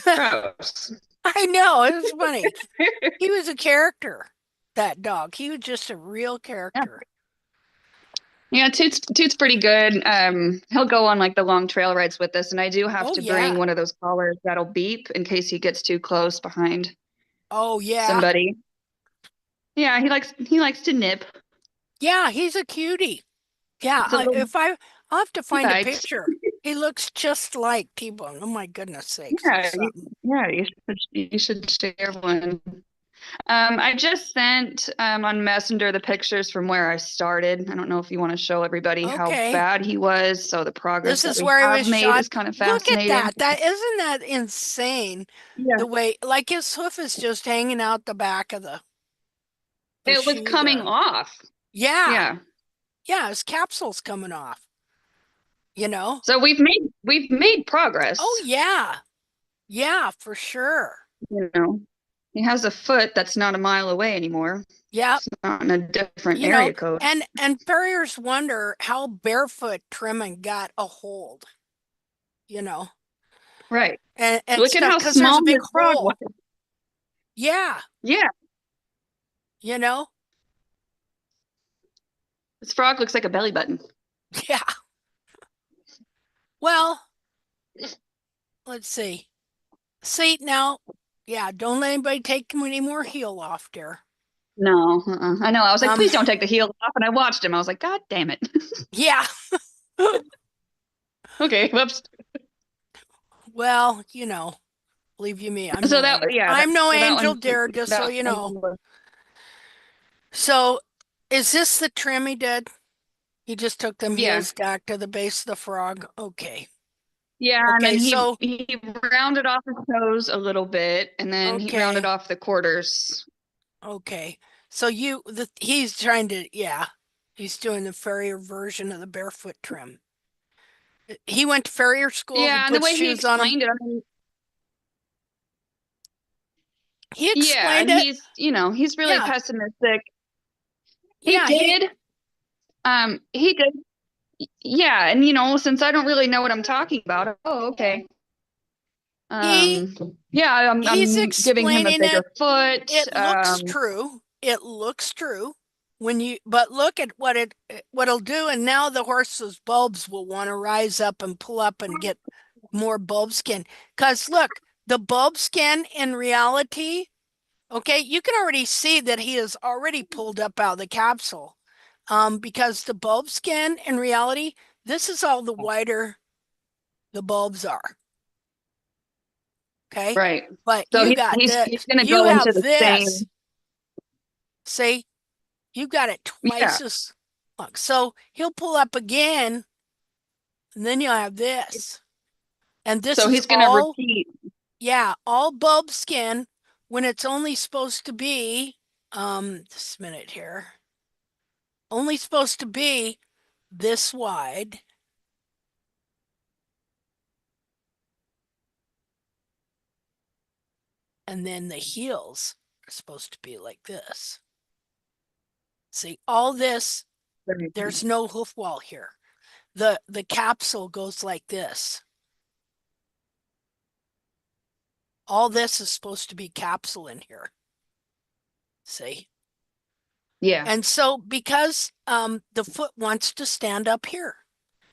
[SPEAKER 18] Gross.
[SPEAKER 1] I know, it was funny. He was a character, that dog. He was just a real character.
[SPEAKER 18] Yeah, Toot's pretty good. He'll go on like the long trail rides with us, and I do have to bring one of those collars that'll beep in case he gets too close behind.
[SPEAKER 1] Oh yeah.
[SPEAKER 18] Somebody. Yeah, he likes to nip.
[SPEAKER 1] Yeah, he's a cutie. Yeah, I'll have to find a picture. He looks just like T-Bone. Oh my goodness sakes.
[SPEAKER 18] You should share one. I just sent on Messenger the pictures from where I started. I don't know if you want to show everybody how bad he was. So the progress
[SPEAKER 1] this is
[SPEAKER 18] that we
[SPEAKER 1] where
[SPEAKER 18] have
[SPEAKER 1] he was
[SPEAKER 18] made
[SPEAKER 1] shot.
[SPEAKER 18] is kind of fascinating.
[SPEAKER 1] Look at that. Isn't that insane?
[SPEAKER 18] Yeah.
[SPEAKER 1] The way, like his hoof is just hanging out the back of the
[SPEAKER 18] it was coming off.
[SPEAKER 1] Yeah. Yeah, his capsule's coming off.
[SPEAKER 18] So we've made progress.
[SPEAKER 1] Oh yeah. Yeah, for sure.
[SPEAKER 18] He has a foot that's not a mile away anymore.
[SPEAKER 1] Yeah.
[SPEAKER 18] It's not in a different area code.
[SPEAKER 1] And farriers wonder how barefoot trimming got a hold.
[SPEAKER 18] Right.
[SPEAKER 1] And
[SPEAKER 18] look at how small his frog was.
[SPEAKER 1] Yeah.
[SPEAKER 18] Yeah. This frog looks like a belly button.
[SPEAKER 1] Yeah. Well, let's see. See now, don't let anybody take any more heel off there.
[SPEAKER 18] No, I know. I was like, please don't take the heel off. And I watched him. I was like, God damn it.
[SPEAKER 1] Yeah.
[SPEAKER 18] Okay. Whoops.
[SPEAKER 1] Well, believe you me, I'm no angel, dear, just so you know. So, is this the trim he did? He just took them heels back to the base of the frog. Okay.
[SPEAKER 18] Yeah, and then he rounded off his toes a little bit, and then he rounded off the quarters.
[SPEAKER 1] Okay. So he's trying to, he's doing the farrier version of the barefoot trim. He went to farrier school.
[SPEAKER 18] Yeah, and the way he explained it, I mean,
[SPEAKER 1] he explained it.
[SPEAKER 18] He's really pessimistic. He did. Yeah, and since I don't really know what I'm talking about, oh, okay. Yeah,
[SPEAKER 1] He's
[SPEAKER 18] I'm giving him a
[SPEAKER 1] explaining
[SPEAKER 18] bigger
[SPEAKER 1] it.
[SPEAKER 18] foot.
[SPEAKER 1] It looks true. It looks true but look at what it'll do. And now the horse's bulbs will want to rise up and pull up and get more bulb skin. Because look, the bulb skin in reality, okay, you can already see that he is already pulled up out of the capsule. Because the bulb skin in reality, this is all the wider the bulbs are. Okay.
[SPEAKER 18] Right.
[SPEAKER 1] But
[SPEAKER 18] So
[SPEAKER 1] you got
[SPEAKER 18] he's
[SPEAKER 1] this.
[SPEAKER 18] going to
[SPEAKER 1] You
[SPEAKER 18] go into
[SPEAKER 1] have
[SPEAKER 18] the
[SPEAKER 1] this.
[SPEAKER 18] same.
[SPEAKER 1] See, you got it twice as long. So he'll pull up again, and then you'll have this. And this
[SPEAKER 18] So
[SPEAKER 1] is
[SPEAKER 18] he's going to repeat.
[SPEAKER 1] Yeah, all bulb skin when it's only supposed to be, this minute here, only supposed to be this wide. And then the heels are supposed to be like this. See, all this, there's no hoof wall here. The capsule goes like this. All this is supposed to be capsule in here. See?
[SPEAKER 18] Yeah.
[SPEAKER 1] And so because the foot wants to stand up here,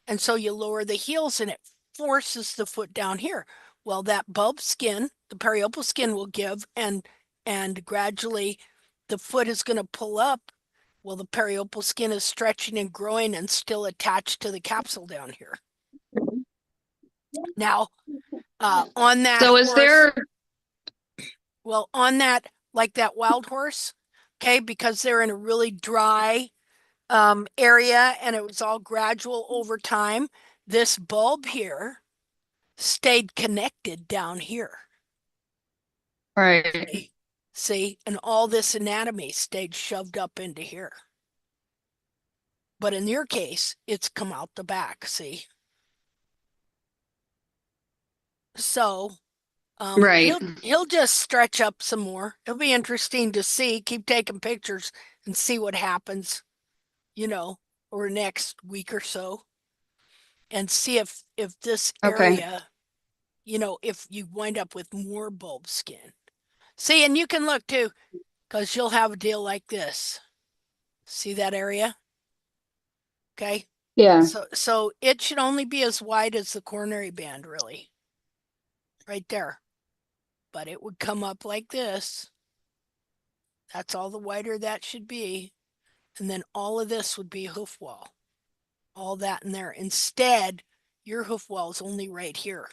[SPEAKER 1] and so you lower the heels and it forces the foot down here. Well, that bulb skin, the periopal skin will give, and gradually the foot is going to pull up. Well, the periopal skin is stretching and growing and still attached to the capsule down here. Now, on that
[SPEAKER 18] So
[SPEAKER 1] horse,
[SPEAKER 18] is there...
[SPEAKER 1] Well, on that, like that wild horse, okay, because they're in a really dry area and it was all gradual over time, this bulb here stayed connected down here.
[SPEAKER 18] Right.
[SPEAKER 1] See, and all this anatomy stayed shoved up into here. But in your case, it's come out the back, see? So
[SPEAKER 18] right.
[SPEAKER 1] he'll just stretch up some more. It'll be interesting to see, keep taking pictures and see what happens, over next week or so. And see if this area, if you wind up with more bulb skin. See, and you can look too, because you'll have a deal like this. See that area? Okay.
[SPEAKER 18] Yeah.
[SPEAKER 1] So it should only be as wide as the coronary band, really. Right there. But it would come up like this. That's all the wider that should be. And then all of this would be hoof wall. All that in there. Instead, your hoof wall is only right here.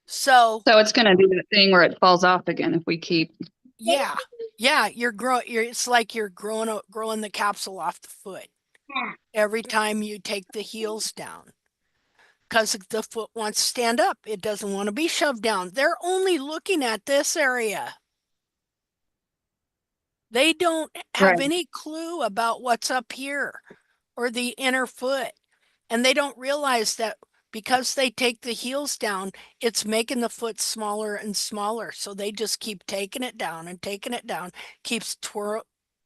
[SPEAKER 1] So
[SPEAKER 18] it's going to do that thing where it falls off again if we keep.
[SPEAKER 1] Yeah, it's like you're growing the capsule off the foot every time you take the heels down, because the foot wants to stand up. It doesn't want to be shoved down. They're only looking at this area. They don't have any clue about what's up here or the inner foot. And they don't realize that because they take the heels down, it's making the foot smaller and smaller. So they just keep taking it down and taking it down, keeps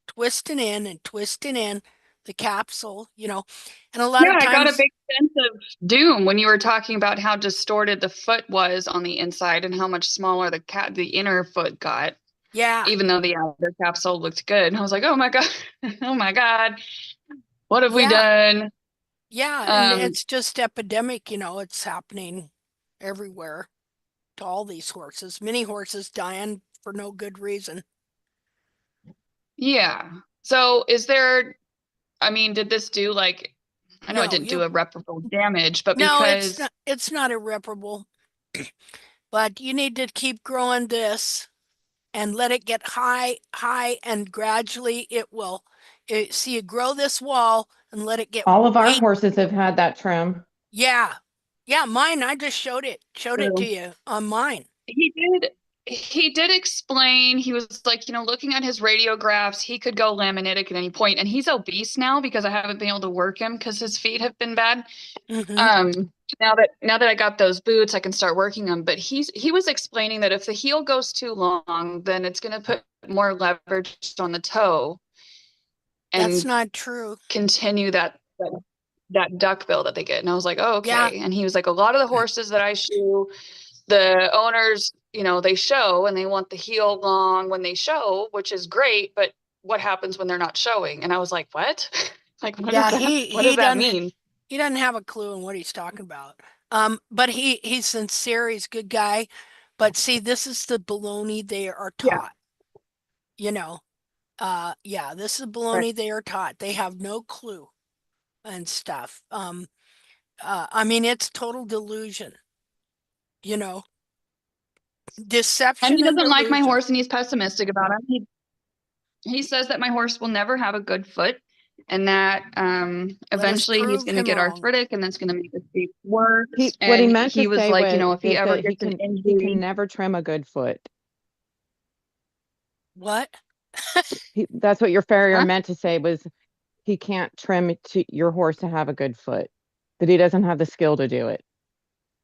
[SPEAKER 1] twisting in and twisting in the capsule, and a lot of times.
[SPEAKER 18] I got a big sense of doom when you were talking about how distorted the foot was on the inside and how much smaller the inner foot got.
[SPEAKER 1] Yeah.
[SPEAKER 18] Even though the outer capsule looked good. And I was like, oh my God, oh my God, what have we done?
[SPEAKER 1] Yeah, and it's just epidemic, it's happening everywhere to all these horses. Many horses dying for no good reason.
[SPEAKER 18] Yeah. So did this do I know it didn't do irreparable damage, but because...
[SPEAKER 1] No, it's not irreparable. But you need to keep growing this and let it get high, and gradually it will. See, you grow this wall and let it get.
[SPEAKER 6] All of our horses have had that trim.
[SPEAKER 1] Yeah. Yeah, mine, I just showed it to you on mine.
[SPEAKER 18] He did explain, he was like, looking at his radiographs, he could go laminitic at any point, and he's obese now because I haven't been able to work him because his feet have been bad. Now that I got those boots, I can start working him. But he was explaining that if the heel goes too long, then it's going to put more leverage on the toe.
[SPEAKER 1] And that's not true.
[SPEAKER 18] Continue that. that duck bill that they get. And I was like, oh, okay.
[SPEAKER 1] Yeah.
[SPEAKER 18] And he was like, a lot of the horses that I shoe, the owners, they show and they want the heel long when they show, which is great. But what happens when they're not showing? And I was like, what? Like, what does that mean?
[SPEAKER 1] He doesn't have a clue on what he's talking about. But he's sincere. He's a good guy. But see, this is the baloney they are taught. Yeah, this is baloney they are taught. They have no clue and stuff. I mean, it's total delusion. Deception
[SPEAKER 18] And he
[SPEAKER 1] and
[SPEAKER 18] doesn't like my
[SPEAKER 1] delusion.
[SPEAKER 18] horse, and he's pessimistic about him. He says that my horse will never have a good foot, and that eventually he's going to get arthritic, and that's going to make his feet worse.
[SPEAKER 6] What he meant to
[SPEAKER 18] was
[SPEAKER 6] say
[SPEAKER 18] like,
[SPEAKER 6] was,
[SPEAKER 18] if he ever
[SPEAKER 6] that
[SPEAKER 18] gets an injury,
[SPEAKER 6] he can never trim a good foot.
[SPEAKER 1] What?
[SPEAKER 6] That's what your farrier meant to say, was he can't trim your horse to have a good foot, that he doesn't have the skill to do it.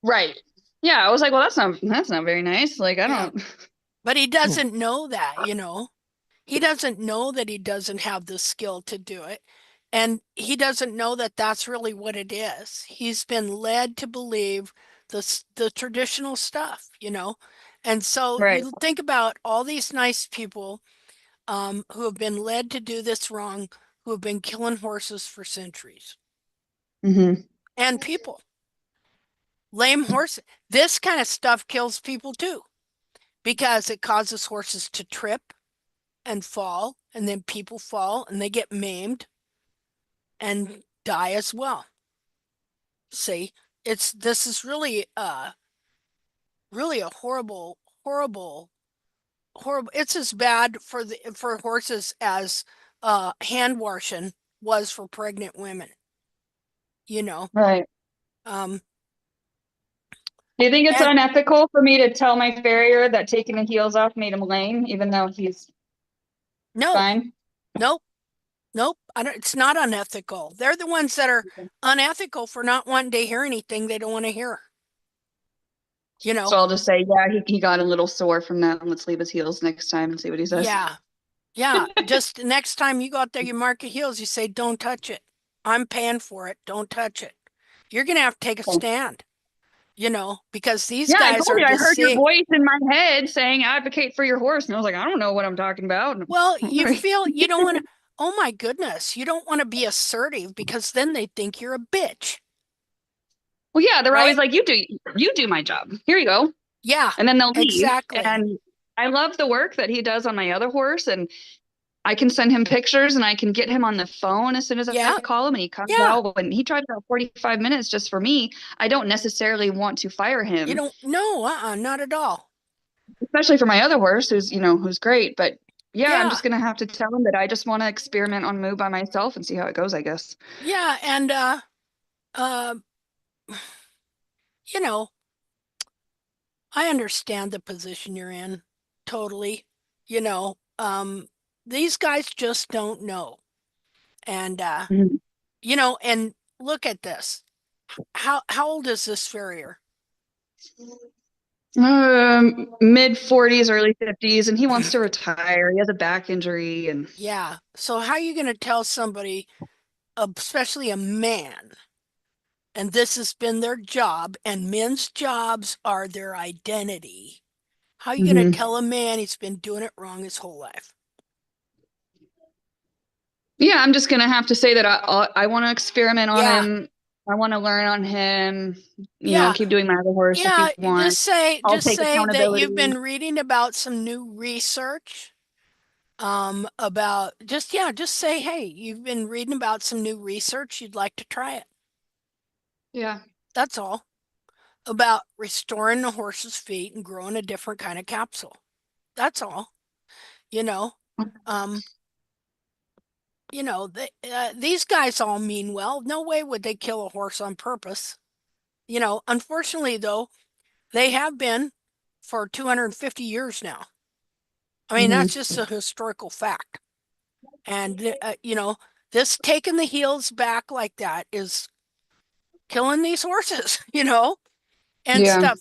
[SPEAKER 18] Right. Yeah, I was like, well, that's not very nice. Like, I don't.
[SPEAKER 1] But he doesn't know that, He doesn't know that he doesn't have the skill to do it. And he doesn't know that that's really what it is. He's been led to believe the traditional stuff, And so you think about all these nice people who have been led to do this wrong, who have been killing horses for centuries. And people. Lame horses. This kind of stuff kills people too, because it causes horses to trip and fall, and then people fall and they get maimed and die as well. See, this is really really a horrible. It's as bad for horses as hand washing was for pregnant women.
[SPEAKER 18] Right. Do you think it's unethical for me to tell my farrier that taking the heels off made him lame, even though he's fine?
[SPEAKER 1] Nope. It's not unethical. They're the ones that are unethical for not wanting to hear anything they don't want to hear.
[SPEAKER 18] So I'll just say, yeah, he got a little sore from that, and let's leave his heels next time and see what he says.
[SPEAKER 1] Yeah. Just next time you go out there, you mark your heels, you say, don't touch it. I'm paying for it. Don't touch it. You're going to have to take a stand, because these guys
[SPEAKER 18] I told
[SPEAKER 1] are
[SPEAKER 18] you, I heard your
[SPEAKER 1] deceived.
[SPEAKER 18] voice in my head saying advocate for your horse. And I was like, I don't know what I'm talking about.
[SPEAKER 1] Well, you feel you don't want to, oh my goodness, you don't want to be assertive, because then they think you're a bitch.
[SPEAKER 18] Well, yeah, they're always like, you do my job. Here you go.
[SPEAKER 1] Yeah.
[SPEAKER 18] And then they'll leave.
[SPEAKER 1] Exactly.
[SPEAKER 18] And I love the work that he does on my other horse. And I can send him pictures, and I can get him on the phone as soon as I call him, and he comes out. When he drives about 45 minutes just for me, I don't necessarily want to fire him.
[SPEAKER 1] You don't, no, not at all.
[SPEAKER 18] Especially for my other horse, who's great. But I'm just gonna have to tell him that I just want to experiment on Moo by myself and see how it goes, I guess.
[SPEAKER 1] Yeah, and I understand the position you're in totally. These guys just don't know. And and look at this. How old is this farrier?
[SPEAKER 18] Mid 40s, early 50s, and he wants to retire. He has a back injury, and
[SPEAKER 1] yeah. So how are you going to tell somebody, especially a man, and this has been their job, and men's jobs are their identity? How are you going to tell a man he's been doing it wrong his whole life?
[SPEAKER 18] Yeah, I'm just gonna have to say that I want to experiment on him. I want to learn on him. Keep doing my other horse if you want.
[SPEAKER 1] Just say that you've been reading about some new research. About just say, hey, you've been reading about some new research. You'd like to try it.
[SPEAKER 18] Yeah,
[SPEAKER 1] that's all. About restoring the horse's feet and growing a different kind of capsule. That's all. These guys all mean well. No way would they kill a horse on purpose. Unfortunately, though, they have been for 250 years now. I mean, that's just a historical fact. And, this taking the heels back like that is killing these horses, and stuff.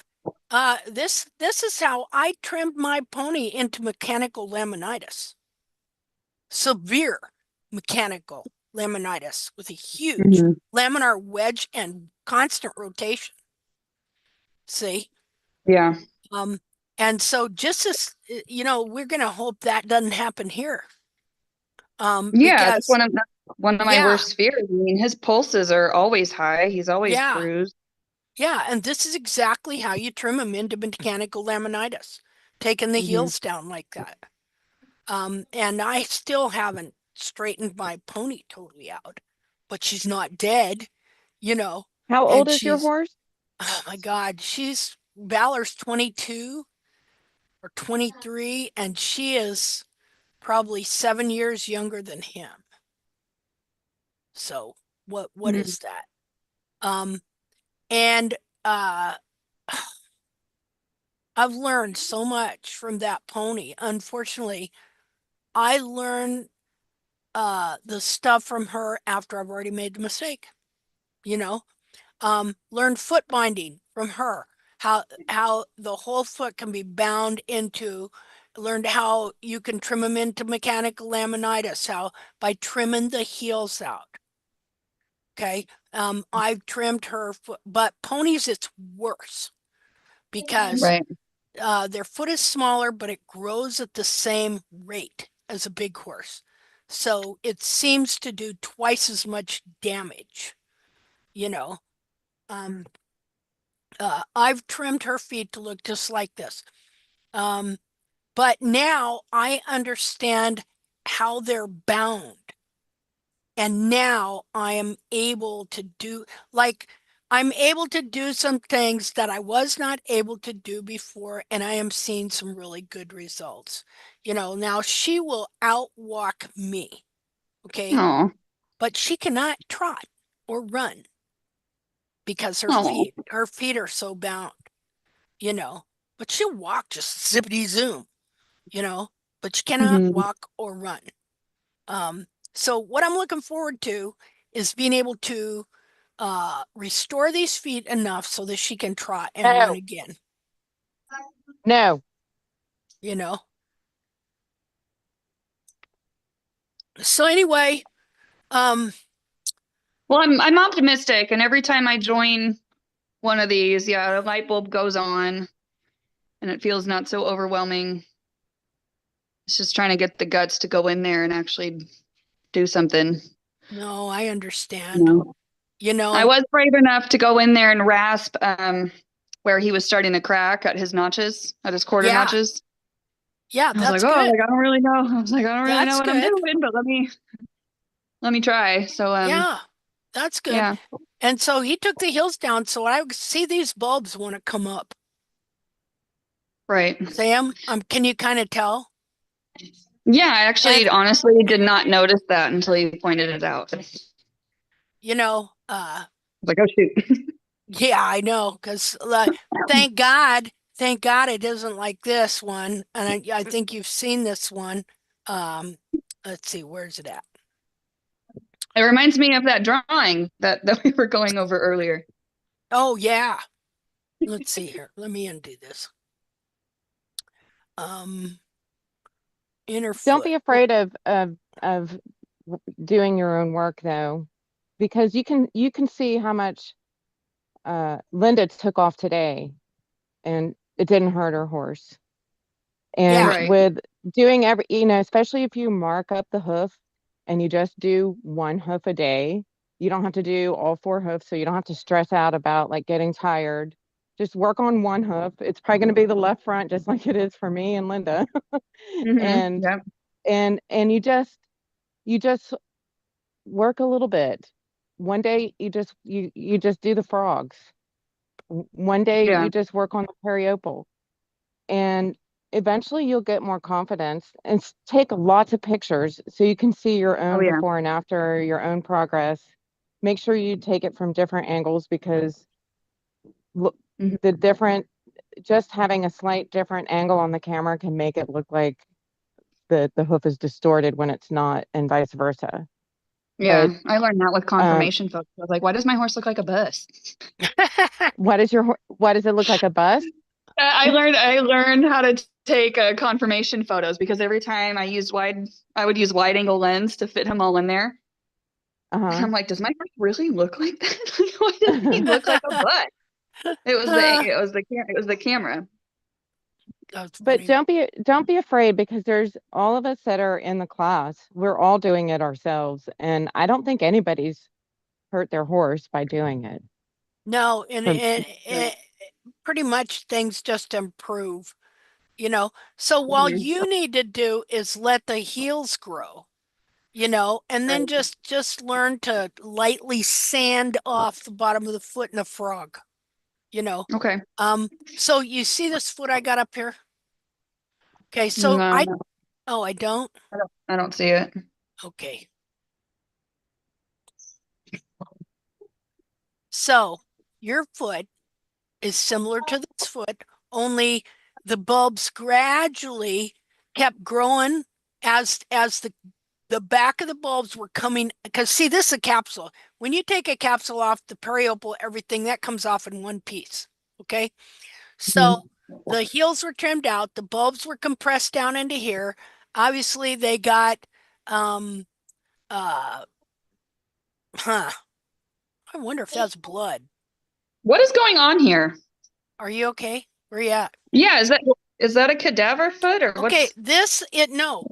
[SPEAKER 1] This is how I trimmed my pony into mechanical laminitis. Severe mechanical laminitis with a huge
[SPEAKER 7] Mhm.
[SPEAKER 1] laminar wedge and constant rotation. See?
[SPEAKER 7] Yeah.
[SPEAKER 1] And so just as, we're going to hope that doesn't happen here.
[SPEAKER 7] Yeah, that's
[SPEAKER 1] Because
[SPEAKER 7] one of my
[SPEAKER 1] yeah,
[SPEAKER 7] worst fears. I mean, his pulses are always high. He's always
[SPEAKER 1] yeah,
[SPEAKER 7] bruised.
[SPEAKER 1] yeah. And this is exactly how you trim him into mechanical laminitis, taking the
[SPEAKER 7] Mhm.
[SPEAKER 1] heels down like that. And I still haven't straightened my pony totally out, but she's not dead,
[SPEAKER 6] How old
[SPEAKER 1] and
[SPEAKER 6] is your
[SPEAKER 1] she's,
[SPEAKER 6] horse?
[SPEAKER 1] oh my God, Valor's 22 or 23, and she is probably 7 years younger than him. So what
[SPEAKER 7] Mhm.
[SPEAKER 1] is that? And I've learned so much from that pony. Unfortunately, I learned the stuff from her after I've already made the mistake. Learned foot binding from her, how the whole foot can be bound into. Learned how you can trim them into mechanical laminitis, how by trimming the heels out. Okay. I've trimmed her foot, but ponies, it's worse because
[SPEAKER 7] Right.
[SPEAKER 1] their foot is smaller, but it grows at the same rate as a big horse. So it seems to do twice as much damage, you know. I've trimmed her feet to look just like this. But now I understand how they're bound. And now I am able to do, like, I'm able to do some things that I was not able to do before, and I am seeing some really good results. Now she will outwalk me, okay?
[SPEAKER 7] Oh.
[SPEAKER 1] But she cannot trot or run because
[SPEAKER 7] Oh.
[SPEAKER 1] her feet are so bound, you know. But she'll walk just zippity zoom, you know, but she cannot
[SPEAKER 7] Mhm.
[SPEAKER 1] walk or run. So what I'm looking forward to is being able to restore these feet enough so that she can trot and run
[SPEAKER 6] No.
[SPEAKER 1] again,
[SPEAKER 6] No.
[SPEAKER 1] you know. So anyway,
[SPEAKER 7] Well, I'm optimistic, and every time I join one of these, yeah, the light bulb goes on, and it feels not so overwhelming. It's just trying to get the guts to go in there and actually do something.
[SPEAKER 1] no, I understand.
[SPEAKER 7] No. I was brave enough to go in there and rasp where he was starting to crack at his notches, at his quarter
[SPEAKER 1] Yeah.
[SPEAKER 7] notches.
[SPEAKER 1] Yeah,
[SPEAKER 7] I was like,
[SPEAKER 1] that's
[SPEAKER 7] oh,
[SPEAKER 1] good.
[SPEAKER 7] like I don't really know. I was like, I don't really know
[SPEAKER 1] That's
[SPEAKER 7] what I'm
[SPEAKER 1] good.
[SPEAKER 7] doing, but let me try. So
[SPEAKER 1] Yeah, that's good.
[SPEAKER 7] yeah.
[SPEAKER 1] And so he took the heels down, so I see these bulbs want to come up.
[SPEAKER 7] Right.
[SPEAKER 1] Sam, can you kind of tell?
[SPEAKER 7] Yeah, I actually
[SPEAKER 1] And
[SPEAKER 7] honestly did not notice that until you pointed it out.
[SPEAKER 1] you know,
[SPEAKER 7] Like, oh shoot.
[SPEAKER 1] yeah, I know, because thank God it isn't like this one, and I think you've seen this one. Um, let's see, where's it at?
[SPEAKER 7] It reminds me of that drawing that we were going over earlier.
[SPEAKER 1] Oh yeah, let's see here. Let me undo this. Inner
[SPEAKER 6] Don't
[SPEAKER 1] foot.
[SPEAKER 6] be afraid of doing your own work though, because you can see how much Linda took off today, and it didn't hurt her horse. And
[SPEAKER 1] Yeah,
[SPEAKER 7] Right.
[SPEAKER 6] with doing especially if you mark up the hoof and you just do one hoof a day, you don't have to do all four hoofs, so you don't have to stress out about like getting tired. Just work on one hoof. It's probably going to be the left front, just like it is for me and Linda.
[SPEAKER 7] Mm-hmm.
[SPEAKER 6] and
[SPEAKER 7] Yep.
[SPEAKER 6] and you just work a little bit. One day you just do the frogs. One day
[SPEAKER 7] Yeah.
[SPEAKER 6] you just work on the periopal, and eventually you'll get more confidence and take lots of pictures so you can see your
[SPEAKER 7] Oh
[SPEAKER 6] own
[SPEAKER 7] yeah.
[SPEAKER 6] before and after, your own progress. Make sure you take it from different angles because look,
[SPEAKER 7] Mhm.
[SPEAKER 6] the different, just having a slight different angle on the camera can make it look like the hoof is distorted when it's not, and vice versa.
[SPEAKER 7] Yeah.
[SPEAKER 6] But
[SPEAKER 7] I learned that with
[SPEAKER 6] um,
[SPEAKER 7] confirmation photos. I was like, why does my horse look like a bus?
[SPEAKER 6] what does it look like, a bus?
[SPEAKER 7] I learned how to take confirmation photos because every time I would use wide angle lens to fit him all in there. I'm like, does my horse really look like that? Why does he look like a butt? It was the camera.
[SPEAKER 6] But don't be afraid, because there's all of us that are in the class. We're all doing it ourselves, and I don't think anybody's hurt their horse by doing it.
[SPEAKER 1] No, and
[SPEAKER 6] From
[SPEAKER 1] pretty much things just improve, you know. So while you need to do is let the heels grow, you know, and then just learn to lightly sand off the bottom of the foot in a frog, you know.
[SPEAKER 7] Okay.
[SPEAKER 1] So you see this foot I got up here? Okay, so
[SPEAKER 7] No,
[SPEAKER 1] I
[SPEAKER 7] no,
[SPEAKER 1] oh, I don't?
[SPEAKER 7] I don't see it.
[SPEAKER 1] Okay. So your foot is similar to this foot, only the bulbs gradually kept growing as the back of the bulbs were coming, because see, this is a capsule. When you take a capsule off, the periopal, everything that comes off in one piece. Okay. So the heels were trimmed out, the bulbs were compressed down into here. Obviously they got uh huh. I wonder if that's blood.
[SPEAKER 7] What is going on here?
[SPEAKER 1] Are you okay? Where you at?
[SPEAKER 7] Yeah, is that a cadaver foot or
[SPEAKER 1] Okay,
[SPEAKER 7] what's
[SPEAKER 1] no.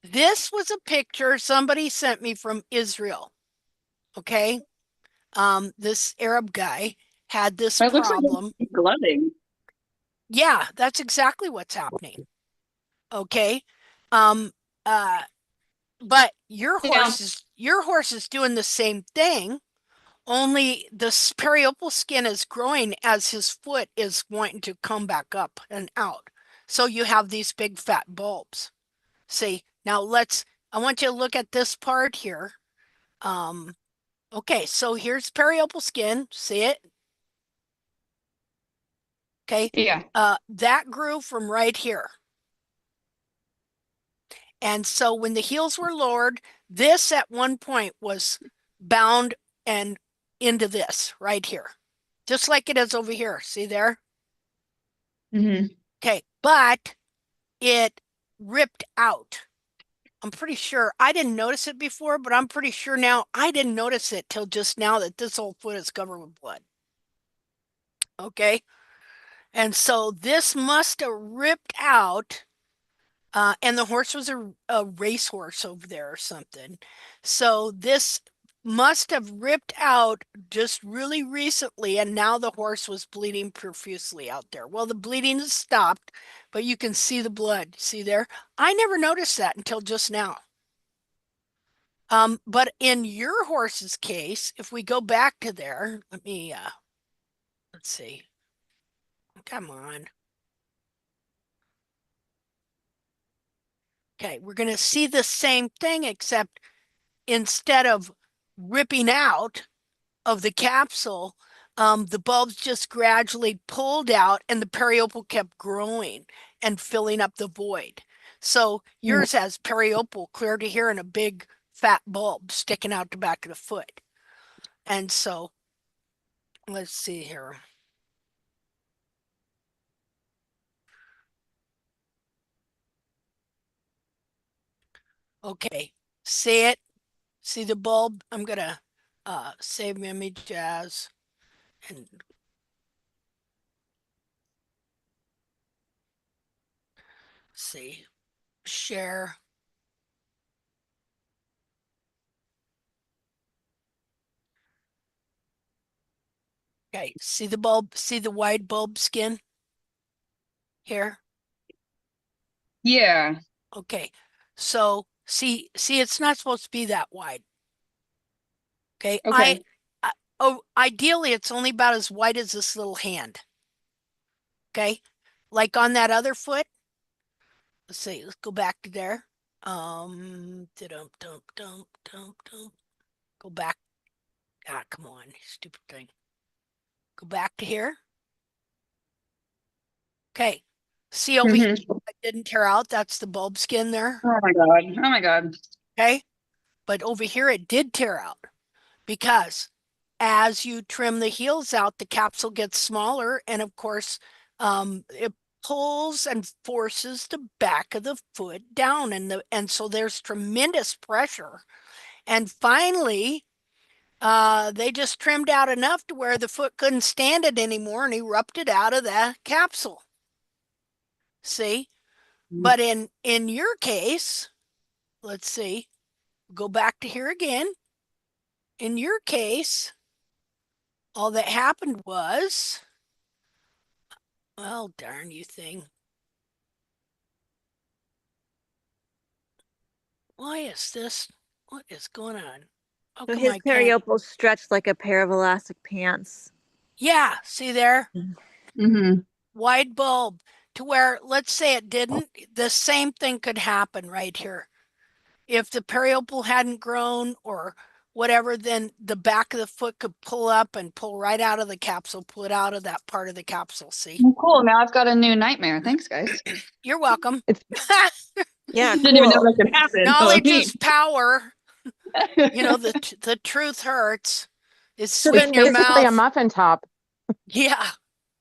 [SPEAKER 1] This was a picture somebody sent me from Israel. Okay. This Arab guy had this
[SPEAKER 7] It looks like
[SPEAKER 1] problem.
[SPEAKER 7] gloving.
[SPEAKER 1] Yeah, that's exactly what's happening. Okay. Um, but your horse is doing the same thing, only the periopal skin is growing as his foot is wanting to come back up and out. So you have these big fat bulbs. See, now I want you to look at this part here. Okay, so here's periopal skin. See it? Okay.
[SPEAKER 7] Yeah.
[SPEAKER 1] That grew from right here. And so when the heels were lowered, this at one point was bound and into this right here, just like it is over here. See there? Okay, but it ripped out. I'm pretty sure I didn't notice it before, but I'm pretty sure now I didn't notice it till just now that this whole foot is covered with blood. Okay. And so this must have ripped out, and the horse was a racehorse over there or something. So this must have ripped out just really recently, and now the horse was bleeding profusely out there. Well, the bleeding has stopped, but you can see the blood. See there? I never noticed that until just now. But in your horse's case, if we go back to there, let's see. Come on. Okay, we're going to see the same thing, except instead of ripping out of the capsule, the bulbs just gradually pulled out and the periopal kept growing and filling up the void. So yours has periopal clear to here and a big fat bulb sticking out the back of the foot. And so let's see here. Okay, see it? See the bulb? I'm gonna save image as and see, share. Okay, see the bulb, see the wide bulb skin here?
[SPEAKER 7] Yeah.
[SPEAKER 1] Okay, so see, it's not supposed to be that wide. Okay,
[SPEAKER 7] Okay.
[SPEAKER 1] Ideally it's only about as wide as this little hand. Okay, like on that other foot. Let's see, let's go back to there. Go back. Ah, come on, stupid thing. Go back to here. Okay. See over here, it didn't tear out. That's the bulb skin there.
[SPEAKER 7] Oh my God. Oh my God.
[SPEAKER 1] Okay. But over here, it did tear out because as you trim the heels out, the capsule gets smaller. And of course, it pulls and forces the back of the foot down. And so there's tremendous pressure. And finally, They just trimmed out enough to where the foot couldn't stand it anymore and erupted out of the capsule. See? But in your case, let's see, go back to here again. In your case, all that happened was, well, darn you thing. Why is this? What is going on? How
[SPEAKER 14] So
[SPEAKER 1] come
[SPEAKER 14] his
[SPEAKER 1] I can't?
[SPEAKER 14] periopal stretched like a pair of elastic pants.
[SPEAKER 1] Yeah, see there?
[SPEAKER 18] Mm-hmm.
[SPEAKER 1] Wide bulb to where, let's say it didn't, the same thing could happen right here. If the periopal hadn't grown or whatever, then the back of the foot could pull up and pull right out of the capsule, pull it out of that part of the capsule. See?
[SPEAKER 18] Well, cool. Now I've got a new nightmare. Thanks, guys.
[SPEAKER 1] You're welcome.
[SPEAKER 14] Yeah,
[SPEAKER 18] Didn't even know
[SPEAKER 14] cool.
[SPEAKER 18] that could happen. So
[SPEAKER 1] Knowledge
[SPEAKER 18] neat.
[SPEAKER 1] is power. You know, the truth hurts. It's
[SPEAKER 14] So
[SPEAKER 1] sweet
[SPEAKER 14] then
[SPEAKER 1] in your
[SPEAKER 14] does
[SPEAKER 6] Basically a
[SPEAKER 1] mouth.
[SPEAKER 6] muffin top.
[SPEAKER 1] Yeah.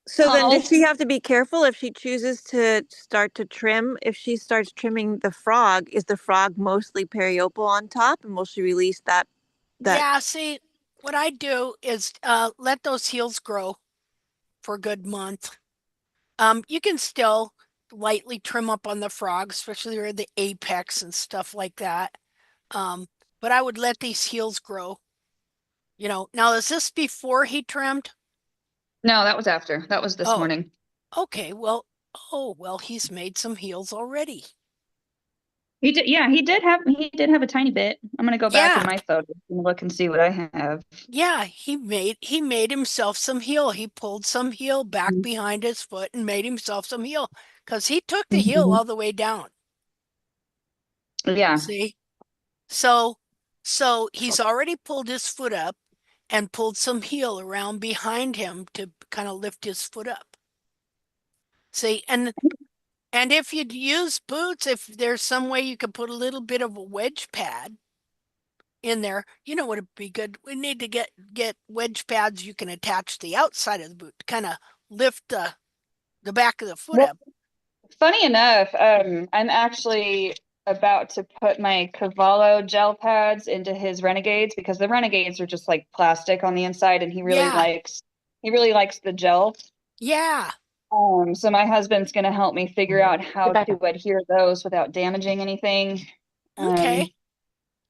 [SPEAKER 14] So then does
[SPEAKER 18] Oh.
[SPEAKER 14] she have to be careful if she chooses to start to trim? If she starts trimming the frog, is the frog mostly periopal on top and will she release that
[SPEAKER 1] Yeah, see, what I do is let those heels grow for a good month. You can still lightly trim up on the frog, especially where the apex and stuff like that. But I would let these heels grow. You know, now is this before he trimmed?
[SPEAKER 18] No, that was after. That was this
[SPEAKER 1] Oh,
[SPEAKER 18] morning.
[SPEAKER 1] okay. Well, oh, well, he's made some heels already.
[SPEAKER 18] He did. Yeah, he did have a tiny bit. I'm gonna go back in
[SPEAKER 1] Yeah.
[SPEAKER 18] my photos and look and see what I have.
[SPEAKER 1] Yeah, he made himself some heel. He pulled some heel back behind his foot and made himself some heel because he took the heel all the way down.
[SPEAKER 18] Yeah.
[SPEAKER 1] See? So he's already pulled his foot up and pulled some heel around behind him to kind of lift his foot up. See, and if you'd use boots, if there's some way you could put a little bit of a wedge pad in there, you know what would be good? We need to get wedge pads you can attach to the outside of the boot to kind of lift the back of the foot
[SPEAKER 18] Well,
[SPEAKER 1] up.
[SPEAKER 18] funny enough, I'm actually about to put my Cavallo gel pads into his Renegades because the Renegades are just like plastic on the inside, and
[SPEAKER 1] Yeah.
[SPEAKER 18] he really likes the gel.
[SPEAKER 1] Yeah.
[SPEAKER 18] So my husband's gonna help me figure out how to adhere those without damaging anything.
[SPEAKER 1] Okay.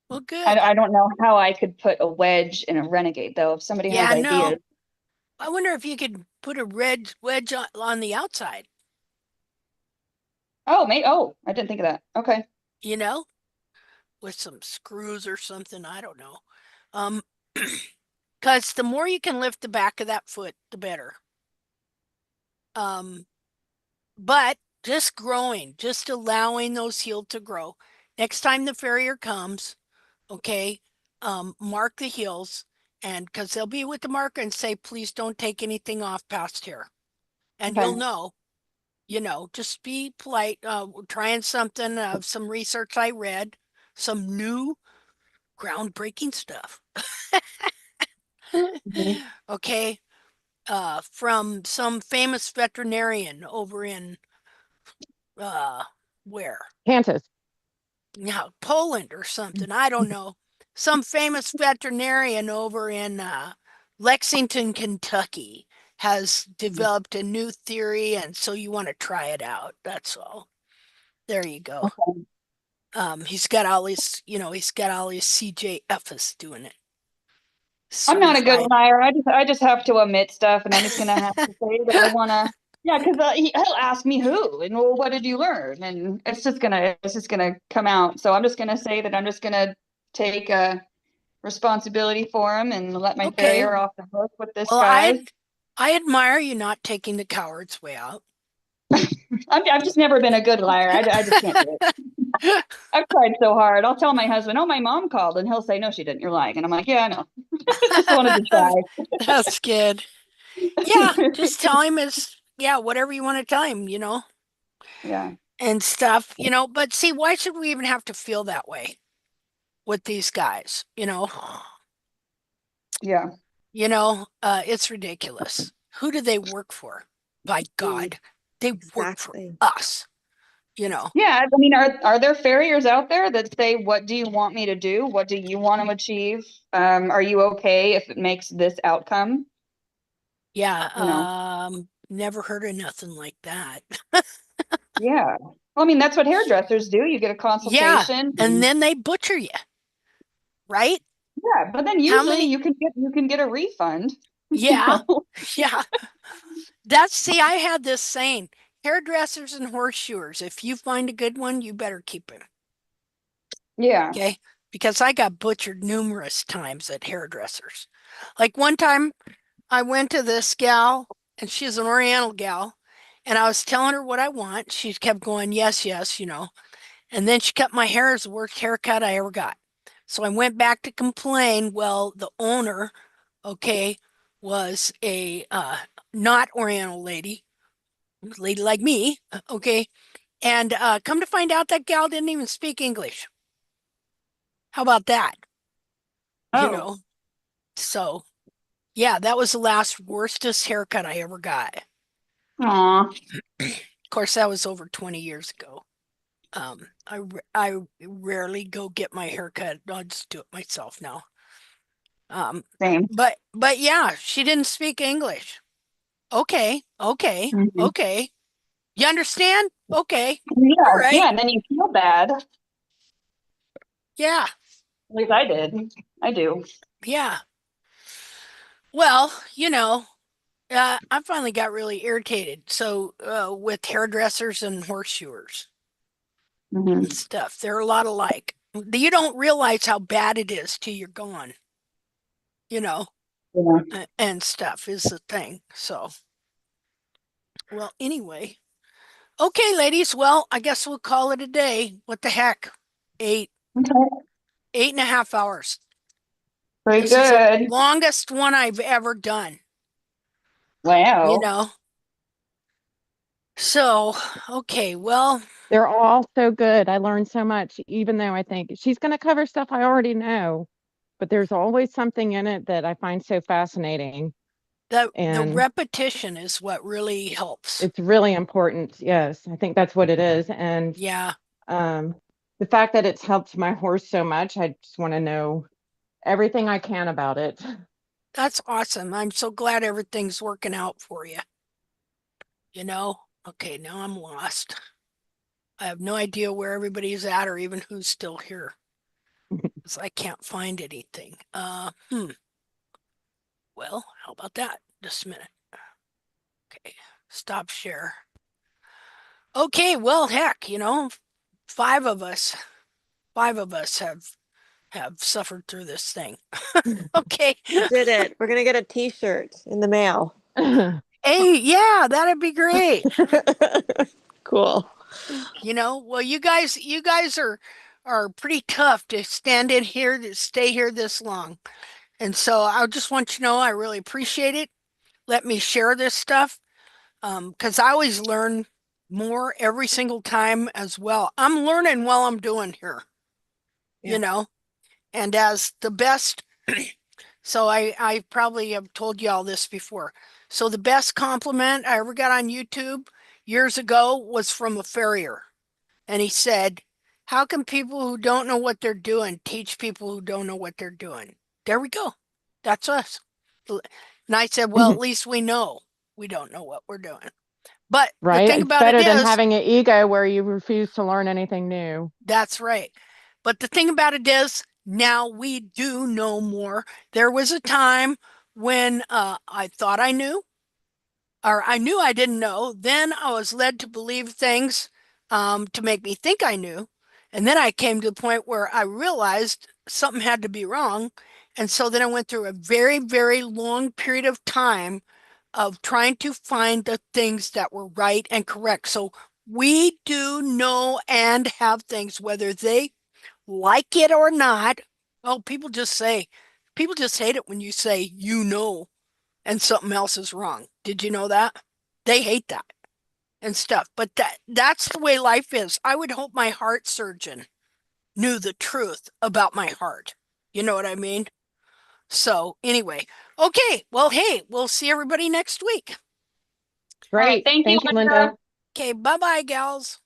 [SPEAKER 1] Well, good.
[SPEAKER 18] I don't know how I could put a wedge in a Renegade though. If somebody has
[SPEAKER 1] Yeah, no.
[SPEAKER 18] ideas.
[SPEAKER 1] I wonder if you could put a red wedge on the outside,
[SPEAKER 18] Oh, I didn't think of that. Okay.
[SPEAKER 1] you know, with some screws or something. I don't know. Um, because the more you can lift the back of that foot, the better. But just growing, just allowing those heels to grow. Next time the farrier comes, okay, mark the heels, and because they'll be with the marker and say, please don't take anything off past here. And
[SPEAKER 18] Okay.
[SPEAKER 1] you'll know, just be polite. Trying something, some research I read, some new groundbreaking stuff. Okay, from some famous veterinarian over in where?
[SPEAKER 6] Kansas.
[SPEAKER 1] Yeah, Poland or something. I don't know. Some famous veterinarian over in Lexington, Kentucky has developed a new theory, and so you want to try it out. That's all. There you go.
[SPEAKER 18] Okay.
[SPEAKER 1] He's got all his, he's got all his CJFs doing it.
[SPEAKER 18] I'm not a good
[SPEAKER 1] Certified.
[SPEAKER 18] liar. I just have to omit stuff, and I'm just gonna have to say that I wanna. Yeah, because he'll ask me who and well, what did you learn, and it's just gonna come out. So I'm just gonna say that I'm just gonna take responsibility for him and let my
[SPEAKER 1] Okay.
[SPEAKER 18] farrier off the hook with this
[SPEAKER 1] Well,
[SPEAKER 18] guy.
[SPEAKER 1] I admire you not taking the coward's way out.
[SPEAKER 18] I've just never been a good liar. I just can't do it. I've tried so hard. I'll tell my husband, "Oh, my mom called," and he'll say, "No, she didn't. You're lying." And I'm like, "Yeah, I know. Just wanted to try."
[SPEAKER 1] That's good. Yeah, just tell him whatever you want to tell him,
[SPEAKER 18] Yeah.
[SPEAKER 1] and stuff, but see, why should we even have to feel that way with these guys,
[SPEAKER 18] Yeah.
[SPEAKER 1] It's ridiculous. Who do they work for? By God, they work for
[SPEAKER 14] Exactly.
[SPEAKER 1] us. you know.
[SPEAKER 18] Yeah, I mean, are there farriers out there that say, "What do you want me to do? What do you want to achieve? Are you okay if it makes this outcome?"
[SPEAKER 1] Yeah,
[SPEAKER 18] You know.
[SPEAKER 1] never heard of nothing like that.
[SPEAKER 18] Yeah. Well, I mean, that's what hairdressers do. You get a
[SPEAKER 1] Yeah,
[SPEAKER 18] consultation.
[SPEAKER 1] and then they butcher you, right?
[SPEAKER 18] Yeah, but then
[SPEAKER 1] How
[SPEAKER 18] usually
[SPEAKER 1] many?
[SPEAKER 18] you can get a refund.
[SPEAKER 1] Yeah, yeah. See, I had this saying, hairdressers and horseshoers, if you find a good one, you better keep him.
[SPEAKER 18] Yeah.
[SPEAKER 1] Okay. Because I got butchered numerous times at hairdressers. Like one time I went to this gal and she's an Oriental gal and I was telling her what I want. She kept going, yes, yes, you know. And then she cut my hair as the worst haircut I ever got. So I went back to complain. Well, the owner, okay, was a not Oriental lady like me, okay. And come to find out, that gal didn't even speak English. How about that? You
[SPEAKER 18] Oh.
[SPEAKER 1] know, so yeah, that was the last worstest haircut I ever got.
[SPEAKER 18] Aw.
[SPEAKER 1] Of course, that was over 20 years ago. I rarely go get my hair cut. I'll just do it myself now.
[SPEAKER 18] Same.
[SPEAKER 1] But yeah, she didn't speak English. Okay, okay, okay. You understand? Okay.
[SPEAKER 18] Yeah,
[SPEAKER 1] All right.
[SPEAKER 18] yeah, and then you feel bad. At
[SPEAKER 1] Yeah.
[SPEAKER 18] least I did. I do.
[SPEAKER 1] Yeah. Well, you know, I finally got really irritated. So with hairdressers and horseshoers and stuff, they're a lot alike. You don't realize how bad it is till you're gone, you know, and stuff is the thing. So, well, anyway. Okay, ladies. Well, I guess we'll call it a day. What the heck? 8.5 hours.
[SPEAKER 18] Very
[SPEAKER 1] This is the
[SPEAKER 18] good.
[SPEAKER 1] longest one I've ever done.
[SPEAKER 18] Wow.
[SPEAKER 1] You know. So, okay, well,
[SPEAKER 6] They're all so good. I learned so much, even though I think she's going to cover stuff I already know, but there's always something in it that I find so fascinating.
[SPEAKER 1] the
[SPEAKER 6] And
[SPEAKER 1] repetition is what really helps.
[SPEAKER 6] it's really important. Yes, I think that's what it is. And
[SPEAKER 1] Yeah.
[SPEAKER 6] The fact that it's helped my horse so much, I just want to know everything I can about it.
[SPEAKER 1] That's awesome. I'm so glad everything's working out for you. You know? Okay, now I'm lost. I have no idea where everybody's at or even who's still here. Because I can't find anything. Well, how about that? Just a minute. Okay, stop share. Okay, well, heck, you know, five of us have suffered through this thing. Okay.
[SPEAKER 12] You did it. We're gonna get a T-shirt in the mail.
[SPEAKER 1] Hey, yeah, that'd be great.
[SPEAKER 12] Cool.
[SPEAKER 1] You know, well, you guys are pretty tough to stand in here to stay here this long. And so I just want you to know I really appreciate it. Let me share this stuff. Because I always learn more every single time as well. I'm learning while I'm doing here, you know, and as the best. So I probably have told you all this before. So the best compliment I ever got on YouTube years ago was from a farrier. And he said, how can people who don't know what they're doing teach people who don't know what they're doing? There we go. That's us. And I said, well, at least we know we don't know what we're doing. But the
[SPEAKER 6] Right?
[SPEAKER 1] thing
[SPEAKER 6] It's
[SPEAKER 1] about it
[SPEAKER 6] better than
[SPEAKER 1] is,
[SPEAKER 6] having an ego where you refuse to learn anything new.
[SPEAKER 1] that's right. But the thing about it is, now we do know more. There was a time when I thought I knew, or I knew I didn't know. Then I was led to believe things to make me think I knew. And then I came to the point where I realized something had to be wrong. And so then I went through a very, very long period of time of trying to find the things that were right and correct. So we do know and have things, whether they like it or not. Oh, people just hate it when you say you know and something else is wrong. Did you know that? They hate that and stuff. But that's the way life is. I would hope my heart surgeon knew the truth about my heart. You know what I mean? So anyway, okay. Well, hey, we'll see everybody next week.
[SPEAKER 6] Great.
[SPEAKER 18] Thank you,
[SPEAKER 6] Thank you, Linda.
[SPEAKER 1] Okay, bye-bye, gals.